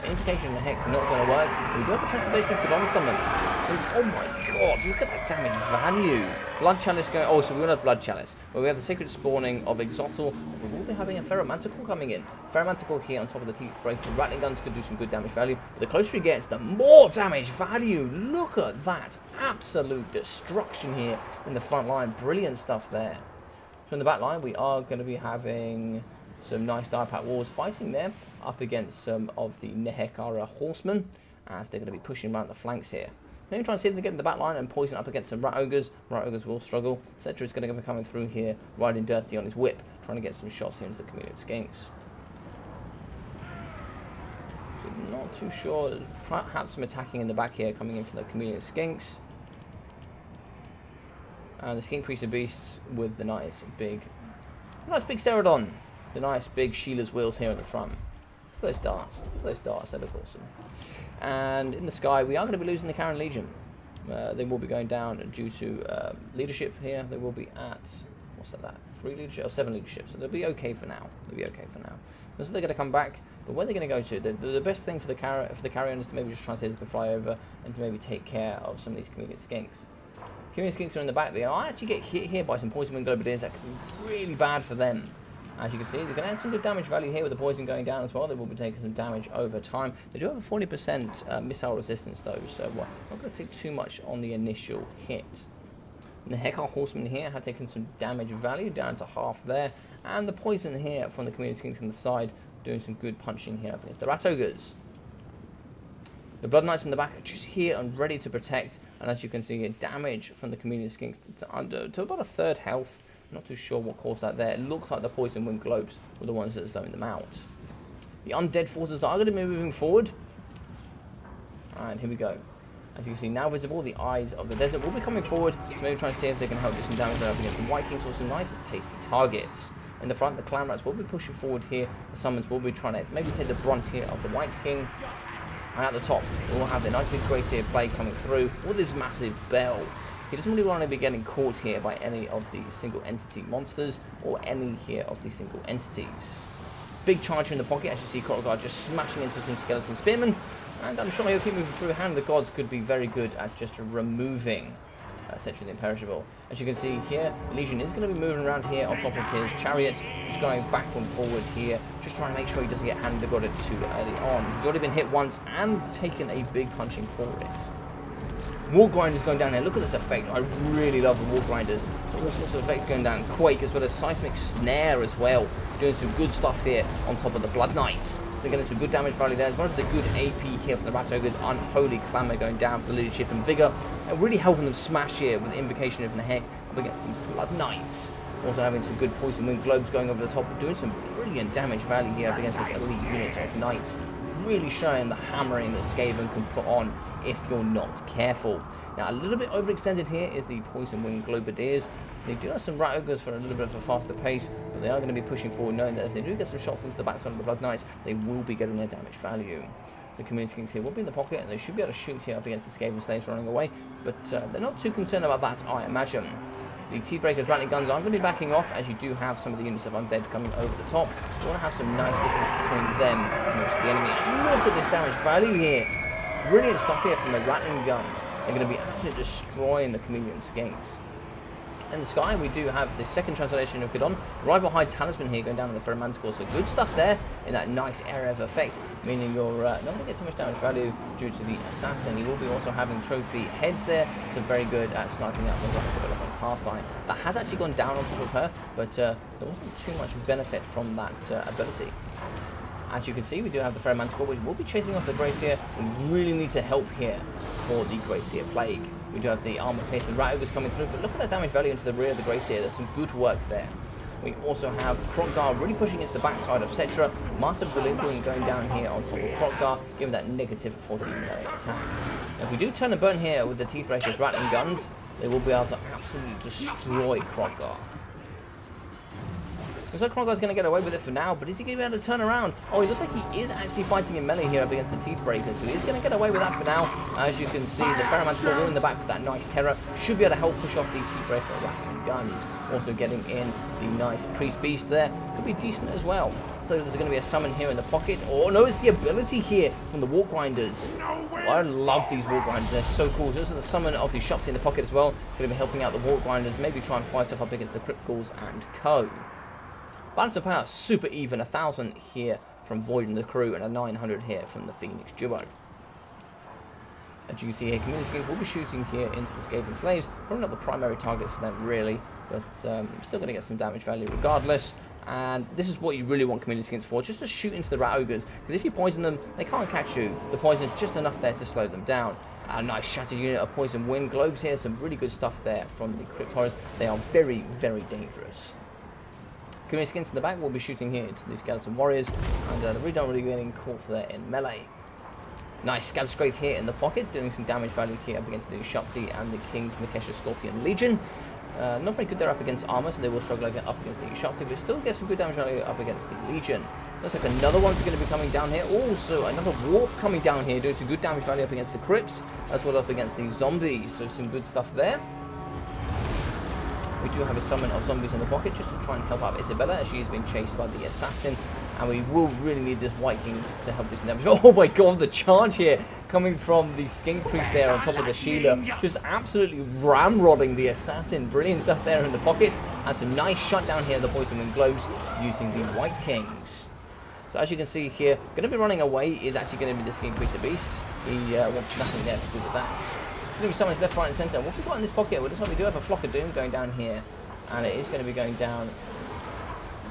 Invocation in the heck not going to work. We do have a Transportation of Godon Summon. Oh my god, look at that damage value. Blood Chalice going... Oh, so we don't have Blood Chalice. But we have the Sacred Spawning of Exotl. We will be having a Ferromanticle coming in. Ferromanticle here on top of the Teeth Break. The Rattling Guns could do some good damage value. But the closer he gets, the more damage value. Look at that. Absolute destruction here in the front line. Brilliant stuff there. So in the back line, we are going to be having some nice Direpack Wars fighting there up against some of the Nehekara Horsemen, as they're going to be pushing around the flanks here. Let me try and see if they get in the back line and poison up against some Rat Ogres. Rat Ogres will struggle. Setra is going to be coming through here, riding dirty on his whip, trying to get some shots here into the Chameleon Skinks. So not too sure. Perhaps some attacking in the back here coming in from the Chameleon Skinks. And the Skink Priest of Beasts with the nice big Sterodon. The nice big Sheila's wheels here at the front. Look at those darts. Look at those darts. They look awesome. And in the sky, we are going to be losing the Karen Legion. They will be going down due to leadership here. They will be at, what's that, 3 leadership or 7 leadership. So they'll be okay for now. They'll be okay for now. So they're going to come back. But where they're going to go to, the best thing for the carrion is to maybe just try and see if they can fly over and to maybe take care of some of these Chameleon Skinks. Chameleon Skinks are in the back. They actually get hit here by some Poison Wing Globadiers. That can be really bad for them. As you can see, they're going to have some good damage value here with the poison going down as well. They will be taking some damage over time. They do have a 40% missile resistance though, so not going to take too much on the initial hit. And the Hekar Horsemen here have taken some damage value down to half there. And the poison here from the Chameleon Skinks on the side doing some good punching here up against the Rat Ogres. The Blood Knights in the back are just here and ready to protect. And as you can see here, damage from the Chameleon Skinks to about a third health. Not too sure what caused that there. It looks like the Poison Wing Globes were the ones that are throwing them out. The Undead Forces are going to be moving forward. And here we go. As you can see, now visible, the Eyes of the Desert will be coming forward to maybe try and see if they can help do some damage up against the White Kings or some nice tasty targets. In the front, the Clan Rats will be pushing forward here. The Summons will be trying to maybe take the brunt here of the White King. And at the top, we'll have the nice big Gracie play coming through with this massive bell. He doesn't really want to be getting caught here by any of the single entity monsters or any here of the single entities. Big charge in the pocket, as you see Krotgar just smashing into some skeleton spearmen. And I'm sure he'll keep moving through. Hand of the Gods could be very good at just removing Setra the Imperishable. As you can see here, Legion is going to be moving around here on top of his chariot, just going back and forward here, just trying to make sure he doesn't get Hand of the God too early on. He's already been hit once and taken a big punching for it. War Grinders going down here. Look at this effect. I really love the War Grinders. All sorts of effects going down. Quake as well as Seismic Snare as well. Doing some good stuff here on top of the Blood Knights. So getting some good damage value there. As well as the good AP here for the Rat Ogres. Unholy Clamour going down for the leadership and Vigour. And really helping them smash here with Invocation of the Heck up against the Blood Knights. Also having some good Poison Wing Globes going over the top. Doing some brilliant damage value here up against this elite unit of Knights. Really showing the hammering that Skaven can put on if you're not careful. Now, a little bit overextended here is the Poison Wing Globadiers. They do have some Rat Ogres for a little bit of a faster pace, but they are going to be pushing forward, knowing that if they do get some shots into the backside of the Blood Knights, they will be getting their damage value. The Community Skinks here will be in the pocket, and they should be able to shoot here up against the Skaven Slaves running away, but they're not too concerned about that, I imagine. The T-Breakers Rattling Guns are going to be backing off, as you do have some of the units of Undead coming over the top. You want to have some nice distance between them and the rest of the enemy. Look at this damage value here. Brilliant stuff here from the Rattling Guns. They're going to be absolutely destroying the Chameleon Skinks. In the sky, we do have the second translation of Godon. Rival High Talisman here going down on the Ferromanticle. So good stuff there in that nice area of effect, meaning you're not going to get too much damage value due to the Assassin. You will be also having trophy heads there, so very good at sniping out the right past line. That has actually gone down on top of her, but there wasn't too much benefit from that ability. As you can see, we do have the Ferroman squad, which will be chasing off the Gracier. We really need to help here for the Gracier Plague. We do have the armor-piercing Rat Ogres coming through, but look at that damage value into the rear of the Gracier. There's some good work there. We also have Krokgar really pushing into the backside of Cetra. Master Belinkling going down here on top of Krokgar, giving that negative 14 melee attack. Now, if we do turn and burn here with the Teeth Breakers, Rattling Guns, they will be able to absolutely destroy Krokgar. Looks like Krokgar's going to get away with it for now, but is he going to be able to turn around? Oh, he looks like he is actually fighting in melee here up against the Teeth Breakers, so he's going to get away with that for now. As you can see, the Ferroman still in the back with that nice terror. Should be able to help push off these Teeth Breaker Rattling Guns. Also getting in the nice Priest Beast there. Could be decent as well. So there's going to be a summon here in the pocket. Oh, no, it's the ability here from the War Grinders. Oh, I love these War Grinders. They're so cool. So this is the summon of the Shopsy in the pocket as well. Going to be helping out the War Grinders. Maybe try and fight off up against the Crypt Ghouls and co. Balance of power, super even. 1,000 here from Void and the crew, and a 900 here from the Phoenix duo. As you can see here, Community Skins will be shooting here into the Skaven Slaves. Probably not the primary targets for them, really, but still going to get some damage value regardless. And this is what you really want Community Skins for, just to shoot into the Rat Ogres. Because if you poison them, they can't catch you. The poison is just enough there to slow them down. A nice shattered unit of Poison Wind Globes here. Some really good stuff there from the Crypt Horrors. They are very, very dangerous. Community Skins in the back will be shooting here into the Skeleton Warriors, and they're really not really getting caught there in melee. Nice Scab Scrape here in the pocket, doing some damage value here up against the Shopsy and the King's Nikesha Scorpion Legion. Not very good there up against armor, so they will struggle up against the Shopsy, but still get some good damage value up against the Legion. Looks like another one's going to be coming down here. Also, another Warp coming down here, doing some good damage value up against the Crypts, as well as up against the Zombies, so some good stuff there. We do have a summon of Zombies in the pocket just to try and help out Isabella as she is being chased by the Assassin. And we will really need this White King to help do some damage. Oh my god, the charge here coming from the Skink Priest there on top of the Sheila. Just absolutely ramrodding the Assassin. Brilliant stuff there in the pocket. And some nice shutdown here of the Poison Wind Globes using the White Kings. So as you can see here, going to be running away is actually going to be the Skink Priest of Beasts. He wants nothing there to do with that. Going to be summons left, right, and centre. What have we got in this pocket? Well, looks like we do have a Flock of Doom going down here, and it is going to be going down,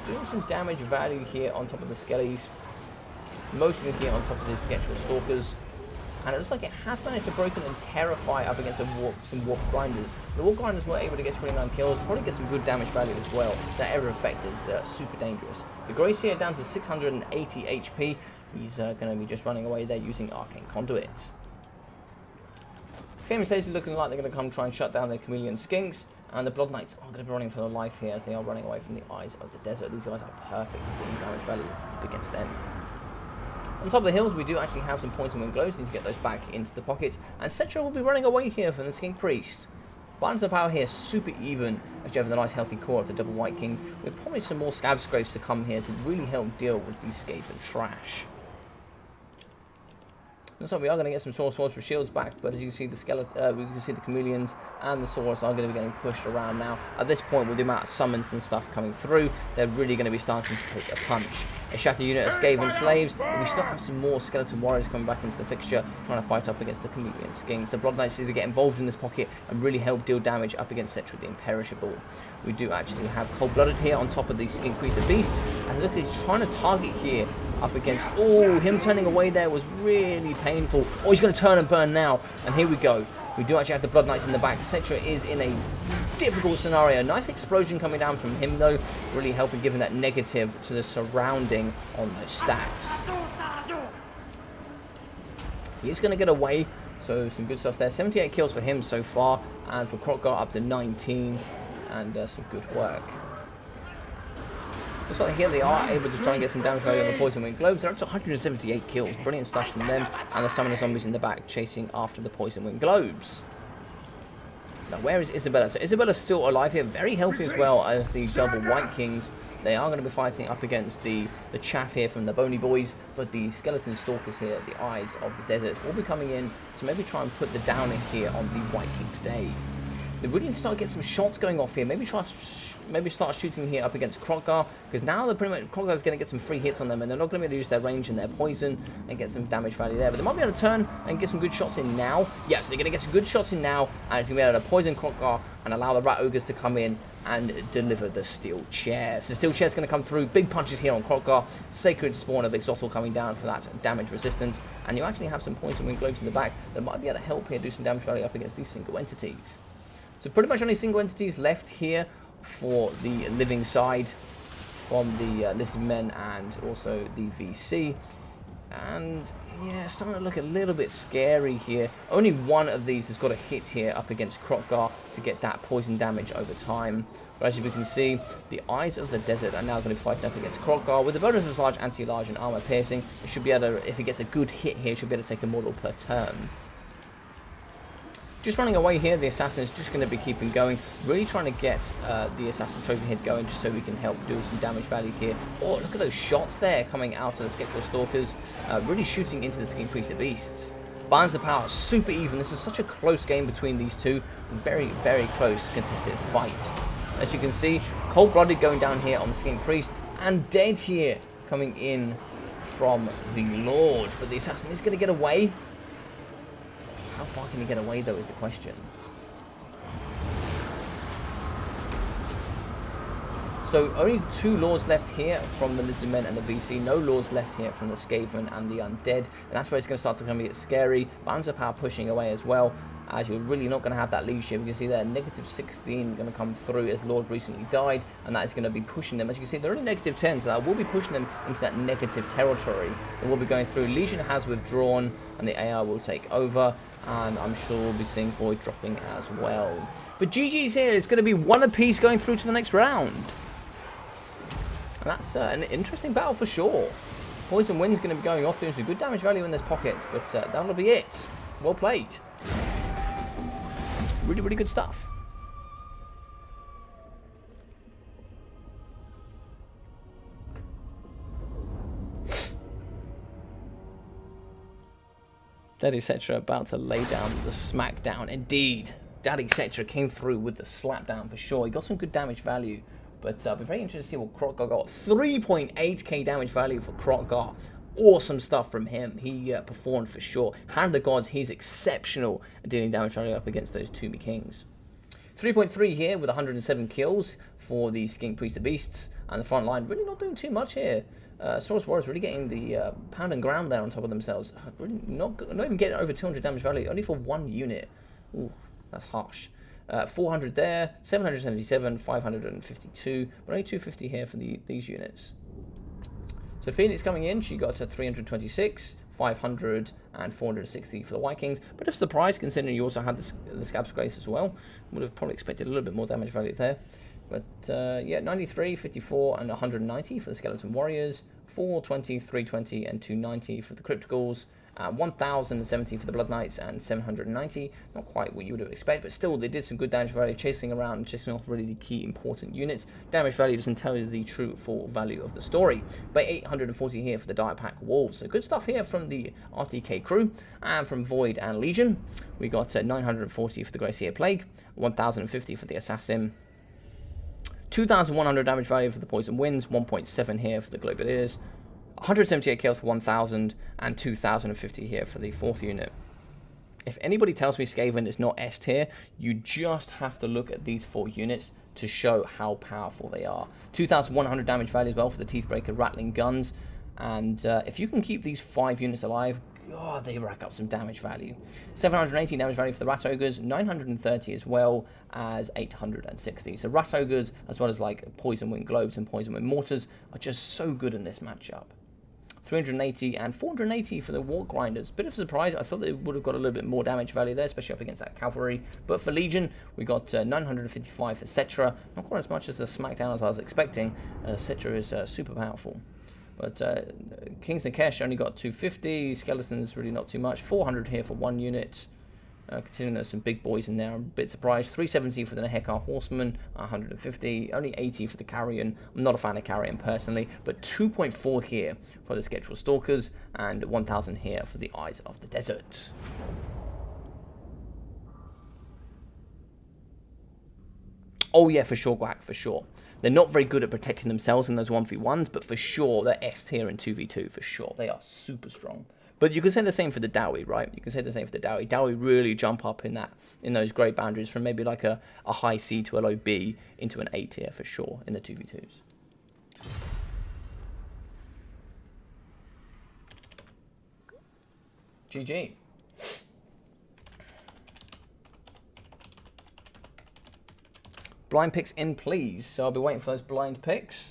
doing some damage value here on top of the Skellies, mostly here on top of the Sketchwell Stalkers, and it looks like it has managed to broken and terrify up against some Warp Grinders. The Warp Grinders were able to get 29 kills, probably get some good damage value as well. That Error Effect is super dangerous. The Gracier down to 680 HP. He's going to be just running away there using Arcane Conduit. Skaven Slaves are looking like they're going to come try and shut down their Chameleon Skinks, and the Blood Knights are going to be running for their life here as they are running away from the eyes of the desert. These guys are perfect at doing damage value up against them. On top of the hills, we do actually have some Poison Wind Globes. Need to get those back into the pocket, and Cetra will be running away here from the Skink Priest. Balance of power here, super even, as you have the nice healthy core of the double White Kings, with probably some more Scab Scrapes to come here to really help deal with these Skaven trash. Looks like we are going to get some Source Swords for shields back, but as you can see, the skeleton, we can see the Chameleons and the Saurus are going to be getting pushed around now. At this point, with the amount of summons and stuff coming through, they're really going to be starting to take a punch. A shattered unit of Skaven Slaves, but we still have some more Skeleton Warriors coming back into the fixture, trying to fight up against the Chameleon Skinks. The Blood Knights need to get involved in this pocket and really help deal damage up against Cetra the Imperishable. We do actually have Cold-Blooded here on top of the Skink Priest of Beasts, and look, he's trying to target here up against, oh, him turning away there was really painful. Oh, he's going to turn and burn now, and here we go. We do actually have the Blood Knights in the back. Cetra is in a difficult scenario. Nice explosion coming down from him, though, really helping giving that negative to the surrounding on those stats. He is going to get away, so some good stuff there. 78 kills for him so far, and for Krokgar up to 19, and some good work. Looks like here they are able to try and get some damage value on the Poison Wind Globes. They're up to 178 kills. Brilliant stuff from them. And the Summoner Zombies in the back chasing after the Poison Wind Globes. Now, where is Isabella? So Isabella's still alive here. Very healthy as well as the double White Kings. They are going to be fighting up against the chaff here from the Bony Boys. But the Skeleton Stalkers here, the Eyes of the Desert, will be coming in to maybe try and put the downer here on the White King's day. They really need to start to get some shots going off here. Maybe try to maybe start shooting here up against Krokgar, because now they're pretty much, Krokgar's going to get some free hits on them, and they're not going to be able to use their range and their poison and get some damage value there. But they might be able to turn and get some good shots in now. Yes, they're going to get some good shots in now, and it's going to be able to poison Krokgar and allow the Rat Ogres to come in and deliver the steel chair. So the steel chair is going to come through. Big punches here on Krokgar. Sacred Spawn of Exotl coming down for that damage resistance. And you actually have some poison wind globes in the back that might be able to help here do some damage value up against these single entities. So pretty much only single entities left here for the living side from the Lizard Men and also the VC. And yeah, it's starting to look a little bit scary here. Only one of these has got a hit here up against Krokgar to get that poison damage over time. But as you can see, the Eyes of the Desert are now going to be fighting up against Krokgar. With the bonus of large, anti-large, and armor piercing, it should be able to, if it gets a good hit here, it should be able to take a mortal per turn. Just running away here, the assassin is just going to be keeping going, really trying to get the assassin trophy hit going just so we can help do some damage value here. Oh, look at those shots there coming out of the Scarecrow Stalkers, really shooting into the Skin Priest of Beasts. Balance of power, super even. This is such a close game between these two. Very, very close, contested fight. As you can see, cold-blooded going down here on the Skin Priest, and dead here coming in from the Lord. But the assassin is going to get away. How far can he get away, though, is the question. So only 2 Lords left here from the Lizard Men and the VC. No Lords left here from the Skaven and the Undead. And that's where it's going to start to come get scary. Balance of power pushing away as well, as you're really not going to have that leadership. You can see there, negative 16 going to come through as Lord recently died, and that is going to be pushing them. As you can see, they're only negative 10, so that will be pushing them into that negative territory. They will be going through. Legion has withdrawn, and the AI will take over, and I'm sure we'll be seeing Void dropping as well. But GG's here. It's going to be 1 apiece going through to the next round. And that's an interesting battle for sure. Poison Wind's going to be going off, doing some good damage value in this pocket, but that'll be it. Well played. Really, really good stuff. Daddy Cetra about to lay down the smackdown. Indeed, Daddy Cetra came through with the slapdown for sure. He got some good damage value, but I'll be very interested to see what Krokgar got. 3.8k damage value for Krokgar. Awesome stuff from him. He performed for sure. Hand of the Gods, he's exceptional at dealing damage value up against those Toomey Kings. 3.3 here with 107 kills for the Skink Priest of Beasts. And the front line really not doing too much here. Saurus Warriors really getting the pound and ground there on top of themselves. Really not even getting over 200 damage value, only for 1 unit. Ooh, that's harsh. 400 there, 777, 552, but only 250 here for these units. So Phoenix coming in, she got to 326, 500, and 460 for the Vikings. Bit of surprise considering you also had the Scab's Grace as well. Would have probably expected a little bit more damage value there. But yeah, 93, 54, and 190 for the Skeleton Warriors. 420, 320, and 290 for the Crypticals. 1,070 for the Blood Knights and 790. Not quite what you would expect, but still they did some good damage value, chasing around, chasing off really the key important units. Damage value doesn't tell you the true full value of the story. But 840 here for the Dire Pack Wolves. So good stuff here from the RTK crew, and from Void and Legion. We got 940 for the Glacier Plague, 1,050 for the Assassin. 2,100 damage value for the Poison Winds, 1.7 here for the Globaliers, 178 kills for 1,000, and 2,050 here for the 4th unit. If anybody tells me Skaven is not S tier, you just have to look at these 4 units to show how powerful they are. 2,100 damage value as well for the Teethbreaker Rattling Guns, and if you can keep these 5 units alive, God, they rack up some damage value. 780 damage value for the Rat Ogres, 930 as well as 860. So Rat Ogres, as well as like Poison Wind Globes and Poison Wind Mortars, are just so good in this matchup. 380 and 480 for the War Grinders. Bit of a surprise. I thought they would have got a little bit more damage value there, especially up against that cavalry. But for Legion, we got 955 for Cetra. Not quite as much as the Smackdown as I was expecting. Cetra is super powerful. But King's Nikesh only got 250. Skeletons really not too much. 400 here for 1 unit. Considering there's some big boys in there, I'm a bit surprised. 370 for the Nehekar Horseman, 150, only 80 for the Carrion. I'm not a fan of Carrion personally, but 2.4 here for the Sketchful Stalkers, and 1,000 here for the Eyes of the Desert. Oh yeah, for sure, Quack, for sure. They're not very good at protecting themselves in those 1v1s, but for sure they're S tier in 2v2, for sure. They are super strong. But you can say the same for the Dowie, right? You can say the same for the Dowie. Dowie really jump up in those great boundaries from maybe like a high C to a low B into an A tier for sure in the 2v2s. GG. Blind picks in, please. So I'll be waiting for those blind picks.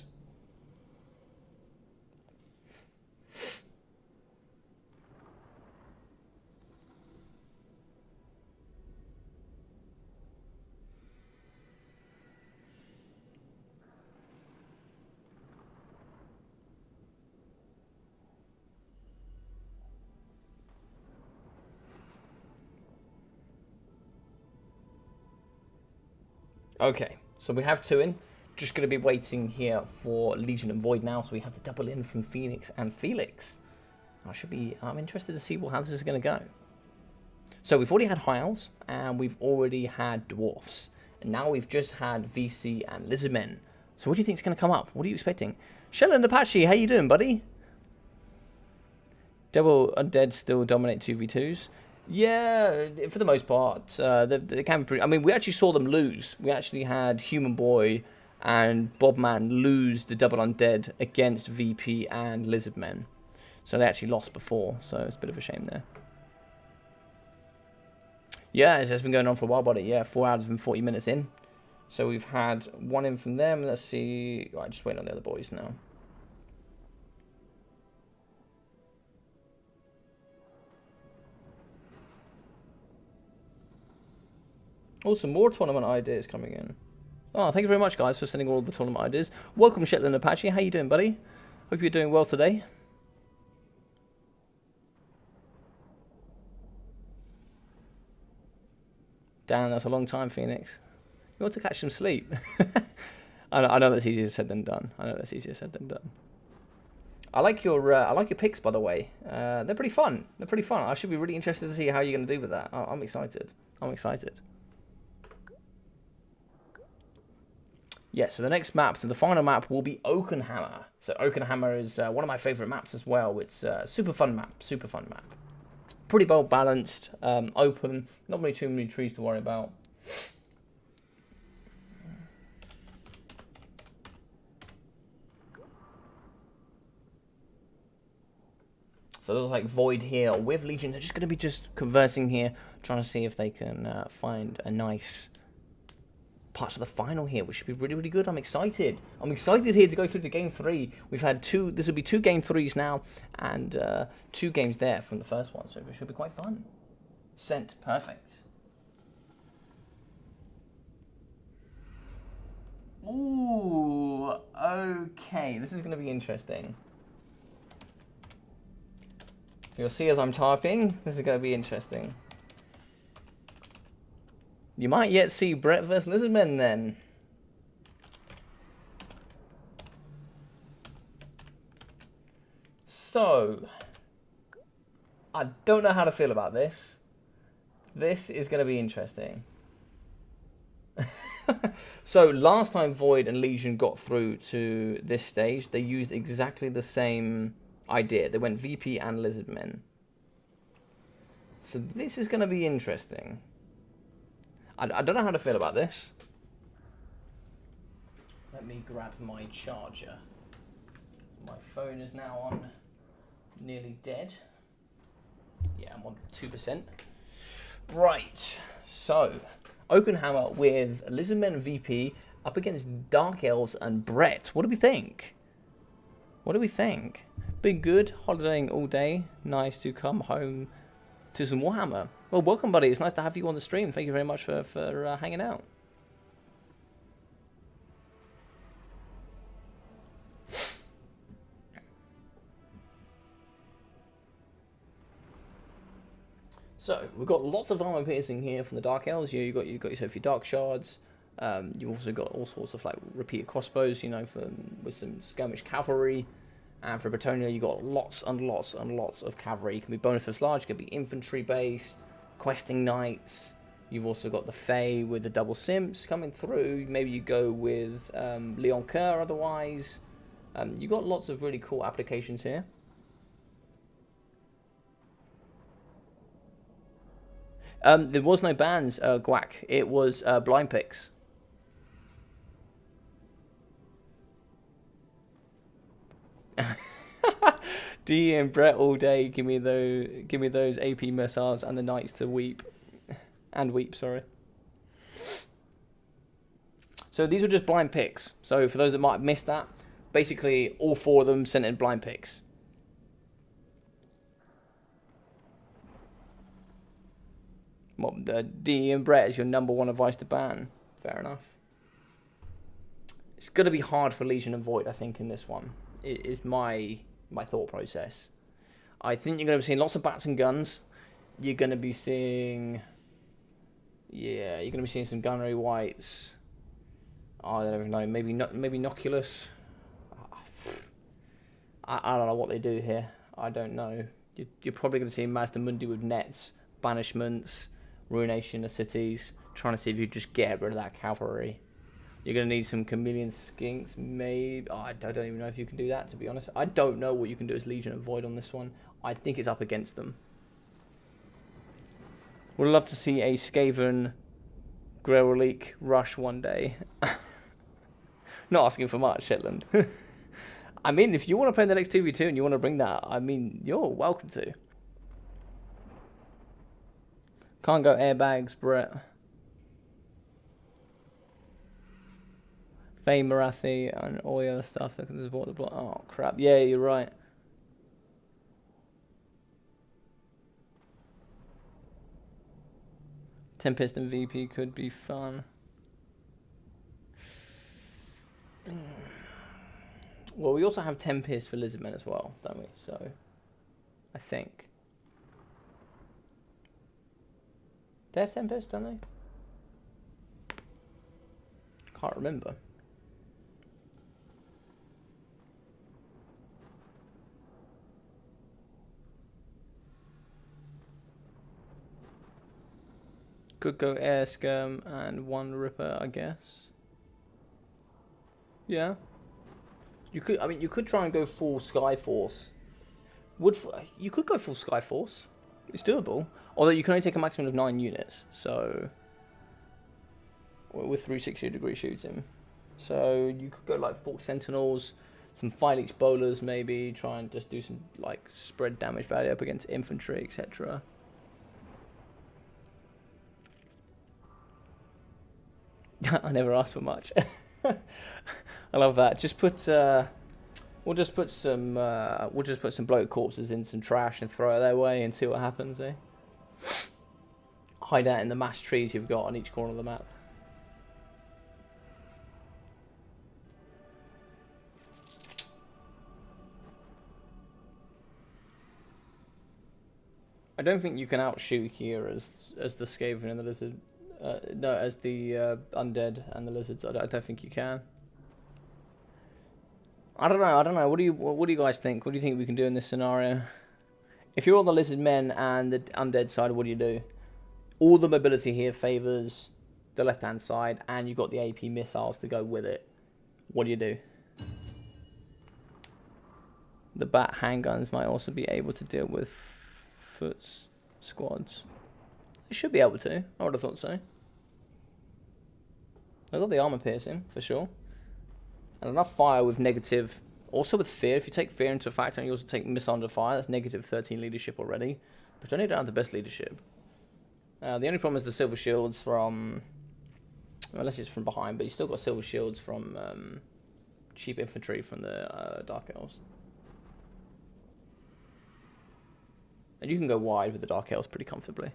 Okay, so we have two in. Just going to be waiting here for Legion and Void now. So we have the double in from Phoenix and Felix. I'm interested to see how this is going to go. So we've already had High Elves and we've already had Dwarfs. And now we've just had VC and Lizardmen. So what do you think is going to come up? What are you expecting? Shelland Apache, how you doing, buddy? Double Undead still dominate 2v2s. Yeah, for the most part, they can be pretty. I mean, we actually saw them lose. We actually had Human Boy and Bobman lose the double undead against VP and Lizardmen. So they actually lost before, so it's a bit of a shame there. Yeah, it's been going on for a while, buddy. Yeah, 4 hours and 40 minutes in. So we've had one in from them. Let's see. Right, just waiting on the other boys now. Awesome, more tournament ideas coming in. Oh, thank you very much, guys, for sending all the tournament ideas. Welcome, Shetland Apache. How you doing, buddy? Hope you're doing well today. Damn, that's a long time, Phoenix. You want to catch some sleep? I know that's easier said than done. I like your picks, by the way. They're pretty fun. I should be really interested to see how you're going to do with that. I'm excited. Yeah, so the next map, so the final map will be Oakenhammer. So Oakenhammer is one of my favourite maps as well. It's a super fun map. Pretty well balanced, open, not really too many trees to worry about. So there's like Void here with Legion. They're just going to be conversing here, trying to see if they can find a nice parts of the final here, which should be really, really good. I'm excited here to go through the game 3. We've had this will be 2 game 3s now, and 2 games there from the first one, so it should be quite fun. Sent, perfect. Ooh, okay, this is going to be interesting. You'll see as I'm typing, this is going to be interesting. You might yet see Brett vs Lizardmen then. So, I don't know how to feel about this. This is going to be interesting. So, last time Void and Legion got through to this stage, they used exactly the same idea. They went VP and Lizardmen. So, this is going to be interesting. I don't know how to feel about this. Let me grab my charger. My phone is now on nearly dead. Yeah, I'm on 2%. Right, so Oakenhammer with Lizardmen VP up against Dark Elves and Brett. What do we think? Been good, holidaying all day. Nice to come home to some Warhammer. Well, welcome, buddy. It's nice to have you on the stream. Thank you very much for hanging out. So we've got lots of armor piercing here from the Dark Elves. You got yourself your Dark Shards. You've also got all sorts of like repeated crossbows. You know, with some skirmish cavalry. And for Bretonia, you got lots and lots and lots of cavalry. It can be bonus large. It can be infantry based. Questing knights, You've also got the Fae with the double simps coming through. Maybe you go with Leon Kerr otherwise. You've got lots of really cool applications here. There was no bans, Guac. It was blind picks. D and Brett all day. Give me those AP missiles and the knights to weep, and weep. Sorry. So these were just blind picks. So for those that might have missed that, basically all 4 of them sent in blind picks. Well, D and Brett is your #1 advice to ban. Fair enough. It's going to be hard for Legion and Void, I think, in this one. It is my thought process. I think you're going to be seeing lots of bats and guns. You're going to be seeing... Yeah, you're going to be seeing some gunnery whites. I don't even know. Maybe Noculus. I don't know what they do here. I don't know. You're probably going to see Mazda Mundi with nets, banishments, ruination of cities, trying to see if you just get rid of that cavalry. You're going to need some chameleon skinks, maybe. Oh, I don't even know if you can do that, to be honest. I don't know what you can do as Legion and Void on this one. I think it's up against them. Would love to see a Skaven Greyleak rush one day. Not asking for much, Shetland. I mean, if you want to play the next 2v2 and you want to bring that, I mean, you're welcome to. Can't go airbags, Brett. Faye Marathi and all the other stuff that can support the block. Oh, crap. Yeah, you're right. Tempest and VP could be fun. Well, we also have Tempest for Lizardmen as well, don't we? So, I think. They have Tempest, don't they? Can't remember. Could go Air Skirm and 1 Ripper, I guess. Yeah. You could. I mean, you could try and go full Skyforce. You could go full Skyforce. It's doable. Although you can only take a maximum of 9 units, so with 360-degree shooting. So you could go like 4 Sentinels, some Phylix Bowlers maybe. Try and just do some like spread damage value up against infantry, etc. I never asked for much. I love that. Just put we'll just put some bloated corpses in some trash and throw it their way and see what happens, eh? Hide out in the mass trees you've got on each corner of the map. I don't think you can outshoot here as the Skaven and the Lizard. No, as the undead and the lizards. I don't think you can. I don't know. What do you guys think? What do you think we can do in this scenario? If you're on the lizard men and the undead side, what do you do? All the mobility here favors the left-hand side, and you've got the AP missiles to go with it. What do you do? The bat handguns might also be able to deal with foot squads. They should be able to. I would have thought so. I've got the armor piercing, for sure. And enough fire with negative. Also with fear. If you take fear into factor and you also take missile under fire, that's negative 13 leadership already. But you only don't have the best leadership. The only problem is the silver shields from... Unless it's from behind, but you still got silver shields from cheap infantry from the Dark Elves. And you can go wide with the Dark Elves pretty comfortably.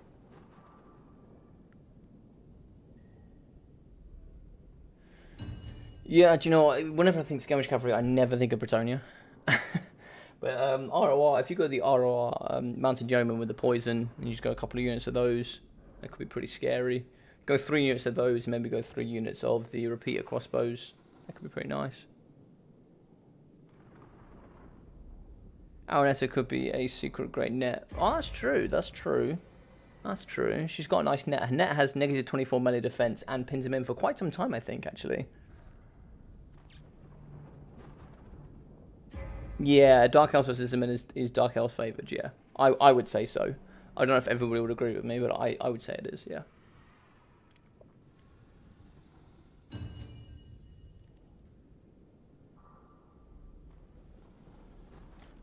Yeah, do you know what? Whenever I think skirmish cavalry, I never think of Bretonnia. But ROR, if you go the ROR mounted yeoman with the poison, and you just go a couple of units of those, that could be pretty scary. Go 3 units of those, and maybe go 3 units of the repeater crossbows. That could be pretty nice. Aranessa could be a secret great net. Oh, that's true. That's true. That's true. She's got a nice net. Her net has negative 24 melee defense and pins him in for quite some time, I think, actually. Yeah, Dark Elves versus him is Dark Elves favoured, yeah. I would say so. I don't know if everybody would agree with me, but I would say it is, yeah.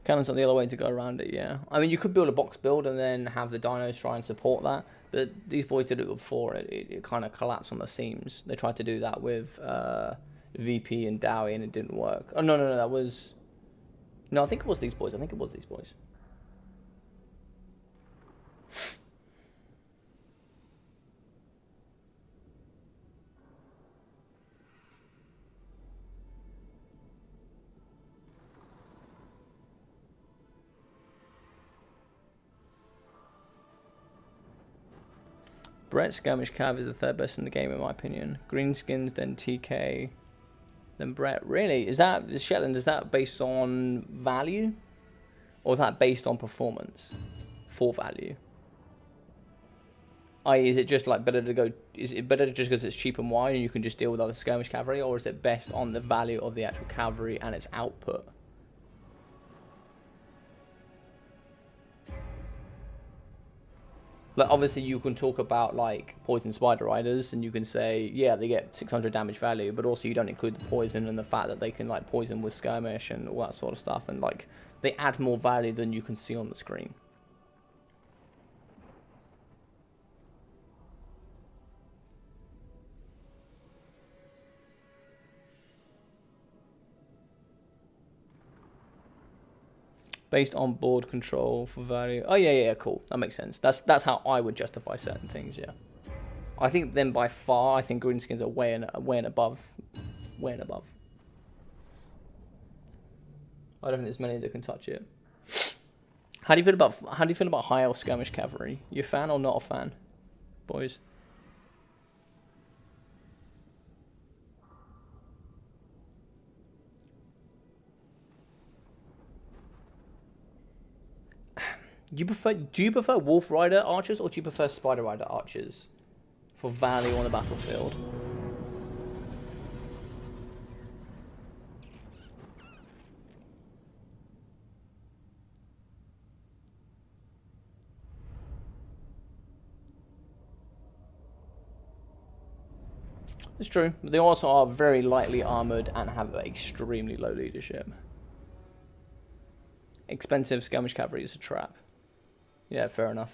Cannon's not the other way to go around it, yeah. I mean, you could build a box build and then have the dinos try and support that, but these boys did it before. It kind of collapsed on the seams. They tried to do that with VP and Dowie, and it didn't work. Oh, no, that was... No, I think it was these boys. Brett Skirmish Cav is the third best in the game, in my opinion. Greenskins, then TK, then Brett. Really? Is Shetland, is that based on value? Or is that based on performance? For value? I.e., is it just like better to go... Is it better just because it's cheap and wide and you can just deal with other skirmish cavalry? Or is it based on the value of the actual cavalry and its output? Like, obviously, you can talk about, like, poison spider riders, and you can say, yeah, they get 600 damage value, but also you don't include the poison and the fact that they can, like, poison with skirmish and all that sort of stuff, and, like, they add more value than you can see on the screen. Based on board control for value. Oh yeah, cool. That makes sense. That's how I would justify certain things. Yeah, I think then by far, I think greenskins are way and above. I don't think there's many that can touch it. How do you feel about high elf skirmish cavalry? You a fan or not a fan, boys? Do you prefer Wolf Rider archers or do you prefer Spider Rider archers for value on the battlefield? It's true. They also are very lightly armored and have extremely low leadership. Expensive skirmish cavalry is a trap. Yeah, fair enough.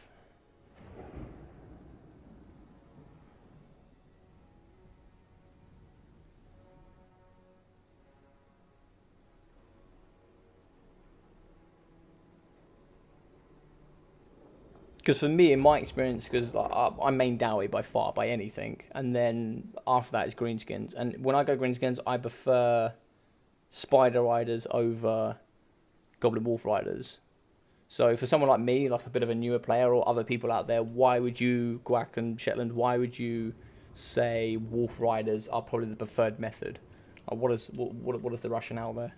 Because for me, in my experience, because I main Dowie by far, by anything, and then after that is greenskins. And when I go greenskins, I prefer spider riders over goblin wolf riders. So for someone like me, like a bit of a newer player, or other people out there, why would you, Guac and Shetland, why would you say wolf riders are probably the preferred method? What is the rationale there?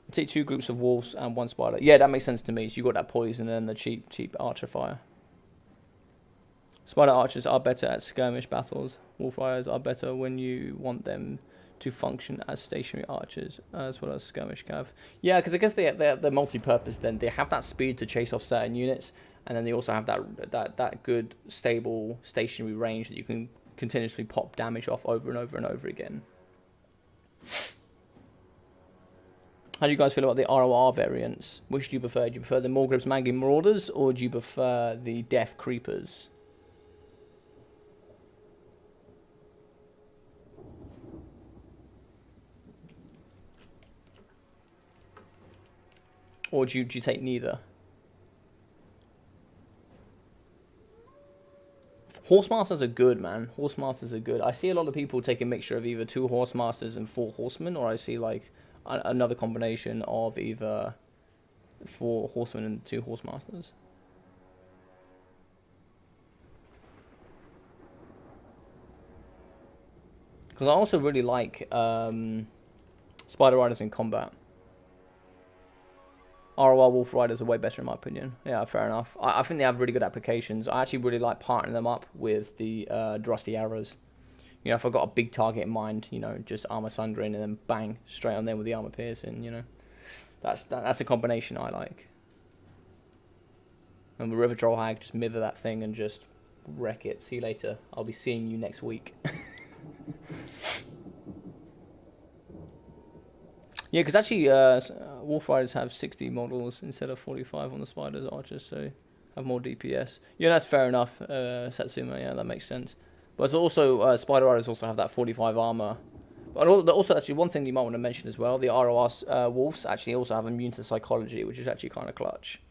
I'll take 2 groups of wolves and 1 spider. Yeah, that makes sense to me. So you got that poison and the cheap archer fire. Spider archers are better at skirmish battles. Wolf riders are better when you want them to function as stationary archers as well as skirmish cav. Yeah, because I guess they're multi-purpose. Then they have that speed to chase off certain units, and then they also have that good stable stationary range that you can continuously pop damage off over and over and over again. How do you guys feel about the ROR variants? Which do you prefer? Do you prefer the Morgrim's Mangy Marauders or do you prefer the Death Creepers? Or do you take neither? Horsemasters are good, man. Horsemasters are good. I see a lot of people take a mixture of either 2 Horsemasters and 4 Horsemen, or I see like another combination of either 4 Horsemen and 2 Horsemasters. Because I also really like Spider Riders in combat. ROR Wolf Riders are way better in my opinion. Yeah, fair enough. I think they have really good applications. I actually really like partnering them up with the Rusty Arrows. You know, if I've got a big target in mind, you know, just armor sundering and then bang, straight on them with the armor piercing, you know. That's a combination I like. And the River Troll Hag, just mither that thing and just wreck it. See you later. I'll be seeing you next week. Yeah, because actually, Wolf Riders have 60 models instead of 45 on the Spiders Archers, so have more DPS. Yeah, that's fair enough, Satsuma, yeah, that makes sense. But also, Spider Riders also have that 45 armor. But also, actually, one thing you might want to mention as well, the ROR Wolves actually also have immune to psychology, which is actually kind of clutch.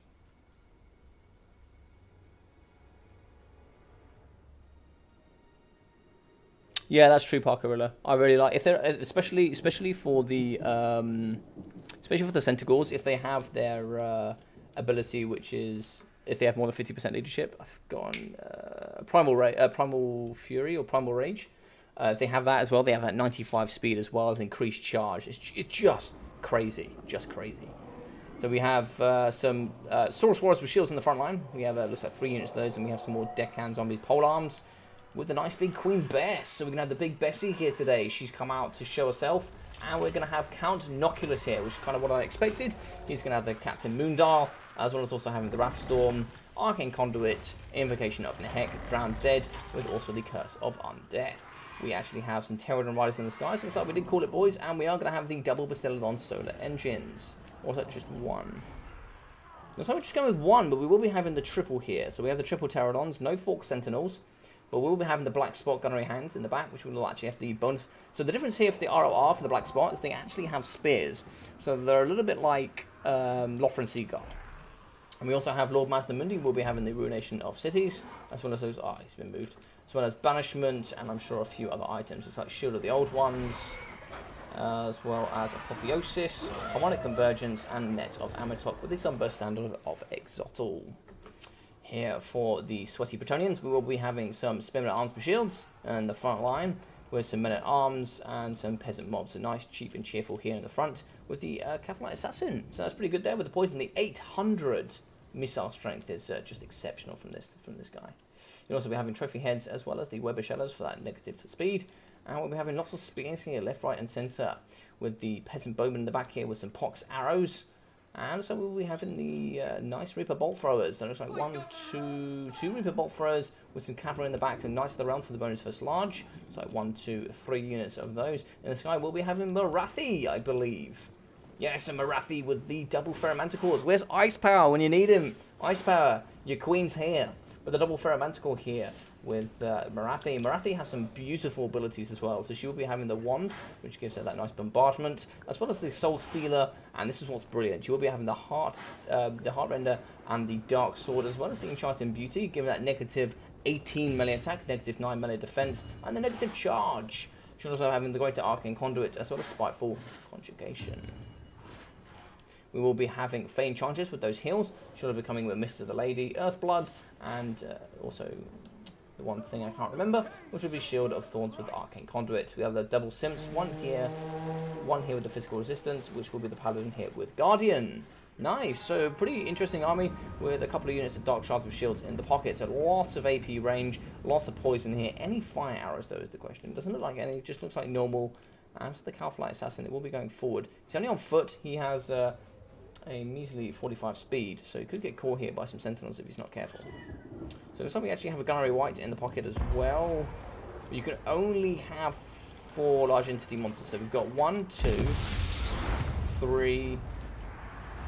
Yeah, that's true, Parkerilla. I really like if they're especially for the Centaurs, if they have their ability, which is if they have more than 50% leadership. I've gone Primal Fury or Primal Rage. If they have that as well, they have that 95 speed as well as increased charge. It's just crazy, just crazy. So we have some Saurus Warriors with shields in the front line. We have looks like 3 units of those, and we have some more deckhand zombies pole arms with the nice big Queen Bess. So we're going to have the big Bessie here today. She's come out to show herself. And we're going to have Count Noculus here, which is kind of what I expected. He's going to have the Captain Moondial, as well as also having the Wrathstorm, Arcane Conduit, Invocation of Nehek, Drowned Dead, with also the Curse of Undeath. We actually have some Pterodon Riders in the sky, so looks like we did call it, boys. And we are going to have the double Bastiladon solar engines. Or is that just one? Looks like we're just going with one, but we will be having the triple here. So we have the triple Pterodons, no Fork Sentinels. But we'll be having the Black Spot gunnery hands in the back, which will actually have the bonus. So the difference here for the ROR, for the Black Spot, is they actually have spears. So they're a little bit like Lothran Seaguard. And we also have Lord Master Mundi. We'll be having the Ruination of Cities, as well as those. Oh, he's been moved. As well as Banishment, and I'm sure a few other items. It's like Shield of the Old Ones, as well as Apotheosis, Harmonic Convergence, and Net of Amatok with the Sunburst Standard of Exotl. Here for the Sweaty Bretonians, we will be having some Spearmen Arms with shields and the front line with some Men at Arms and some peasant mobs. So nice, cheap, and cheerful here in the front with the Cathalite Assassin. So that's pretty good there with the poison. The 800 missile strength is just exceptional from this guy. You'll also be having trophy heads as well as the Web of Shadows for that negative to speed. And we'll be having lots of spears here, left, right, and centre, with the peasant bowman in the back here with some pox arrows. And so we'll be having the nice Reaper Bolt Throwers. So it looks like two Reaper Bolt Throwers with some cavalry in the back, and nice to the realm for the bonus first large. So like 1, 2, 3 units of those. In the sky, we'll be having Marathi, I believe. Yes, a Marathi with the double Ferromanticores. Where's Ice Power when you need him? Ice Power, your queen's here. With the double Ferromanticore here with Marathi. Marathi has some beautiful abilities as well. So she will be having the Wand, which gives her that nice bombardment, as well as the Soul Stealer. And this is what's brilliant. She will be having the Heart Render and the Dark Sword, as well as the Enchanting Beauty, giving that negative 18 melee attack, negative 9 melee defense, and the negative charge. She's also having the Greater Arcane Conduit, as well as Spiteful Conjugation. We will be having Fey Enchanters with those heals. She'll be coming with Mist of the Lady, Earthblood, and also the one thing I can't remember, which will be Shield of Thorns with Arcane Conduit. We have the double Simps, one here with the Physical Resistance, which will be the Paladin here with Guardian. Nice, so pretty interesting army with a couple of units of Dark Shards with shields in the pocket. So lots of AP range, lots of poison here. Any fire arrows though is the question. It doesn't look like any, it just looks like normal. And so the Cathalite Assassin, it will be going forward. He's only on foot, he has a measly 45 speed, so he could get caught here by some Sentinels if he's not careful. So it looks like we actually have a Gunnery White in the pocket as well. But you can only have 4 large entity monsters. So we've got 1, 2, 3,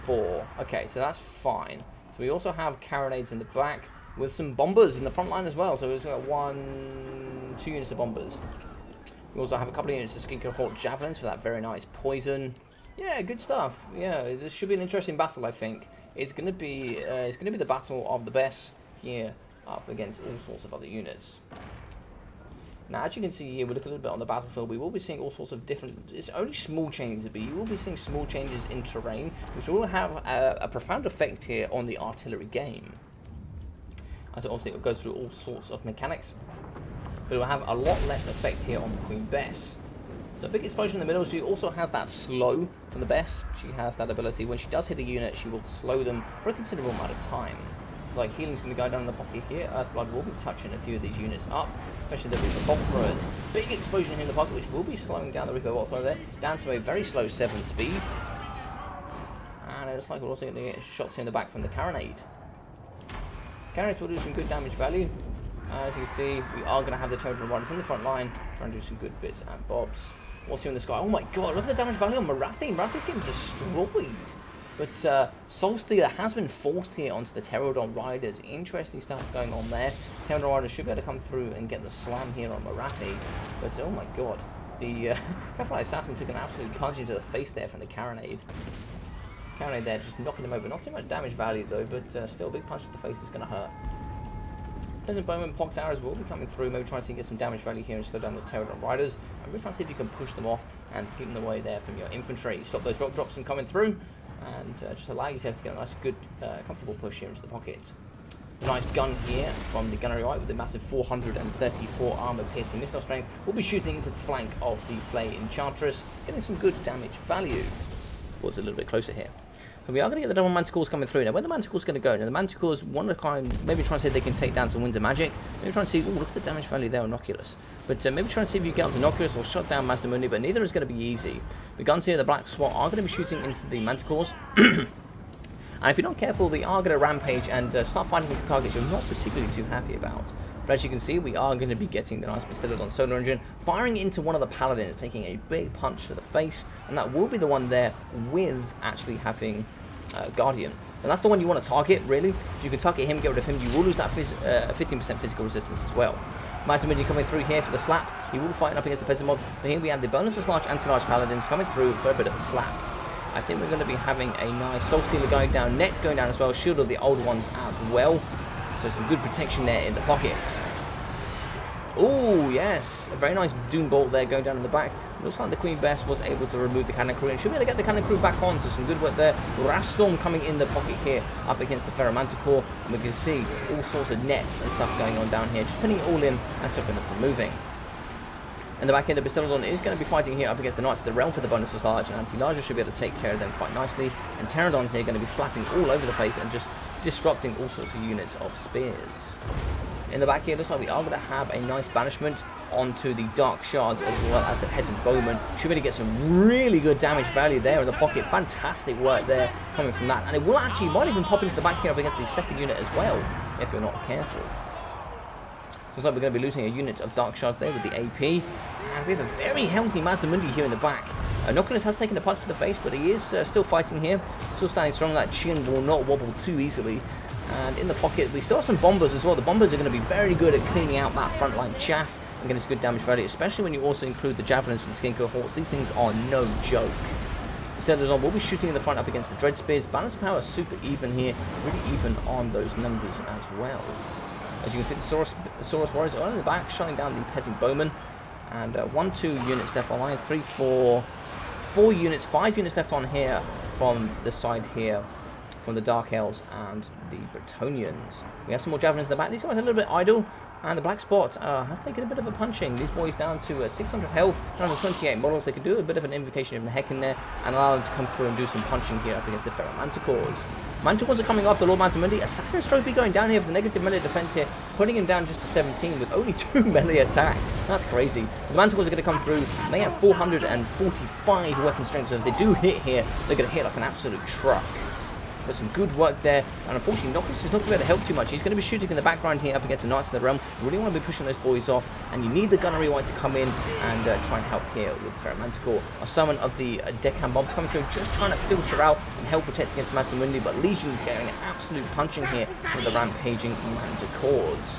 4. Okay, so that's fine. So we also have carronades in the back with some bombers in the front line as well. So we've got 2 units of bombers. We also have a couple of units of Skinker Hawk Javelins for that very nice poison. Yeah, good stuff. Yeah, this should be an interesting battle, I think. It's gonna be the battle of the best here, up against all sorts of other units. Now, as you can see here, we look a little bit on the battlefield. We will be seeing all sorts of different. It's only small changes, but you will be seeing small changes in terrain, which will have a profound effect here on the artillery game. As obviously it goes through all sorts of mechanics, but it will have a lot less effect here on the Queen Bess. So So a big explosion in the middle. She also has that slow from the best. She has that ability. When she does hit a unit, she will slow them for a considerable amount of time. Like healing's going to go down in the pocket here. Earthblood will be touching a few of these units up, especially the Reaper Bolt Throwers. Big explosion here in the pocket, which will be slowing down the Reaper Bolt Thrower there, down to a very slow 7 speed. And it looks like we're also going to get shots here in the back from the Carronade. Carronades will do some good damage value. As you can see, we are going to have the Totem Riders in the front line, trying to do some good bits and bobs. What's here in the sky? Oh my god, look at the damage value on Marathi. Marathi's getting destroyed. But Soul Stealer has been forced here onto the Pterodon Riders. Interesting stuff going on there. Pterodon Riders should be able to come through and get the slam here on Marathi. But oh my god, the Kefli Assassin took an absolute punch into the face there from the Carronade. Carronade there just knocking him over. Not too much damage value though, but still a big punch to the face is going to hurt. Pleasant Bowman, Pox Arrows will be coming through, maybe trying to get some damage value here and slow down the Pterodon Riders. And we're trying to see if you can push them off and keep them away there from your infantry. Stop those rock drops from coming through, and just allow yourself to get a nice, good, comfortable push here into the pocket. A nice gun here from the Gunnery Eye with a massive 434 armor piercing missile strength. We'll be shooting into the flank of the Flay Enchantress, getting some good damage value. Pause a little bit closer here. So we are going to get the double Manticores coming through. Now, where the Manticore's going to go? Now, the Manticores want to kind of maybe try and see if they can take down some Winds of Magic. Maybe try and see, oh, look at the damage value there on Oculus. But maybe try and see if you get onto Oculus or shut down Mazdamundi, but neither is going to be easy. The guns here, the Black SWAT, are going to be shooting into the Manticores. And if you're not careful, they are going to rampage and start fighting with targets you're not particularly too happy about. But as you can see, we are going to be getting the nice Bastillodon Solar Engine, firing into one of the Paladins, taking a big punch to the face, and that will be the one there with actually having Guardian. And that's the one you want to target, really. If you can target him, get rid of him, you will lose that 15% physical resistance as well. Mazdamundi coming through here for the slap. He will be fighting up against the Peasant Mob. But here we have the bonus large anti-large Paladins coming through for a bit of a slap. I think we're going to be having a nice Soul Stealer going down, Net going down as well, Shield of the Old Ones as well. So some good protection there in the pocket. Oh, yes. A very nice Doom Bolt there going down in the back. Looks like the Queen Bess was able to remove the Cannon Crew and should be able to get the Cannon Crew back on. So some good work there. Rastorm coming in the pocket here up against the Ferromanticore. And we can see all sorts of nets and stuff going on down here. Just putting it all in and stopping them from moving. In the back end, the Bastillodon is going to be fighting here up against the Knights of the Realm for the bonus was large. And Anti-Larger should be able to take care of them quite nicely. And Pterodons here going to be flapping all over the place and just disrupting all sorts of units of spears. In the back here, looks like we are going to have a nice banishment onto the Dark Shards as well as the Peasant Bowman. Should be able to get some really good damage value there in the pocket. Fantastic work there coming from that. And it will actually, might even pop into the back here up against the second unit as well, if you're not careful. Looks like we're going to be losing a unit of Dark Shards there with the AP. And we have a very healthy Mazdamundi here in the back. Oculus has taken a punch to the face, but he is still fighting here. Still standing strong. That chin will not wobble too easily. And in the pocket, we still have some Bombers as well. The Bombers are going to be very good at cleaning out that frontline chaff and getting some good damage value, especially when you also include the Javelins from the Skin Cohorts. These things are no joke. Pastillodon will be shooting in the front up against the Dread Spears. Balance of power super even here, really even on those numbers as well. As you can see, the Saurus Warriors are in the back, shutting down the Peasant Bowman. And 1-2 units left on line, 3, 4 units, 5 units left on here from the side here, from the Dark Elves and the Bretonnians. We have some more Javelins in the back. These guys are a little bit idle. And the Black Spot have taken a bit of a punching. These boys down to 600 health, down to 28 models. They could do a bit of an invocation of the heck in there and allow them to come through and do some punching here up against the Ferromanticores. Manticores are coming after Lord Mazdamundi. Assassin's Trophy going down here with the negative melee defense here, putting him down just to 17 with only 2 melee attack. That's crazy. The Manticores are going to come through. They have 445 weapon strength, so if they do hit here, they're going to hit like an absolute truck. But some good work there, and unfortunately Noctis is not going to be able to help too much. He's going to be shooting in the background here up against the Knights of the Realm. You really want to be pushing those boys off, and you need the Gunnery White to come in and try and help here with the Ferromanticore. A summon of the Deckhand Bombs coming through, just trying to filter out and help protect against Mazdamundi, but Legion's getting an absolute punching here with the rampaging Manticores.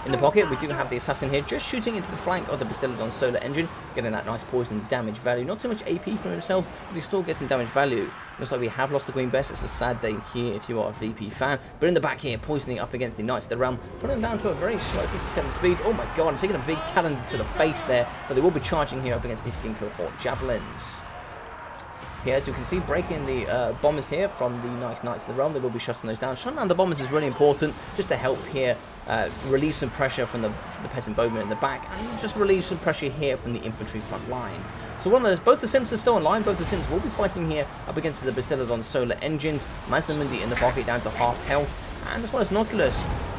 In the pocket, we do have the Assassin here, just shooting into the flank of the Bastillodon Solar Engine, getting that nice poison damage value. Not too much AP from himself, but he still gets some damage value. Looks like we have lost the Queen Bess. It's a sad day here if you are a VP fan. But in the back here, poisoning up against the Knights of the Realm, putting them down to a very slow 57 speed. Oh my god, I'm taking a big cannon to the face there, but they will be charging here up against the Skin Cohort Javelins. here, as you can see, breaking the bombers here from the nice Knights of the Realm. They will be shutting those down. Shutting down the bombers is really important, just to help here relieve some pressure from the peasant bowmen in the back, and just relieve some pressure here from the infantry front line. So one of those, both the Sims are still online. Both the Sims will be fighting here up against the Bastiladon solar engines. Master Mundi in the pocket down to half health, and as well as Noculus.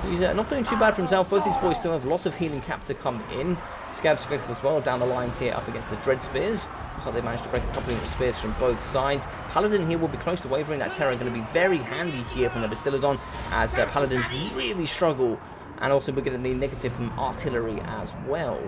He's not doing too bad for himself. Both these boys still have lots of healing cap to come in. Scab Spectre as well down the lines here up against the Dread Spears. Looks like they managed to break a couple of spears from both sides. Paladin here will be close to wavering. That Terror going to be very handy here from the Bastiladon, as Paladins really struggle. And also we're getting the negative from artillery as well.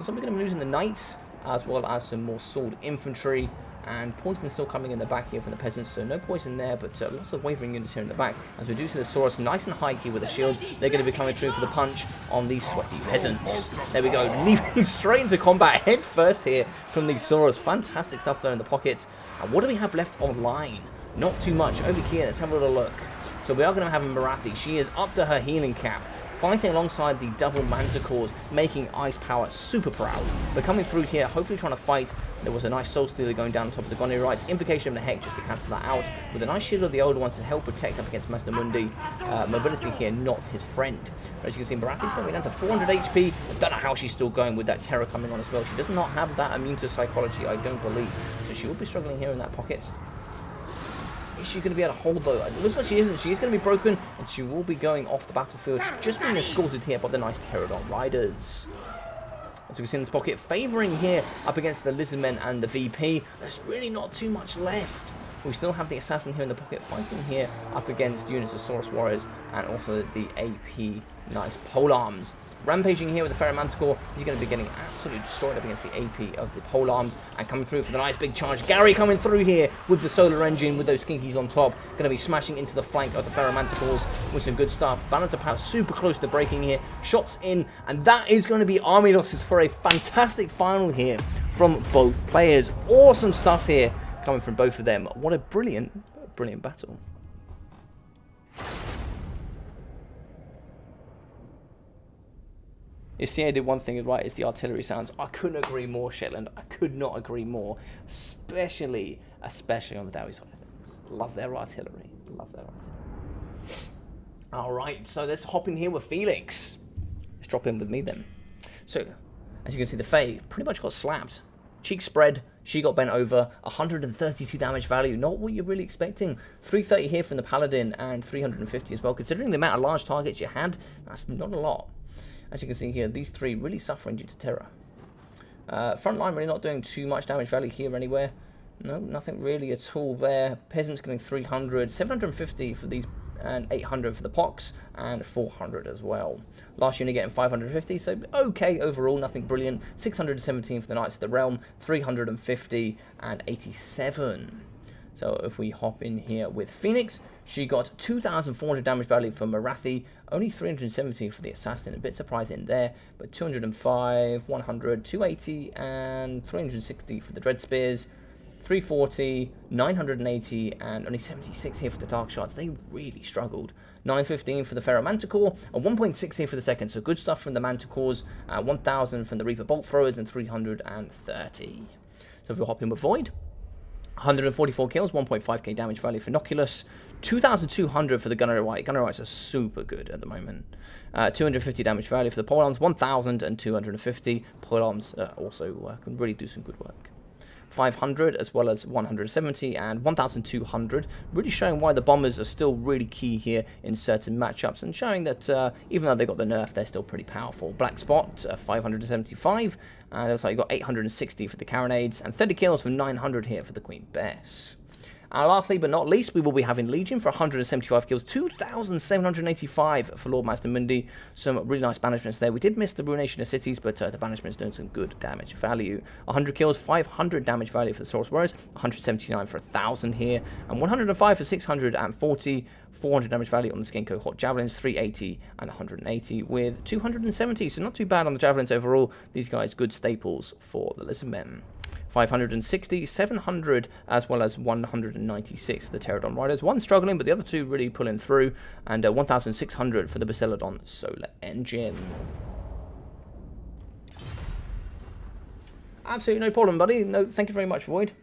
So we're going to be losing the Knights, as well as some more sword infantry. And poison still coming in the back here from the peasants, so no poison there, but lots of wavering units here in the back. As we do see the Saurus nice and high here with the shields, they're going to be coming through for the punch on these sweaty peasants. There we go, leaping straight into combat head first here from these Saurus. Fantastic stuff there in the pockets. And what do we have left online? Not too much. Over here, let's have a little look. So we are going to have a Marathi. She is up to her healing cap, fighting alongside the double Manticores, making Ice Power super proud. They're coming through here, hopefully trying to fight. There was a nice Soul Stealer going down on top of the Gonerites. Invocation of the Hex just to cancel that out, with a nice Shield of the Older Ones to help protect up against Master Mundi. Mobility here, not his friend. As you can see, Marathi's going down to 400 HP. I don't know how she's still going with that Terror coming on as well. She does not have that immune to psychology, I don't believe. So she will be struggling here in that pocket. Is she going to be able to hold though? It looks like she isn't. She is going to be broken, and she will be going off the battlefield, just being escorted here by the nice Pterodon Riders. As we can see in this pocket, favouring here up against the Lizardmen and the VP. There's really not too much left. We still have the Assassin here in the pocket, fighting here up against units of Saurus Warriors, and also the AP nice Polearms. Rampaging here with the Ferromanticore, he's going to be getting absolutely destroyed up against the AP of the Polearms, and coming through for the nice big charge. Gary coming through here with the Solar Engine, with those Skinkies on top, going to be smashing into the flank of the Ferromanticores with some good stuff. Balance of power super close to breaking here, shots in, and that is going to be army losses for a fantastic final here from both players. Awesome stuff here coming from both of them. What a brilliant battle. If CA did one thing right, it's the artillery sounds. I couldn't agree more, Shetland. I could not agree more. Especially on the Dowie side of things. Love their artillery. Love their artillery. Alright, so let's hop in here with Felix. Let's drop in with me then. So, as you can see, the Fae pretty much got slapped. Cheek spread, she got bent over. 132 damage value, not what you're really expecting. 330 here from the Paladin, and 350 as well. Considering the amount of large targets you had, that's not a lot. As you can see here, these three really suffering due to Terror. Front line really not doing too much damage value here anywhere. No, nothing really at all there. Peasants getting 300, 750 for these, and 800 for the Pox, and 400 as well. Last unit getting 550, so okay overall, nothing brilliant. 617 for the Knights of the Realm, 350, and 87. So if we hop in here with Phoenix, she got 2,400 damage value from Marathi, only 370 for the Assassin, a bit surprising there, but 205, 100, 280, and 360 for the Dread Spears, 340, 980, and only 76 here for the Dark Shards. They really struggled. 915 for the Ferromanticore, and 1.6 here for the second, so good stuff from the Manticores, 1,000 from the Reaper Bolt Throwers, and 330. So if we hop in with Void, 144 kills, 1.5k damage value for Noculus, 2,200 for the Gunnerite. Gunnerites are super good at the moment. 250 damage value for the Polearms, 1,250. Polearms also can really do some good work. 500 as well as 170 and 1,200, really showing why the Bombers are still really key here in certain matchups, and showing that even though they got the nerf, they're still pretty powerful. Black Spot, 575, and it looks like you got 860 for the Carronades, and 30 kills for 900 here for the Queen Bess. And lastly but not least, we will be having Legion for 175 kills, 2,785 for Lord Master Mundi. Some really nice banishments there. We did miss the Ruination of Cities, but the banishment's doing some good damage value. 100 kills, 500 damage value for the Saurus Warriors, 179 for 1,000 here, and 105 for 640. 400 damage value on the Skin Cohort Javelins, 380 and 180 with 270, so not too bad on the Javelins overall. These guys, good staples for the Lizardmen. 560, 700, as well as 196 for the Pterodon Riders. One struggling, but the other two really pulling through, and 1,600 for the Bastiladon Solar Engine. Absolutely no problem, buddy. No, thank you very much, Void.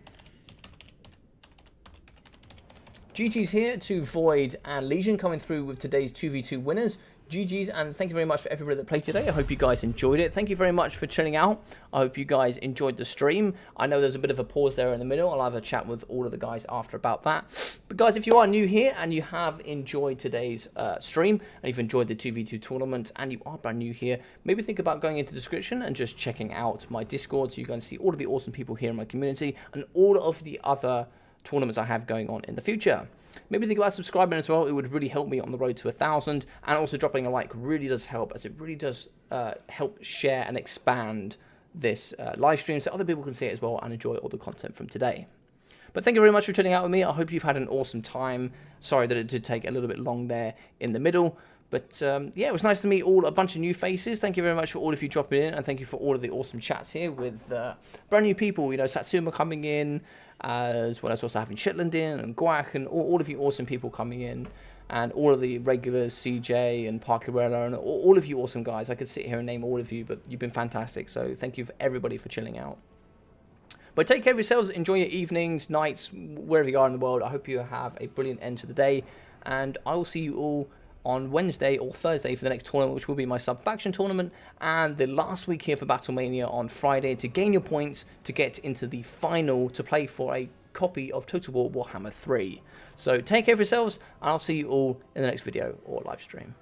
GG's here to Void and Legion coming through with today's 2v2 winners. GG's, and thank you very much for everybody that played today. I hope you guys enjoyed it. Thank you very much for chilling out. I hope you guys enjoyed the stream. I know there's a bit of a pause there in the middle. I'll have a chat with all of the guys after about that. But guys, if you are new here and you have enjoyed today's stream, and you've enjoyed the 2v2 tournament, and you are brand new here, maybe think about going into the description and just checking out my Discord so you can see all of the awesome people here in my community and all of the other tournaments I have going on in the future. Maybe think about subscribing as well. It would really help me on the road to 1,000, and also dropping a like really does help, as it really does help share and expand this live stream so other people can see it as well and enjoy all the content from today. But thank you very much for tuning out with me. I hope you've had an awesome time. Sorry that it did take a little bit long there in the middle. But yeah, it was nice to meet a bunch of new faces. Thank you very much for all of you dropping in, and thank you for all of the awesome chats here with brand new people. You know, Satsuma coming in, as well as also having Shetland in, and Guac, and all of you awesome people coming in, and all of the regulars, CJ and Parkerella, and all of you awesome guys. I could sit here and name all of you, but you've been fantastic. So thank you for everybody for chilling out. But take care of yourselves. Enjoy your evenings, nights, wherever you are in the world. I hope you have a brilliant end to the day, and I will see you all on Wednesday or Thursday for the next tournament, which will be my sub-faction tournament, and the last week here for Battlemania on Friday to gain your points to get into the final to play for a copy of Total War Warhammer 3. So take care of yourselves, and I'll see you all in the next video or live stream.